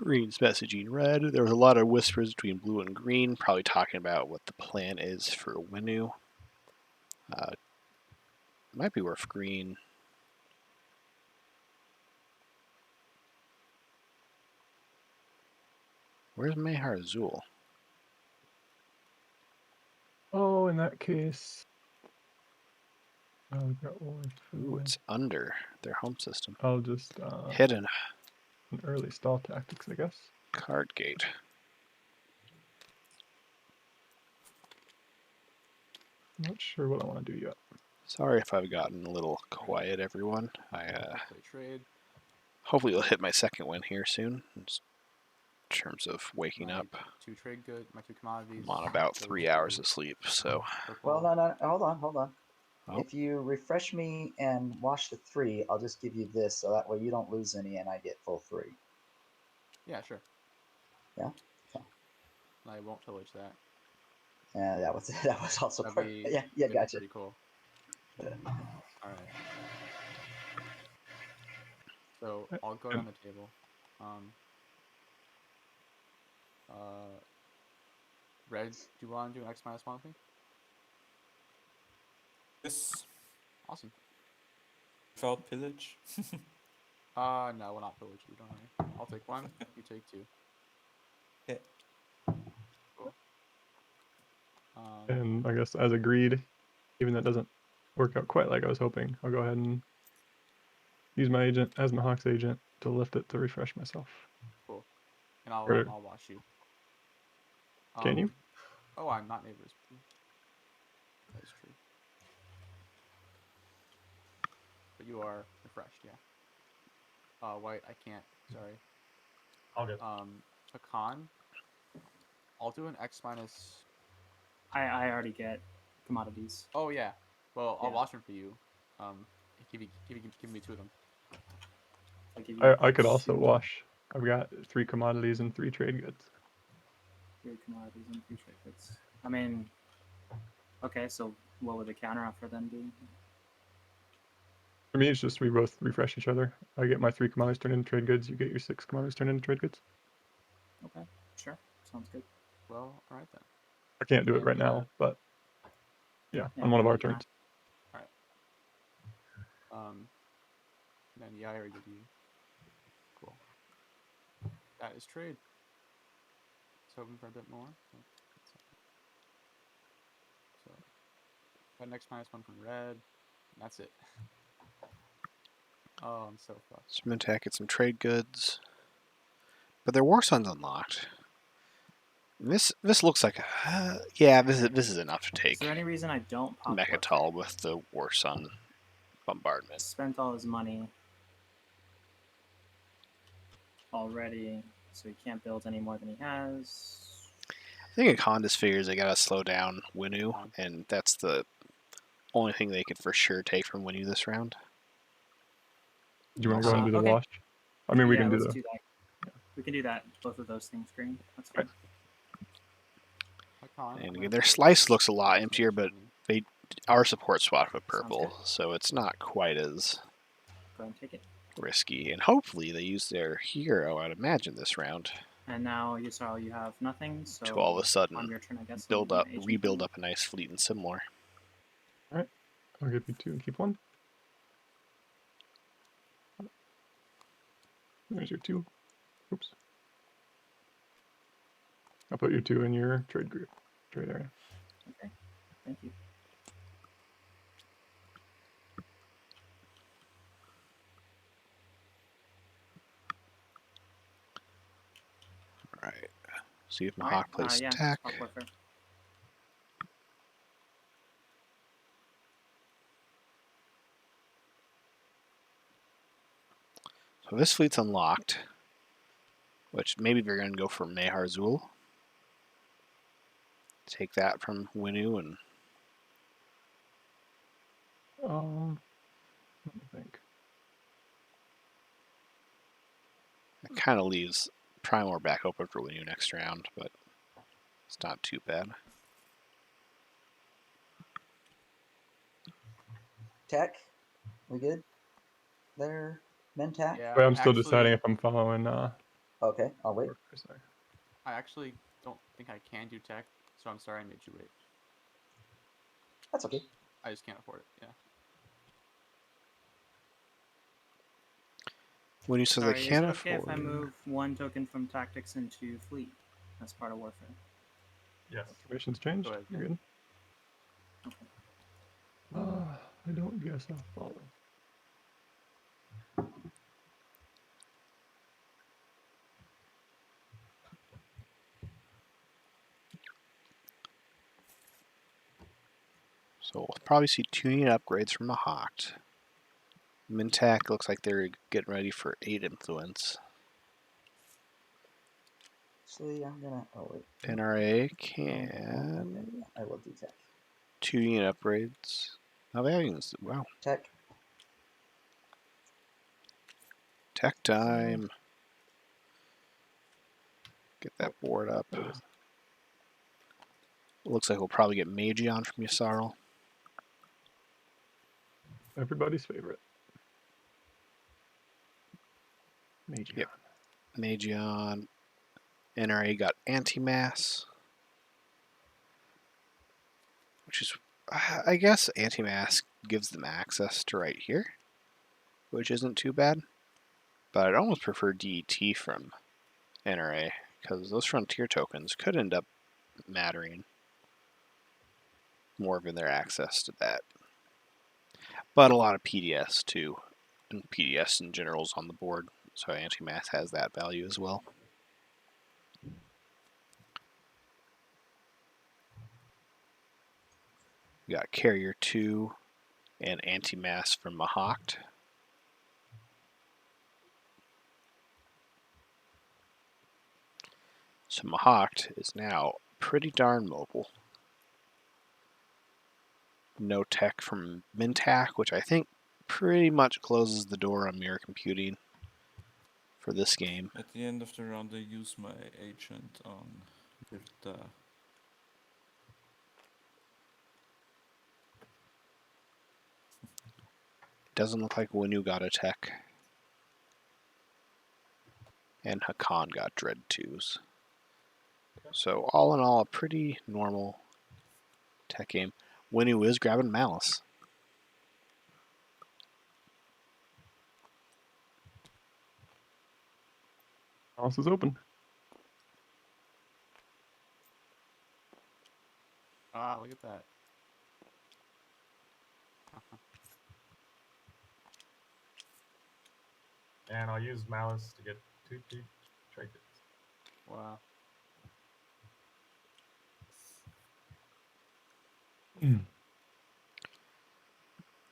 Green's messaging red. There was a lot of whispers between blue and green, probably talking about what the plan is for Winu. It might be worth green. Where's Mehar Azul? Oh, in that case, we've got war. Ooh, it's under their home system. I'll just Hidden an early stall tactics, I guess. card gate. Not sure what I want to do yet. Sorry if I've gotten a little quiet, everyone. I Play trade. hopefully you'll hit my second win here soon. In terms of waking My up. 2 trade good. My 2 commodities. I'm on about those 3 two hours of sleep, so. Well, purple. no, hold on. Oh. If you refresh me and wash the 3, I'll just give you this, so that way you don't lose any, and I get full 3. Yeah, sure. Yeah. Okay. I won't tillage that. Yeah, that was also That'd part. be, Yeah, that'd be gotcha. pretty cool. All right. So I'll go down the table. Red, do you want to do an X-1 thing? Yes. Awesome. Without pillage. No, we'll not pillage you, don't worry. I'll take 1, you take 2. Okay. Cool. And I guess as agreed, even that doesn't work out quite like I was hoping, I'll go ahead and use my agent as my Hawks agent to lift it to refresh myself. Cool. And I'll watch you. Can you? Oh, I'm not neighbors. That is true. But you are refreshed, yeah. White, I can't. Sorry. All good. Pecan. I'll do an X minus. I already get commodities. Oh yeah. Well, I'll Yeah. watch them for you. Give me 2 of them. I'll give you I could also 2 wash. I've got 3 commodities and 3 trade goods. 3 commodities and 3 trade goods. I mean, okay, so what would the counter offer then be? For me, it's just we both refresh each other. I get my 3 commodities turned into trade goods. You get your 6 commodities turned into trade goods. Okay, sure. Sounds good. Well, all right then. I can't do it And, right now, but yeah, Yeah, on one of our you can turns. Then yeah, I already did you. Cool. That is trade. Just hoping for a bit more. So, got an X-1 from red. And that's it. Oh, I'm so fucked. Some attack, get some trade goods. But their war sun's unlocked. This looks like yeah, this is enough to Is take there any reason I don't pop Mechatol with the war sun bombardment. Spent all his money already, so he can't build any more than he has. I think Akondas figures they gotta slow down Winu, and that's the only thing they can for sure take from Winu this round. Do you want to go ahead and do the okay. wash? I mean, we can do let's the. do that. Yeah. We can do that. Both of those things green. That's fine. And again, their slice looks a lot emptier, but they are support swap with purple, so it's not quite as Go ahead and take it. risky. And hopefully they use their hero, I'd imagine, this round. And now you saw you have nothing, so to all of a sudden on your turn, I guess, rebuild up a nice fleet and similar. All right, I'll give you 2 and keep 1. There's your 2. Oops. I'll put your 2 in your trade area. Okay, thank you. All right. See if Mahawk plays attack. So this fleet's unlocked, which maybe they're going to go for Mehar Zul. Take that from Winu and. Let me think. It kind of leaves Primor back open for Winu next round, but it's not too bad. Tech, we good? There, Mentak? Yeah, I'm still deciding if I'm following Okay, I'll wait. Sorry. I actually don't think I can do tech, so I'm sorry I made you wait. That's okay. I just can't afford it. Yeah. When you said Sorry, they is can't it okay if I afford, move one token from tactics into fleet? That's part of warfare. Yes. Information's changed. Go ahead, You're yeah. good. Okay. I don't guess I'll follow. so we'll probably see 2 unit upgrades from Mahawked. Mintac looks like they're getting ready for 8 influence. Actually, I'm gonna. Oh wait. NRA Okay, can yeah, I will do tech. 2 unit upgrades. Now they haven't even, wow. Tech. Tech time. Get that Oh, board up. there it is. Looks like we'll probably get Magion from Yssaril. Everybody's favorite. Magion. Yep. Magion. NRA got Anti-Mass. Which is, I guess Anti-Mass gives them access to right here. Which isn't too bad. But I'd almost prefer DET from NRA. Because those Frontier tokens could end up mattering more in their access to that. But a lot of PDS too. And PDS in general is on the board. So Anti-Mass has that value as well. We got Carrier 2 and Anti-Mass from Mahawked. So Mahawked is now pretty darn mobile. No tech from Mintac, which I think pretty much closes the door on mirror computing for this game. At the end of the round, I use my agent on with Doesn't look like Winu got a tech. And Hakan got Dread 2s. So all in all, a pretty normal tech game. Winu is grabbing Malice. House is open. Ah, look at that. And I'll use Malice to get 2 trinkets. Wow.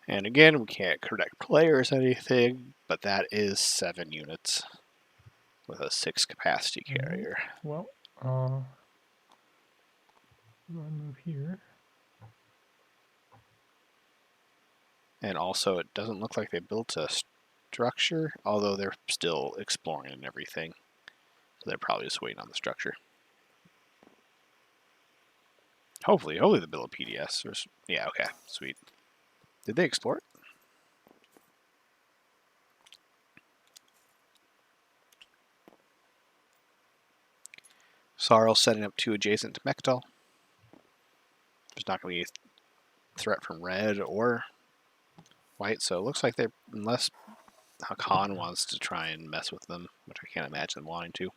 And again, we can't correct players anything, but that is 7 units with a 6 capacity carrier. Well, do I move here? And also, it doesn't look like they built a structure, although they're still exploring and everything. So they're probably just waiting on the structure. Hopefully they build a PDS. Or, yeah, okay, sweet. Did they explore it? Sarl setting up 2 adjacent to Mektal. There's not going to be a threat from red or white, so it looks like they're, unless Hakan wants to try and mess with them, which I can't imagine them wanting to.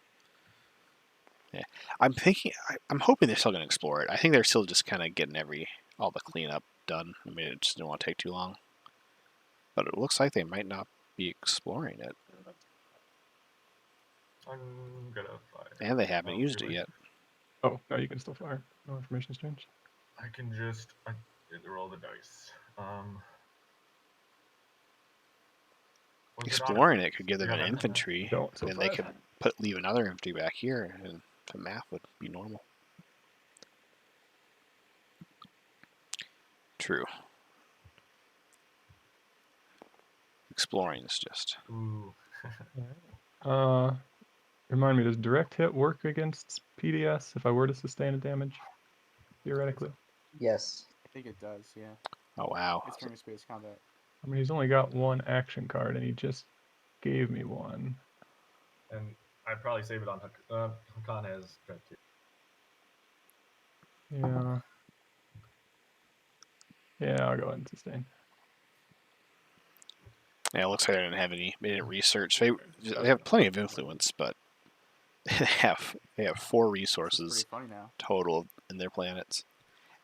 Yeah, I'm hoping they're still going to explore it. I think they're still just kind of getting all the cleanup done. I mean, it just didn't want to take too long. But it looks like they might not be exploring it. I'm gonna fire. And they haven't Oh, used it really? yet. Oh, no, you can still fire. No information's changed. I can just roll the dice. Was it Exploring honest? it could give them Yeah, an that's- infantry, Don't, so and they 5. could leave another infantry back here, and the math would be normal. True. Exploring is just... Ooh. Remind me, does direct hit work against PDS if I were to sustain a damage? Theoretically. Yes. I think it does, yeah. Oh, wow. It's turn space combat. I mean, he's only got 1 action card, and he just gave me 1. And I'd probably save it on Hakan has dread too. Yeah. Yeah, I'll go ahead and sustain. Yeah, it looks like they didn't have any. They didn't research. They have plenty of influence, but they have 4 This is resources pretty funny now. total in their planets,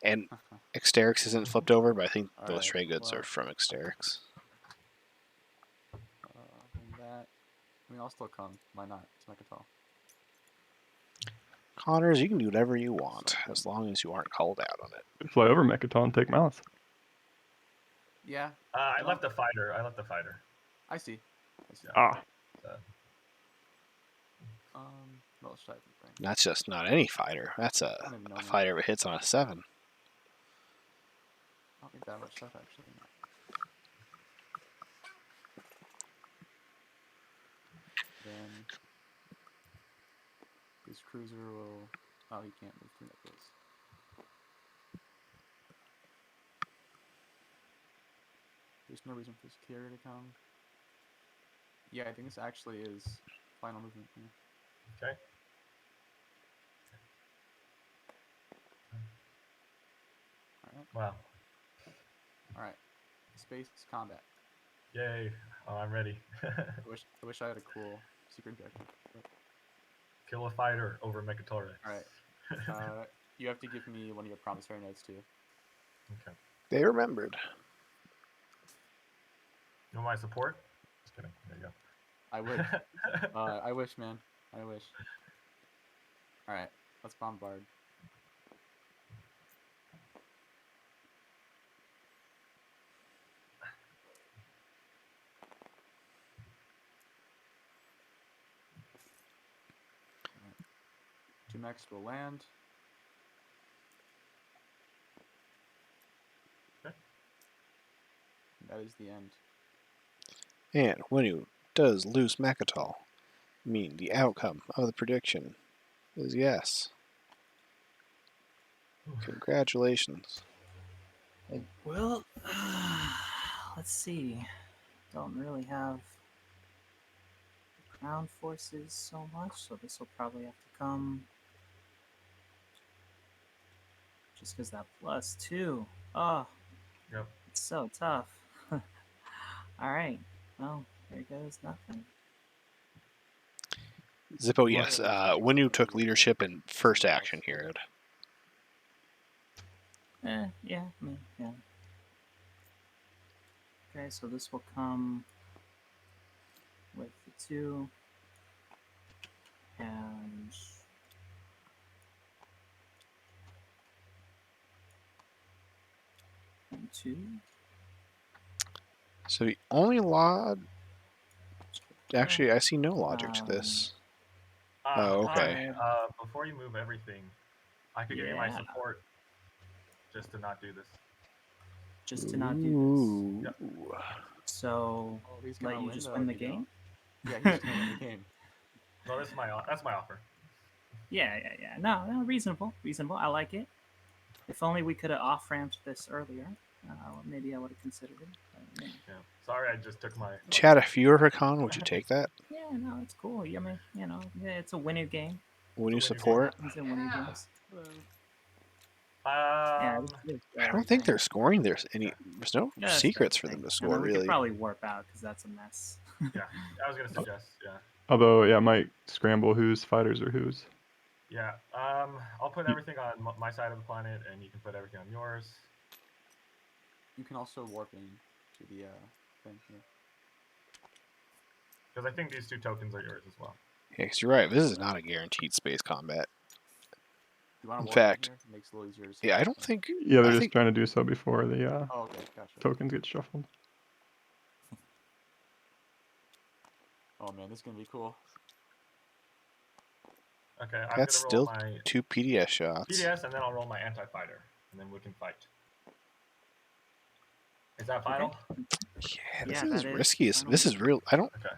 and Exterix isn't flipped over, but I think those Alright, trade goods well, are from Exterix. and that. I mean, I'll still come. Why not? It's Mechatol. Connors, you can do whatever you want as long as you aren't called out on it. Fly over Mechaton and take Malice. Yeah. I left the fighter. I see. Ah. What else should I bring? That's just not any fighter. That's I don't even know, a man. fighter that hits on a 7. I don't need that much stuff actually. Then this cruiser will. Oh, he can't move through that place. There's no reason for this carrier to come. Yeah, I think this actually is final movement. Yeah. Okay. Alright. Wow. Alright. Space combat. Yay. Oh, I'm ready. I wish I had a cool secret objective. But... Kill a fighter over Mechatore. Alright. You have to give me one of your promissory notes too. Okay. They remembered. You want my support? Just kidding. There you go. I would. I wish, man. I wish. Alright. Let's bombard. Two mechs will land. Okay. That is the end. And Winnu does lose Mechatol, meaning the outcome of the prediction is yes. Congratulations. Well, let's see. Don't really have ground forces so much, so this will probably have to come. Just because that +2. Oh, Yep. it's so tough. Alright, well, there goes nothing. Zippo, yes. Winnu took leadership in first action here. Yeah, I mean, yeah. Okay, so this will come with the 2. And... and 2. So the only actually, I see no logic to this. Oh, okay. Before you move everything, I could give you my support just to not do this. Just to not do this. Yep. So, let you just win the game? Yeah, he's just gonna win the game. No, that's my offer. Yeah. No, reasonable. I like it. If only we could have off-ramped this earlier. Maybe I would have considered it. But, yeah. Sorry, I just took my... Chad, if you were Hakan, would you take that? Yeah, no, it's cool. I mean, it's a winning game. Winnu support? It's a winning games. I don't think they're scoring. There's no secrets for them to score, we really. could probably warp out because that's a mess. Yeah, I was gonna suggest. Yeah. Although, yeah, I might scramble whose fighters are whose. Yeah. I'll put everything on my side of the planet, and you can put everything on yours. You can also warp in to the thing here. Because I think these 2 tokens are yours as well. Yeah, because you're right. This is not a guaranteed space combat. In fact, it makes it a little easier to see. Yeah, I don't think... Yeah, they're just trying to do so before the Oh, okay, gotcha. tokens get shuffled. Oh man, this is gonna be cool. Okay, That's I'm gonna still roll my 2 PDS shots. PDS, and then I'll roll my anti-fighter, and then we can fight. Is that final? Yeah, this Yeah, is that is risky. final. This is real. I don't... Okay.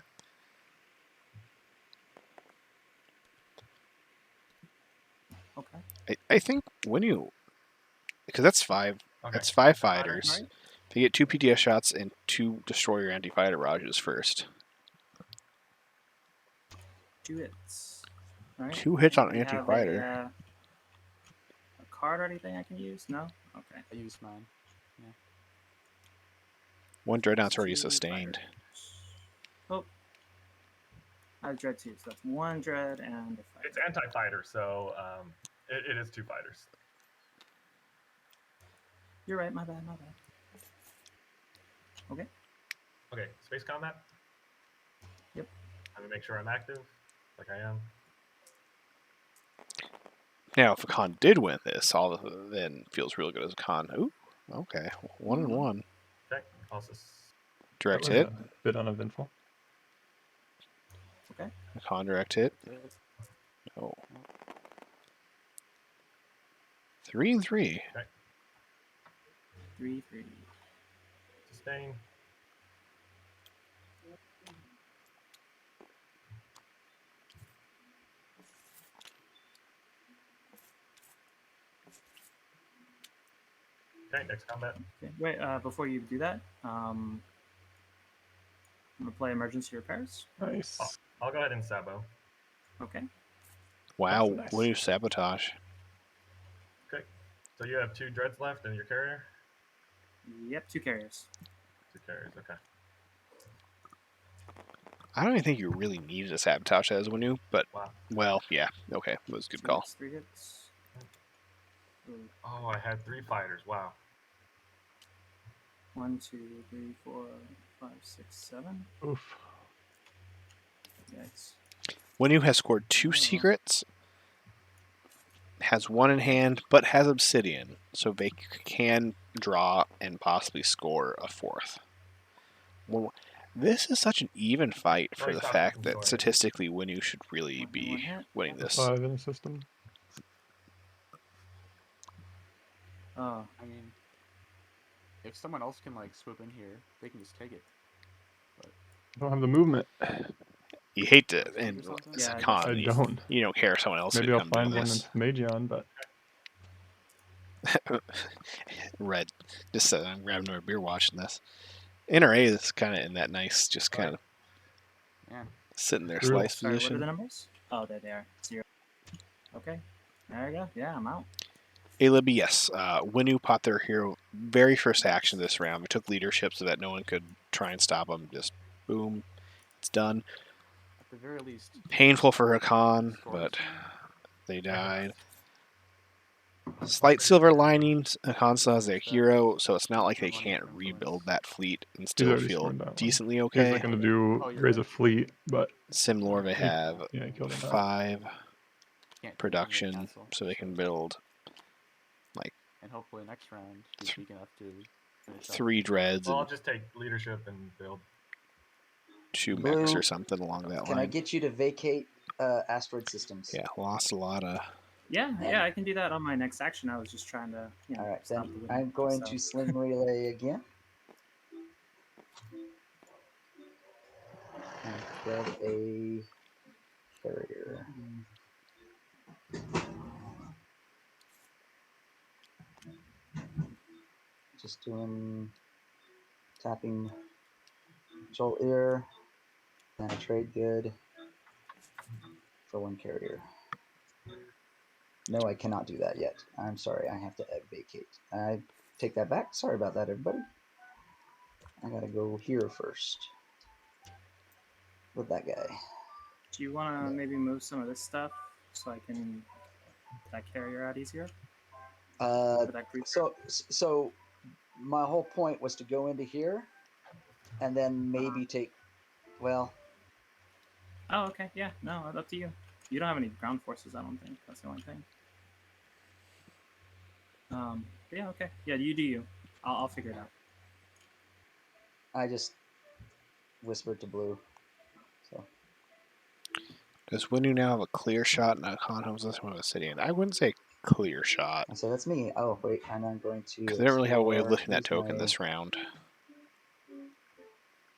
Okay. I think Winnu... Because that's 5. Okay. That's 5 fighters. Right. They get 2 PDS shots and 2 destroyer anti-fighter barrages first. 2 hits. All right. 2 hits on Do you have anti-fighter. A card or anything I can use? No? Okay. I use mine. 1 Dreadnought's already 2 sustained. fighters. Oh. I have Dread 2, so that's 1 Dread and a fighter. It's anti-fighter, so it is 2 fighters. You're right, my bad. Okay. Okay, space combat. Yep. I'm gonna make sure I'm active, like I am. Now, if a con did win this, then feels real good as a con. Ooh, okay. 1 and 1. Okay, also Direct That hit. was a bit uneventful. Okay. A con direct hit. Did. Oh. 3 and 3. 3. sustain. Okay, next combat. Okay. Wait, before you do that, I'm gonna play emergency repairs. Nice. I'll go ahead and sabo. Okay. Wow, That's nice. what do you sabotage? Okay, so you have 2 dreads left in your carrier. Yep, 2 carriers. 2 carriers. Okay. I don't even think you really needed a sabotage as Winu, but Wow. well, yeah, okay, it was a good call. 3 hits. Ooh. Oh, I had 3 fighters. Wow. 1, 2, 3, 4, 5, 6, 7. Oof. Yikes. Winu has scored 2 secrets, has 1 in hand, but has obsidian, so they can draw and possibly score a 4th. Well, this is such an even fight for Sorry, the stop fact from that scoring. statistically Winu should really One be hit. winning this. 5 in the system. Oh, I mean, if someone else can like swoop in here, they can just take it. I don't have the movement. You hate to, Or and something? it's Yeah, a I con. I You, don't. you don't care if someone else Maybe could I'll come doing find one this. in Magion, but Red. Just I'm grabbing a beer watching this. NRA is kind of in that nice, just kind of Man, sitting there Brutal. slice sorry, what are position. the numbers? Oh, there they are. 0. Okay. There you go. Yeah, I'm out. Hey Libby, yes. Winu popped their hero very first action this round. We took leadership so that no one could try and stop them. Just boom, it's done. at the very least, Painful for Hakan, score but this one. they died. Slight silver linings. Hakan still has their hero, so it's not like they One can't for influence. rebuild that fleet and he's still already feel scored that one. decently He was okay. looking to do Oh, you're raise right. a fleet, but Simlor, they He- have yeah, he killed him. 5 Can't continue to production, cancel, so they can build and hopefully next round he's weak enough to finish up. 3 dreads Well, I'll and just take leadership and build. 2 Blue, mechs or something along that Can I line. get you to vacate asteroid systems? Yeah, lost a lot of. Yeah, I can do that on my next action. I was just trying to, All right, stop then the I'm going so. to sling relay again. And grab a carrier. Just doing tapping Jolt Ear and a trade good for 1 carrier. No, I cannot do that yet. I'm sorry, I have to vacate. I take that back. Sorry about that, everybody. I gotta go here first with that guy. Do you want to maybe move some of this stuff so I can get that carrier out easier? For that group? So my whole point was to go into here and then maybe take. Well, Oh, okay. Yeah, no, up to you. You don't have any ground forces, I don't think. That's the only thing. But yeah, okay. Yeah, you do you. I'll figure it out. I just whispered to Blue. So Does Winu now have a clear shot and Hakan has this one of Obsidian? I wouldn't say clear shot. I said that's me. Oh wait, and I'm going to. Because they don't really have a way of explore, lifting that use token my- this round.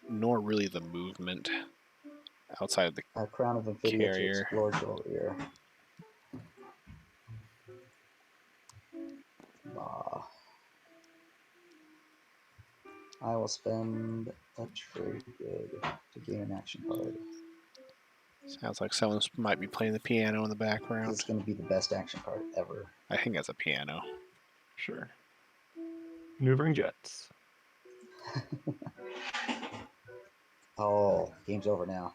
Nor really the movement outside of the Crown of Infidia carrier. to explore Joel Ear. I will spend a trade good to gain an action card. Sounds like someone might be playing the piano in the This background. is going to be the best action card ever. I think that's a piano. Sure. Maneuvering jets. Oh, game's over now.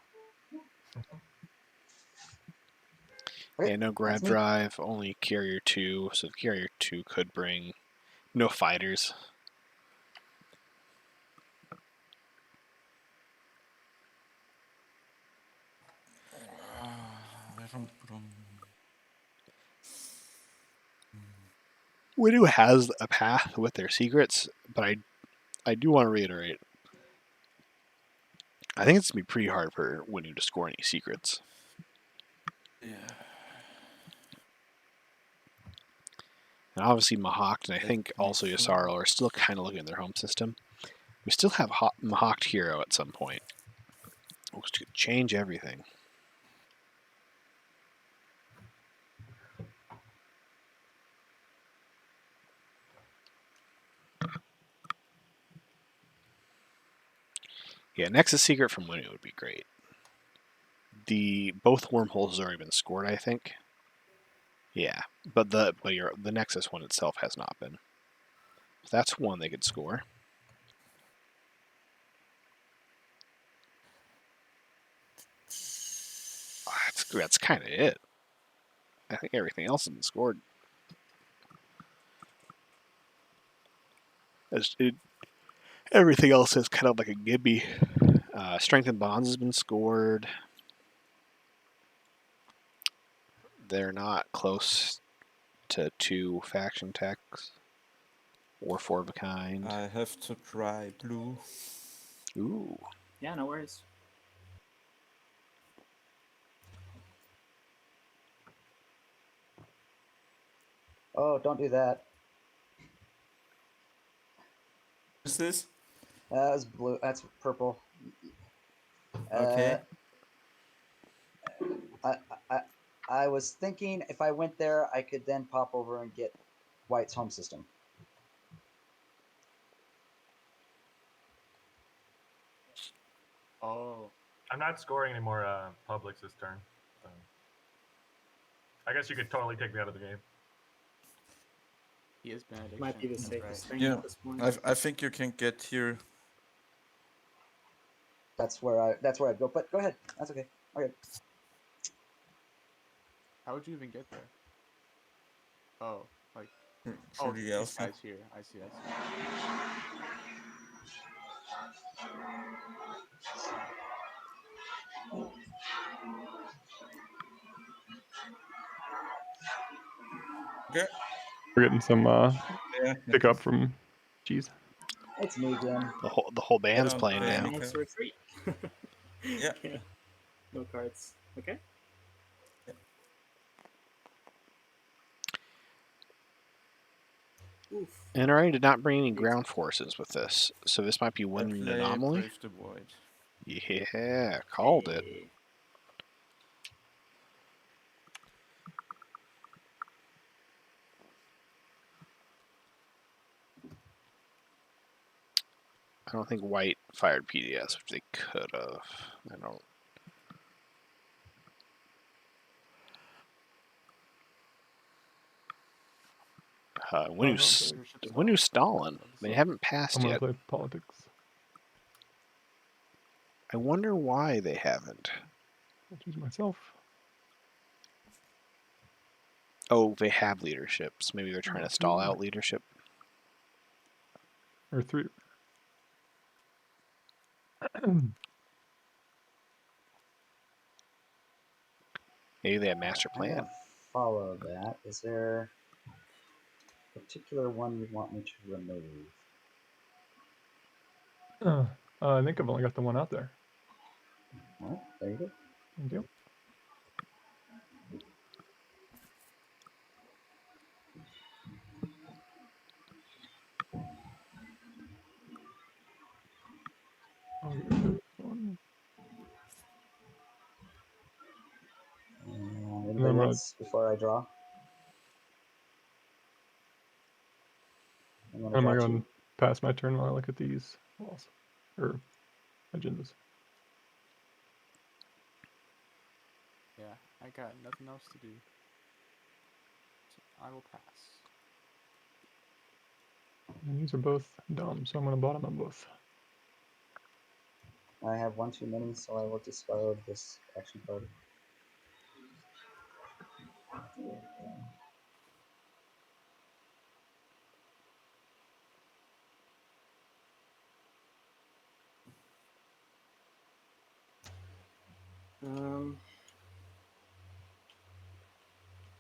Okay, Yeah, no grab that's me. drive, only carrier 2, so the carrier 2 could bring no fighters. Winu has a path with their secrets, but I do want to reiterate. I think it's going to be pretty hard for Winu to score any secrets. Yeah. And obviously Mahawk and I Let think me also think. Yasaro are still kind of looking at their home system. We still have Mahawk Hero at some point, which could change everything. Yeah, Nexus Secret from Winu would be great. Both wormholes have already been scored, I think. Yeah, but the Nexus one itself has not been. So that's one they could score. That's kind of it. I think everything else has been scored. Everything else is kind of like a gibby. Strength and Bonds has been scored. They're not close to 2 faction techs or 4 of a kind. I have to try blue. Ooh. Yeah, no worries. Oh, don't do that. Is this? That's blue. That's purple. Okay. I, I, I was thinking if I went there, I could then pop over and get White's home system. Oh. I'm not scoring any more publics this turn. So. I guess you could totally take me out of the game. He is benediction. Might be the that's safest right. thing at this point. I think you can get here. That's where I'd go. But go ahead. That's okay. Okay. How would you even get there? Oh, like Through oh, the these alpha. guys here. I see. Okay. We're getting some Yeah. pickup from Cheese. It's me again. The whole band's don't playing play now. any- Nice retreat. Yeah. No cards. Okay. Oof. NRA did not bring any ground forces with this, so this might be I one play anomaly. Brave the Void. Yeah, called it. Hey. I don't think White fired PDS, which they could have. I don't. Winu's Stalin. They haven't passed I'm gonna yet. play politics. I wonder why they haven't. I'll choose myself. Oh, they have leaderships. Maybe they're trying to stall out leadership. Or 3. Maybe they have master I'm gonna plan. follow that. Is there a particular one you want me to remove? I think I've only got the one out there. Well, there you go. Thank you. I'll get rid of this one. Anybody I'm gonna- else before I draw? I'm I'm draw going two. to pass my turn while I look at these walls or agendas. I got nothing else to do. So I will pass. And these are both dumb, so I'm going to bottom them both. I have one too many, so I will discard this action card.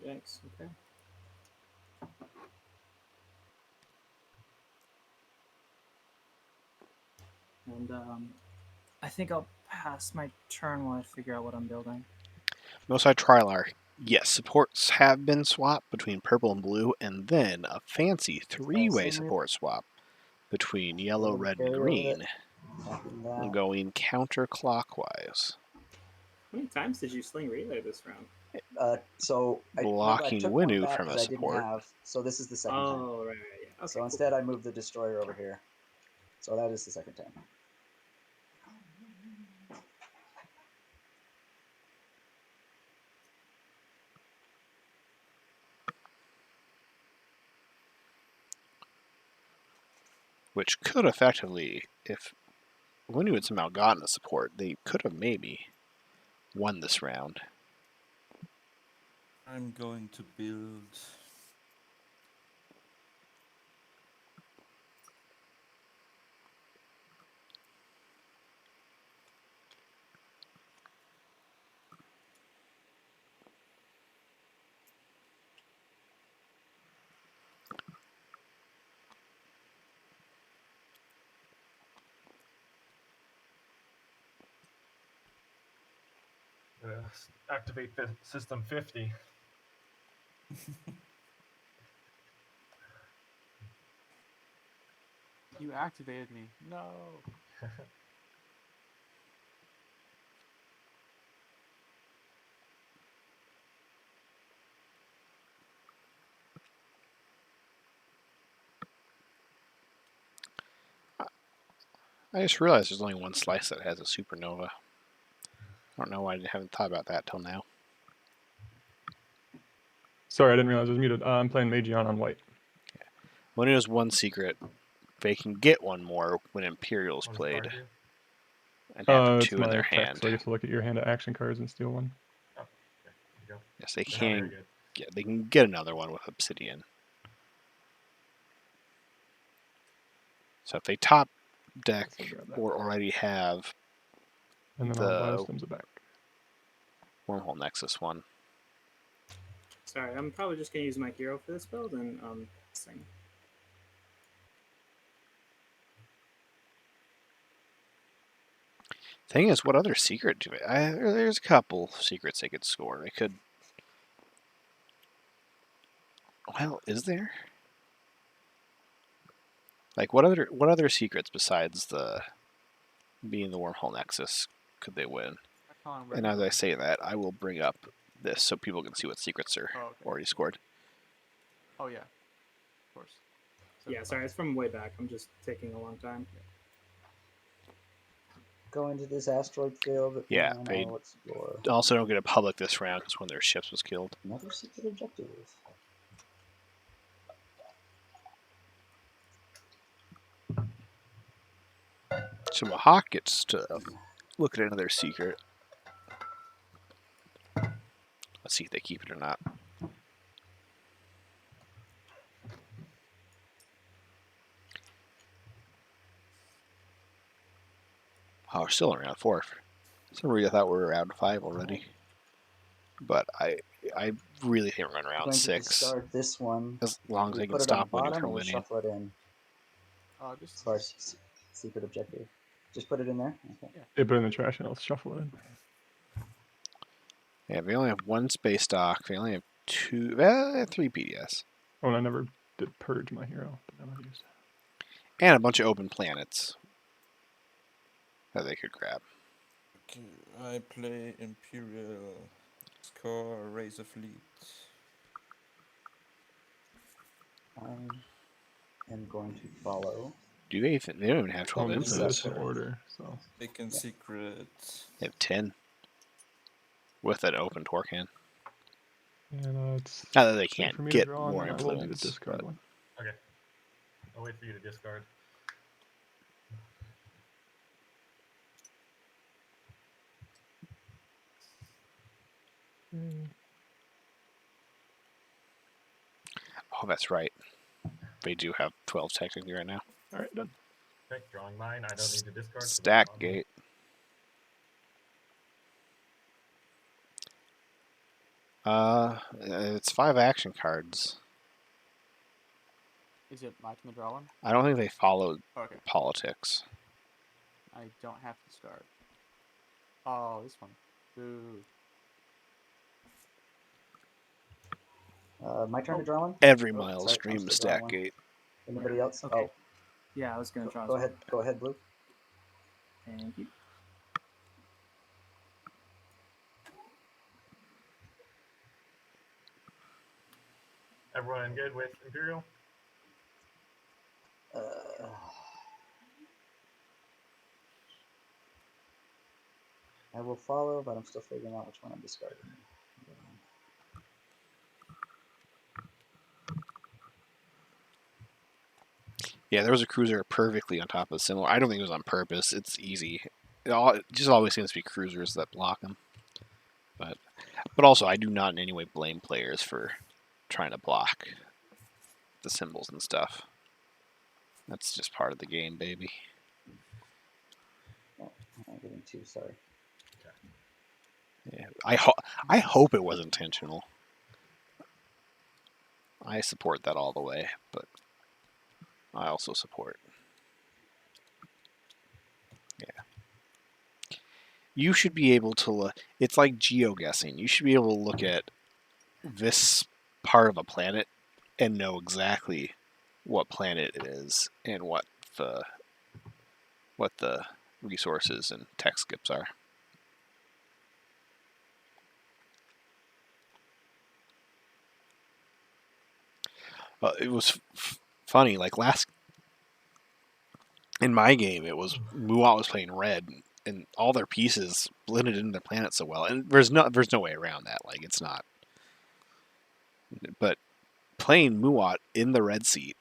Yikes. Okay. And I think I'll pass my turn while I figure out what I'm building. Most Twilight. Yes, supports have been swapped between purple and blue, and then a fancy three-way same support swap between yellow, red, and Carry over green, that. Tapping that. going counterclockwise. How many times did you sling relay this round? So remember I Blocking took one Winnu back from a because I didn't support. have. So this is the second time. Oh, right, yeah. Okay, So cool. instead, I moved the destroyer over here. So that is the second time. Which could effectively, if Winnu had somehow gotten a support, they could have maybe won this round. I'm going to build. Activate system 50. You activated me. No. I just realized there's only one slice that has a supernova. I don't know why I haven't thought about that till now. Sorry, I didn't realize I was muted. I'm playing Magion on white. When it was one secret, they can get one more when Imperial's What does the played card do? and have It's two in my their tech, hand. so I get to look at your hand of action cards and steal one. Oh, okay. There you go. Yes, they Yeah, very can. good. Yeah, they can get another one with Obsidian. So if they top deck So grab that. or already have And then I'll buy the the stems back. Wormhole Nexus one, Sorry, I'm probably just going to use my hero for this build and passing. thing is, what other secret do they? There's a couple secrets they could score. They could. Well, is there? Like what other secrets besides the being the Wormhole Nexus could they win? And as I say that, I will bring up this so people can see what secrets are already scored. Oh yeah, of course. Yeah, sorry, it's from way back. I'm just taking a long time. Go into this asteroid field. Yeah, and they I'll explore. also don't get a public this round because one of their ships was killed. Another secret objective. So Mahawk gets to look at another secret. Let's see if they keep it or not. Oh, we're still in round 4. For some reason I thought we were around 5 already. But I really think we're on round 6. Discard this one. As long as We they can put it on stop the Winnu bottom, from or we winning. shuffle it in. Just As far as secret objective, just put it in there. Okay. Yeah, put it in the trash and I'll shuffle it in. Yeah, they only have one space dock. They only have 3 PDS. Oh, and I never did purge my hero, but now I've used it. And a bunch of open planets that they could grab. Okay, I play Imperial. Score Razor Fleet. I am going to follow. Do they even? They don't even have 12 Only infos. in order, so. Big and Secret. They have 10. with an open torque hand. And it's Not that they safe can't for me to get draw, and more then I will do the influence. discard But one. Okay. I'll wait for you to discard. Okay. oh, that's right. They do have 12 technically right now. All right, done. Okay, drawing mine. I don't need to discard. 'cause Stack it's on me. gate. It's 5 action cards. Is it my turn to draw one? I don't think they followed Okay. politics. I don't have to discard. Oh, this one. Boo. My turn to draw one. Every Oh, mile sorry, I'm stream still drawing stack one. gate. Anybody else? Okay. Oh, Yeah, I was gonna draw. go as ahead. Go ahead, Blue. well. Thank you. Everyone good with Imperial? Uh, I will follow, but I'm still figuring out which one I'm discarding. Yeah, there was a cruiser perfectly on top of similar. I don't think it was on purpose. It's easy. It just always seems to be cruisers that block them. But also, I do not in any way blame players for trying to block the symbols and stuff. That's just part of the game, baby. Oh, I'm getting two. Sorry. Yeah, I hope it was intentional. I support that all the way, but I also support. Yeah. You should be able to look. It's like geoguessing. You should be able to look at this part of a planet and know exactly what planet it is and what the resources and tech skips are. It was funny. Like in my game, it was Muat was playing red, and all their pieces blended into their planet so well. And there's no way around that. Like it's not. But playing Muat in the red seat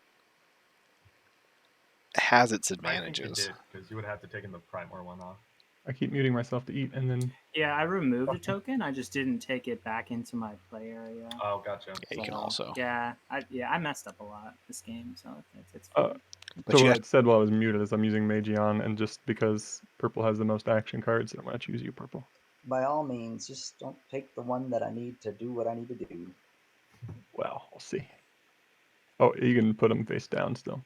has its I think you advantages. did, because you would have to take the Primor one off. I keep muting myself to eat, and then Yeah, I removed a token. I just didn't take it back into my play area. Oh, gotcha. Yeah, you can So, also. Yeah, I messed up a lot this game, so it's Uh, fine. But so you what got I said while I was muted is I'm using Magion, and just because purple has the most action cards, I'm going to choose you, purple. By all means, just don't take the one that I need to do what I need to do. Well, we'll see. Oh, you can put them face down still.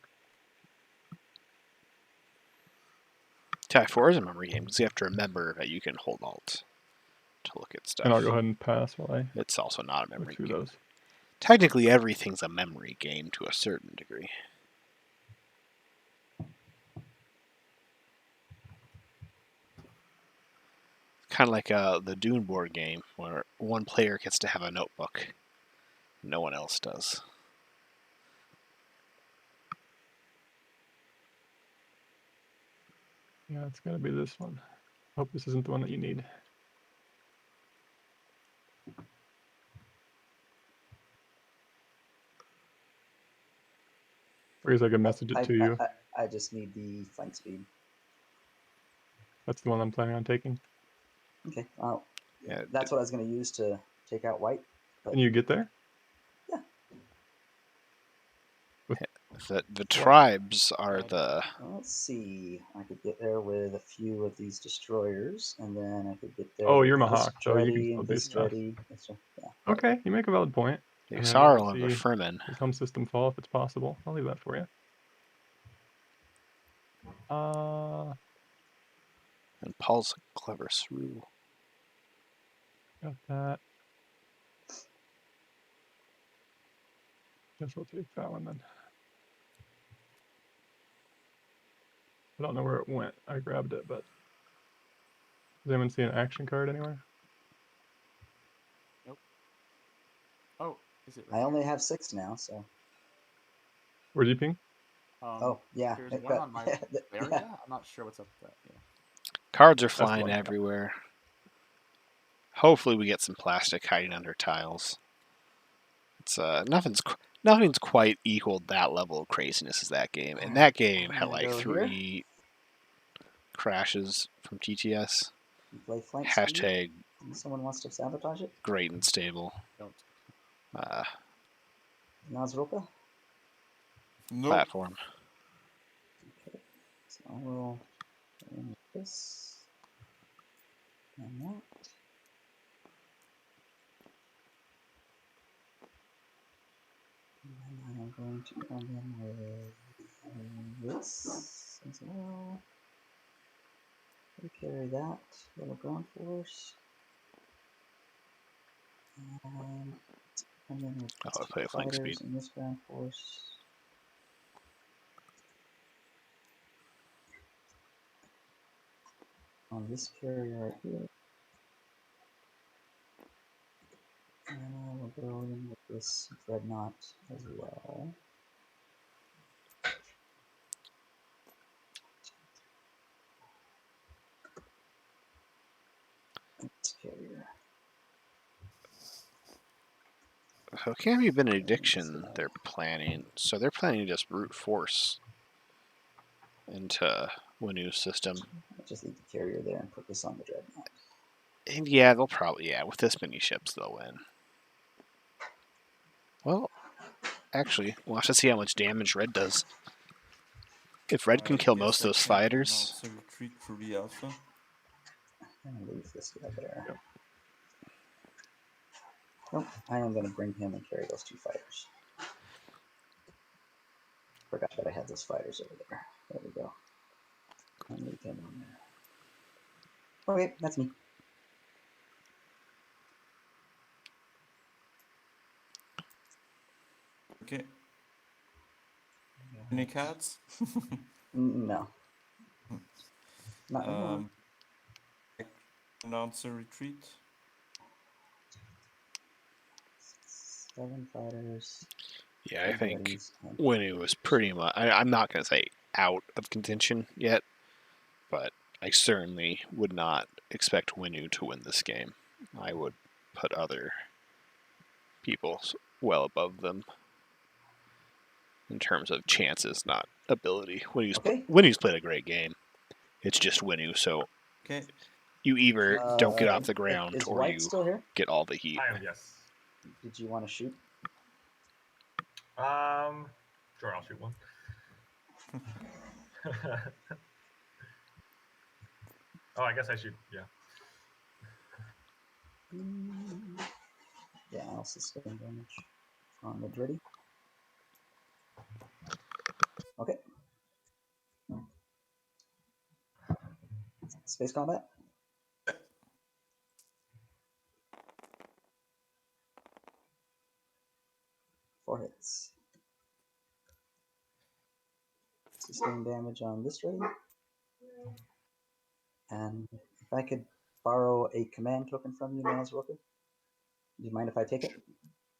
Tag 4 is a memory game because you have to remember that you can hold Alt to look at stuff. And I'll go ahead and pass while I It's also not a look memory through game. those. Technically, everything's a memory game to a certain degree. Kind of like the Dune board game, where one player gets to have a notebook. No one else does. Yeah, it's going to be this one. Hope this isn't the one that you need. Or I can message it to you. I just need the flank speed. That's the one I'm planning on taking. Okay. Well, Yeah, that's what I was going to use to take out white. But Can you get there? yeah. The tribes are the. Well, let's see. I could get there with a few of these destroyers, and then I could get there. Oh, with you're this Mahawk, so you can jetty still and do this stuff. jetty. This one. Yeah. Okay, you make a valid point. The I mean, I'd love Xarl to of the see Fremen. his home system fall if it's possible. I'll leave that for you. And Paul's a clever shrew. Got that. Guess I'll take that one then. I don't know where it went. I grabbed it, but does anyone see an action card anywhere? Nope. Oh, is it? I only have 6 now, so. Where'd you ping? Oh yeah. There's it one got- on my yeah, area. yeah. I'm not sure what's up with that. Yeah. Cards are the flying one. everywhere. Hopefully we get some plastic hiding under tiles. It's nothing's quite equaled that level of craziness as that game. And that game I'm had gonna like go here. 3 crashes from TTS. You play flank speed. Hashtag Someone wants to sabotage it. great and stable. Don't. Nazroka. Nope. Platform. Okay. So I will go in with this and that. And then I am going to come in with this as well. We carry that little ground force. And come in with Oh, I play flank fighters speed. in this ground force. On this carrier right here. And I will go in with this dreadnought as well. This carrier. So it can't be benediction they're planning. So they're planning to just brute force into Winu's system. I'll just leave the carrier there and put this on the dreadnought. And yeah, they'll probably, with this many ships they'll win. Well, actually, we'll have to see how much damage Red does. If Red can kill most of those fighters. Also retreat through the alpha. I'm gonna leave this guy there. Yep. Nope, I am gonna bring him and carry those 2 fighters. Forgot that I had those fighters over there. There we go. I'll leave him on there. Okay, that's me. Okay. Any cats? No. Not anymore. Announce a retreat. 7 fighters. Yeah, I think Everybody's on- Winu was pretty much. I'm not going to say out of contention yet, but I certainly would not expect Winu to win this game. I would put other people well above them in terms of chances, not ability. Winu's played a great game. It's just Winu, so Okay. you either don't get off the Is ground or White you still here? get all the heat. I am, yes. Did you want to shoot? Sure, I'll shoot one. Oh, I guess I should, yeah. Yeah, I'll sustain damage on the Dritty. Okay. Space combat. Four hits. Sustain damage on this Dritty. And if I could borrow a command token from you, Nazroka, do you mind if I take it?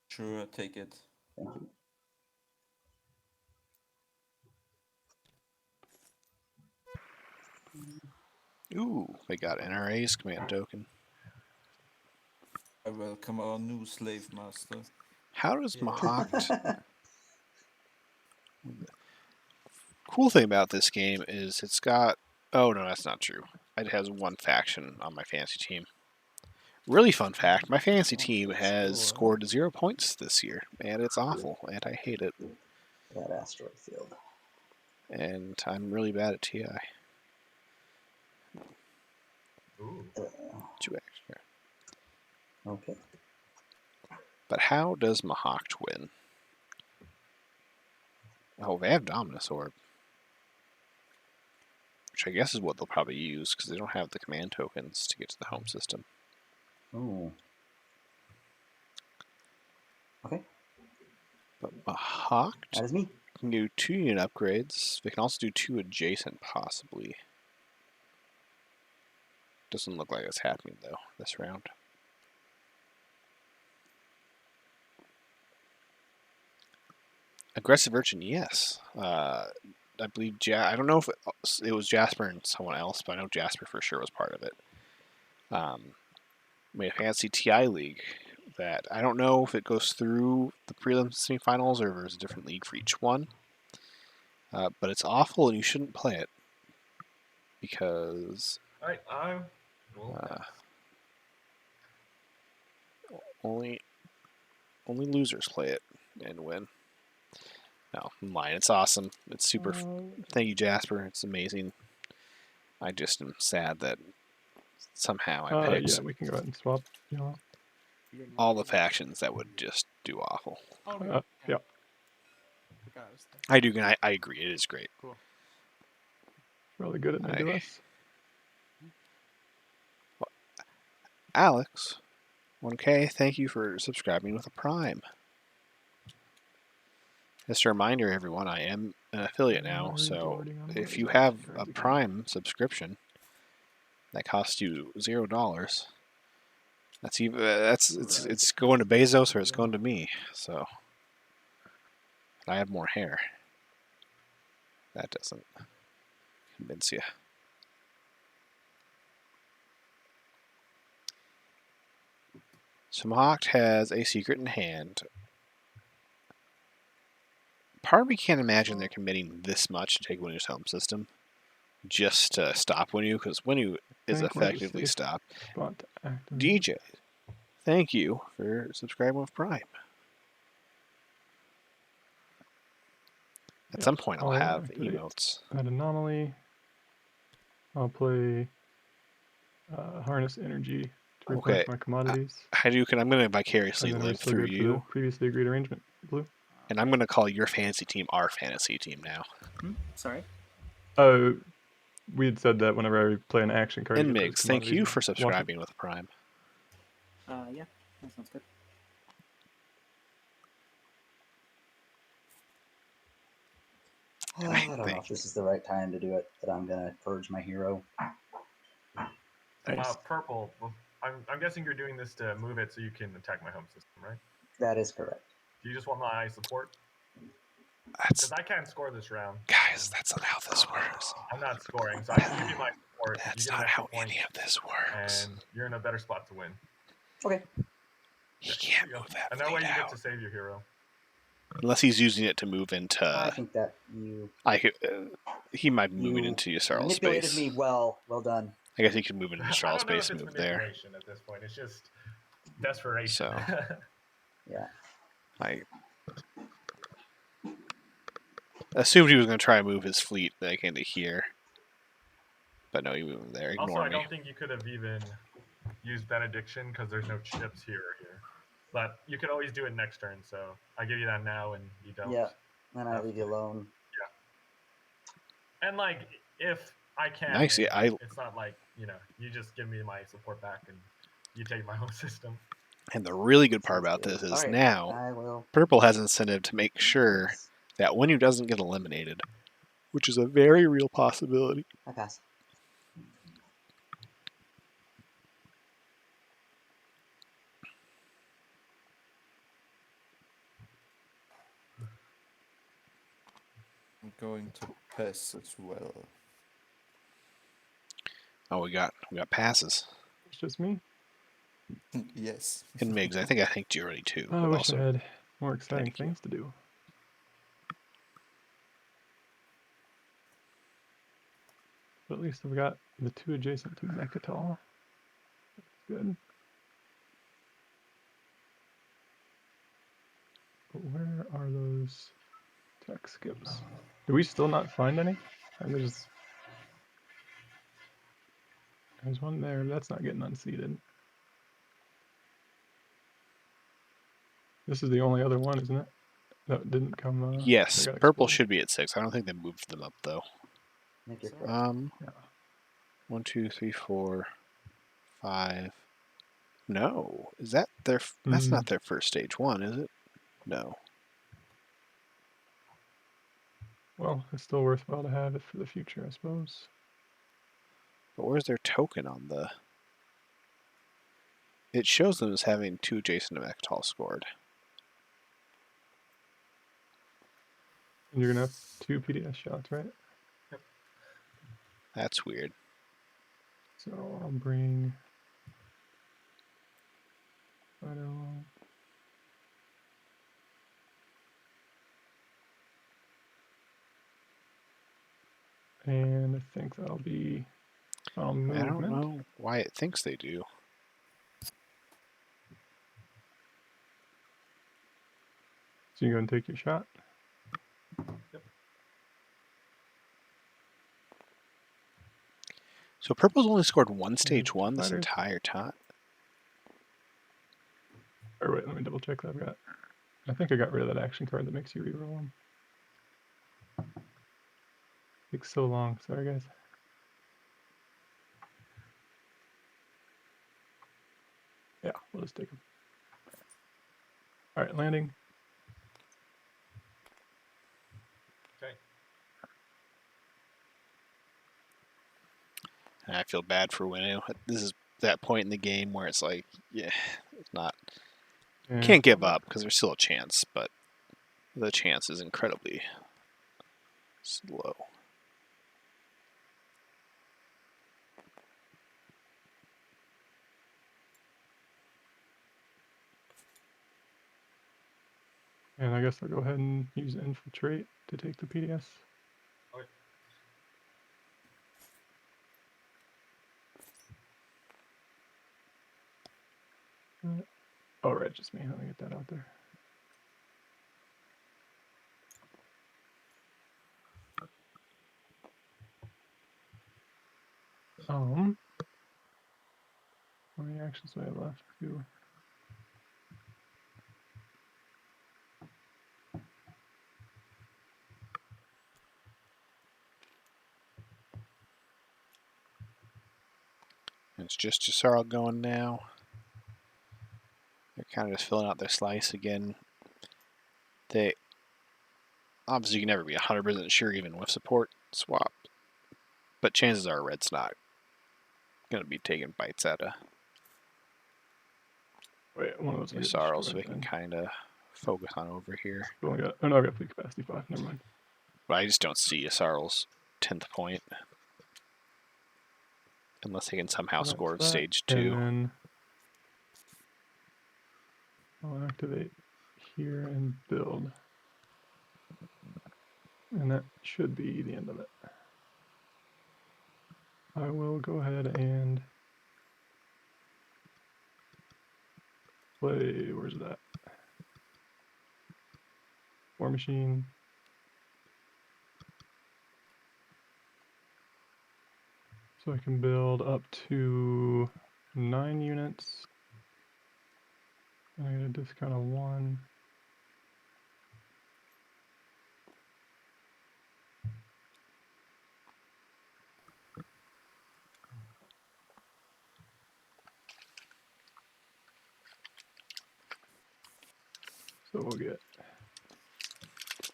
Sure, take it. Thank you. Ooh, they got NRA's command token. I welcome our new slave master. How does Yeah. Mahakt... Cool thing about this game is it's got... Oh, no, that's not true. It has 1 faction on my fantasy team. Really fun fact, my fantasy team has scored 0 points this year, and it's awful, and I hate it. That asteroid field. And I'm really bad at TI. Ooh. 2 extra. Okay. But how does Mahakt win? Oh, they have Dominus Orb. Which I guess is what they'll probably use, because they don't have the command tokens to get to the home system. Ooh. Okay. But Mahakt That is me. can do 2 unit upgrades. They can also do 2 adjacent, possibly. Doesn't look like it's happening, though, this round. Aggressive Urchin, yes. I believe I don't know if it was Jasper and someone else, but I know Jasper for sure was part of it. made a fancy TI league that I don't know if it goes through the prelims, semifinals, or there's a different league for each one. But it's awful, and you shouldn't play it because Alright, I will Uh, pass. only losers play it and win. No, I'm lying. It's awesome. It's super. Thank you, Jasper. It's amazing. I just am sad that somehow I picked Yeah, we can go ahead and swap. You know. all the factions that would just do awful. Oh, okay. Yeah. Forgot I was there. I do, and I agree. It is great. Cool. Really good at Nebulous. Alex, 1K, thank you for subscribing with a Prime. Just a reminder, everyone, I am an affiliate now, so if you have a Prime subscription that costs you $0, that's even it's going to Bezos or it's going to me. So I have more hair. That doesn't convince you. So Mahokt has a secret in hand. Part of me can't imagine they're committing this much to take Winu's home system just to stop Winu, because Winu is effectively stopped. DJ, thank you for subscribing with Prime. At some point, I'll have emotes. Add anomaly. I'll play harness energy to replenish my commodities. Hadouken, I'm going to vicariously and then live through you. Previously agreed arrangement. Blue. And I'm going to call your fantasy team our fantasy team now. Sorry? Oh, we had said that whenever I play an action card. And Migs, thank you for subscribing with Prime. Yeah, that sounds good. I don't know if this is the right time to do it, but I'm going to purge my hero. Purple, I'm guessing you're doing this to move it so you can attack my home system, right? That is correct. Do you just want my support? Because I can't score this round. Guys, that's not how this works. I'm not scoring, so I can give you my support. That's not how any of this works. And you're in a better spot to win. Okay. He can't move that. And that way you get to save your hero. Unless he's using it to move into. I think that you. He might be moving into Yssarl's manipulated space. Me well done. I guess he can move into Yssarl's space and move there. At this point, it's just desperation. So. Yeah. I assumed he was going to try and move his fleet like into here. But no, he moved there. Ignore me. I me. don't think you could have even used Benediction because there's no chips here or here. But you could always do it next turn, so I give you that now and you don't. Yeah, and I leave you alone. Yeah. And like, if I can, nice. Yeah, it's not like, you just give me my support back and you take my home system. And the really good part about this is now Purple has incentive to make sure that Winu doesn't get eliminated, which is a very real possibility. I pass. I'm going to pass as well. Oh, we got passes. It's just me. Yes. And Migs, I think you already too. I wish I had more exciting things to do. But at least I've got the 2 adjacent to Mechatol. That's good. But where are those tech skips? Do we still not find any? There's one there. That's not getting unseated. This is the only other one, isn't it? That didn't come. Yes, Purple should be at 6. I don't think they moved them up though. 1, 2, 3, 4, 5. No, is that their? That's not their first stage 1, is it? No. Well, it's still worthwhile to have it for the future, I suppose. But where's their token on the? It shows them as having 2 adjacent to Mechatol scored. And you're gonna have 2 PDS shots, right? Yep. That's weird. So I'll bring Photo. And I think that'll be movement. I don't know why it thinks they do. So you go and take your shot. So purple's only scored one stage two one this fighters. entire time. Or wait, let me double check that I've got. I think I got rid of that action card that makes you reroll them. Takes so long. Sorry, guys. Yeah, we'll just take them. All right, landing. Okay. And I feel bad for Winnu. This is that point in the game where it's like, yeah, it's not. And Can't give up because there's still a chance, but the chance is incredibly slow. And I guess I'll go ahead and use infiltrate to take the PDS. Okay. Oh, right, just me. Let me get that out there. How many actions do I have left? 2. It's just Jasarl going now. They're kind of just filling out their slice again. They obviously you can never be 100% sure even with support swap, but chances are red's not going to be taking bites at a Wait, one of those will get Jasarl, destroyed so they can then. kind of focus on over here. Oh, no, I got fleet capacity 5. Never mind. But I just don't see Jasarl's 10th point unless they can somehow So score that's that, stage and 2. then I'll activate here and build. And that should be the end of it. I will go ahead and play, where's that? War Machine. So I can build up to 9 units. And I get a discount of 1. So we'll get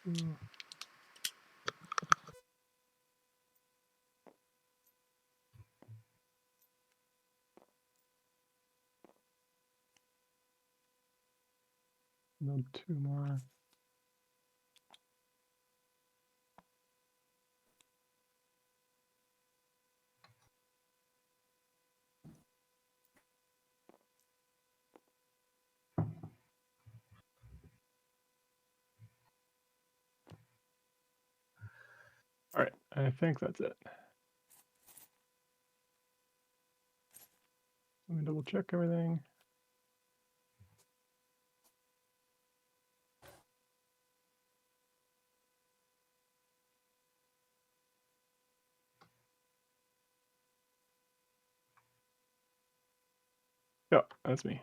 2. Build 2 more. All right, I think that's it. Let me double check everything. Yeah, that's me.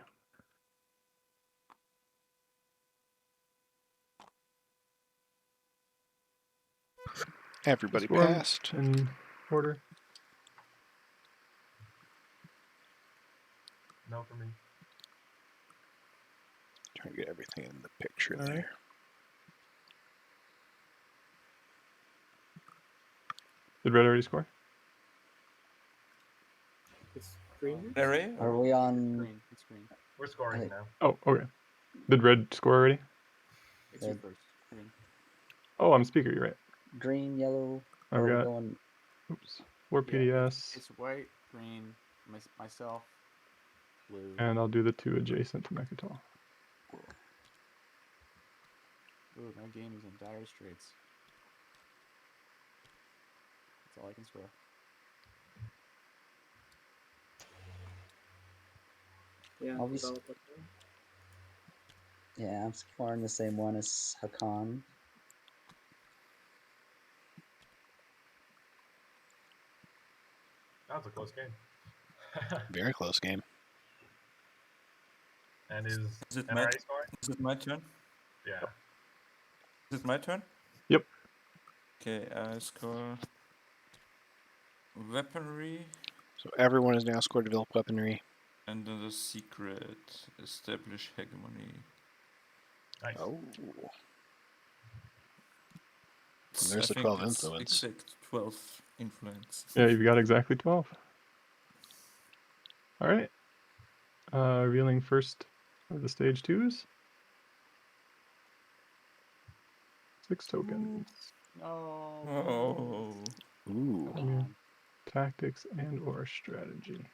Everybody Score 'em passed. in order. No for me. Trying to get everything in the picture All right. there. Did red already score? It's green. Larry? Are we on? Green. It's green. We're scoring Hey. now. Oh, okay. Did red score already? It's you Red. first. Green. Oh, I'm speaker, you're right. Green, yellow. I've Are we got, going? oops, 4 Yeah, PDS. it's white, green, myself, Blue. And I'll do the 2 adjacent to Mechatol. Ooh, my game is in dire straits. That's all I can score. Yeah, I'll be develop it. Yeah, I'm scoring the same one as Hakan. That was a close game. Very close game. And is Is it my NRA scoring? Is it my turn? Yeah. Is it my turn? Yep. Okay, I score weaponry So everyone has now scored develop weaponry. and then the secret establish hegemony. Nice. Oh. It's- There's I the think 12 it's influence. Exact 12 influence. Yeah, you've got exactly 12. All right. Revealing first of the stage 2s. 6 tokens. No. Oh. Ooh. Come Yeah. on. Tactics and/or strategy.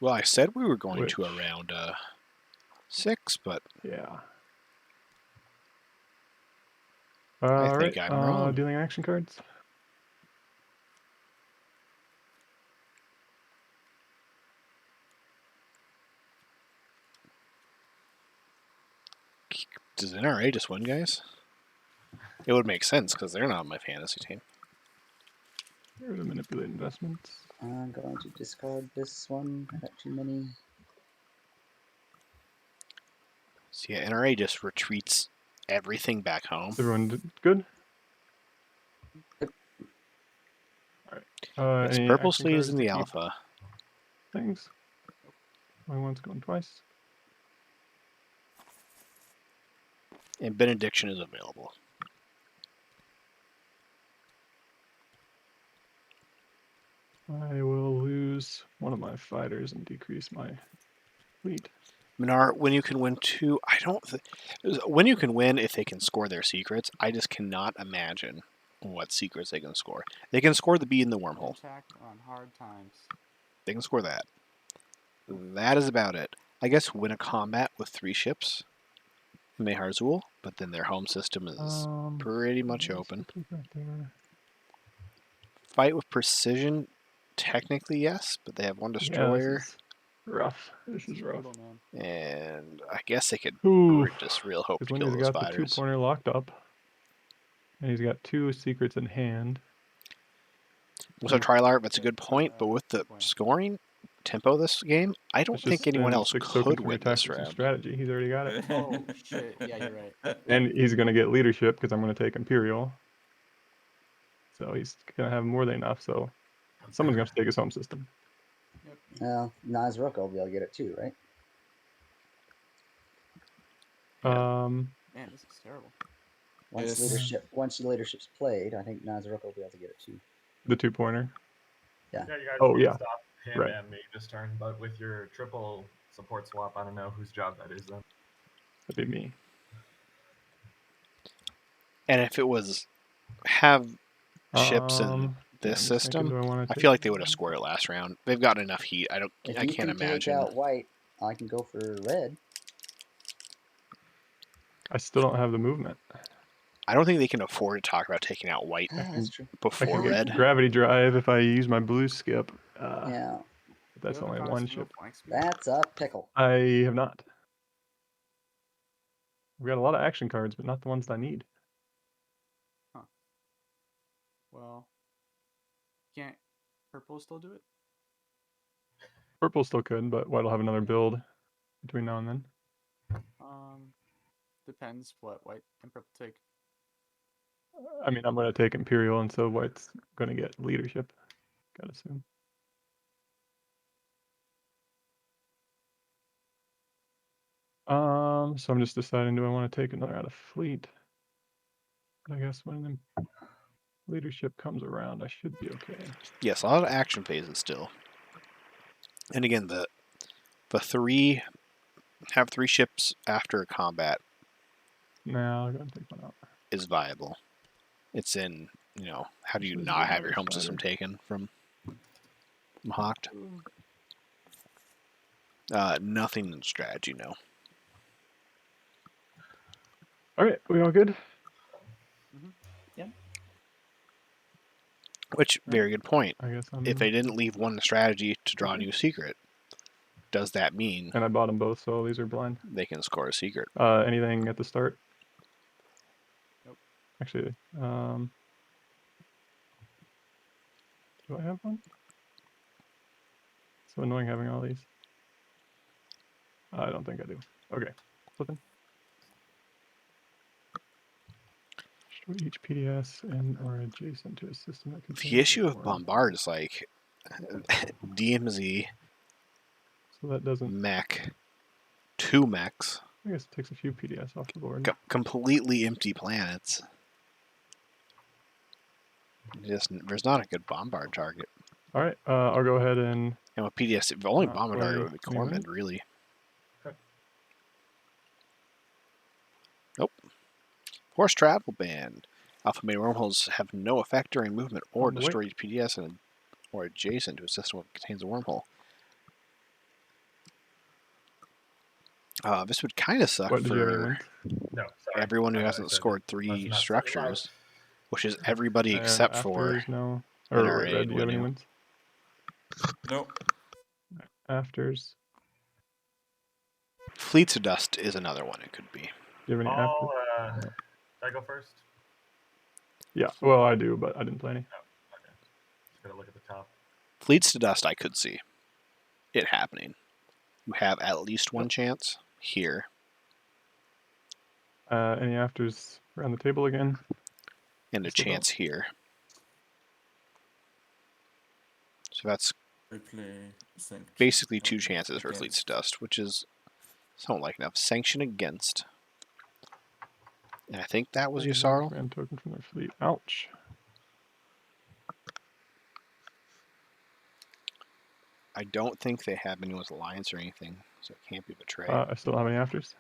Well, I said we were going to Which- around 6, but Yeah. I All think right. I'm wrong. Dealing action cards. Does NRA just win, guys? It would make sense because they're not on my fantasy team. Here to manipulate investments. I'm going to discard this one. I got too many. So yeah, NRA just retreats everything back home. Is everyone good? Yep. All right. Yes, Any purple action sleeves cards in to the keep alpha. things? Only one's going twice. And benediction is available. I will lose one of my fighters and decrease my fleet. Minar, when you can win 2, I don't. When you can win, if they can score their secrets, I just cannot imagine what secrets they can score. They can score the bee in the wormhole. Attack on hard times. They can score that. That is about it. I guess win a combat with 3 ships in Meharzul, but then their home system is pretty much open. Right there. Fight with precision, technically yes, but they have 1 Yeah, destroyer, this is rough. This is rough. Brutal, man. and I guess they could Ooh, just real hope to because kill Wendy's those got the fighters. 2-pointer locked up. And he's got 2 secrets in hand. So Twilight, that's a Yeah, good point, but with the point. scoring tempo of this game, I don't It's think just anyone then else 6 could tokens for win this tactics and round. strategy. He's already got it. Oh shit! Yeah, you're right. And he's going to get leadership because I'm going to take Imperial. So he's going to have more than enough. So someone's going to take his home system. Well, Nazruk will be able to get it too, right? Yeah. Man, this is terrible. Once Yes. once the leadership's played, I think Nazruk will be able to get it too. The 2-pointer. Yeah. Yeah, you guys Oh, can yeah. stop him Right. and me this turn, but with your triple support swap, I don't know whose job that is then. That'd be me. And if it was have ships in Yeah, this I'm just thinking, system, do I want I to feel like they would have scored it last round. They've got enough heat. I If can't you can take imagine. out white, I can go for red. I still don't have the movement. I don't think they can afford to talk about taking out white That's true. I before can get red. gravity drive if I use my blue skip. Yeah, But that's You ever only found one some real ship. flank speed? that's a pickle. I have not. We've got a lot of action cards, but not the ones that I need. Well, can't purple still do it? Purple still could, but white will have another build between now and then. Depends what white and purple take. I mean, I'm going to take Imperial, and so white's going to get leadership. Gotta assume. So I'm just deciding, do I want to take another out of fleet? I guess when the leadership comes around, I should be okay. Yes, a lot of action phases still. And again, the 3 have 3 ships after a combat Now I'm going to take one out. is viable. It's in, how do you This is not have your another home system fighter. taken from? Mahawked? Nothing in strategy, no. All right, we all good? Which, very good point. I guess I'm. If they didn't leave one strategy to draw a new secret, does that mean And I bought them both, so these are blind. they can score a secret? Anything at the start? Nope. Actually, do I have one? So annoying having all these. I don't think I do. Okay, flipping. Destroy each PDS and or adjacent to a system that contains. The issue of worm. Bombard is like DMZ, So that doesn't. mech, 2 mechs, I guess it takes a few PDS off the board. completely empty planets. There's not a good Bombard target. All right, I'll go ahead and. And with PDS, the only Not Bombard target would be play anyone. Cormid, really. Okay. Nope. Force travel band. Alpha Beta wormholes have no effect during movement or On the way. destroy each PDS or adjacent to a system that contains a wormhole. This would kind of suck What did you have any for wins? No, sorry. everyone who I hasn't said scored let's 3 not say it loud. structures, which is everybody And except for afters, no. Or NRA wait, Red, do you have any Winu. wins? No. Afters. Fleets of Dust is another one it could be. Do you have any afters? Did I go first? Yeah, well, I do, but I didn't play any. Oh, okay. Just gotta look at the top. Fleets to Dust, I could see it happening. You have at least one chance here. Any afters around the table again? And a Still don't. chance here. So that's Replay sanction basically 2 chances for against. Fleets to Dust, which is somewhat like enough. Sanction against. And I think that was Yusarl. Command token from their fleet. Ouch. I don't think they have anyone's alliance or anything, so it can't be betrayed. I still don't have any afters.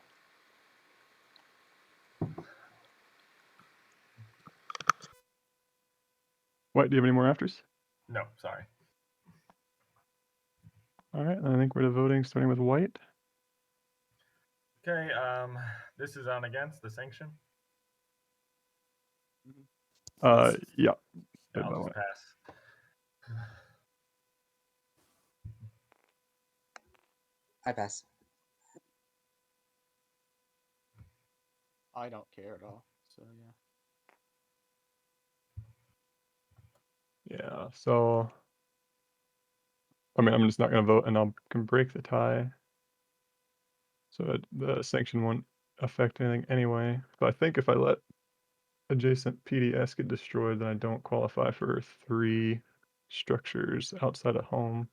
What, do you have any more afters? No, sorry. All right, I think we're to voting, starting with white. Okay, this is on against the sanction. Yeah. Yeah, Good I'll by just white. pass. I pass. I don't care at all. So yeah. Yeah, so I mean, I'm just not going to vote, and I can break the tie. So the sanction won't affect anything anyway. But I think if I let adjacent PDS get destroyed, then I don't qualify for 3 structures outside of home.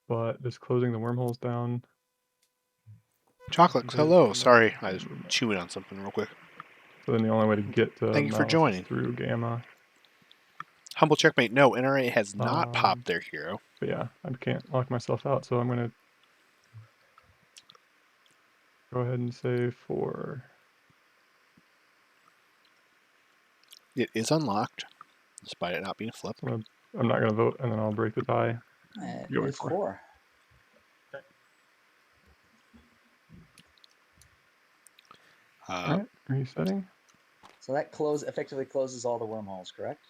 But just closing the wormholes down. Chocolates, hello. Sorry, I was chewing on something real quick. So then the only way to get to Thank you for Malice is joining. through Gamma. Humble checkmate. No, NRA has not popped their hero. But yeah, I can't lock myself out, so I'm going to go ahead and say for... It is unlocked, despite it not being flipped. So I'm not going to vote, and then I'll break the tie. It Go is for. 4. All right, resetting. So that effectively closes all the wormholes, correct?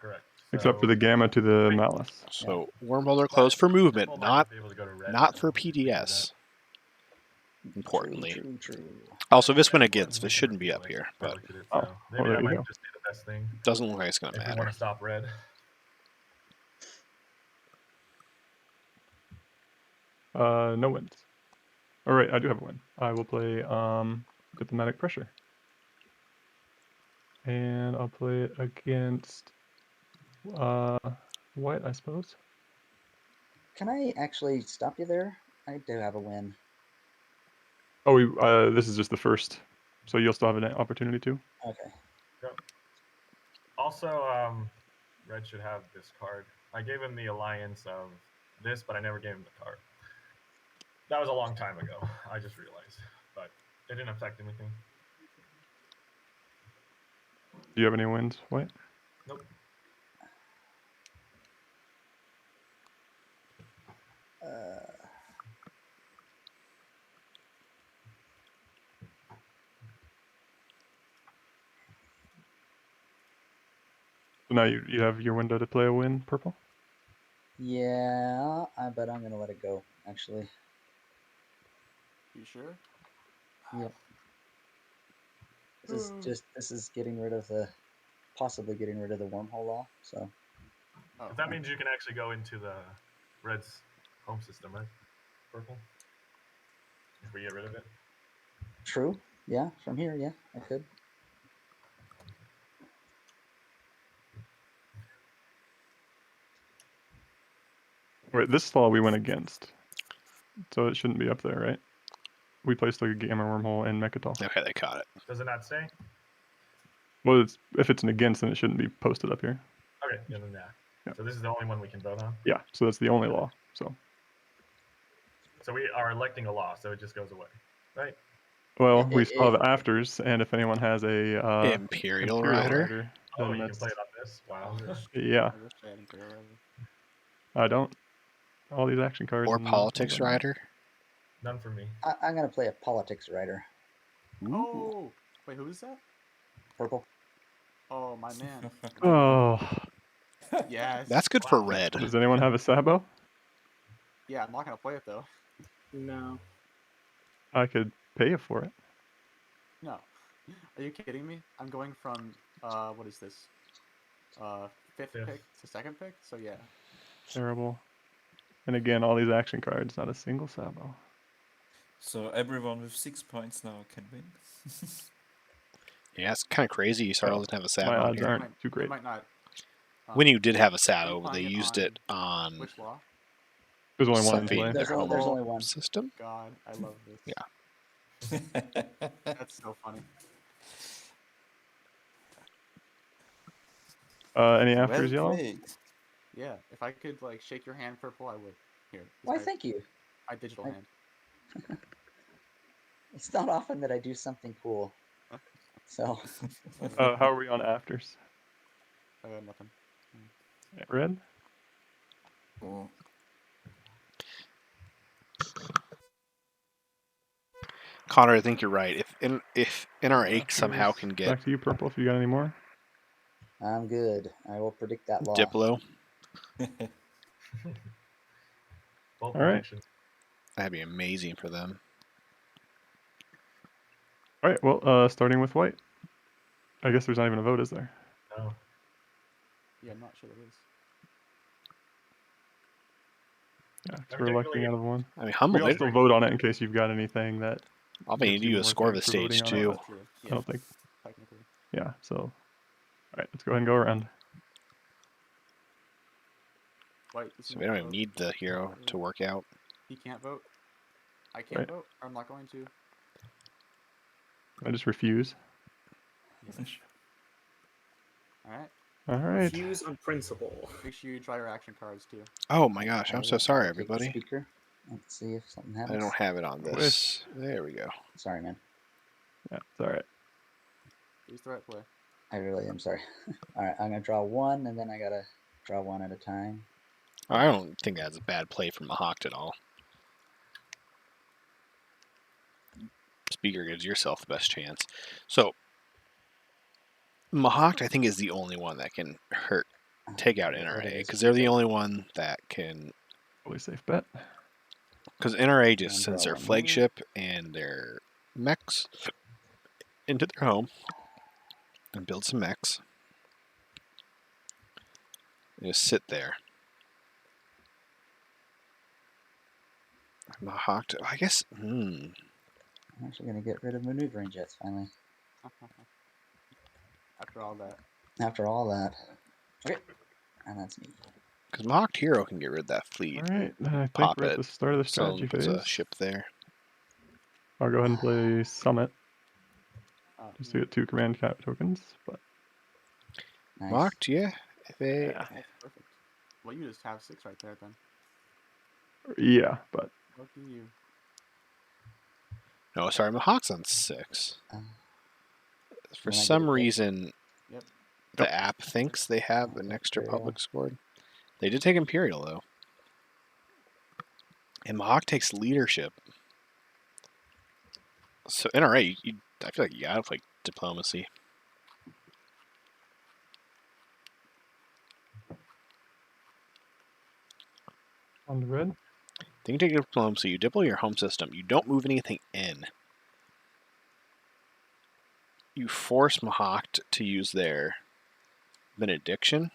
Correct. Except for the Gamma to the Malice. So wormholes are closed for movement, People might not be able to go to red, not so for if we do that. PDS. Importantly. True. Also, this one against. This shouldn't be up here, I but looked at it, Oh, so maybe there that you might go. just be the best thing doesn't look like it's going to if we want matter. to stop red. No wins. All right, I do have a win. I will play Diplomatic Pressure. And I'll play it against white, I suppose. Can I actually stop you there? I do have a win. Oh, this is just the first, so you'll still have an opportunity to. Okay. Yep. Also, red should have this card. I gave him the alliance of this, but I never gave him the card. That was a long time ago. I just realized, but it didn't affect anything. Do you have any wins, white? Nope. So now you have your window to play a win, purple. Yeah, but I'm gonna let it go. Actually, You sure? yep. This is getting rid of the possibly getting rid of the wormhole law. So Oh, But that means you can actually go into the Red's home system, right? Purple. If we get rid of it. true. Yeah, from here, yeah, I could. Wait, this law we went against, so it shouldn't be up there, right? We placed like a gamma wormhole in Mechatol. Okay, they caught it. Does it not say? Well, if it's an against, then it shouldn't be posted up here. Okay, yeah, then yeah. Yeah. So this is the only one we can vote on. Yeah, so that's the only law. So, So we are electing a law, so it just goes away, right? well, we still have afters, and if anyone has a Imperial Rider? Oh, then you can that's play it on this. Wow. yeah. I wish I had Imperial Rider. I don't. All these action cards Or and Politics Rider? None for me. I'm gonna play a politics writer. Ooh. Oh, wait, who is that? Purple. Oh, my man. Oh, Yes. That's good for Wow. red. does anyone have a Sabo? Yeah, I'm not gonna play it though. No. I could pay you for it. No. Are you kidding me? I'm going from what is this? Fifth Fifth. pick to second pick. So yeah. Terrible. And again, all these action cards, not a single Sabo. So everyone with 6 points now can win. Yeah, it's kind of crazy. Sarl doesn't have a My Sabo on odds here. aren't too It great. might not. When you did have a Are you Sabo, they playing it used on it on which law? There's only one in something play. in their There's only home one. system. God, I love this. Yeah. That's so funny. Any Well afters, yellow? played. Yeah, if I could like shake your hand, purple, I would. Here. this Why, my- thank you. My digital I- hand. It's not often that I do something cool. So How are we on afters? Nothing. Red? Oh. Connor, I think you're right. If NRA Afters. somehow can get Back to you, purple. If you got any more. I'm good. I will predict that law. Diplo, Both All right. predictions. that'd be amazing for them. All right. Well, starting with white. I guess there's not even a vote, is there? No. Yeah, I'm not sure there is. Yeah, 'cause I'm we're electing technically- out of one. I mean, We Humble all did. still vote on it in case you've got anything that. I'll be gives need you more to score the things for voting stage on it, too. but That's true. I Yeah, don't think. technically. Yeah. So, all right. Let's go ahead and go around. Wait, this So is we my don't even vote. need the hero to work out. He can't vote. I can't Right. vote. Or I'm not going to. I just refuse. All right. All right. Refuse on principle. Make sure you try your action cards too. Oh my gosh, I I'm will- so sorry, I will take the everybody. Speaker. Let's see if something I happens. don't have it on I this. There we go. Sorry, man. Yeah, it's all right. Use the right play. I really am sorry. All right, I'm gonna draw one, and then I gotta draw one at a time. I don't think that's a bad play from Mahawk at all. Speaker gives yourself the best chance. So Mahawk, I think, is the only one that can take out Get rid of NRA this because they're the speaker. only one that can. Probably safe bet. Because NRA And just draw sends their one more. flagship and their mechs into their home and build some mechs. And just sit there. Mahawk, I guess. I'm actually gonna get rid of maneuvering jets finally. After all that. After all that. Okay, and that's me. Because Mahawk Hero can get rid of that fleet. All right. Then I think Pop we're at it. the start of the Someone strategy puts a phase. ship there. I'll go ahead and play Summit just to Yeah, get 2 command cap tokens. But Nice. Mahawk, yeah. If they, yeah, that's perfect. Well, you just have 6 right there then. yeah, but Lucky you. No, sorry, Mahawk's on 6. Uh, For When I get some it back. reason, Yep. the app thinks they have an extra Imperial. public scored. They did take Imperial, though. And Mahawk takes leadership. So NRA, I feel like you gotta play diplomacy. On the red. Then you take diplomacy, you diplo your home system. You don't move anything in. You force Mahawk to use their benediction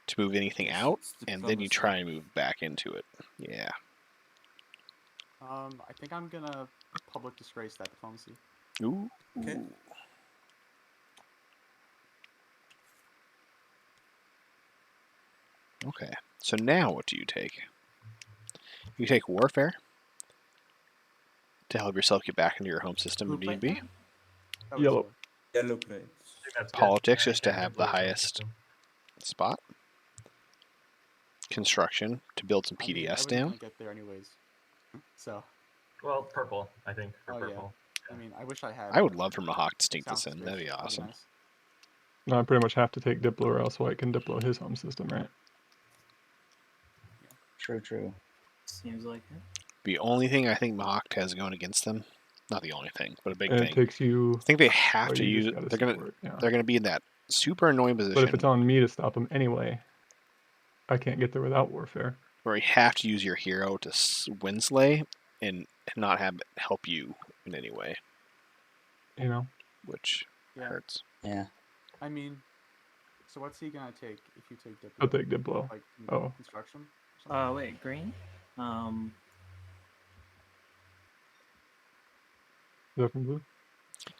to move anything Yes, out, it's and then you diplomacy. try and move back into it. Yeah. I think I'm gonna public disgrace that diplomacy. Ooh. Okay. Ooh. Okay. So now what do you take? You take warfare to help yourself get back into your home system Who in played D&B. that? That was Yellow. Yellow plates. I think that's good. Politics Yeah, just to yeah, have deploy the your highest system. spot. Construction to build some I mean, I PDS wasn't down. gonna get there anyways. So, Well, purple, I think, for oh yeah. purple. I mean, I wish I had. I would love for Mahawk to stink sound this in. That'd be disgrace. awesome. Nice. No, I pretty much have to take Diplo or else White can Diplo his home system, right? True. Seems like it. The only thing I think Mahawk has going against them, not the only thing, but a big And thing. it takes you. I think they have Oh, to you use just it. gotta support. Yeah. They're gonna be in that super annoying But if position it's on me to stop him anyway, I can't get there without warfare. where you have to use your hero to winslay and not have it help you in any way, You know. which Yeah. hurts. Yeah. I mean, so what's he gonna take if you take Diplo? I'll take Diplo. Like Oh. construction? Or something? Wait, green. Is that from blue?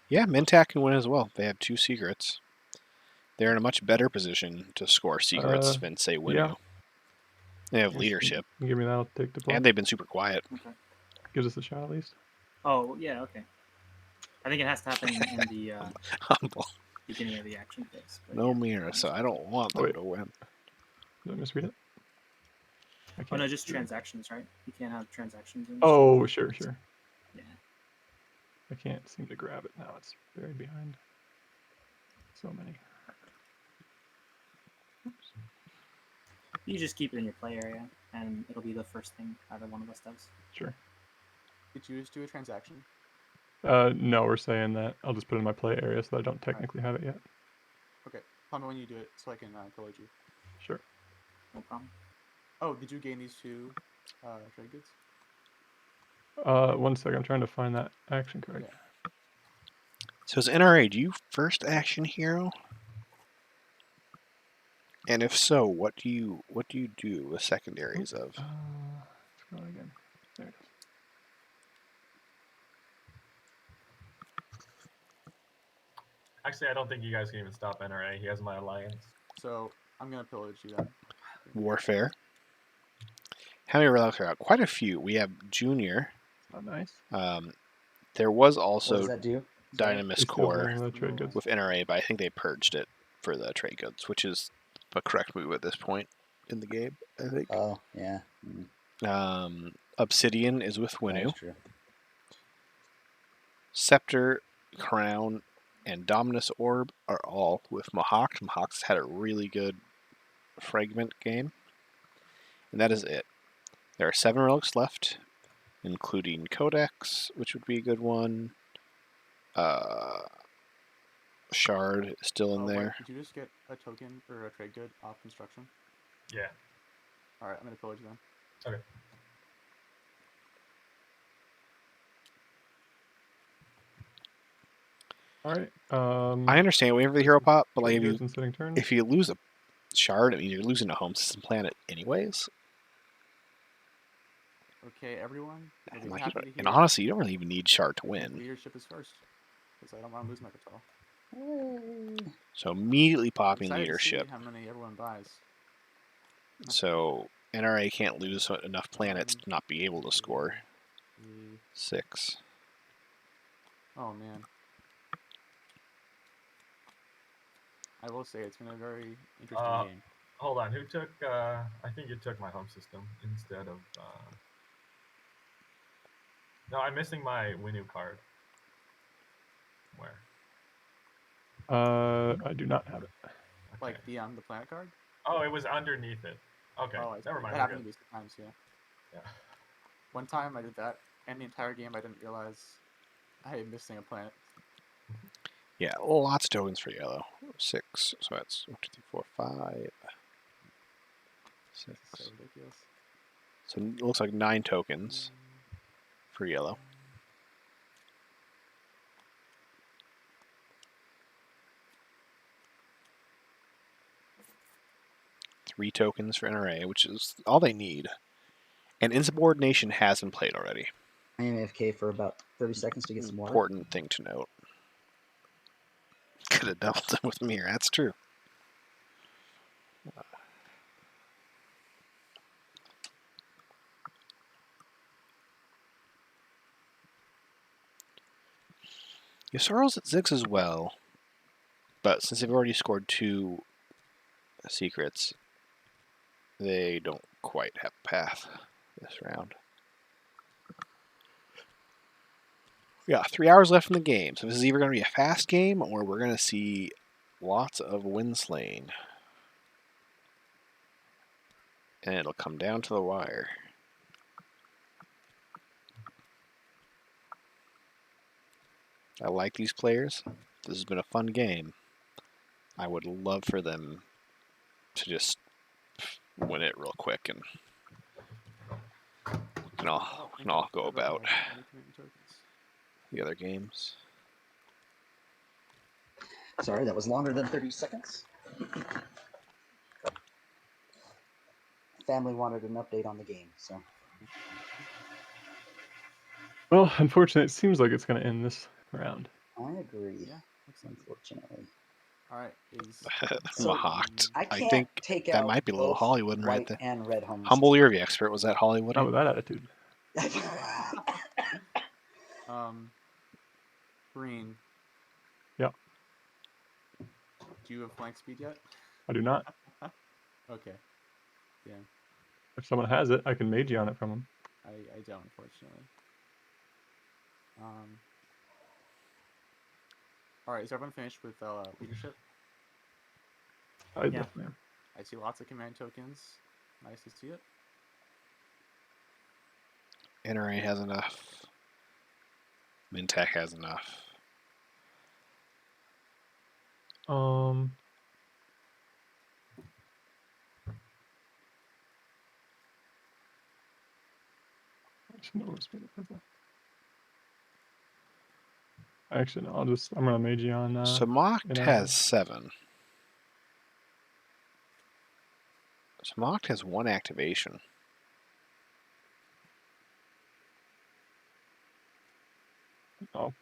Yeah, Mintak can win as well. They have 2 secrets. They're in a much better position to score secrets than, say, Winu. Yeah. They have Yes, leadership, you give me that, I'll take Diplo. and they've been super quiet. Okay. Gives us a shot at least. Oh yeah, okay. I think it has to happen in the Humble. beginning of the action phase. But No yeah. mirror, so I don't want them wait. to win. Did I misread it? I Oh can't no, just do it. transactions, right? You can't have transactions in. Oh, sure. Yeah. I can't seem to grab it now. It's buried behind so many. Oops. You just keep it in your play area, and it'll be the first thing either one of us does. Sure. Did you just do a transaction? No, we're saying that I'll just put it in my play area so I don't technically have it yet. Okay. Tell me when you do it so I can pillage you. Sure. No problem. Oh, did you gain these 2 trade goods? 1 second. I'm trying to find that action card. Yeah. So is NRA, do you first action hero? And if so, what do you do with secondaries of? Let's go again. There it is. Actually, I don't think you guys can even stop NRA. He has my alliance. So I'm gonna pillage you then. Warfare. How many relics are out? Quite a few. We have Junior. Not nice. There was What also does that do? Dynamis They still Core have the trade goods. with NRA, but I think they purged it for the trade goods, which is a correct move at this point in the game, I think. Oh, yeah. Obsidian is with That Winu. is true. Scepter, Crown, and Dominus Orb are all with Mahawk. Mahawk's had a really good fragment game. And that is it. There are 7 relics left, including Codex, which would be a good one. Shard is still in Wait, there. did you just get a token or a trade good off construction? Yeah. Alright, I'm gonna pillage you then. Okay. All right. I understand waiting for the hero pop, but like trade goods and setting turn. if you lose a shard, I mean you're losing a home system planet anyways. Okay, everyone. I'll be And, like, happy to and hear honestly, you don't really even need shard to that win. leadership is first. Because I don't want to lose my patrol. Hey. So immediately I'm popping excited to see leadership. how many everyone buys. So NRA can't lose enough planets to not be able to score 6. Oh man. I will say it's been a very interesting game. Hold on. Who took? I think you took my home system instead of. No, I'm missing my Winu card. Where? I do not have it. Okay. Like the planet card? Oh, it was underneath it. Okay. Oh, Never mind. That We're happened to good. me sometimes, yeah. Yeah. One time I did that, and the entire game I didn't realize I am missing a planet. Yeah, lots of tokens for yellow. 6. So that's 1, 2, 3, 4, 5, 6. This is so ridiculous. So it looks like 9 tokens for yellow. Three tokens for NRA, which is all they need. And insubordination has been played already. I am AFK for about 30 seconds to get some water. Important thing to note. Could have doubled it with Mirror, that's true. Ysorl's at 6 as well. But since they've already scored 2 secrets, they don't quite have a path this round. We got 3 hours left in the game, so this is either going to be a fast game or we're going to see lots of Windslaying. And it'll come down to the wire. I like these players. This has been a fun game. I would love for them to just win it real quick and we can all go about the other games. Sorry, that was longer than 30 seconds. Family wanted an update on the game, so. Well, unfortunately, it seems like it's going to end this round. I agree. Yeah, looks like it. Unfortunately. All right, is So, Mahawked. I I can't think take that out might be a little both Hollywood right white there. and red homes. Humble Irvy expert, was that Hollywood? Not with that attitude. green. Yep. Do you have flank speed yet? I do not. Okay. Yeah, If someone has it, I can magi on it from them. I don't, unfortunately. All right, is everyone finished with leadership? I Yeah. definitely am. I see lots of command tokens. Nice to see it. NRA has enough. Mintech has enough. Actually, no, I'm gonna magi on. So Mocked NRA. has 7. So Mocked has 1 activation. Oh.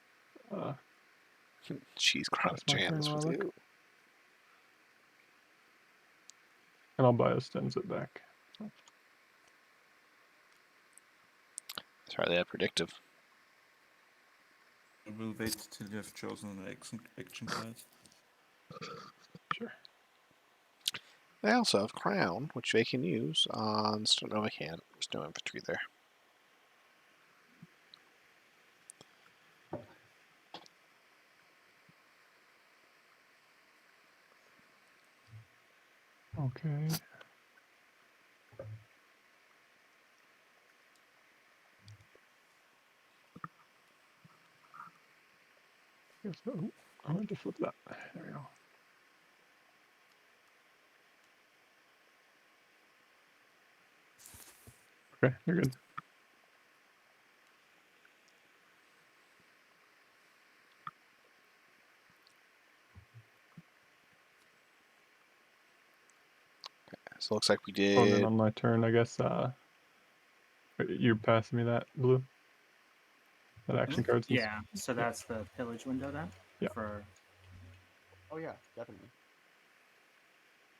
She's cross That's my turn jams while with I look. you. And I'll biostems it back. That's right, they have predictive. We'll wait till you have chosen an action card. Sure. They also have Crown, which they can use on... No, they can't. There's no infantry there. Okay. Yes, oh, I want to flip that. There we go. Okay, you're good. So it looks like we Oh, and then did... on my turn, I guess you're passing me that blue. That action card. Since, Yeah, so that's the pillage window then? Yeah. For Oh yeah, definitely.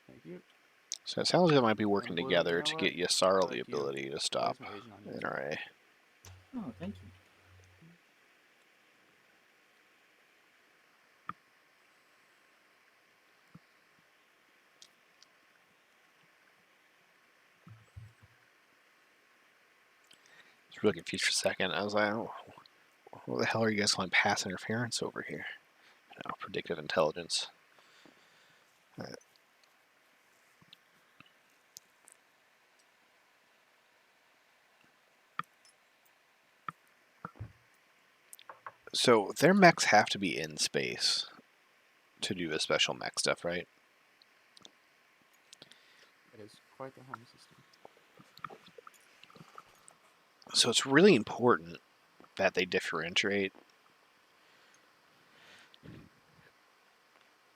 Thank you. So it sounds like they might be working Blue, together you know to what? get Yasarl Thank the you. ability to stop Place my agent on you. NRA. oh, thank you. I was really confused for a second. I was like, oh, what the hell are you guys calling pass interference over here? No, predictive intelligence. So their mechs have to be in space to do the special mech stuff, right? It is quite the home system. So it's really important that they differentiate,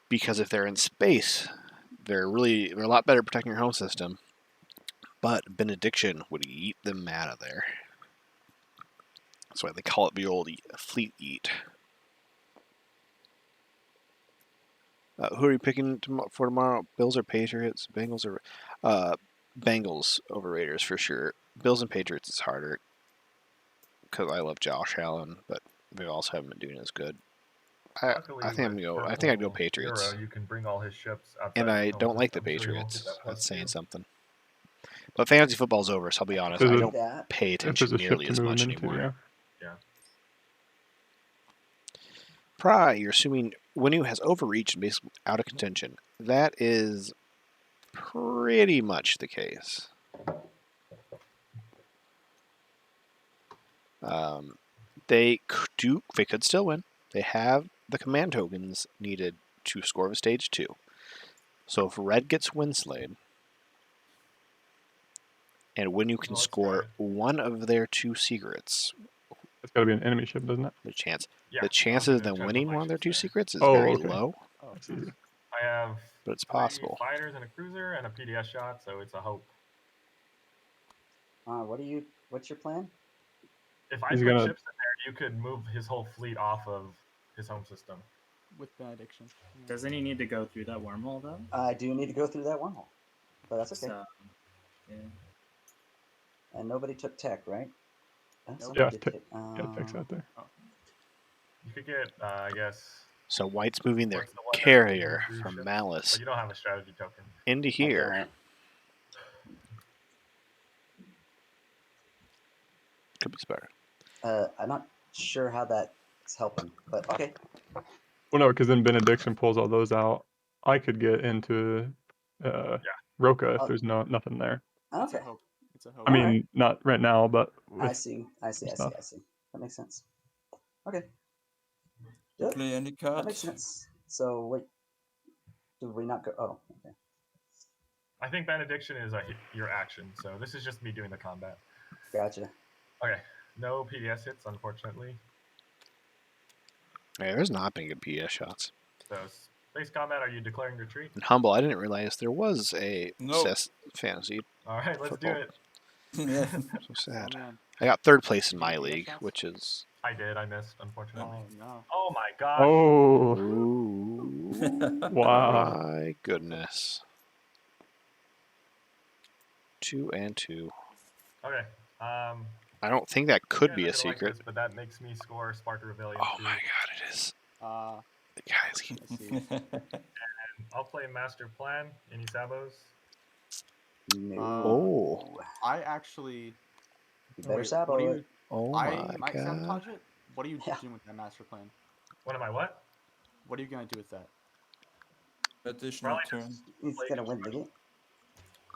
because if they're in space, they're a lot better at protecting your home system. But Benediction would eat them out of there. That's why they call it the old fleet eat. Who are you picking for tomorrow? Bills or Patriots? Bengals or Bengals over Raiders for sure. Bills and Patriots is harder because I love Josh Allen, but they also haven't been doing as good. I think I'm gonna go. I think I'd go Purple Patriots. Hero, you can bring all his ships outside And of I his home don't like the system, so he won't get Patriots. that That's saying +2. something. But fantasy football's over, so I'll be honest. There's I a- don't That. pay If attention there's a ship nearly to as move much them into, anymore. yeah. Pry, you're assuming Winu has overreached and basically out of contention. That is pretty much the case. They could still win. They have the command tokens needed to score the stage 2. So if Red gets Winslayed, and when you can Well, that's score fine. one of their 2 secrets, It's got to be an enemy ship, doesn't it? the chance Yeah, the I'll chances do of the them check winning with my one of their ships 2 there. secrets is Oh, very okay. low, Oh, That's easy. I have but it's 3 possible. fighters and a cruiser and a PDS shot, so it's a hope. What's your plan? If I He's put gonna- ships in there, you could move his whole fleet off of his home system. with benediction. Yeah. Doesn't he need to go through that wormhole though? I do need to go through that wormhole, but that's okay. So, yeah. And nobody took tech, right? Somebody Yeah, did tech- take- Yeah, tech's out there. You could get, I guess, So White's moving their what's the one that carrier can move 3 from ships? Malice But you don't have a strategy token. into I here. don't. Could be smart. I'm not sure how that's helping, but okay. Well, no, because then benediction pulls all those out. I could get into Roka if Oh. there's nothing there. It's Okay. a hope. It's a hope. I mean, Alright. not right now, but I with see. stuff. That makes sense. Okay. Good. Play any That card. makes sense. So wait, did we not go? Oh, okay. I think benediction is your action, so this is just me doing the combat. Gotcha. Okay, no PDS hits, unfortunately. Yeah, there's not been good PS shots. So space combat, are you declaring retreat? And Humble, I didn't realize there was a No. fantasy. All right, let's Football. do it. Yeah. So sad. Oh man. I got 3rd place in my PS league, shots? which is I did. I missed, unfortunately. Oh no. Oh my god. Oh, ooh, wow. my goodness. 2 and 2. Okay. I don't think that could you be a guys are gonna like secret. this, but that makes me score Sparta Rebellion Oh 2. my god, it is. Guys, Let's see. I'll play Master Plan. Any sabos? No. Oh. I actually. You better Wait, sabo what do it. you? Oh I my might god. sabotage it. What are you Yeah. doing with that master plan? What am I? What? What are you gonna do with that? Additional Probably turn. just He's play gonna win the game.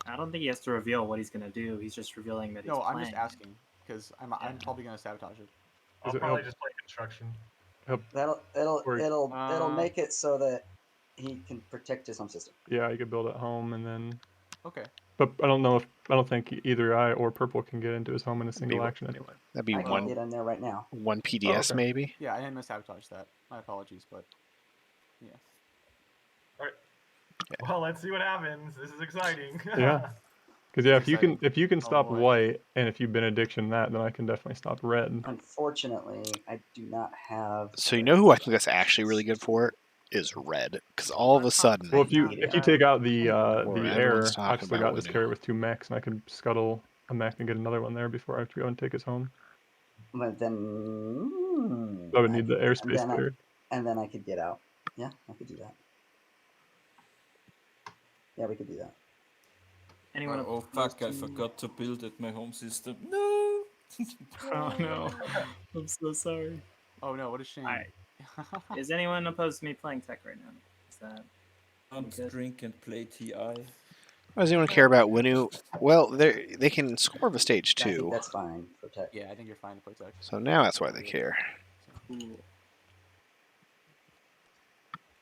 I don't think he has to reveal what he's gonna do. He's just revealing that he's No, I'm playing. just asking because I'm probably gonna sabotage it. I'll Does it probably help? just play construction. Or- It'll make it so that he can protect his home system. Yeah, you could build at home, and then. Okay. But I don't think either I or Purple can get into his home in a single what- action anyway. That'd be I can one get in there right now. PDS okay. maybe. Yeah, I didn't mean to sabotage that. My apologies, but yeah. Well, let's see what happens. This is exciting. Yeah. Because yeah, It's if you can Oh, stop boy. white, and if you benediction that, then I can definitely stop red. Unfortunately, I do not have. So you know who I think that's actually really good for is Red, because all of a sudden, Well, if you Yeah. take out the Or everyone's air, talking I've still about got this Winu. carrier with 2 mechs, and I can scuttle a mech and get another one there before I have to go and take his home. But then. I would need the and airspace then there. and then I could get out. Yeah, I could do that. Yeah, we could do that. Anyone? Oh opposed fuck, I to- forgot to build at my home system. No! Oh no! I'm so sorry. Oh no, what a shame. Alright. Is anyone opposed to me playing tech right now? Is that Can't Okay. drink and play TI. Does anyone care about Winu? Well, they can score the stage I think 2, that's fine for tech. Yeah, I think you're fine to play tech. so now that's why they care. Cool.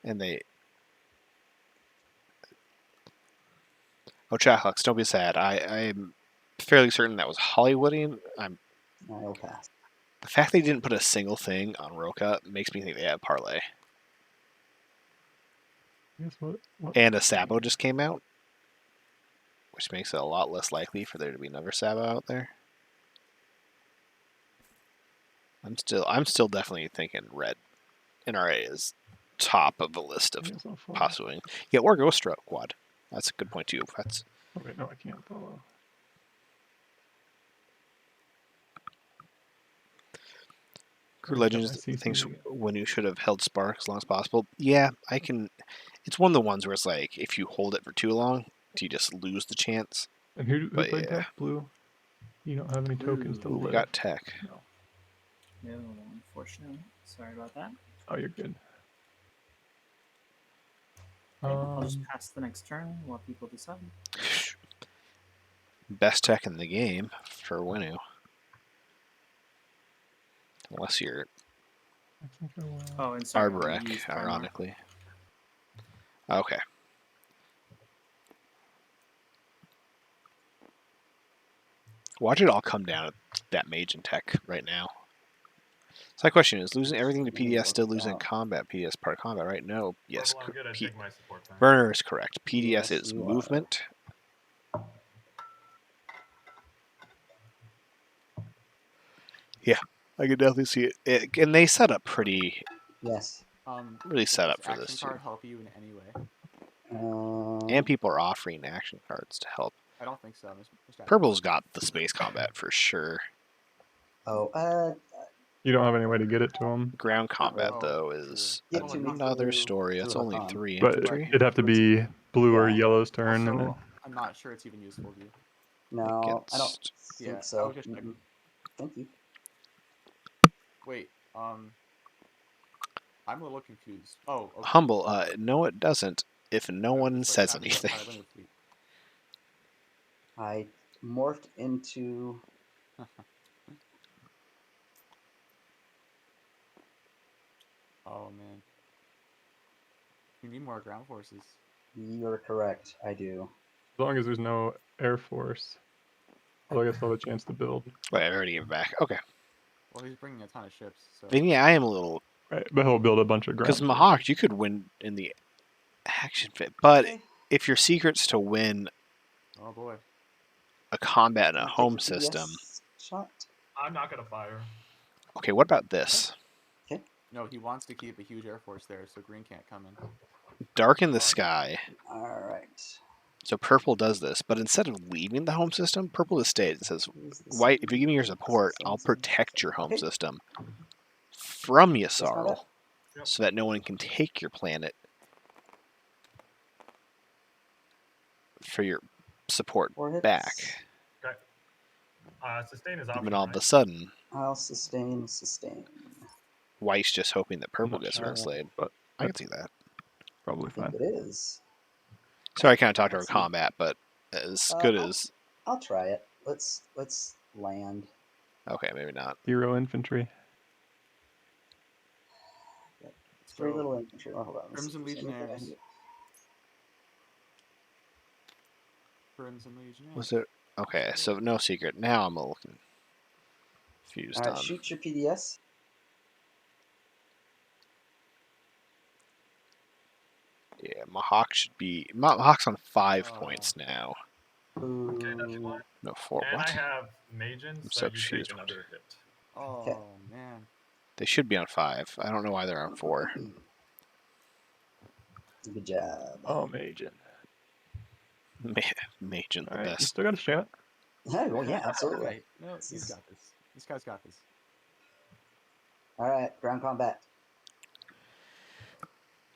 And they... Oh, Chacklux, don't be sad. I'm fairly certain that was Hollywooding. I'll pass. The fact they didn't put a single thing on Roka makes me think they had Parlay. Guess what? And a Sabo just came out, which makes it a lot less likely for there to be another Sabo out there. I'm still definitely thinking red NRA is top of the list I of guess I'll follow. possibly. Yeah, or Ghost Stroke Quad. That's a good point too. That's Oh wait, no, I can't follow. Crew Already got Legends my thinks CC. when you should have held Spark as long as possible. Yeah, I can. It's one of the ones where it's like if you hold it for too long, do you just lose the chance? And who But played yeah. tech? Blue. You don't have any tokens to Blue. We live. got Tech. No. No, unfortunately. Sorry about that. Oh, you're good. Okay, I'll just pass the next turn while people decide. Best Tech in the game for Winu. Unless you're I think I will. Oh, and sorry, I'm gonna Arborek, use Primarch. ironically. Okay. Watch it all come down to that Mage and Tech right now. So my question is, losing everything to PDS, still losing combat? PDS part of combat, right? No. Yes. Purple, I'm good at take my support back. Burner is correct. PDS Yes, is you are. movement. Yeah, I could definitely see it. And they set up pretty, Yes. really set Does up for action this too. card help you in any way? And people are offering action cards to help. I don't think so. Mr. Purple's got the space combat for sure. Oh, You don't have any way to get it to them. Ground combat, Oh, though, true. is Give to me another through- story. It's through only Hakan. 3 But infantry. it'd have to be blue or Yeah. yellow's turn, and then Also, I'm not sure it's even useful to you. no, I don't Against- Yeah, think I so. was just checking. Thank you. Wait, I'm a little confused. Oh, okay. Humble, no, it doesn't. If no I was one just, says how do you anything. win with fleet? I morphed into Oh man, you need more ground forces. You're correct. I do. as long as there's no air force, well, I guess I'll have a chance to build. Wait, I already gave it back. Okay. Well, he's bringing a ton of ships, so Then yeah, I am a little... Right, but he'll build a bunch of ground. Because forces. Mahawk, you could win in the action fit. But Okay. if your secret's to win oh boy. a combat in a I'll take home the PDS system... Shot. I'm not gonna fire. Okay, what about this? No, he wants to keep a huge air force there, so green can't come in. Darken the sky. All right. So purple does this, but instead of leaving the home system, purple just stays. It says, Who's this? white, if you give me your support, I'll 7, protect your home Okay. system from That's not Yasarl, it. Yep. so that no one can take your planet for your support Four hits. back. Okay. Sustain is optional. And all of Right? a sudden, I'll sustain. white's just hoping that purple not gets sure. red-slayed. But I can see that. probably I think fine. it is. Sorry, I kind of talked over Let's see. combat, but as good I'll- as... I'll try it. Let's land. Okay, maybe not. 0 infantry. Three So, little infantry. Oh, hold on. let's see Crimson if there's anything I can Legionnaires. do. Crimson Legionnaires. Was it... Okay, so no secret. Now I'm a little confused All right, on... shoot your PDS. Yeah, Mahawk should be... Mahawk's on 5 Oh. points now. Okay, that's Ooh. fine. No, 4. And What? I have Magens, I'm so so you take confused. another hit. Oh man. They should be on 5. I don't know why they're on 4. Good job. Oh, Majin. Magent, the All right, you best. still got a shot. Yeah, well, yeah, absolutely. Right. No, he's got this. This guy's got this. All right, ground combat.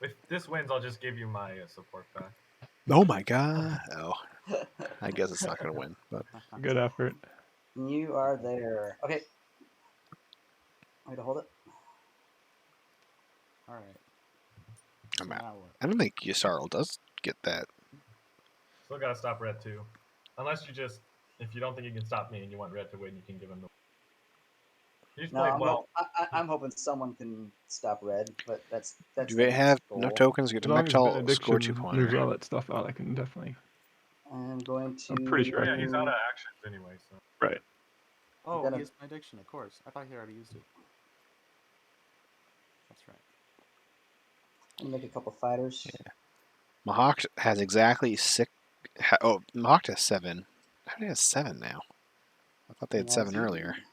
If this wins, I'll just give you my support back. Oh my god. Oh, I guess it's not going to win. But Good effort. You are there. Okay. Want me to hold it? All right. I'm So out. now what? I don't think Yasarl does get that. Still gotta stop red too. Unless you just, if you don't think you can stop me and you want red to win, you can give him the. He's No, played well. I'm hoping someone can stop red, but that's Do the they next have goal. enough tokens to get As to long as Mectal? Score Benediction 2-pointer. moves all that stuff out, I can definitely. I'm going to. I'm pretty sure Oh, yeah, he's out of actions anyway. So Right. Oh, gonna- he has benediction, of course. I thought he already used it. That's right. I'm gonna make a couple fighters. Yeah. Mahawk has exactly 6. Oh, Mahawk has 7. How do they have 7 now? I thought they had Not 7 as earlier. easy.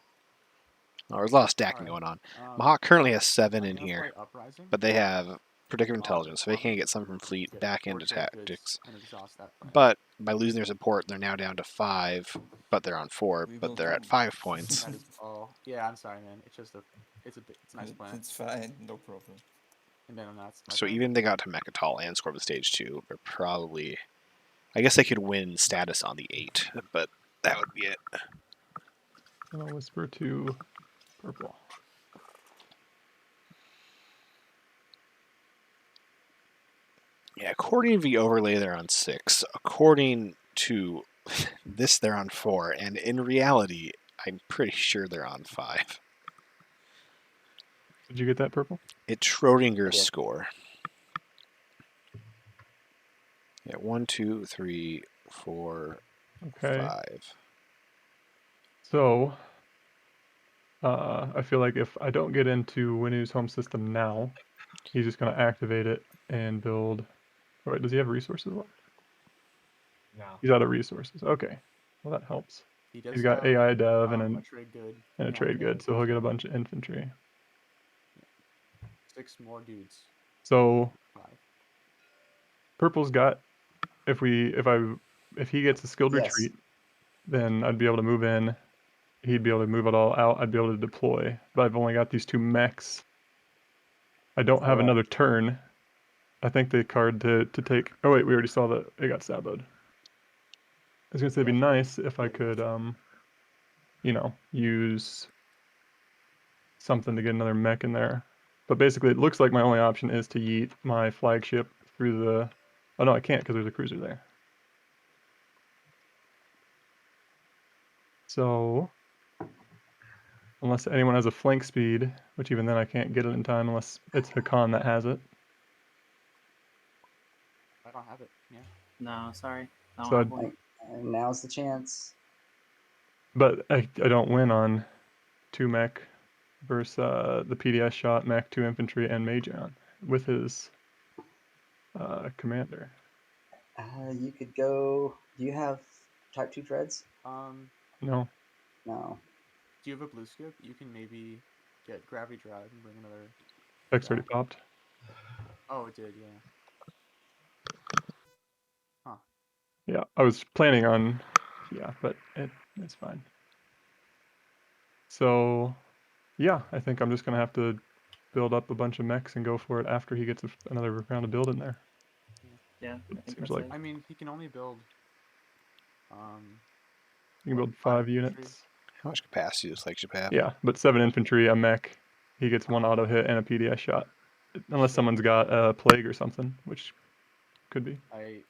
Oh, there's a lot of stacking Alright, going on. Mahawk currently has 7 I'm in gonna here, play Uprising. but they have predictive intelligence, so they 1, can't get some from fleet get back 4 into trade goods, tactics. and exhaust that plan. But by losing their support, they're now down to 5, but they're on 4, We but will they're at do. 5 points. That is all. Yeah, I'm sorry, man. It's just it's a nice plan. It's fine, no problem. And then that's my So turn. even if they got to Mechatol and score the stage 2, they're probably... I guess they could win status on the 8, but that would be it. And I'll whisper to purple. Yeah, according to the overlay, they're on 6. According to this, they're on 4. And in reality, I'm pretty sure they're on 5. Did you get that purple? It's Schrodinger's Yeah. score. Yeah, 1, 2, 3, 4, Okay. 5. So, I feel like if I don't get into Winu's home system now, he's just going to activate it and build. Oh, wait, does he have resources left? no. He's out of resources. Okay. Well, that helps. He does He's got have, AI dev a and trade good. a trade good, so he'll get a bunch of infantry. 6 more dudes. So 5. purple's got if he gets a skilled Yes. retreat, then I'd be able to move in. He'd be able to move it all out. I'd be able to deploy. But I've only got these 2 mechs. I don't have another turn. I think the card to take. Oh wait, we already saw that it got saboed. I was gonna say it'd be nice if I could, use something to get another mech in there. But basically, it looks like my only option is to yeet my flagship through the. Oh no, I can't because there's a cruiser there. So, unless anyone has a flank speed, which even then I can't get it in time unless it's Hakan that has it. I don't have it. Yeah. No, sorry. I don't So have one. And now's the chance. But I don't win on 2 mech versus the PDS shot, mech, 2 infantry, and Majon with his commander. You could go. Do you have Type 2 treads? No. No. Do you have a blue skip? You can maybe get gravity drive and bring another. X already popped. Oh, it did, yeah. Huh. Yeah, I was planning on. Yeah, but it's fine. So, yeah, I think I'm just gonna have to build up a bunch of mechs and go for it after he gets another round of build in there. Yeah, I It think seems that's like it. I mean, he can only build. you can build 5 units. How much capacity does flagship have? Yeah, but 7 infantry, a mech. He gets 1 auto hit and a PDS shot, unless someone's got a plague or something, which could be. I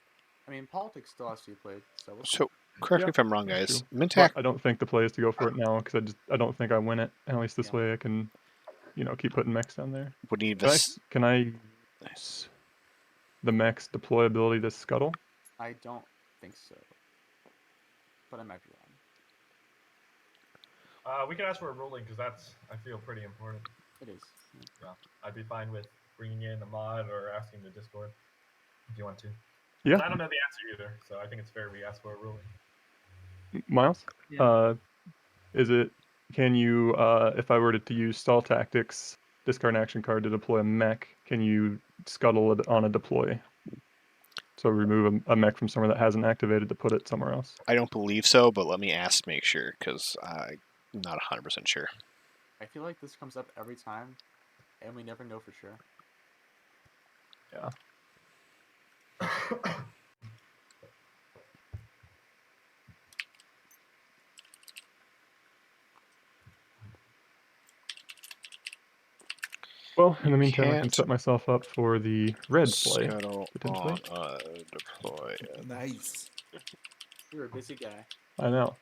mean, politics still has to be played, so we'll see. So, correct me Yeah, if I'm wrong, that's guys. true. Mintac, But I don't think the play is to go for it now because I don't think I win it. And at least this Yeah. way I can, keep putting mechs down there. would need Can I, this. can I use the mech's deployability to scuttle? I don't think so, but I might be wrong. We can ask for a ruling because that's, I feel, pretty important. It is. Yeah, I'd be fine with bringing in a mod or asking the Discord if you want to. Yeah. I don't know the answer either, so I think it's fair we ask for a ruling. Miles? Yeah. Can you, if I were to use stall tactics, discard an action card to deploy a mech, can you scuttle it on a deploy? So remove a mech from somewhere that hasn't activated to put it somewhere else. I don't believe so, but let me ask to make sure, because I'm not 100% sure. I feel like this comes up every time, and we never know for sure. Yeah. Well, in the meantime, I can Can't set myself up for the red play, Scuttle potentially. on deploy. Nice. You're a busy guy. I know.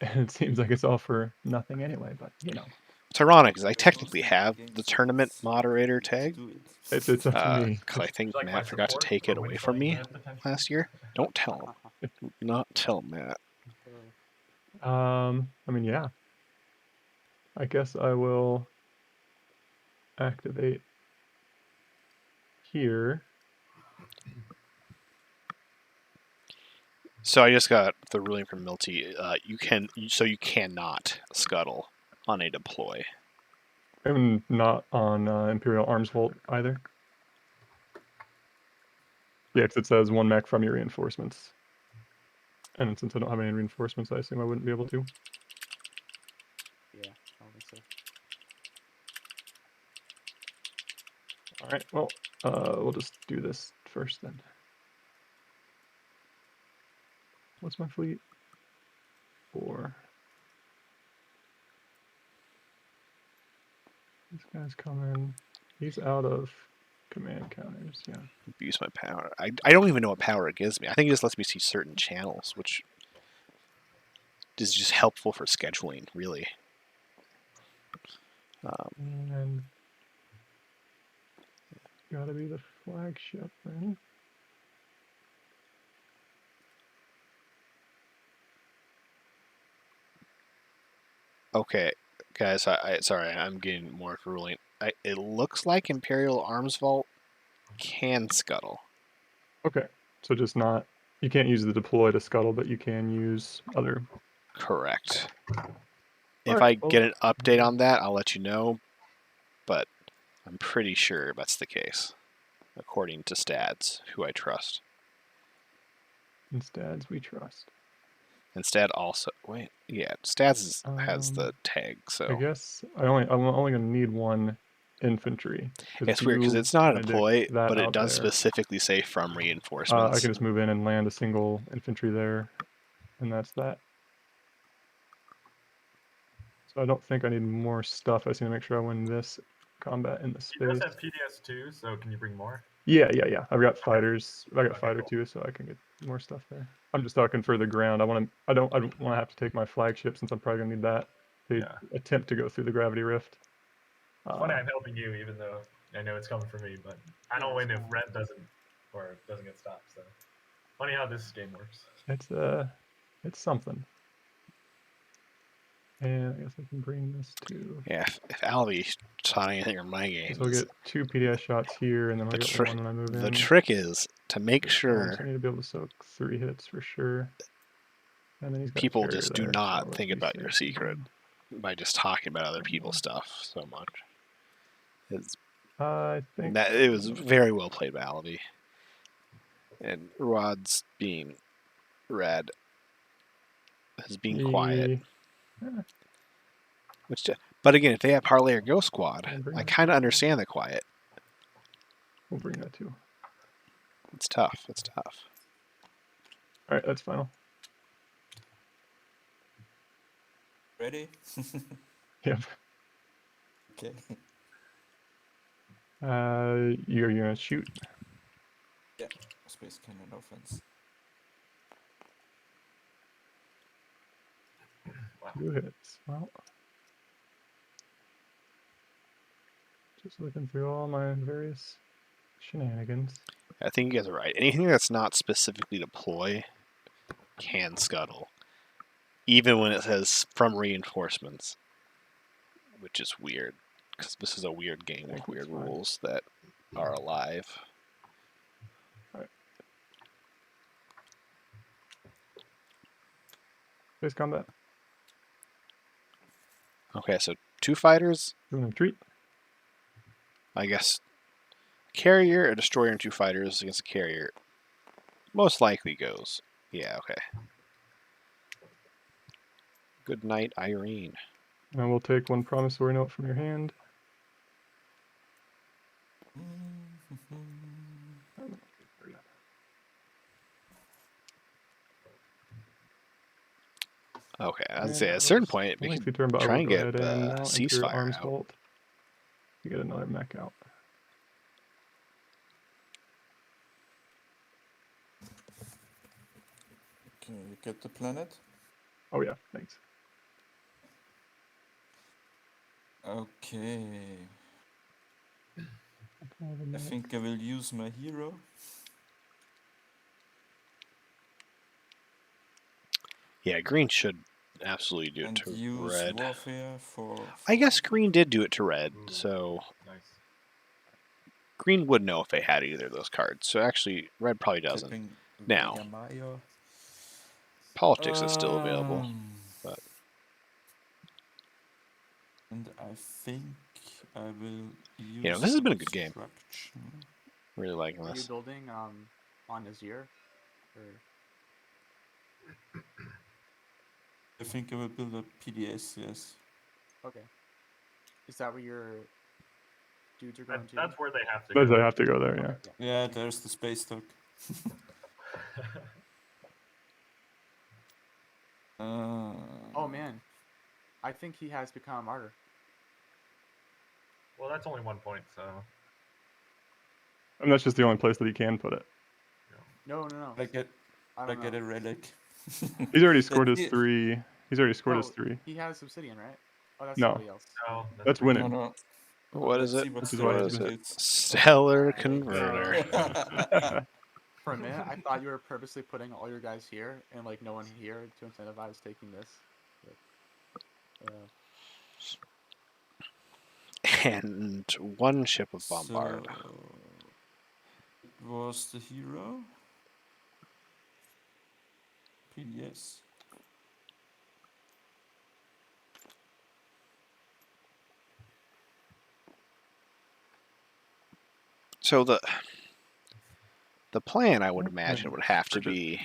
And it seems like it's all for nothing anyway, but you know, It's ironic because I I don't technically think have game's the so tournament moderator complicated tag, to do it. it's up to me. because I Would think you like my Matt forgot to support take for it away from win-killing me Red, potentially? last year. Don't tell him. Do not tell Matt. I mean, yeah. I guess I will activate here. So I just got the ruling from Milty. You cannot scuttle on a deploy. I'm not on Imperial Arms Vault either. Yeah, 'cause it says 1 mech from your reinforcements. And since I don't have any reinforcements, I assume I wouldn't be able to. Yeah, I don't think so. Alright, well, we'll just do this first then. What's my fleet? 4. This guy's coming. He's out of command counters, yeah. Abuse my power. I don't even know what power it gives me. I think it just lets me see certain channels, which is just helpful for scheduling, really. And gotta be the flagship then. Okay, guys, sorry, I'm getting more of a ruling. It looks like Imperial Arms Vault can scuttle. Okay, so just not, you can't use the deploy to scuttle, but you can use other. Correct. If Alright, I well, get an update on that, I'll let you know, but I'm pretty sure that's the case, according to Stads, who I trust. instead we trust. And Stad also, wait, yeah, Stads has the Um, tag, I so. guess I'm only gonna need 1 infantry. It's weird because it's not a deploy, but it does there, specifically say from I reinforcements. can just move in and land a single infantry there, and that's that. So I don't think I need more stuff. I just need to make sure I win this combat in the He does space. have PDS too, so can you bring more? Yeah. I've got fighters. I got Okay, fighter cool. too, so I can get more stuff there. I'm just talking for the ground. I don't want to have to take my flagship since I'm probably gonna need that to Yeah. attempt to go through the gravity rift. Funny, I'm helping you, even though I know it's coming for me, but I don't win if Red doesn't get stopped. So funny how this game works. It's something. And I guess I can bring this to. Yeah, if Alvy taught anything in my game, So I'll get 2 PDS shots here, and then I'll get 1 when I move in. the trick is to make sure So I need to be able to soak 3 hits for sure. And then he's got people carrier just do there, not so think let's be about your safe secret again. by just talking about other people's stuff so much. I think that it was very well played by Alvy. And Rod's being red is being quiet. Yeah. But again, if they have Parlay or Ghost Squad, I it. kind of understand the quiet. We'll bring that too. It's tough. It's tough. All right, that's final. Ready? Yep. Okay. You're gonna shoot. Yeah. Space cannon offense. Wow. 2 hits. Well, just looking through all my various shenanigans. I think you guys are right. Anything that's not specifically deploy can scuttle, even when it says from reinforcements, which is weird because this is a weird game with weird rules that are alive. All right. Space combat. Okay, so 2 fighters. Doing a retreat. I guess carrier, a destroyer, and 2 fighters against a carrier. Most likely goes. Yeah, okay. Good night, Irene. And we'll take 1 promissory note from your hand. Okay, I'd say at a certain point we can turn, but try I will and go get ahead the and now Imperial ceasefire Arms out. Vault to get another mech out. Can you get the planet? Oh yeah, thanks. Okay. I think I will use my hero. Yeah, green should absolutely do it And to use red. warfare for. I guess green did do it to red, Ooh, so nice. green would know if they had either of those cards. So actually, red probably doesn't. Tipping Now, Vega politics is still available, but and I think I will use. you know, this has been a good game. Construction. Really liking Are you this. building on Azir? Or I think I will build a PDS. Yes. okay. Is that where your dudes are going to? That's where they have to Does go. I have to go there? Yeah. Okay, yeah. Yeah, there's the space talk. Oh man, I think he has become a martyr. Well, that's only 1 point, so And that's just the only place that he can put it. No, no, no. I get I I don't get know. a relic. He's already scored his it. 3. He's already scored his Oh, 3. he has Obsidian, right? Oh, that's No. somebody else. no, That's green. No, winning. no. What is Let's it? see what Which is why What he's is Stellar it? is. Stellar Alright. Converter. For a minute, I thought you were purposely putting all your guys here and like no one here to incentivize taking this. But, And one ship of Bombard. So, it was the hero. PDS. So the plan, I would Okay. imagine, would have to be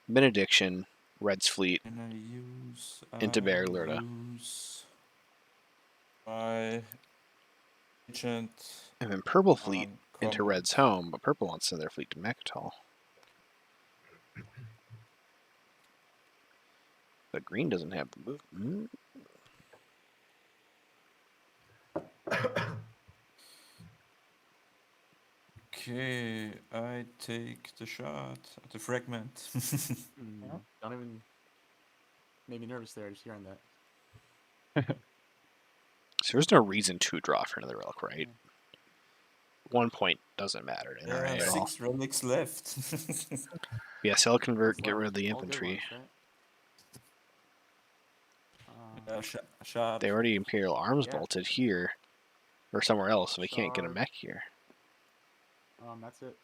Benediction, Red's fleet, And I use. into Bear Lurda. Use my agent. And then Purple fleet on into combat. Red's home, but Purple wants to send their fleet to Mechatol. But Green doesn't have the move. Okay, I take the shot, the fragment. don't even made me nervous there just hearing that. So there's no reason to draw for another relic, right? 1 point doesn't matter in NRA at all. 6 relics left. Yeah, sell, convert, That's get rid of the all good infantry. ones, right? Sharp. They already Imperial Arms Yeah. bolted here or somewhere else, so we can't get a Shard. mech here. That's it.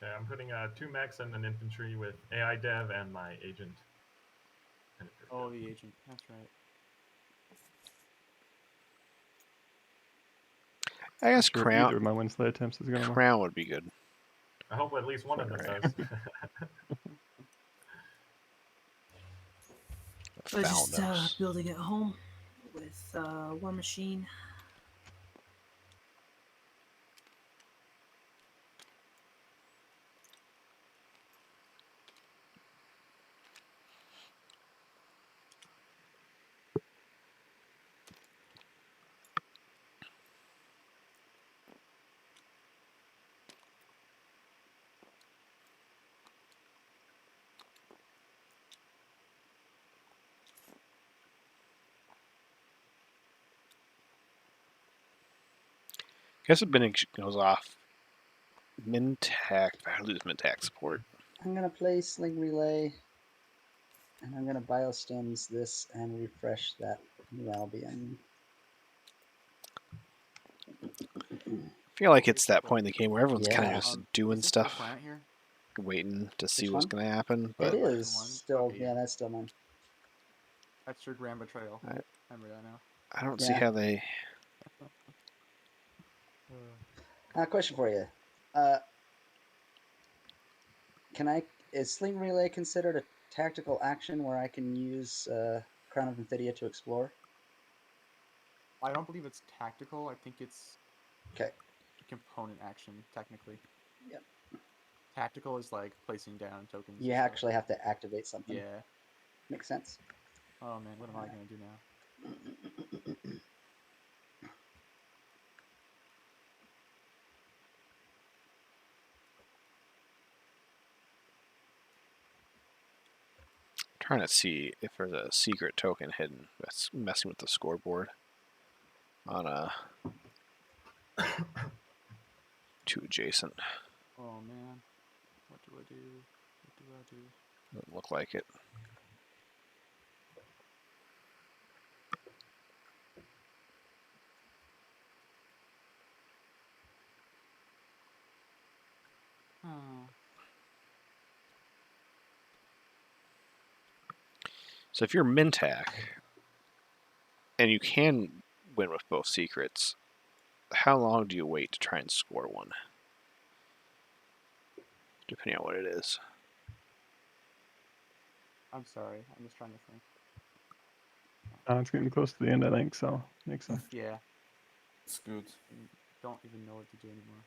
Okay, I'm putting 2 mechs and an infantry with AI dev and my agent. And a Oh, the agent. That's right. I guess Sure, either Crown of my Winsley attempts is gonna work. Crown would be good. I hope at least one of them Alright. does. I was just Falnos. building at home with War Machine. Guess if Benediction goes off. Mintac. I lose Mintac support. I'm gonna play Sling Relay, and I'm gonna biostims this and refresh that New Albion. I feel like it's that point in the game where everyone's kind Yeah. of just Is doing this the stuff, planet here? waiting to see Which what's one? going to happen. But It is One? still, Okay, yeah, yeah. that's still mine. That's your grand betrayal. I- Remember that now. I don't see Yeah. how they. Question for you. Is Sling Relay considered a tactical action where I can use Crown of Amphidia to explore? I don't believe it's tactical. I think it's Okay. a component action, technically. Yep. Tactical is like placing down tokens. You and stuff. actually have to activate something. Yeah. Makes sense. Oh man, what am I gonna do now? Trying to see if there's a secret token hidden that's messing with the scoreboard. on two adjacent. Oh man, what do I do? What do I do? Doesn't look like it. Oh. So if you're Mintac, and you can win with both secrets, how long do you wait to try and score one? Depending on what it is. I'm sorry, I'm just trying to think. It's getting close to the end, I think, so makes sense. Yeah, It's good. don't even know what to do anymore.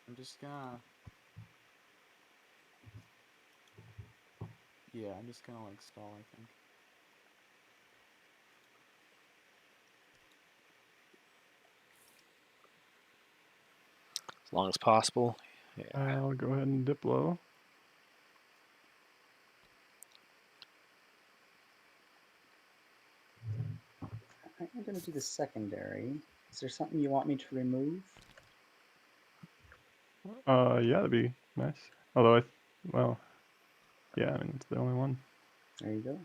I'm just gonna... Yeah, I'm just gonna like stall, I think. As long as possible. Yeah. I'll go ahead and dip low. I'm going to do the secondary. Is there something you want me to remove? Yeah, that'd be nice. Although well, yeah, I mean, it's the only one. There you go.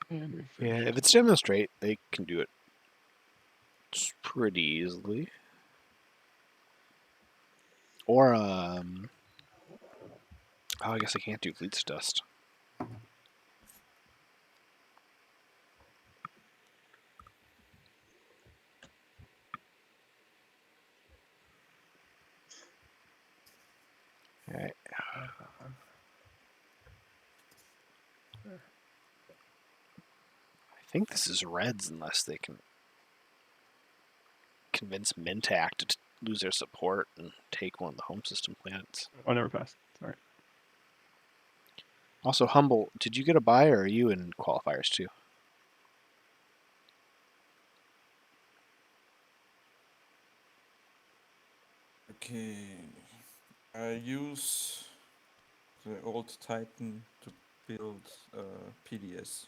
And refresh. Yeah, if it's demonstrate, they can do it pretty easily. Or, oh, I guess I can't do Fleet's Dust. Alright. I think this is Reds unless they can convince Mintac to lose their support and take one of the home system planets. Oh, never passed. Sorry. Also, Humble, did you get a buy or are you in qualifiers too? Okay. I use the old Titan to build PDS.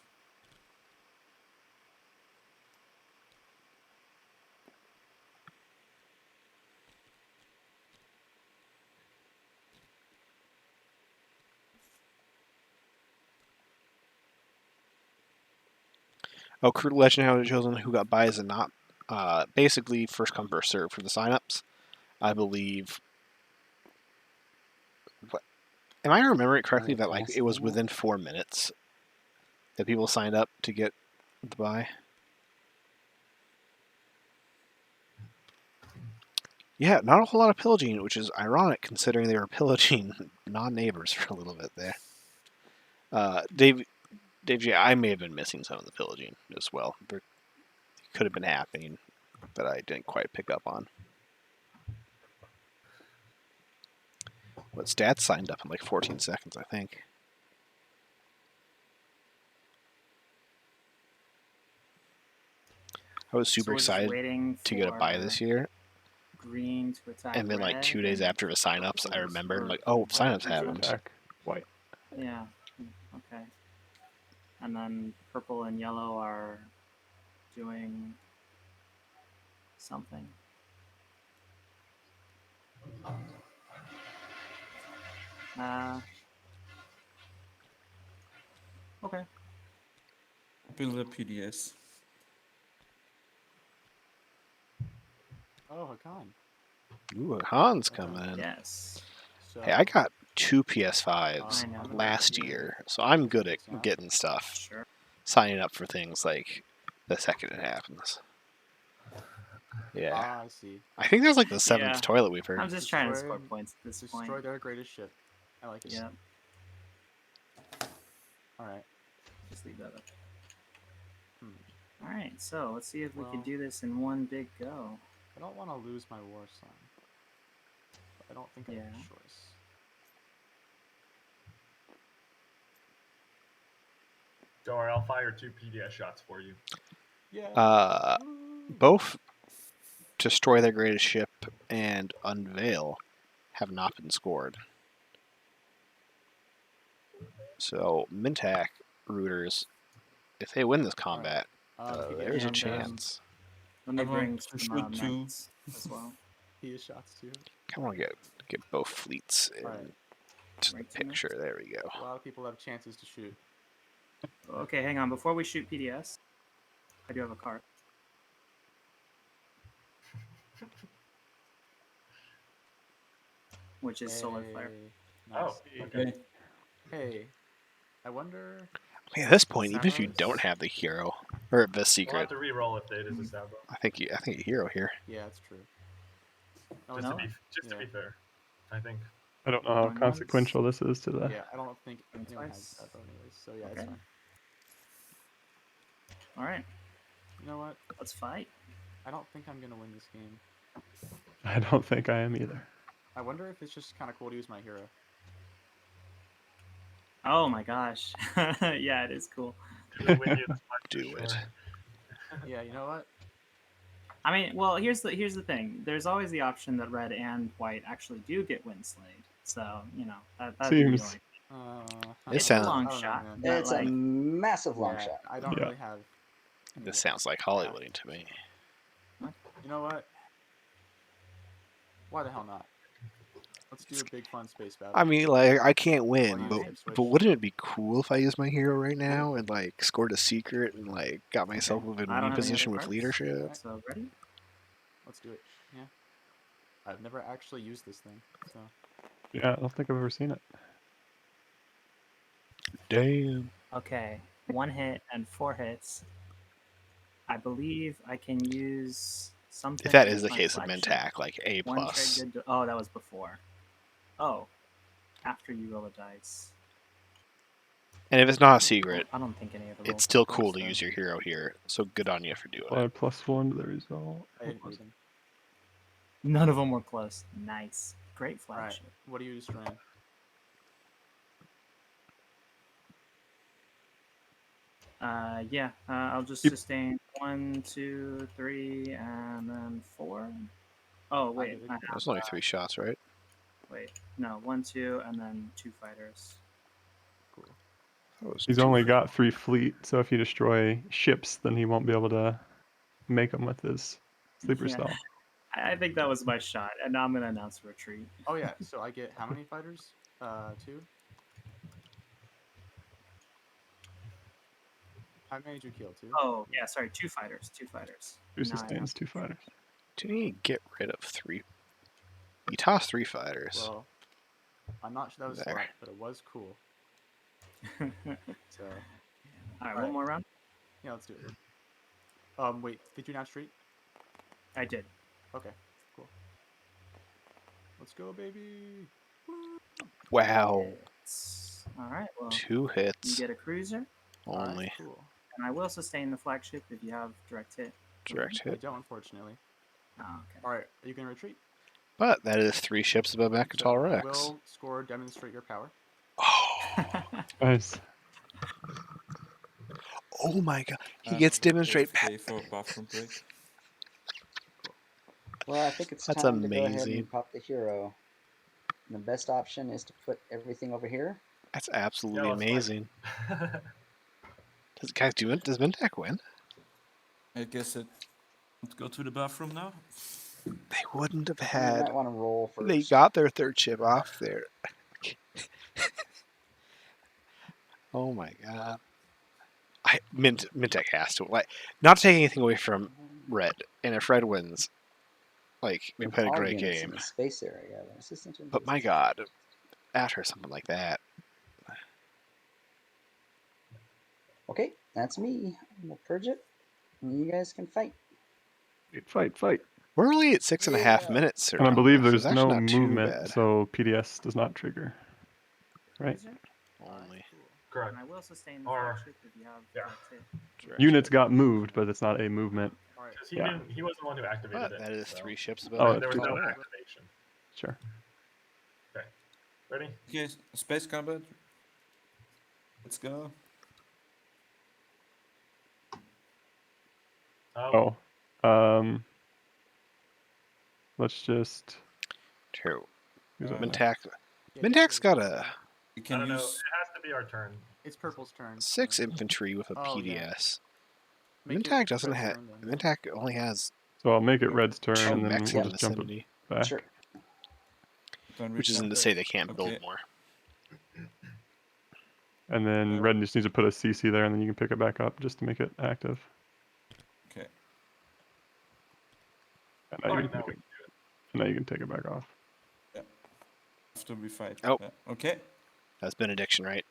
Oh, Crew Legend how chosen who got buys and not. Basically, first come first serve for the signups. I believe. What? Am I remembering it correctly that like it was within 4 minutes that people signed up to get the buy? Yeah, not a whole lot of pillaging, which is ironic considering they were pillaging non-neighbors for a little bit there. Dave J, I may have been missing some of the pillaging as well. There could have been happening that I didn't quite pick up on. What stats signed up in like 14 seconds, I think. I was super excited to get a buy this year. Green to attack. And then like 2 days after the signups, I remembered, I'm like, oh, signups happened. Attack white. Yeah. Okay. And then purple and yellow are doing something. Okay. Build a PDS. Oh, Hakan. Ooh, Han's coming in. Yes. So, Hey, I got 2 PS5s I know. last year, so I'm good at getting stuff. Sure. Signing up for things like the second it happens. Yeah. Ah, I see. I think that's like the 7th Yeah. toilet we've heard. I'm just trying to Destroy- score points at this point. Destroy their greatest ship. I like it. Yeah. Alright. Just leave that up. Hmm. All right. So let's see if we Well- can do this in one big go. I don't want to lose my war sign. But I don't think I have Yeah. a choice. Don't worry, I'll fire 2 PDS shots for you. Yeah. Both Destroy Their Greatest Ship and Unveil have not been scored. So Mintak rooters, if they win this combat, there's a And, chance. Let me I bring want to some shoot 2. mechs as well. PDS shots too. Come on, get both fleets Alright. into the Right to picture. There we go. A lot of people have chances to shoot. Okay, hang on. Before we shoot PDS, I do have a card. Which is Solar Flare. Nice. Oh, okay. Okay. Hey, I wonder. I mean, at this point, even if you Sabros? don't have the hero or the We'll secret, have to re-roll if it is a Sabro. I think a hero here. Yeah, that's true. No, Just, it's to, not. be, just to be fair, I think. I don't know how Going once. consequential this is to the. Yeah, I don't think And anyone has twice. that though anyways. So yeah, it's Okay. fine. All right, You know what? let's fight. I don't think I'm gonna win this game. I don't think I am either. I wonder if it's just kind of cool to use my hero. Oh my gosh. Yeah, it is cool. It'll win you this fight for Do it. sure. Yeah, you know what? I mean, well, here's the thing. There's always the option that red and white actually do get Windslayed. So that Seems- This it's sounds- a long I don't know, shot. man. but, It's a like, massive long Yeah, shot. I don't Yeah. really have. This sounds like Hollywooding to me. You know what? Why the hell not? Let's do a big fun space battle. I mean, like, I can't win, Or but you switch. wouldn't it be cool if I used my hero right now and like scored a secret and like got myself Okay. within I don't win have any position other with cards. leadership? So ready? Let's do it. Yeah. I've never actually used this thing, so Yeah, I don't think I've ever seen it. Damn. Okay, 1 hit and 4 hits. I believe I can use something. If that is with the my case of flagship. Mintak, like A One plus. trade good. Oh, that was before. Oh, after you roll a dice. And if it's not a secret, I don't think any of the rolls it's still are close, cool to though. use your hero here. So good on you for doing Apply it. +1 to the result. I didn't use them. None of them were close. Nice, great All right. flagship. What are you destroying? Yeah. I'll just Yep. sustain 1, 2, 3, and then 4. Oh wait, did it. I have, There's only 3 shots, right? wait, no, 1, 2, and then 2 fighters. Cool. That was He's 2. only got 3 fleet, so if you destroy ships, then he won't be able to make them with his sleeper Yeah. spell. I think that was my shot, and now I'm gonna announce a retreat. Oh yeah. So I get how many fighters? 2. How many did you kill? 2. Oh yeah, sorry, 2 fighters. 2 fighters. 2 Now I sustains, 2 fighters. Do you need to get rid of 3? You toss 3 fighters. Well, I'm not sure that was There. smart, but it was cool. know. So All right, one more round. yeah, let's do it. Wait, did you not street? I did. Okay, cool. Let's go, baby. Wow. All right. Well, 2 you hits get a cruiser, Alright, only. cool. and I will sustain the flagship if you have direct hit. Direct I hit. don't, unfortunately. Oh, okay. All right, are you gonna retreat? But that is 3 ships above So Mechatol you Rex. will score, demonstrate your power. Oh. Nice. Oh my god. He I'm gets on demonstrate AFK for bathroom break. Well, I think it's That's time to go ahead amazing. and pop the hero. And the best option is to put everything over here. That's absolutely Yeah, let's fight. amazing. Guys, does Mintak win? I guess it. Let's go to the bathroom now. They wouldn't have You had. might want to roll first. They got their 3rd ship off there. Oh my god. Mintek has to, like, not to take anything away from Red, and if Red wins, like, we played a All great units in game. the space area. Assistant to But my god, after something like that, Okay, that's me. I'm gonna purge it, and you guys can fight. Fight. we're only at 6.5 Yeah. minutes. And I believe so there's it's actually no not too movement, bad. so PDS does not trigger. Right. Cruiser, Only. Correct. and I will sustain the Or- flagship if you have yeah. direct hit. Direct Units hit. got moved, but it's not a movement. All right. Because he Yeah. didn't. He wasn't the one who activated But it. that is so 3 ships above Oh, There was no Mechatol Rex. activation. Sure. Ready? Okay, space combat. Let's go. Oh. Let's just. True. use our Mintac. Yeah, Mintac's got a You I can don't know. It use. has to be our turn. It's purple's turn. 6 so- infantry with a Oh, yeah. PDS. Make it Mintac doesn't red's have. turn, then. Mintac only has So I'll make it Red's turn, 2 and then mechs we'll in the just jump it vicinity. back. Sure. Don't Which reach isn't out. to say they can't build Okay. more. And then Yeah. Red just needs to put a CC there, and then you can pick it back up just to make it active. Okay. And now, All you, right, can now take we it, and now you can take it back off. After we fight. Oh. Yeah. Okay. That's Benediction, right?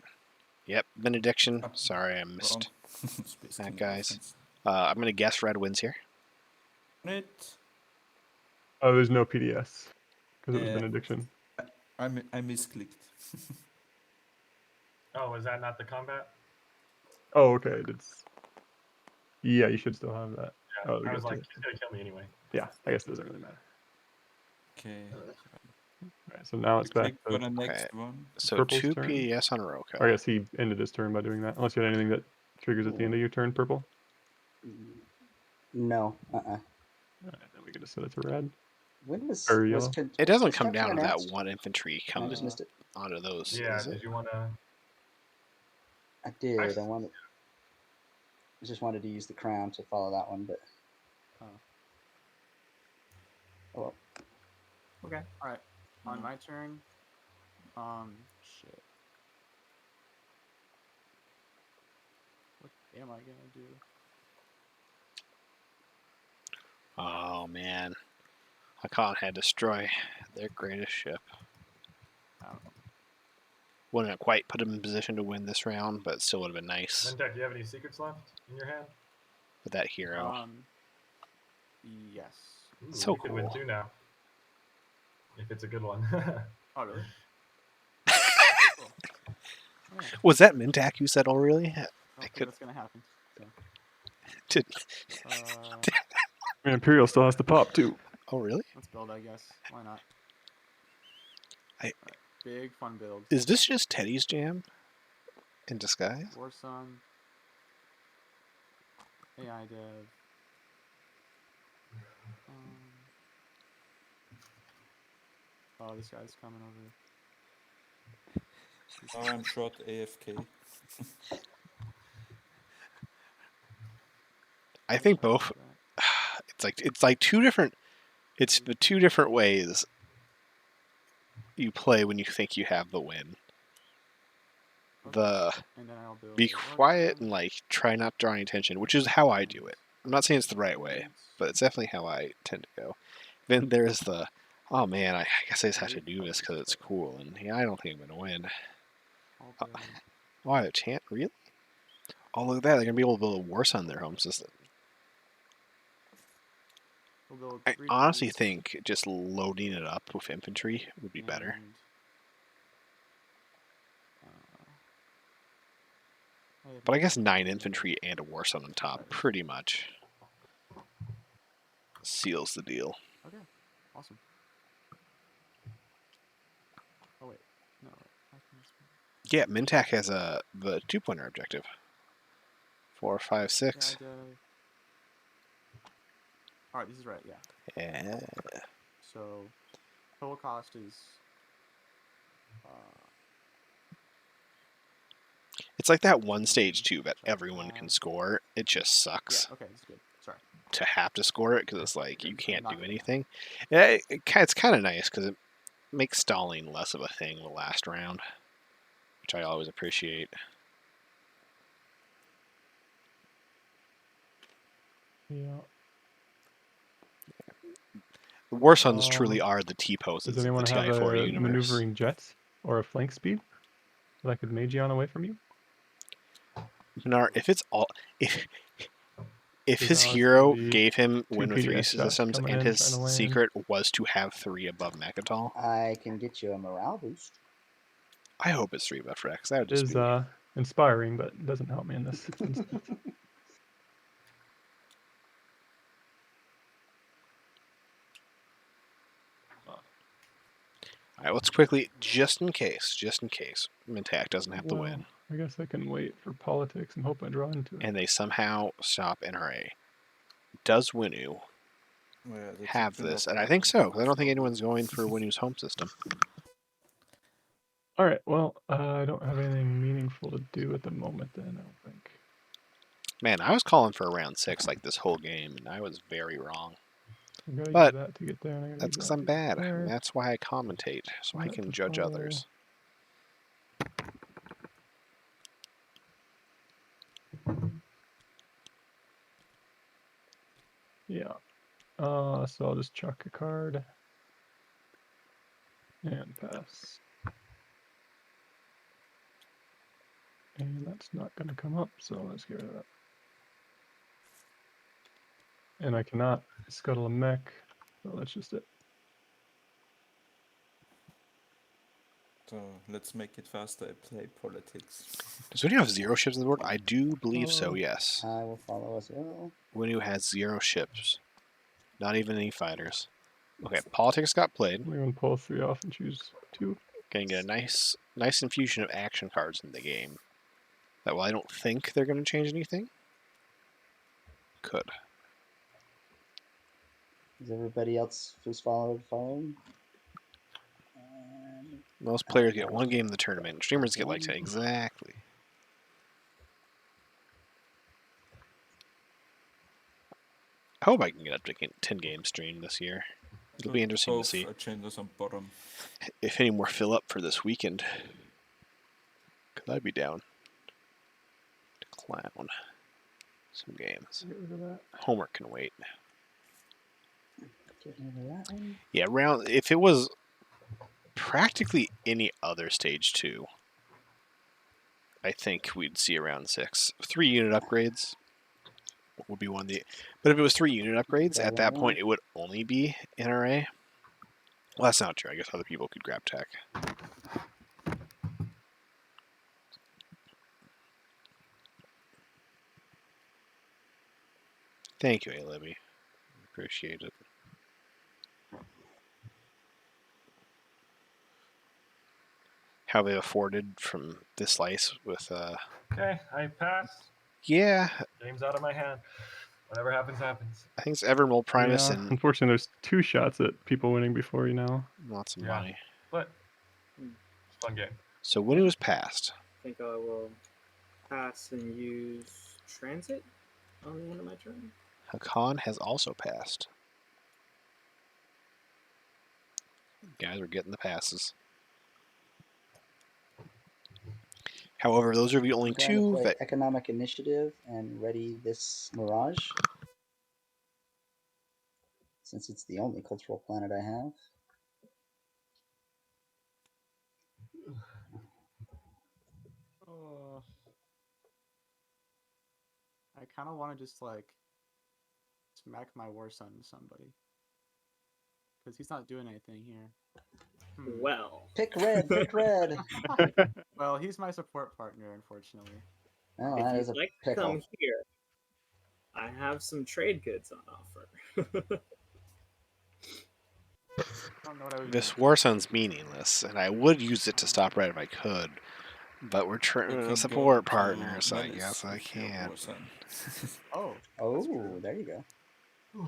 Yep, Benediction. Oh, Sorry, I Wrong. missed Space that, King guys. offense. I'm going to guess Red wins here. It. Oh, there's no PDS because it was Yeah. Benediction. I misclicked. Oh, is that not the combat? Oh, okay. It's. Yeah, you should still have that. Yeah. Oh, we I got was like, two. he's gonna kill me anyway. Yeah, I guess it doesn't really matter. Okay. All right, so now it's back Click for to the next Okay. one. So Purple's 2 turn? PDS on Roko. I guess he ended his turn by doing that. Unless you had anything that triggers at the end of your turn, Purple. No. All right, then we can just set it to Red. When was Or was yellow. It doesn't was come construction down to that announced? one infantry I coming just missed it. onto those, Yeah. is it? Did you wanna? I did. Actually- I just wanted to use the crown to follow that one, but Oh. oh well. Okay. All right. On my turn. Shit. What am I gonna do? Oh, man. Hakan had destroy their greatest ship. I don't know. Wouldn't have quite put him in position to win this round, but still would have been nice Mentek, do you have any secrets left in your hand? with that hero. Yes. Ooh, So we could win cool. 2 now. If it's a good one. Oh, really? Cool. Yeah, Was that Mintak you said already? I don't think could- that's gonna happen. So. Did- I mean, Imperial still has to pop too. Oh, really? Let's build, I guess. Why not? I- Alright, big fun build. Is this just Teddy's jam in disguise? War Sun. AI Dev. Oh, this guy's coming over. Oh, I'm short AFK. I think both. It's like two different. It's the two different ways you play when you think you have the win. The And then I'll build be a quiet Warsaw. and like try not to draw any attention, which is how I do it. I'm not saying it's the right way, but it's definitely how I tend to go. Then there's the, oh man, I guess I just have to do this because it's cool, and yeah, I don't think I'm gonna win. I'll build- Oh, I have a chance, really? Oh, look at that! They're gonna be able to build a Warsaw on their home system. we'll build I 3 honestly fleets think just loading it up with infantry would be better. and, have But I no guess idea. 9 infantry and a Warsaw on top pretty much seals the deal. Okay, awesome. Oh wait, no. I can just... Yeah, Mintak has the 2-pointer objective. 4, 5, 6. All right, this is right. Yeah. Yeah. So total cost is. It's like that one stage 2 that everyone can score. It just Yeah. sucks Okay, that's good. Sorry. to have to score it because it's like you can't Not do good. anything. Yeah, it's kind of nice because it makes stalling less of a thing the last round, which I always appreciate. Yeah. The Warsuns truly are the T-poses Does anyone of the have TI-4 a universe. maneuvering jets or a flank speed that I could mage on away from you? Minar, if it's all if Because his now it's hero gonna be gave him 2 win with 3 PDS shots systems coming and in, his trying to land. secret was to have 3 above Mechatol, I can get you a morale boost. I hope it's 3 above Rex. That would It just is be inspiring, but it doesn't help me in this instance. Alright, let's quickly, just in case, Mintak doesn't have to Well, win, I guess I can wait for politics and hope I draw into it. and they somehow stop NRA. does Winu Yeah, that's have something this? not And I think so, because I don't think not anyone's going for Winu's home system. All right. Well, I don't have anything meaningful to do at the moment. Then I don't think. Man, I was calling for a round 6 like this whole game, and I was very wrong. I gotta But use that to get there, and I gotta that's use because that I'm to get bad. there. And that's why I commentate, so I That can to judge follow. others. Yeah. So I'll just chuck a card and pass. And that's not gonna come up, so let's get rid of that. And I cannot scuttle a mech, so that's just it. So let's make it faster. I play politics. Does Winu have 0 ships on the board? I do believe so, Oh. yes. I will follow as well. Winu has 0 ships. Not even any fighters. Okay, politics got played. I'm gonna pull 3 off and choose 2. Gonna get a nice infusion of action cards in the game. That while I don't think they're gonna change anything, could. Is everybody else who's following? And Most players get 1 game in the tournament. Streamers get like 10. Exactly. I hope I can get up to 10 games streamed this year. It'll be interesting Both to see agendas on bottom. if any more fill up for this weekend. Cause I'd be down to clown some games. Get rid of that. Homework can wait. get rid of that one. Yeah, if it was practically any other stage 2, I think we'd see around 6. 3 unit upgrades would be one of the. But if it was 3 unit upgrades, at that point it would only be NRA. Well, that's not true. I guess other people could grab tech. Thank you, A-Libby. Appreciate it. How they afforded from this slice with Okay, I pass. yeah, Game's out of my hand. Whatever happens, happens. I think it's Evermole Primus Yeah, and unfortunately, there's 2 shots at people winning before you now. lots of Yeah. money. But it's a fun game. So when it was passed, I think I will pass and use transit on the end of my turn. Hakan has also passed. Guys are getting the passes. However, those are the only I'm going to 2 play that Economic Initiative and ready this Mirage. Since it's the only cultural planet I have. I kind of want to just like smack my war son to somebody because he's not doing anything here. Well, Pick red, pick red. Well, he's my support partner, unfortunately. Oh, if that you'd is a like to pickle. come here, I have some trade goods on offer. I don't know what I was this gonna War Sun's meaningless, and I would use it to stop red if I could. But we're You can support go to partners, so I Melis guess I with your can't. Warson. Oh, Oh, there you go.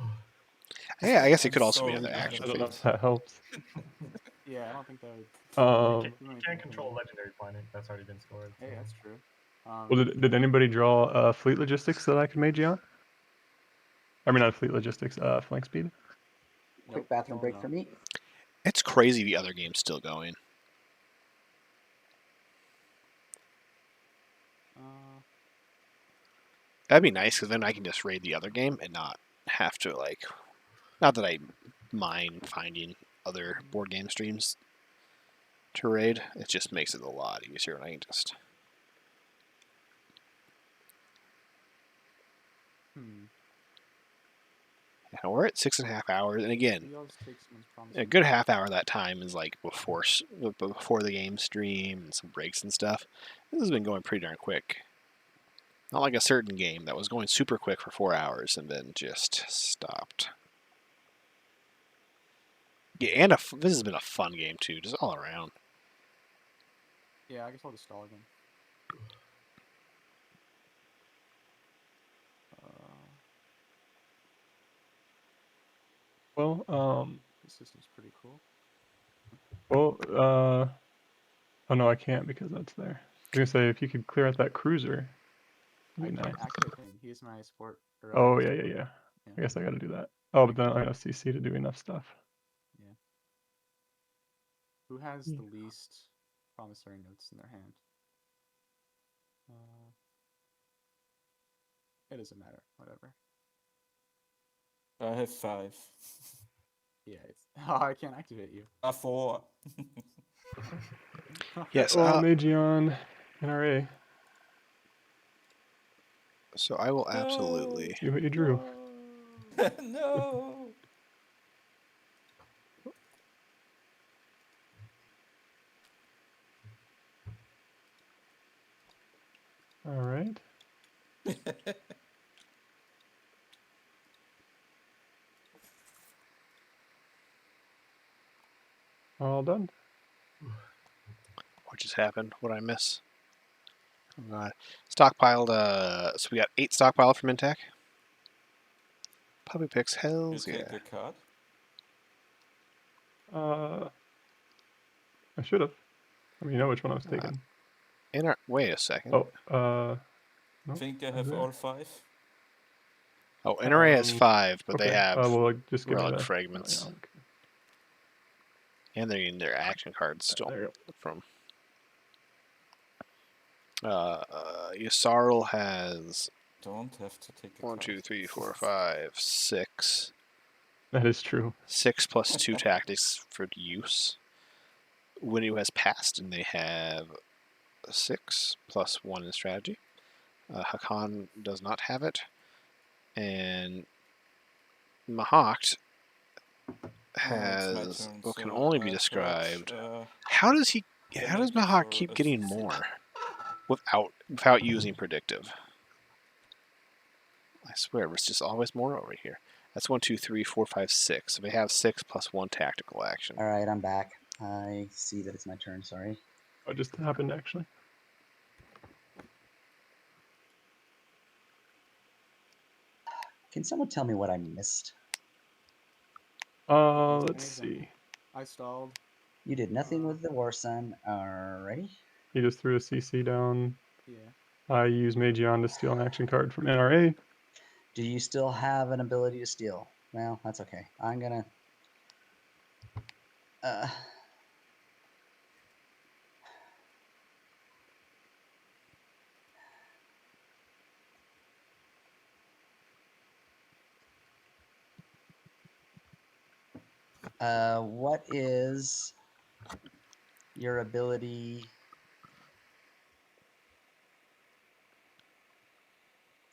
Yeah, I guess it could I'm also be sorry, another I action I don't know phase. if that helps. yeah, I don't think that would. Um, You can't control a legendary planet. That's already been scored. Hey, so. that's true. well, did anybody draw fleet logistics that I could mage you on? I mean, not fleet logistics, flank speed. Quick Nope, bathroom no, break no. for me. It's crazy the other game's still going. That'd be nice, because then I can just raid the other game and not have to, like... Not that I mind finding other board game streams to raid. It just makes it a lot easier, and I can just... Yeah, we're at 6.5 hours, and again, Maybe I'll just take someone's promise. a good half hour of that time is like before the game stream and some breaks and stuff. This has been going pretty darn quick. Not like a certain game that was going super quick for 4 hours and then just stopped. Yeah, and this has been a fun game too, just all around. Yeah, I guess I'll just stall again. Well, This system's pretty cool. oh no, I can't because that's there. I was gonna say if you could clear out that cruiser, I that'd be can't nice. activate him. He's my support. Or, Oh yeah, support. yeah. Yeah. I guess I got to do that. Oh, but I then I can- got CC to do enough stuff. Yeah. Who has the least promissory notes in their hand? It doesn't matter. Whatever. I have 5. Yeah. It's... Oh, I can't activate you. 4. Yes. Oh, Magion, NRA. So I will absolutely. See what you drew. No. All right. All done. What just happened? What did I miss? Oh god. Stockpiled. So we got 8 stockpiled from Intac. Puppy picks. You Hells yeah. take a card. I should have. I mean, you know which one I was taking. Wait a second. Oh, I nope, think I I'm have there. all 5. Oh, NRA has 5, but okay. they have well, just give me relic the fragments. Oh, yeah, okay. And they're in their action cards still There you from. Yasarl has Don't have to take a 1, card. 2, 3, 4, 5, 6. That is true. 6 plus 2 tactics for use. Winnu has passed, and they have 6 plus 1 in strategy. Hakan does not have it, and Mahakt has turn, what can so only be I described. got, How does damage Mahakt for keep a getting CC. more without using predictive? I swear, it's just always more over here. That's 1, 2, 3, 4, 5, 6. So they have 6 plus 1 tactical action. All right, I'm back. I see that it's my turn. Sorry. What just happened, actually? Can someone tell me what I missed? Let's Anything. see. I stalled. You did nothing with the War Sun. Alrighty. He just threw a CC down. Yeah. I use Magion to steal an action card from NRA. Do you still have an ability to steal? Well, that's okay. I'm gonna. What is your ability?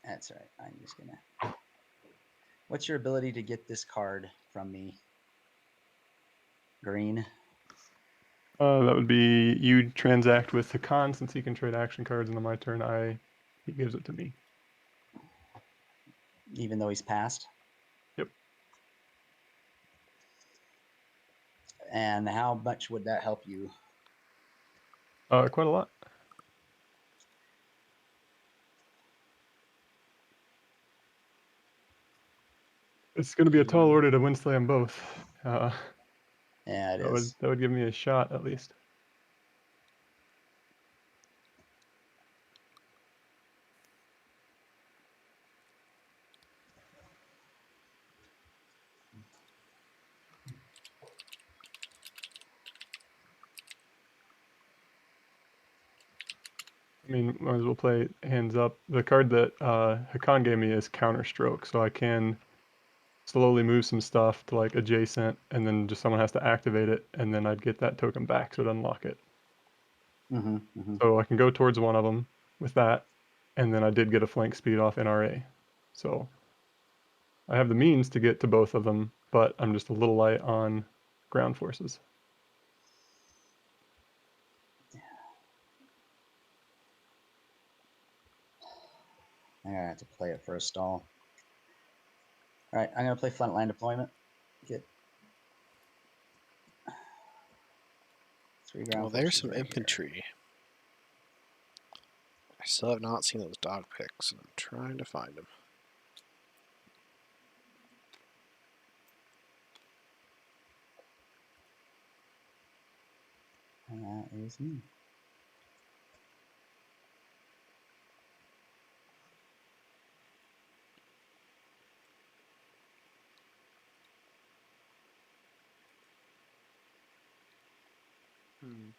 That's right. I'm just gonna. What's your ability to get this card from me? Green. That would be you transact with Hakan since he can trade action cards, and on my turn, he gives it to me. Even though he's passed. Yep. And how much would that help you? Quite a lot. It's going to be a tall order to win slam both. Yeah, it is. That would give me a shot at least. I mean, might as well play hands up. The card that Hakan gave me is Counterstroke, so I can slowly move some stuff to like adjacent, and then just someone has to activate it, and then I'd get that token back, so it'd unlock it. So I can go towards one of them with that, and then I did get a flank speed off NRA. So I have the means to get to both of them, but I'm just a little light on ground forces. I'm gonna have to play it for a stall. All right, I'm gonna play frontline deployment. Get 3 ground. Well, there's forces some right infantry. here. I still have not seen those dog picks, and I'm trying to find them. is me. Hmm.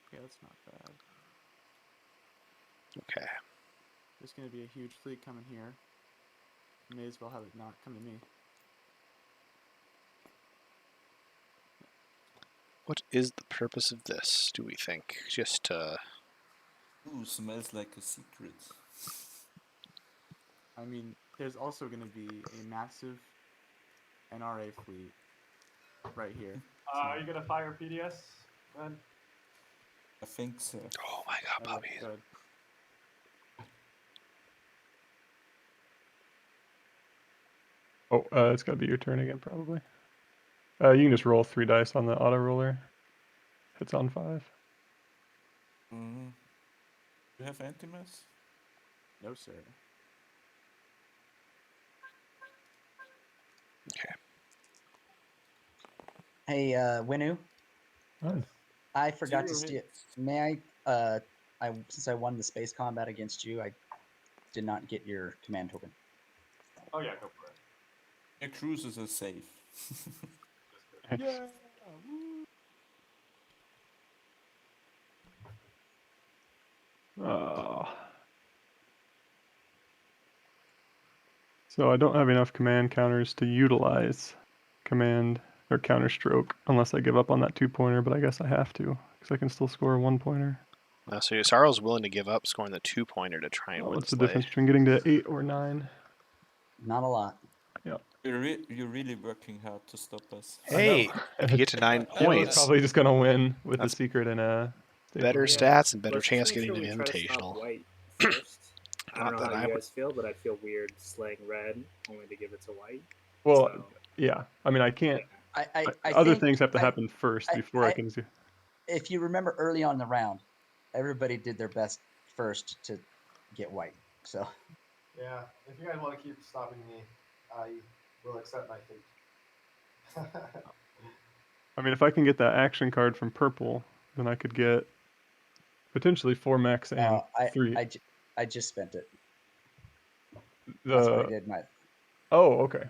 Okay, that's not bad. Okay. There's gonna be a huge fleet coming here. May as well have it not come to me. What is the purpose of this, do we think? Just Ooh, smells like a secret. I mean, there's also gonna be a massive NRA fleet right here. Are you gonna fire PDS, Red? I think so. oh my god, Okay, Bobby. good. Oh, it's gotta be your turn again, probably. You can just roll 3 dice on the auto roller. Hits on 5. Mm. You have anti-mass? No, sir. Okay. Hey, Winu, Fine. I forgot to 0 steal. hits. May since I won the space combat against you, I did not get your command token. Oh yeah, go for it. Your cruises are safe. Nice. Yeah. Oh. So I don't have enough command counters to utilize command or counter stroke unless I give up on that 2-pointer, but I guess I have to because I can still score a 1-pointer. So Ysaro's willing to give up scoring the 2-pointer to try and win What's the Slay. difference between getting to 8 or 9? Not a lot. You're really working hard to stop us. Hey, if you get to 9 It was points, probably just gonna win with the That's secret and a better stabilizer. stats and better Let's chance just make getting sure an we try to stop invitational. white first. I Not don't know that how I you would. guys feel, but I feel weird slaying red only to give it to white. Well, So, yeah. I mean, I can't. I Other think things have to happen first before I can do. if you remember early on in the round, everybody did their best first to get white. So Yeah, if you guys want to keep stopping me, I will accept my fate. I mean, if I can get that action card from purple, then I could get potentially 4 max and 3. I just spent it. The That's what I did. okay.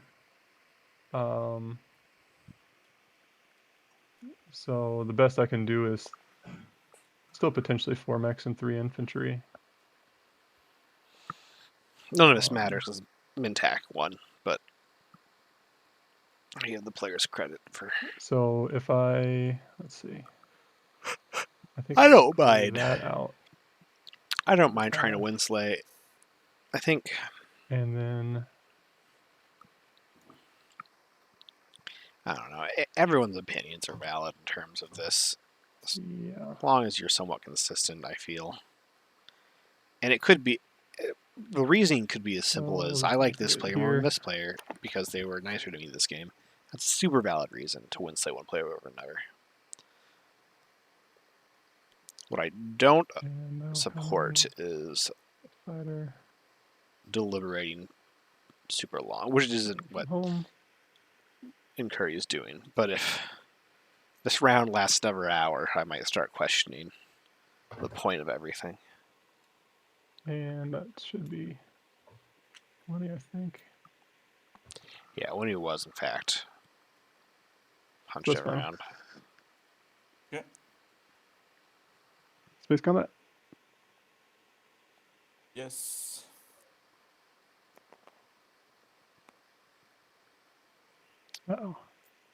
So the best I can do is still potentially 4 max and 3 infantry. None of this matters because Mintac won, but I give the players credit for. So if let's see. I think I don't clear mind. that out. I don't mind trying to win Slay. I think. And then I don't know. Everyone's opinions are valid in terms of this. yeah. As long as you're somewhat consistent, I feel. And it could be. The reasoning could be as simple Oh, as we're I just like gonna this put it player more than here. this player because they were nicer to me this game. That's a super valid reason to win Slay one player over another. What I don't And I'll support have is fighter deliberating super long, which isn't from what home. Curry is doing. But if this round lasts another hour, I might start questioning the point of everything. And that should be 20, I think. Yeah, when he was, in fact, punched That's it fine. around. Yeah. Space combat. Yes. Uh-oh.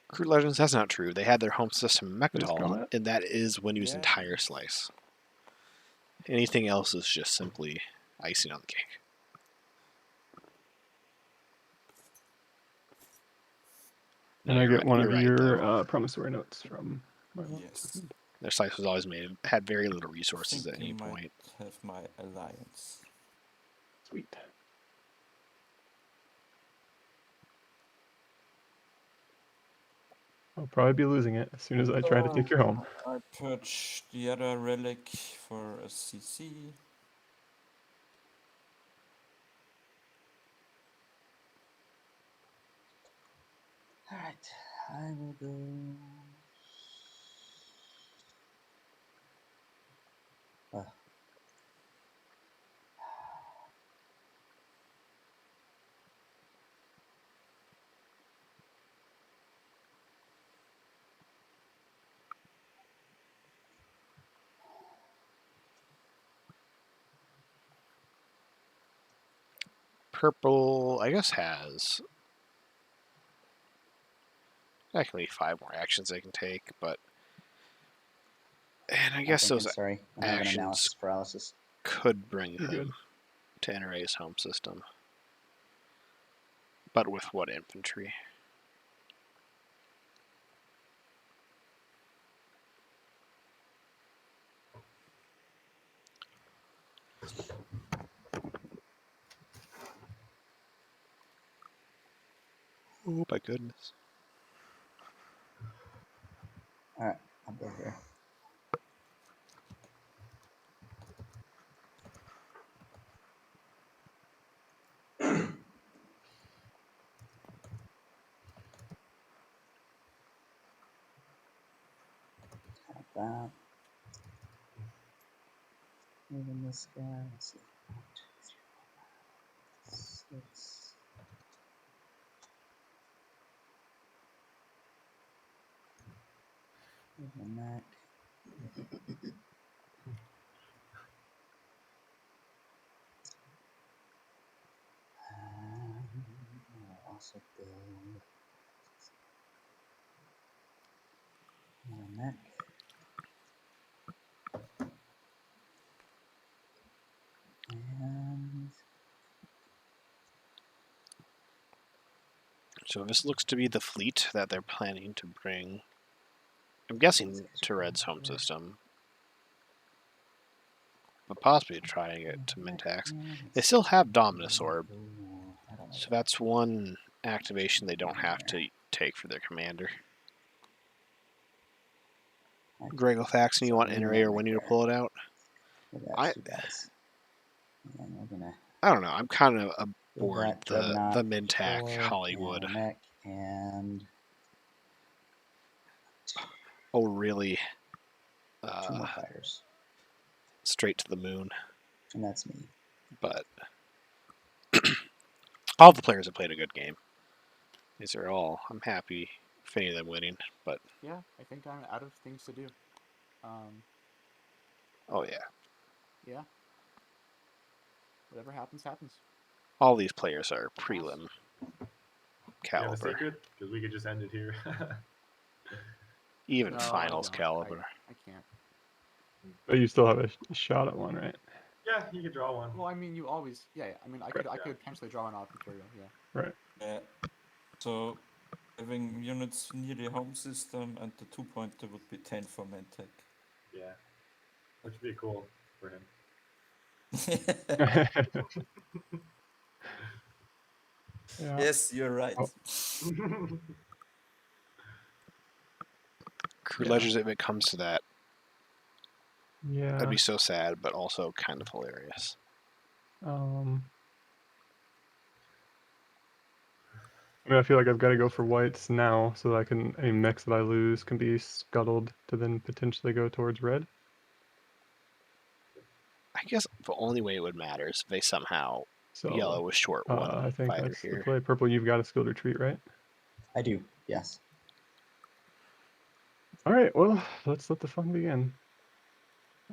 Crude Legends, that's not true. They had their home system Space Mechatol, combat. and that is Winu's Yeah. entire slice. Anything else is just simply icing on the cake. No, And I you're get right. one You're of right, your though. promissory notes from my one. Yes. Their slice was always had very little I resources think at you any might point. have my alliance. Sweet. I'll probably be losing it as soon as I try to take your home. I purge the other relic for a CC. Alright, I will go. Purple, I guess, has technically 5 more actions they can take, but and I guess those sorry. I'm having actions analysis paralysis. could bring You're him good. to NRA's home system. But with what infantry? Oh my goodness. Alright, I'll go here. Have that. Moving this guy. Let's see. 1, 2, 3, 4, 5, 6. Moving that. I'll also build another mech. And So this looks to be the fleet that they're planning to bring, I'm guessing, to Red's home system. But possibly trying it to Mintax. They still have Dominus Orb, so that's one activation they don't have to take for their commander. Gregofaxon, you want NRA or Winnie to pull it out? That's two guys. And we're gonna I don't know. I'm kind of build aboard that the Dreadnought Mintac for Hollywood. and a mech and Oh, really? 2 more fighters. Straight to the moon. And that's me. But all the players have played a good game. These are all. I'm happy for any of them winning. But Yeah, I think I'm out of things to do. oh yeah, Yeah. Whatever happens, happens. all these players are prelim Do you have a caliber, secret? Because we could just end it here. even No, finals I don't. caliber. I can't. But you still have a shot at one, right? Yeah, you could draw one. Well, I mean, you always. Yeah, I mean, I could potentially draw an off Imperium. Yeah. Right. Yeah. So having units near the home system and the 2-pointer would be 10 for Mentec. Yeah, which would be cool for him. Yeah. Yes, you're right. Oh. Crew Yeah. Ledgers, if it comes to that, Yeah. that'd be so sad, but also kind of hilarious. I mean, I feel like I've got to go for whites now, so that any mechs that I lose can be scuttled to then potentially go towards red. I guess the only way it would matter is if they somehow So yellow was short one I think fighter that's the here. play. Purple, you've got a skilled retreat, right? I do, yes. All right, well, let's let the fun begin.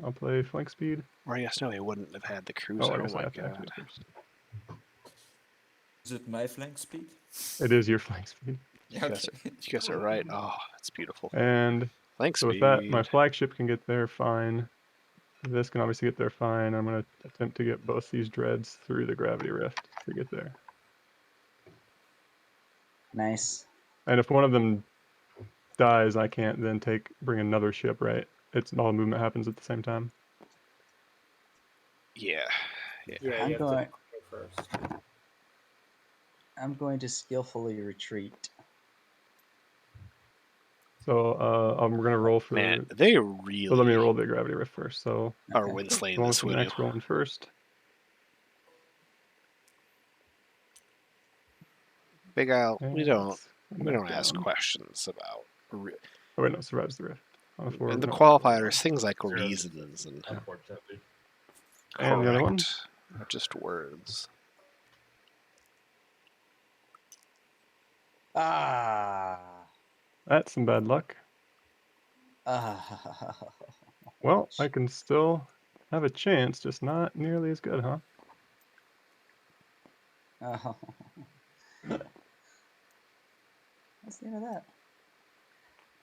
I'll play flank speed. Or I guess no, he wouldn't have had the Oh, cruiser. I Oh guess I my have to god. activate first. Is it my flank speed? It is your flank speed. You guys are right. Oh, that's beautiful. And Thanks, so with that, my flagship can get there fine. This can obviously get there fine. I'm going to attempt to get both these dreads through the gravity rift to get there. Nice. And if one of them dies, I can't then bring another ship, right? It's all movement happens at the same time. Yeah. Yeah, I'm you have going. to go first. I'm going to skillfully retreat. So I'm going to roll for. Man, they really. Well, let me roll the gravity rift first. So are Okay. winslaying rolling this for the window. next rolling first. Big Al, we don't We don't ask questions about. Oh wait, no, survives the rift. On a 4, And the no. qualifier is things like Zero reasons and Unfortunately. And the other one? correct, not just words. Ah. That's some bad luck. Ah. Well, I can still have a chance, just not nearly as good, huh? Oh. What's the end of that?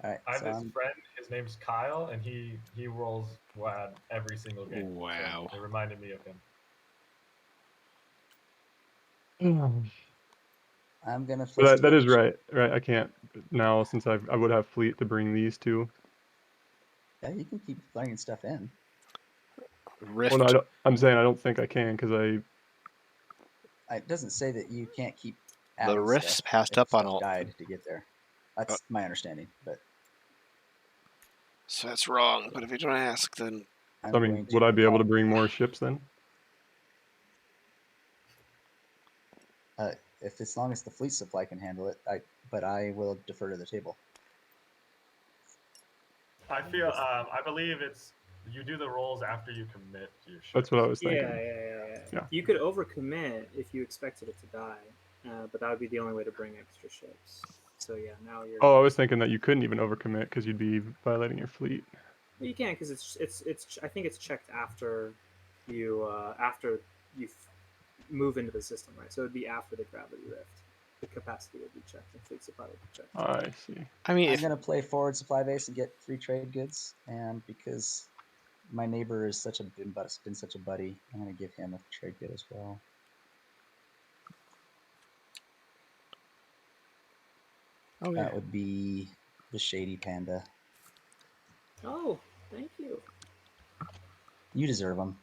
All right, I have so this I'm friend. His name's Kyle, and he rolls WAD every single game. Wow. So it reminded me of him. I'm gonna But that is flistigate. right. I can't now since I would have fleet to bring these two. Yeah, you can keep bringing stuff in. Rift. Well, no, I'm saying I don't think I can because It doesn't say that you can't keep The adding rifts stuff passed if up on stuff all. died to get there. That's my understanding, but So that's wrong. But if you don't ask, then I'm I mean, going to would I be able to default. bring more ships then? If as long as the fleet supply can handle it, but I will defer to the table. I feel. I believe it's you do the rolls after you commit to your ships. That's what I was Yeah, thinking. Yeah. You could overcommit if you expected it to die, but that would be the only way to bring extra ships. So yeah, now you're. Oh, I was thinking that you couldn't even overcommit because you'd be violating your fleet. Well, you can because it's. I think it's checked after you move into the system, right? So it'd be after the gravity rift. The capacity would be checked, and fleet supply would be checked. I see. I mean, I'm gonna play forward supply base and get free trade goods, and because my neighbor is been such a buddy, I'm gonna give him a trade good as well. okay. That would be the Shady Panda. Oh, thank you. You deserve them.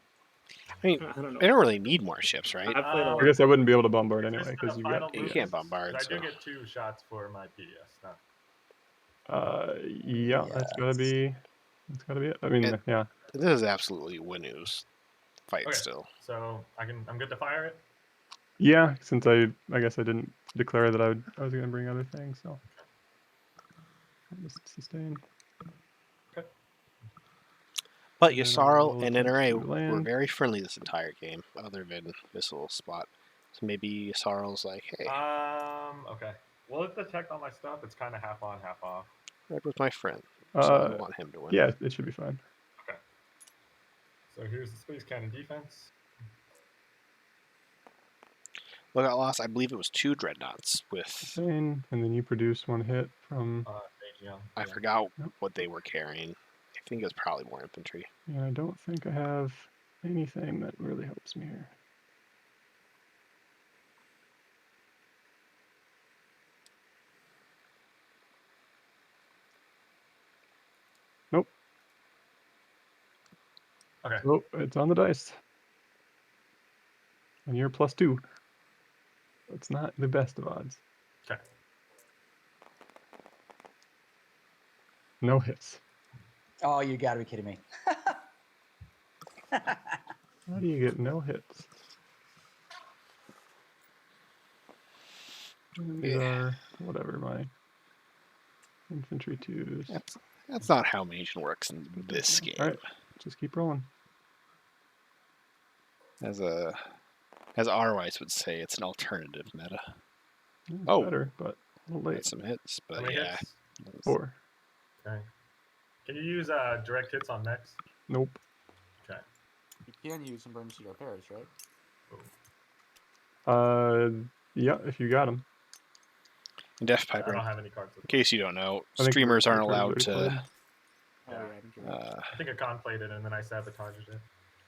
I mean, I don't know. they don't really need more ships, right? I've played a lot. I guess I wouldn't be able to bombard Is this anyway the because you final got. You boost? can't bombard. 'Cause I do So. get 2 shots for my PDS. No. Yeah, that's gotta be. That's gotta be it. I mean, And- yeah. This is absolutely Winu's fight Okay. still. So I'm good to fire it. Yeah, since I guess I didn't declare that I was gonna bring other things, so I'll just sustain. Okay. But And then I Yasarl will and attempt NRA to were land. very friendly this entire game, other than this little spot. So maybe Yasarl's like, hey, Okay. Will it detect all my stuff? It's kind of half on, half off. Red was my friend, so I want him to win. Yeah, it should be fine. Okay. So here's the space cannon defense. Lookout loss, I believe it was 2 dreadnoughts with. Sustain, and then you produce 1 hit from. I forgot what they were carrying. I think it was probably more infantry. And I don't think I have anything that really helps me here. Nope. Okay. Oh, it's on the dice. And you're +2. It's not the best of odds. Okay. No hits. Oh, you gotta be kidding me. How do you get no hits? These are whatever my infantry 2s. That's not how Mage works in this game. All right, just keep rolling. As R-Wise would say, it's an alternative meta. It's Oh. better, but a little late. That's some hits, but How many yeah. hits? 4. Okay. Can you use direct hits on mechs? Nope. Okay. You can use emergency repairs, right? Yeah, if you got them. And Death I Piper, don't have any cards. in case you don't know, I think streamers aren't Reaper's allowed already to played. Oh, yeah, I think you're right. I think I con-played it and then I sabotaged it.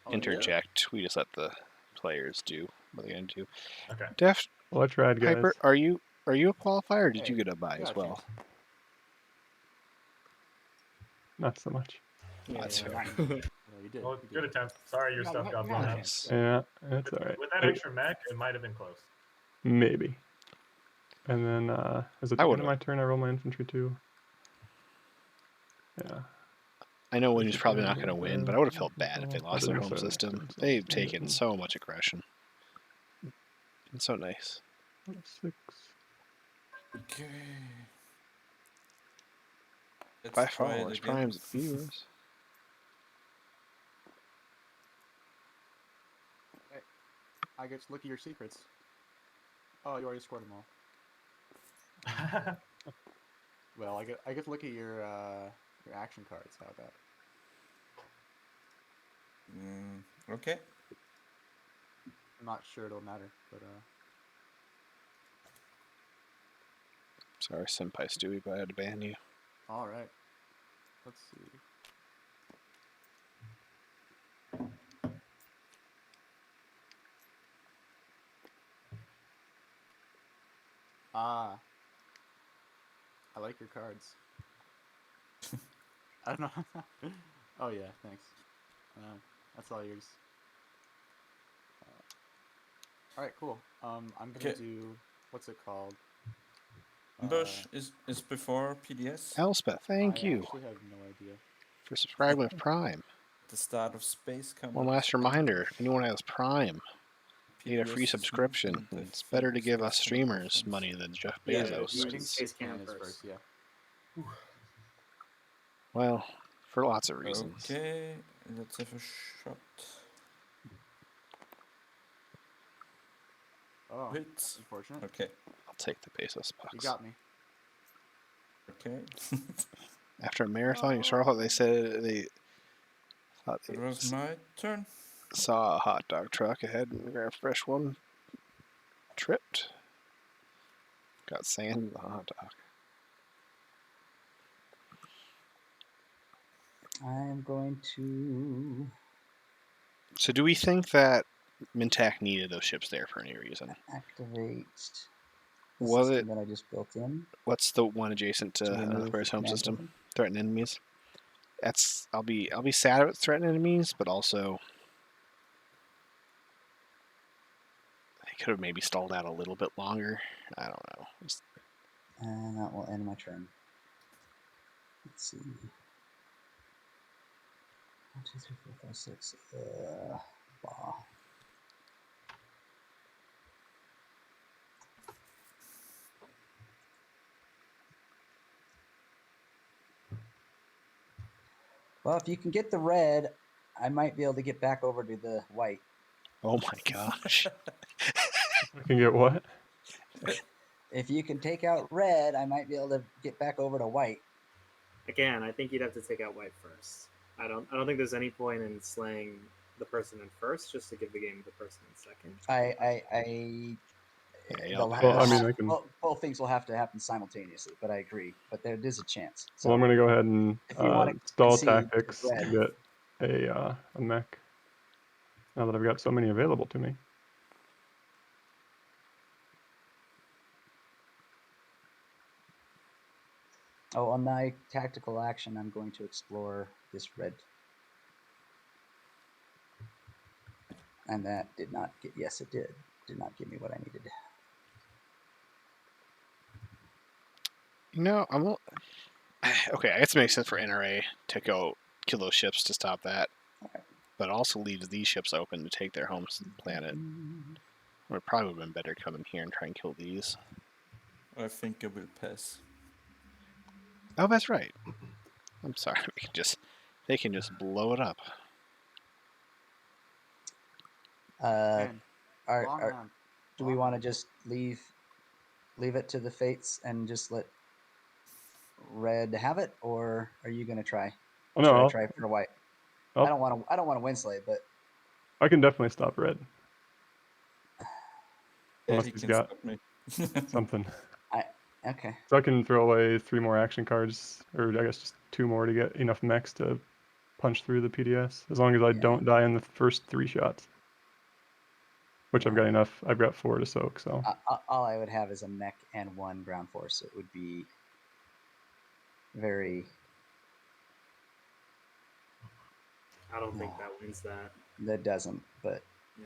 Oh, interject. We just let the players do what they're going to do. Okay. Death Well, I tried, guys. Piper, are you a qualifier or did you Hey, get a buy you got as a well? chance. Not so much. That's fair. Yeah, you did. Well, you good did. attempt. Sorry your Yeah, stuff you got had blown a up. Nice. Yeah, that's all right. With that extra mech, it might have been close. Maybe. And then, is it I the end would've- of my turn? I roll my infantry too. Yeah. I know Winu's Is it probably the not end going to of win, the- but I would have felt bad if they I lost their didn't home necessarily system. turn, so They've I'll end it taken in so much aggression. It's so nice. 6. Okay. Let's By try it followers, again. primes, and viewers. I get to look at your secrets. Oh, you already scored them all. Well, I get to look at your action cards. How about? Okay. I'm not sure it'll matter, but Sorry, Senpai Stewie, but I had to ban you. all right. Let's see. Ah, I like your cards. I don't know. Oh yeah, thanks. That's all yours. All right, cool. I'm gonna Okay. do what's it called? Ambush is before PDS. Elspeth, thank I you actually have no idea. for subscribing with Prime. The start of space coming. One last reminder, anyone who has Prime, you get a free PDS is subscription. movement, I It's better to think give space us camera streamers preference. money than Jeff Yeah, Bezos. you I think Space Can is Can first, yeah. Well, for lots of reasons. Okay, let's have a shot. Oh, Hits. unfortunate. Okay. I'll take the Bezos You bucks. got me. Okay. After a marathon in Charlotte, they said they thought they It was my turn. saw a hot dog truck ahead and grabbed a fresh one. Tripped. Got sand in the hot dog. I'm going to So do we think that Mintak needed those ships there for any reason? activate the Was system it? that I just built in What's the one adjacent to remove Player's the home command system? token. Threaten enemies. That's I'll be sad if it's threaten enemies, but also they could have maybe stalled out a little bit longer. I don't know. And that will end my turn. Let's see. 1, 2, 3, 4, 5, 6. Blah. Well, if you can get the red, I might be able to get back over to the white. Oh my gosh. I can get what? If you can take out red, I might be able to get back over to white. Again, I think you'd have to take out white first. I don't think there's any point in slaying the person in first just to give the game to the person in second. Yeah, they'll pass. Well, I mean, I can. both things will have to happen simultaneously, but I agree. But there is a chance. So Well, I'm gonna go ahead and if you want to stall concede tactics to red, get a mech. Now that I've got so many available to me. oh, on my tactical action, I'm going to explore this red. And that did not get, yes, it did. Did not give me what I needed. You know, okay. I guess it makes sense for NRA to go kill those ships to stop that, but it also leaves these ships open to take their home planet. It probably would have been better to come in here and try and kill these. I think I will pass. Oh, that's right. I'm sorry. They can just blow it up. Man, long Are, round. do we Long want to round. just leave it to the fates and just let red have it, or are you going to try? Oh Should I no, try for white? I'll, I don't want to win slay, but I can definitely stop red. Yeah, Unless he he's can got stop me. something. okay. So I can throw away 3 more action cards, or I guess just 2 more to get enough mechs to punch through the PDS, as long as I don't die in the first 3 shots. Which I've got enough. I've got 4 to soak, so. All I would have is a mech and 1 ground force. It would be very. I don't think that wins that. That doesn't, but. No.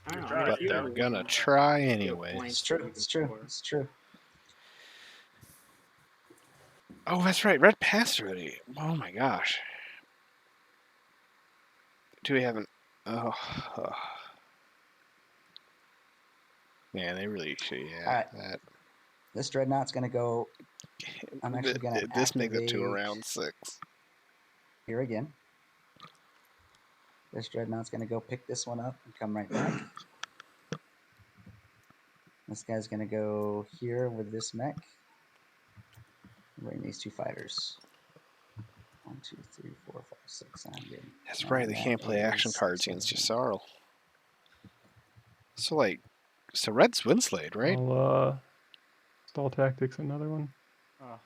I You don't know. tried, But you they're know. gonna try Points anyways. It's that true. you can It's true. score. It's true. Oh, that's right. Red passed already. Oh my gosh. Do we have an? Oh. Man, they really should. Yeah, Alright. that. This Dreadnought's gonna go. I'm actually gonna This makes it to activate around 6. here again. This Dreadnought's gonna go pick this one up and come right back. This guy's gonna go here with this mech. Bring these 2 fighters. 1, 2, 3, 4, 5, 6. I'm getting. That's right. They can't play action cards against Yssarl. So like, so Red's Winslade, right? I'll stall tactics another one. Oh,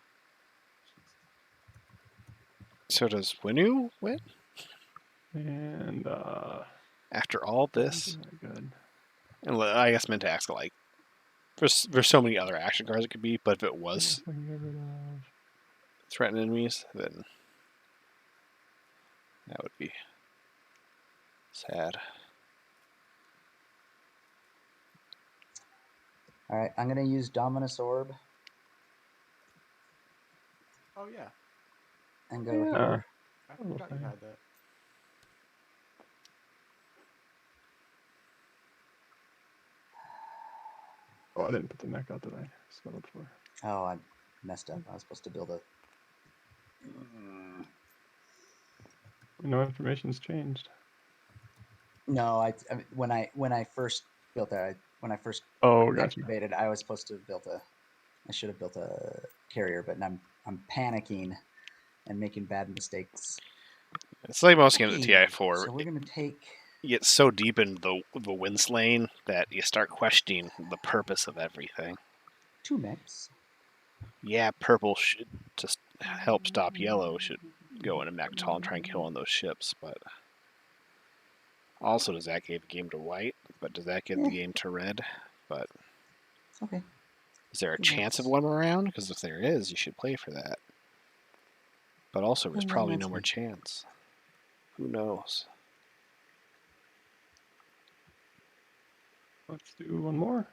So does Winu win And after all this? isn't that good. And I guess meant to ask like, there's so many other action cards it could be, but if it I was guess I can get rid of. threatened enemies, then that would be sad. Alright, I'm gonna use Dominus Orb oh yeah. and go Yeah. here. I Oh, forgot you fine. had that. Oh, I didn't put the mech out that I spelled up for. Oh, I messed up. I was supposed to build a. No information's changed. No, I mean, when I first built that, when I first Oh, gotcha. activated, I was supposed to have built a. I should have built a carrier, but I'm panicking and making bad mistakes. It's like most games of Okay, TI4. So we're gonna take. You get so deep into the Winds lane that you start questioning the purpose of everything. 2 mechs. Yeah, purple should just help stop yellow. Should go into Mechatol and try and kill on those ships, but also does that give the game to white? But does that give the game to red? But Okay. is there a Two chance of mechs. one around? Because if there is, you should play for that. But also, there's And then probably that's no more me. chance. Who knows? Let's do one more.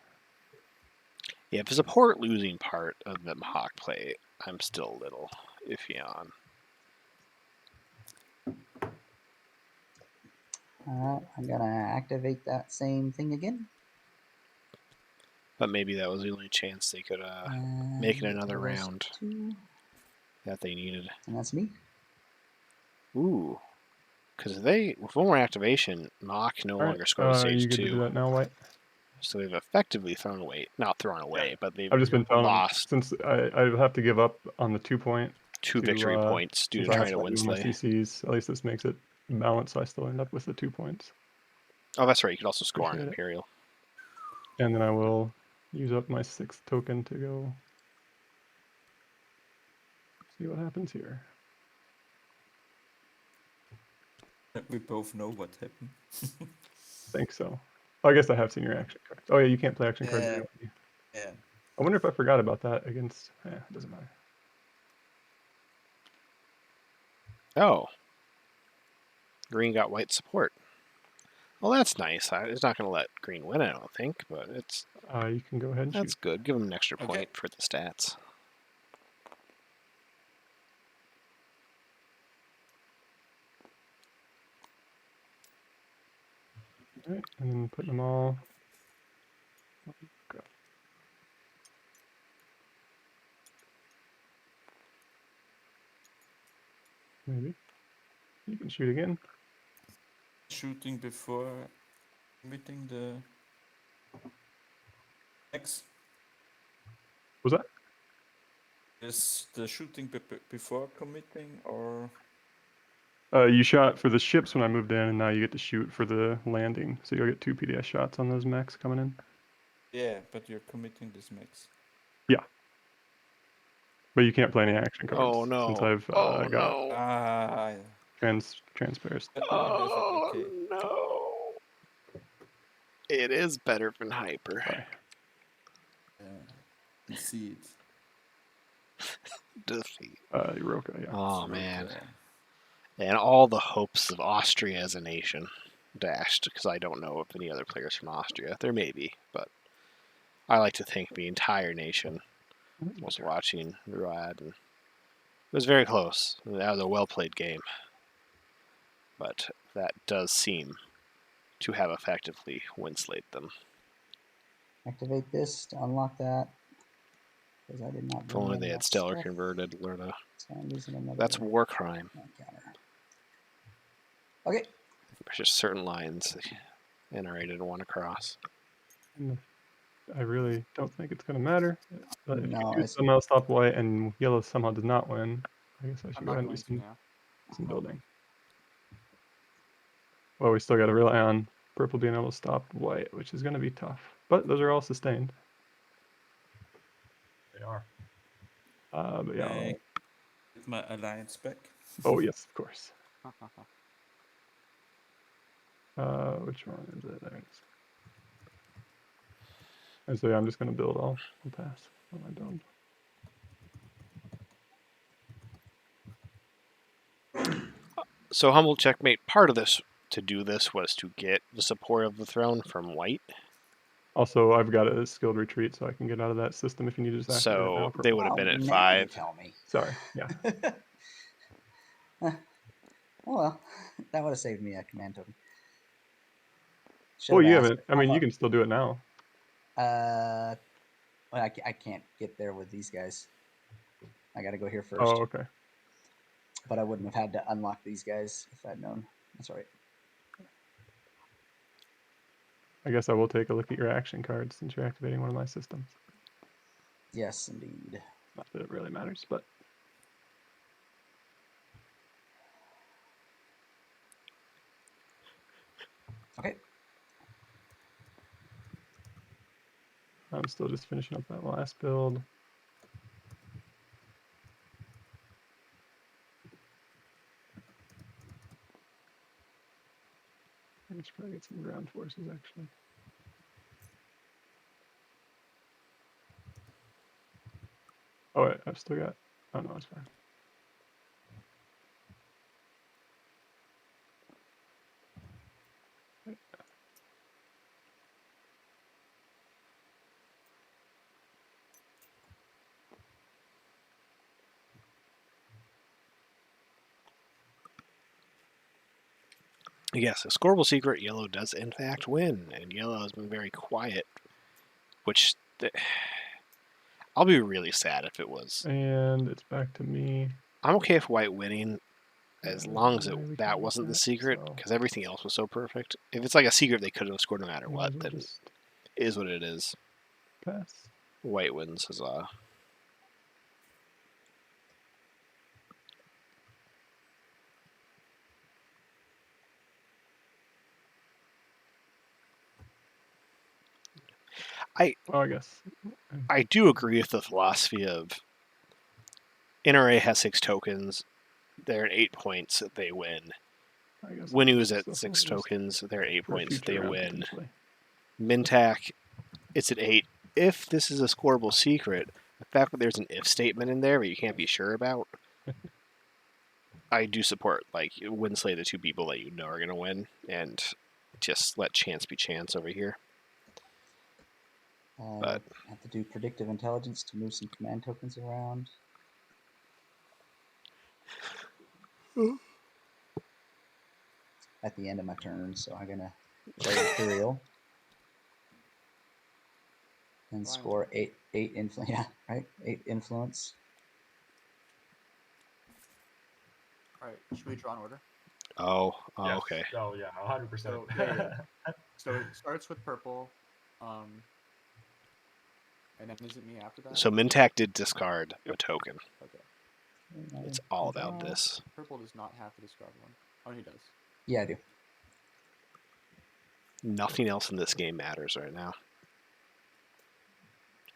Yeah, if there's a port losing part of the Mahawk play, I'm still a little iffy on. Alright, I'm gonna activate that same thing again. But maybe that was the only chance they could make it And another those round 2, that they needed. and that's me. Ooh. Because with one more activation, Mach no All longer right. scores You stage good to do 2. that now, White? So they've effectively not thrown away, but they've I've just been telling them lost since I have to give up on the 2 point 2 to, victory points due since to I trying have to to do my Winslay. CCs. At least this makes it balanced, so I still end up with the 2 points. Oh, that's right. You could also score on Appreciate it. Imperial. And then I will use up my 6th token to go see what happens here. We both know what happened. I think so. Oh, I guess I have seen your action cards. Oh yeah, you can't play action cards Yeah. anyway. Yeah. I wonder if I forgot about that against. Yeah, it doesn't matter. Oh. Green got white support. Well, that's nice. It's not going to let green win, I don't think, but You can go ahead and that's shoot. good. Give them an extra Okay. point for the stats. All right, and then putting them all. Go. Maybe you can shoot again. Shooting before meeting the X. Was that? Is the shooting before committing or? You shot for the ships when I moved in, and now you get to shoot for the landing. So you'll get 2 PDS shots on those mechs coming in. Yeah, but you're committing this mix. But you can't play any action cards. Oh, no. Since I've Oh, got no. Ah, transparency. but now I have it. Okay. Oh, no. It is better than Hyper. Sorry. I see it. Defeat. Euroka, yeah. Oh, It's man. okay. And all the hopes of Austria as a nation dashed, because I don't know of any other players from Austria. There may be, but I like to think the entire nation was watching Ruad, and it was very close. That was a well-played game. But that does seem to have effectively winslayed them. activate this to unlock that. Because I did not If bring only in they had enough Stellar stuff. converted, Lurda. So I'm using another That's war crime. counter. Okay. There's just certain lines the NRA didn't want to cross. And I really don't think it's going to matter. But if No, you do it's somehow stop white and yellow somehow does not win, I guess I should I'm go not ahead and do going to some, now. some building. Well, we still got to rely on purple being able to stop white, which is going to be tough. But those are all sustained. They are. But yeah. I get my alliance back. Oh yes, of course. Which one is it? There it is. And so yeah, I'm just going to build. I'll pass on my build. So humble checkmate. Part of this to do this was to get the support of the throne from white. Also, I've got a skilled retreat, so I can get out of that system if you need to just activate it now. So they would have oh, been at now 5. You tell me. Sorry. Yeah. Oh well, that would have saved me a command token. Well, Should've you asked. haven't. I mean, you can still do it now. Well, I can't get there with these guys. I got to go here first. Oh, okay. But I wouldn't have had to unlock these guys if I'd known. That's all right. I guess I will take a look at your action cards since you're activating one of my systems. Yes, indeed. Not that it really matters, but Okay. I'm still just finishing up that last build. I should probably get some ground forces actually. Oh wait, I've still got. Oh no, it's fine. Yes, a scoreable secret. Yellow does in fact win, and yellow has been very quiet. Which I'll be really sad if it was. And it's back to me. I'm okay with white winning, as Yeah, long as there's no way we can that get wasn't the that, secret, so because everything else was so perfect. If it's like a secret they couldn't have scored no matter we might what, as well then just it is what it is. pass. White wins as Oh, I guess. I do agree with the philosophy of NRA has 6 tokens. They're at 8 points. They win. I guess Winnie I'll was put at stuff 6 on just tokens. They're at 8 for a points. future They round, win. potentially. Mintac, it's at 8. If this is a scoreable secret, the fact that there's an if statement in there but you can't be sure about, I do support, like, Winsley, the 2 people that you know are going to win, and just let chance be chance over here. But I have to do predictive intelligence to move some command tokens around. At the end of my turn, so I'm gonna play Imperial and Fine. score 8 influence. Yeah, right. 8 influence. Alright, should we draw an order? Yes. Okay. Oh yeah, 100%. So, yeah. So it starts with purple, and then is it me after that? So Mintac did discard a token. Okay. It's all about this. Purple does not have to discard one. Oh, he does. Yeah, I do. Nothing else in this game matters right now.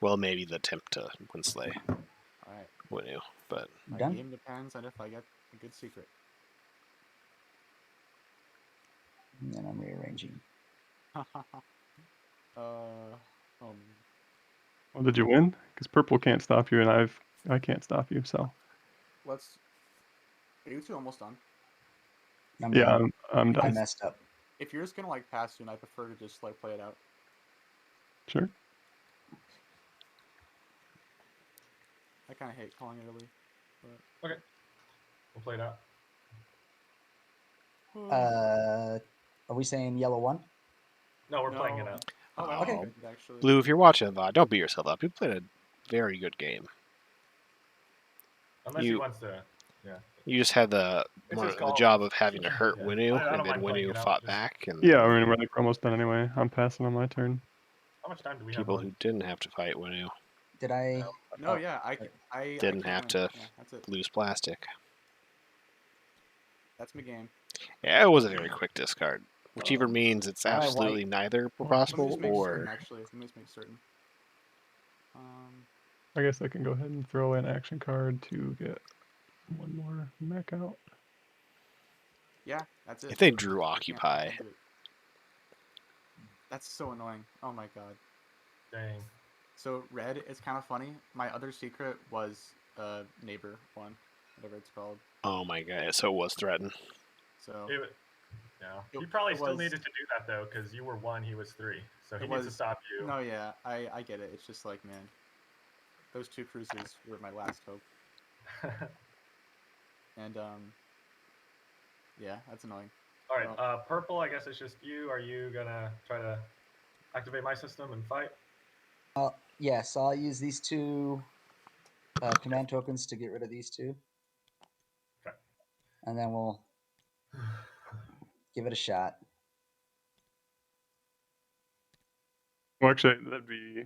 Well, maybe the attempt to Winsley Alright. Winu, but My Done. game depends on if I get a good secret. And then I'm rearranging. Well, did you win? Because purple can't stop you, and I can't stop you. So Let's. Are you two almost done? I'm yeah, done. I'm I done. messed up. If you're just gonna like pass soon, I prefer to just like play it out. Sure. I kind of hate calling it early. But... Okay. We'll play it out. Are we saying yellow 1? No, we're playing it out. Oh, that Okay. was good, actually. Blue, if you're watching the VOD, don't beat yourself up. You played a very good game. Unless he wants to. Yeah. You just had the It's his the call. job of having to hurt Yeah. Winu, I and don't then mind playing Winu it out, fought just- back, and Yeah, then I mean, we're almost done anyway. I'm passing on my turn. How much time do we people have? who didn't have to fight Winu Did I? No, oh, yeah, I didn't can't have win. to Yeah, that's it. lose plastic. That's my game. Yeah, it was a very quick discard, which either means it's Alright, absolutely neither Let me possible, just make certain, or actually. Let me just make certain. I guess I can go ahead and throw an action card to get one more mech out. Yeah, that's it. if they drew I Occupy. can't do it. That's so annoying. Oh my god. Dang. So red is kind of funny. My other secret was neighbor one, whatever it's called. Oh my god! So it was threatened. So Yeah. It- He probably it still was- needed to do that though, because you were 1, he was 3, so he It needs to was- stop you. no, yeah, I get it. It's just like, man, those 2 cruisers were my last hope, and yeah, that's annoying. All right. Purple. I guess it's just you. Are you gonna try to activate my system and fight? Yes, I'll use these 2 command tokens to get rid of these 2. Okay. And then we'll give it a shot. Well, actually, that'd be.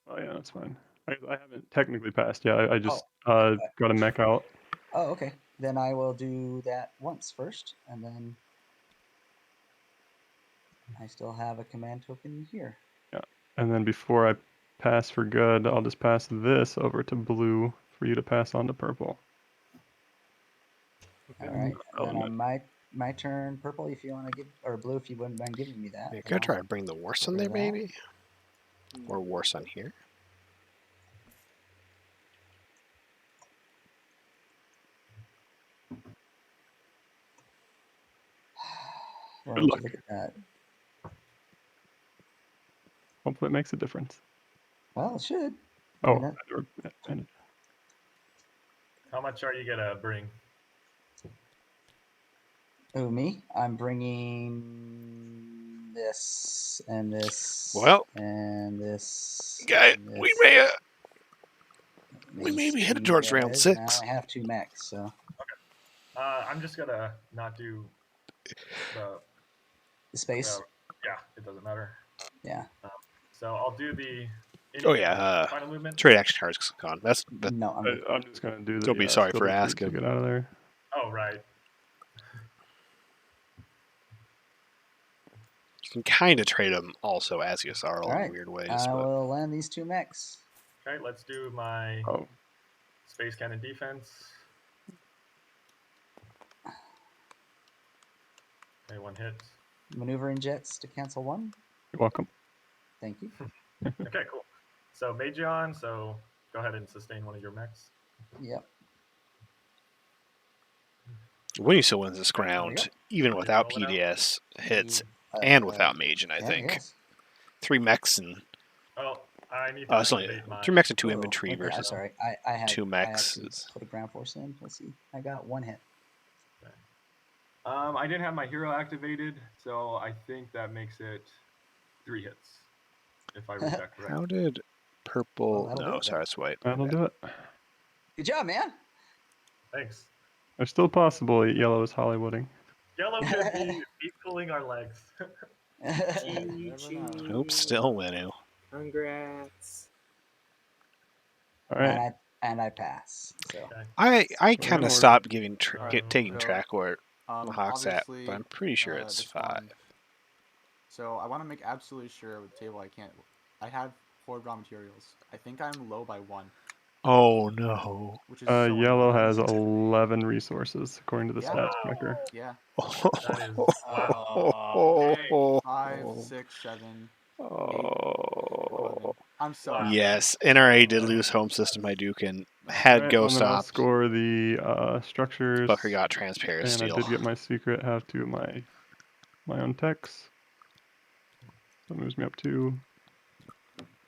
Oh yeah, that's fine. I haven't technically passed. Yeah, I just got a mech out. Oh, okay. Then I will do that once first, and then I still have a command token here. Yeah, and then before I pass for good, I'll just pass this over to blue for you to pass on to purple. All right. Oh, And then on my turn, purple, if you want to give, or blue, if you wouldn't mind giving me that. Yeah, then could I I'll try to bring the worst on get there, rid of that. maybe, or worse on here? Well, Good would you luck. look at that? Hopefully, it makes a difference. Well, it should. Oh, that- and How much are you gonna bring? Oh, me? I'm bringing this and this. Well, and this. guy, and we this. may be headed These towards round guys, 6. and I only have 2 mechs, so. I'm just gonna not do the. The space. Yeah, it doesn't matter. Yeah. So I'll do the. Oh yeah, final movement. trade action cards gone. That's No, I'm just gonna do the. Don't be sorry skill for retreat asking. to get out of there. Oh right. You can kind of trade them also as Yasarl All right. in weird ways. I but will land these 2 mechs. Okay, let's do my Oh, space cannon defense. Okay, 1 hit. Maneuvering jets to cancel 1. you're welcome. Thank you. Okay, cool. So Magion, so go ahead and sustain 1 of your mechs. Yep. Winnie still wins this There we round, go. even without Rolling out. PDS hits Uh, and without Magian, I yeah, think. yes. 3 mechs and Oh, I need to oh, it's only activate my. 3 mechs and 2 Oh, infantry okay, I'm versus sorry. I had 2 I mechs. actually Is, put a ground force in. Let's see. I got 1 hit. I didn't have my hero activated, so I think that makes it 3 hits. If I read that correctly. how did purple? that'll do No, it sorry, then. it's white. That'll do it. Good job, man. Thanks. It's still possible yellow is Hollywooding. Yellow could be pulling our legs. Chee, chee. Nope, still Winu. Congrats. All right. and I pass. So Okay. I in kind order. of stopped giving Alright, taking so, track where Mahawk's at, obviously, but I'm pretty sure it's this 5. one- So I want to make absolutely sure with the table I can't. I have 4 raw materials. I think I'm low by 1, Oh no. which is so Yellow annoying. has 11 resources according to the Yeah. stats tracker. Yeah, That is wow. Oh, 5, 6, 7. oh. I'm sorry. Yes, NRA did lose home system Hadouken, had Alright, go and then I'll stopped, score the structures. but forgot transparent And steel. I did get my secret. Have 2 of my own techs. That moves me up to.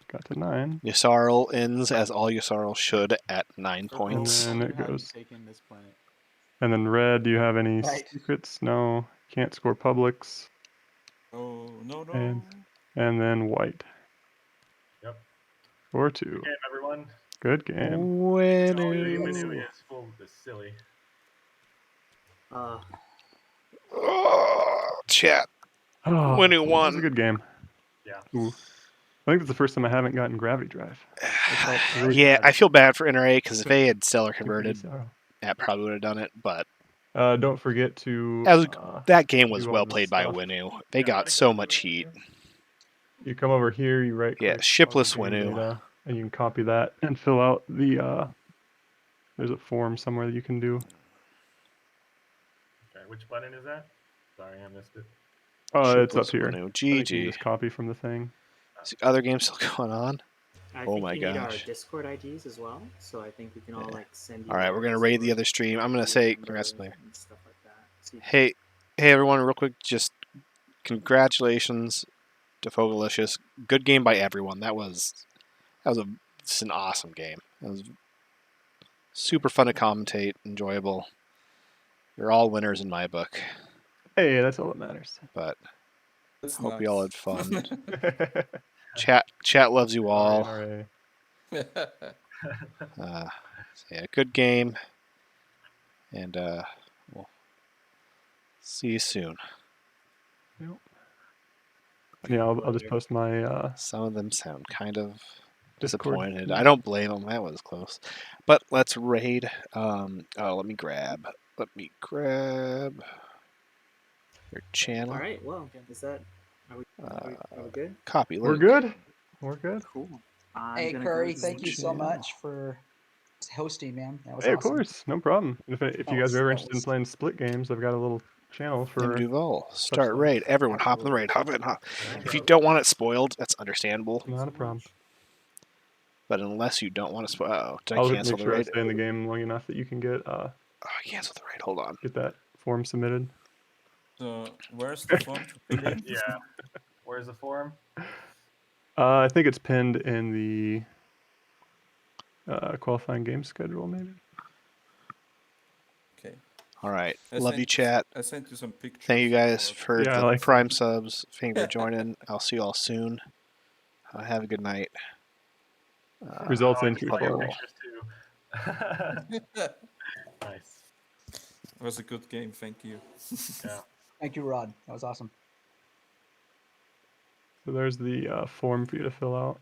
Got to 9. Yasarl ends as all Yasarl should at 9 So points. And then you it hadn't goes. taken this planet. And then red, do you have any Right. secrets? No. Can't score publics. Oh, no, no. And And then white. Yep. 4-2. Good game, everyone. Good game. Menu Winner. is full of this silly. Chat. Oh, Winnie that was won. a good game. Yeah. Ooh. I think it's the first time I haven't gotten Gravity Drive. That felt really Yeah, bad. I feel bad for NRA because if they had stellar Super converted, Sorrow. that probably would have done it. But Don't forget to that game was do all well the played by stuff. Winu. They got so much heat. You come over here, you right click Yeah, shipless game Winu. data, and you can copy that and fill out the there's a form somewhere that you can do. Okay, which button is that? Sorry, I missed it. It's up Shipless here. Winu. I think you can GG. just copy from the thing. Is the other game still going on? I Oh think my you need our gosh. Discord IDs as well, so I think we can all like send you. All right, our we're gonna raid the Discord other stream. I'm gonna ID say number congrats, player. and stuff like that. So you can- Hey everyone, real quick, just congratulations to Fogalicious. Good game by everyone. It's an awesome game. It was super fun to commentate, enjoyable. You're all winners in my book. Hey, that's all that matters. But That's hope nice. you all had fun. Chat loves you all. NRA. So yeah, good game, and we'll see you soon. Yep. Yeah, I'll just post my Some of them sound kind of Discord disappointed. feed. I don't blame them. That was close. But let's raid. Let me grab your channel. All right. Well, is that? Are we good? Copy We're link. good. We're good. Cool. I'm Hey, gonna Curry, go thank you so channel. much for hosting, man. That was Hey, of awesome. course, no problem. If you guys are ever interested in was- playing split games, I've got a little channel M. for Duval. Start stuff. raid. Everyone hop in the raid. Hop in. Hop. If you go. don't want it spoiled, that's understandable. Not a problem. But unless you don't want to spoil, did I I'll cancel make the sure I raid? stay in the game long enough that you can get Oh, I canceled the raid. Hold on. get that form submitted. So where's the form to fill in? Yeah. Where's the form? I think it's pinned in the qualifying game schedule, maybe. Okay. All right. I Love you, sent- chat. I sent you some pictures. Thank you guys for Yeah, I the like Prime subs. Thank you for joining. I'll see you all soon. Have a good night. Results I entry saw your for pictures too. Nice. It was a good game, thank you. Yeah. Thank you, Rod. That was awesome. So there's the form for you to fill out.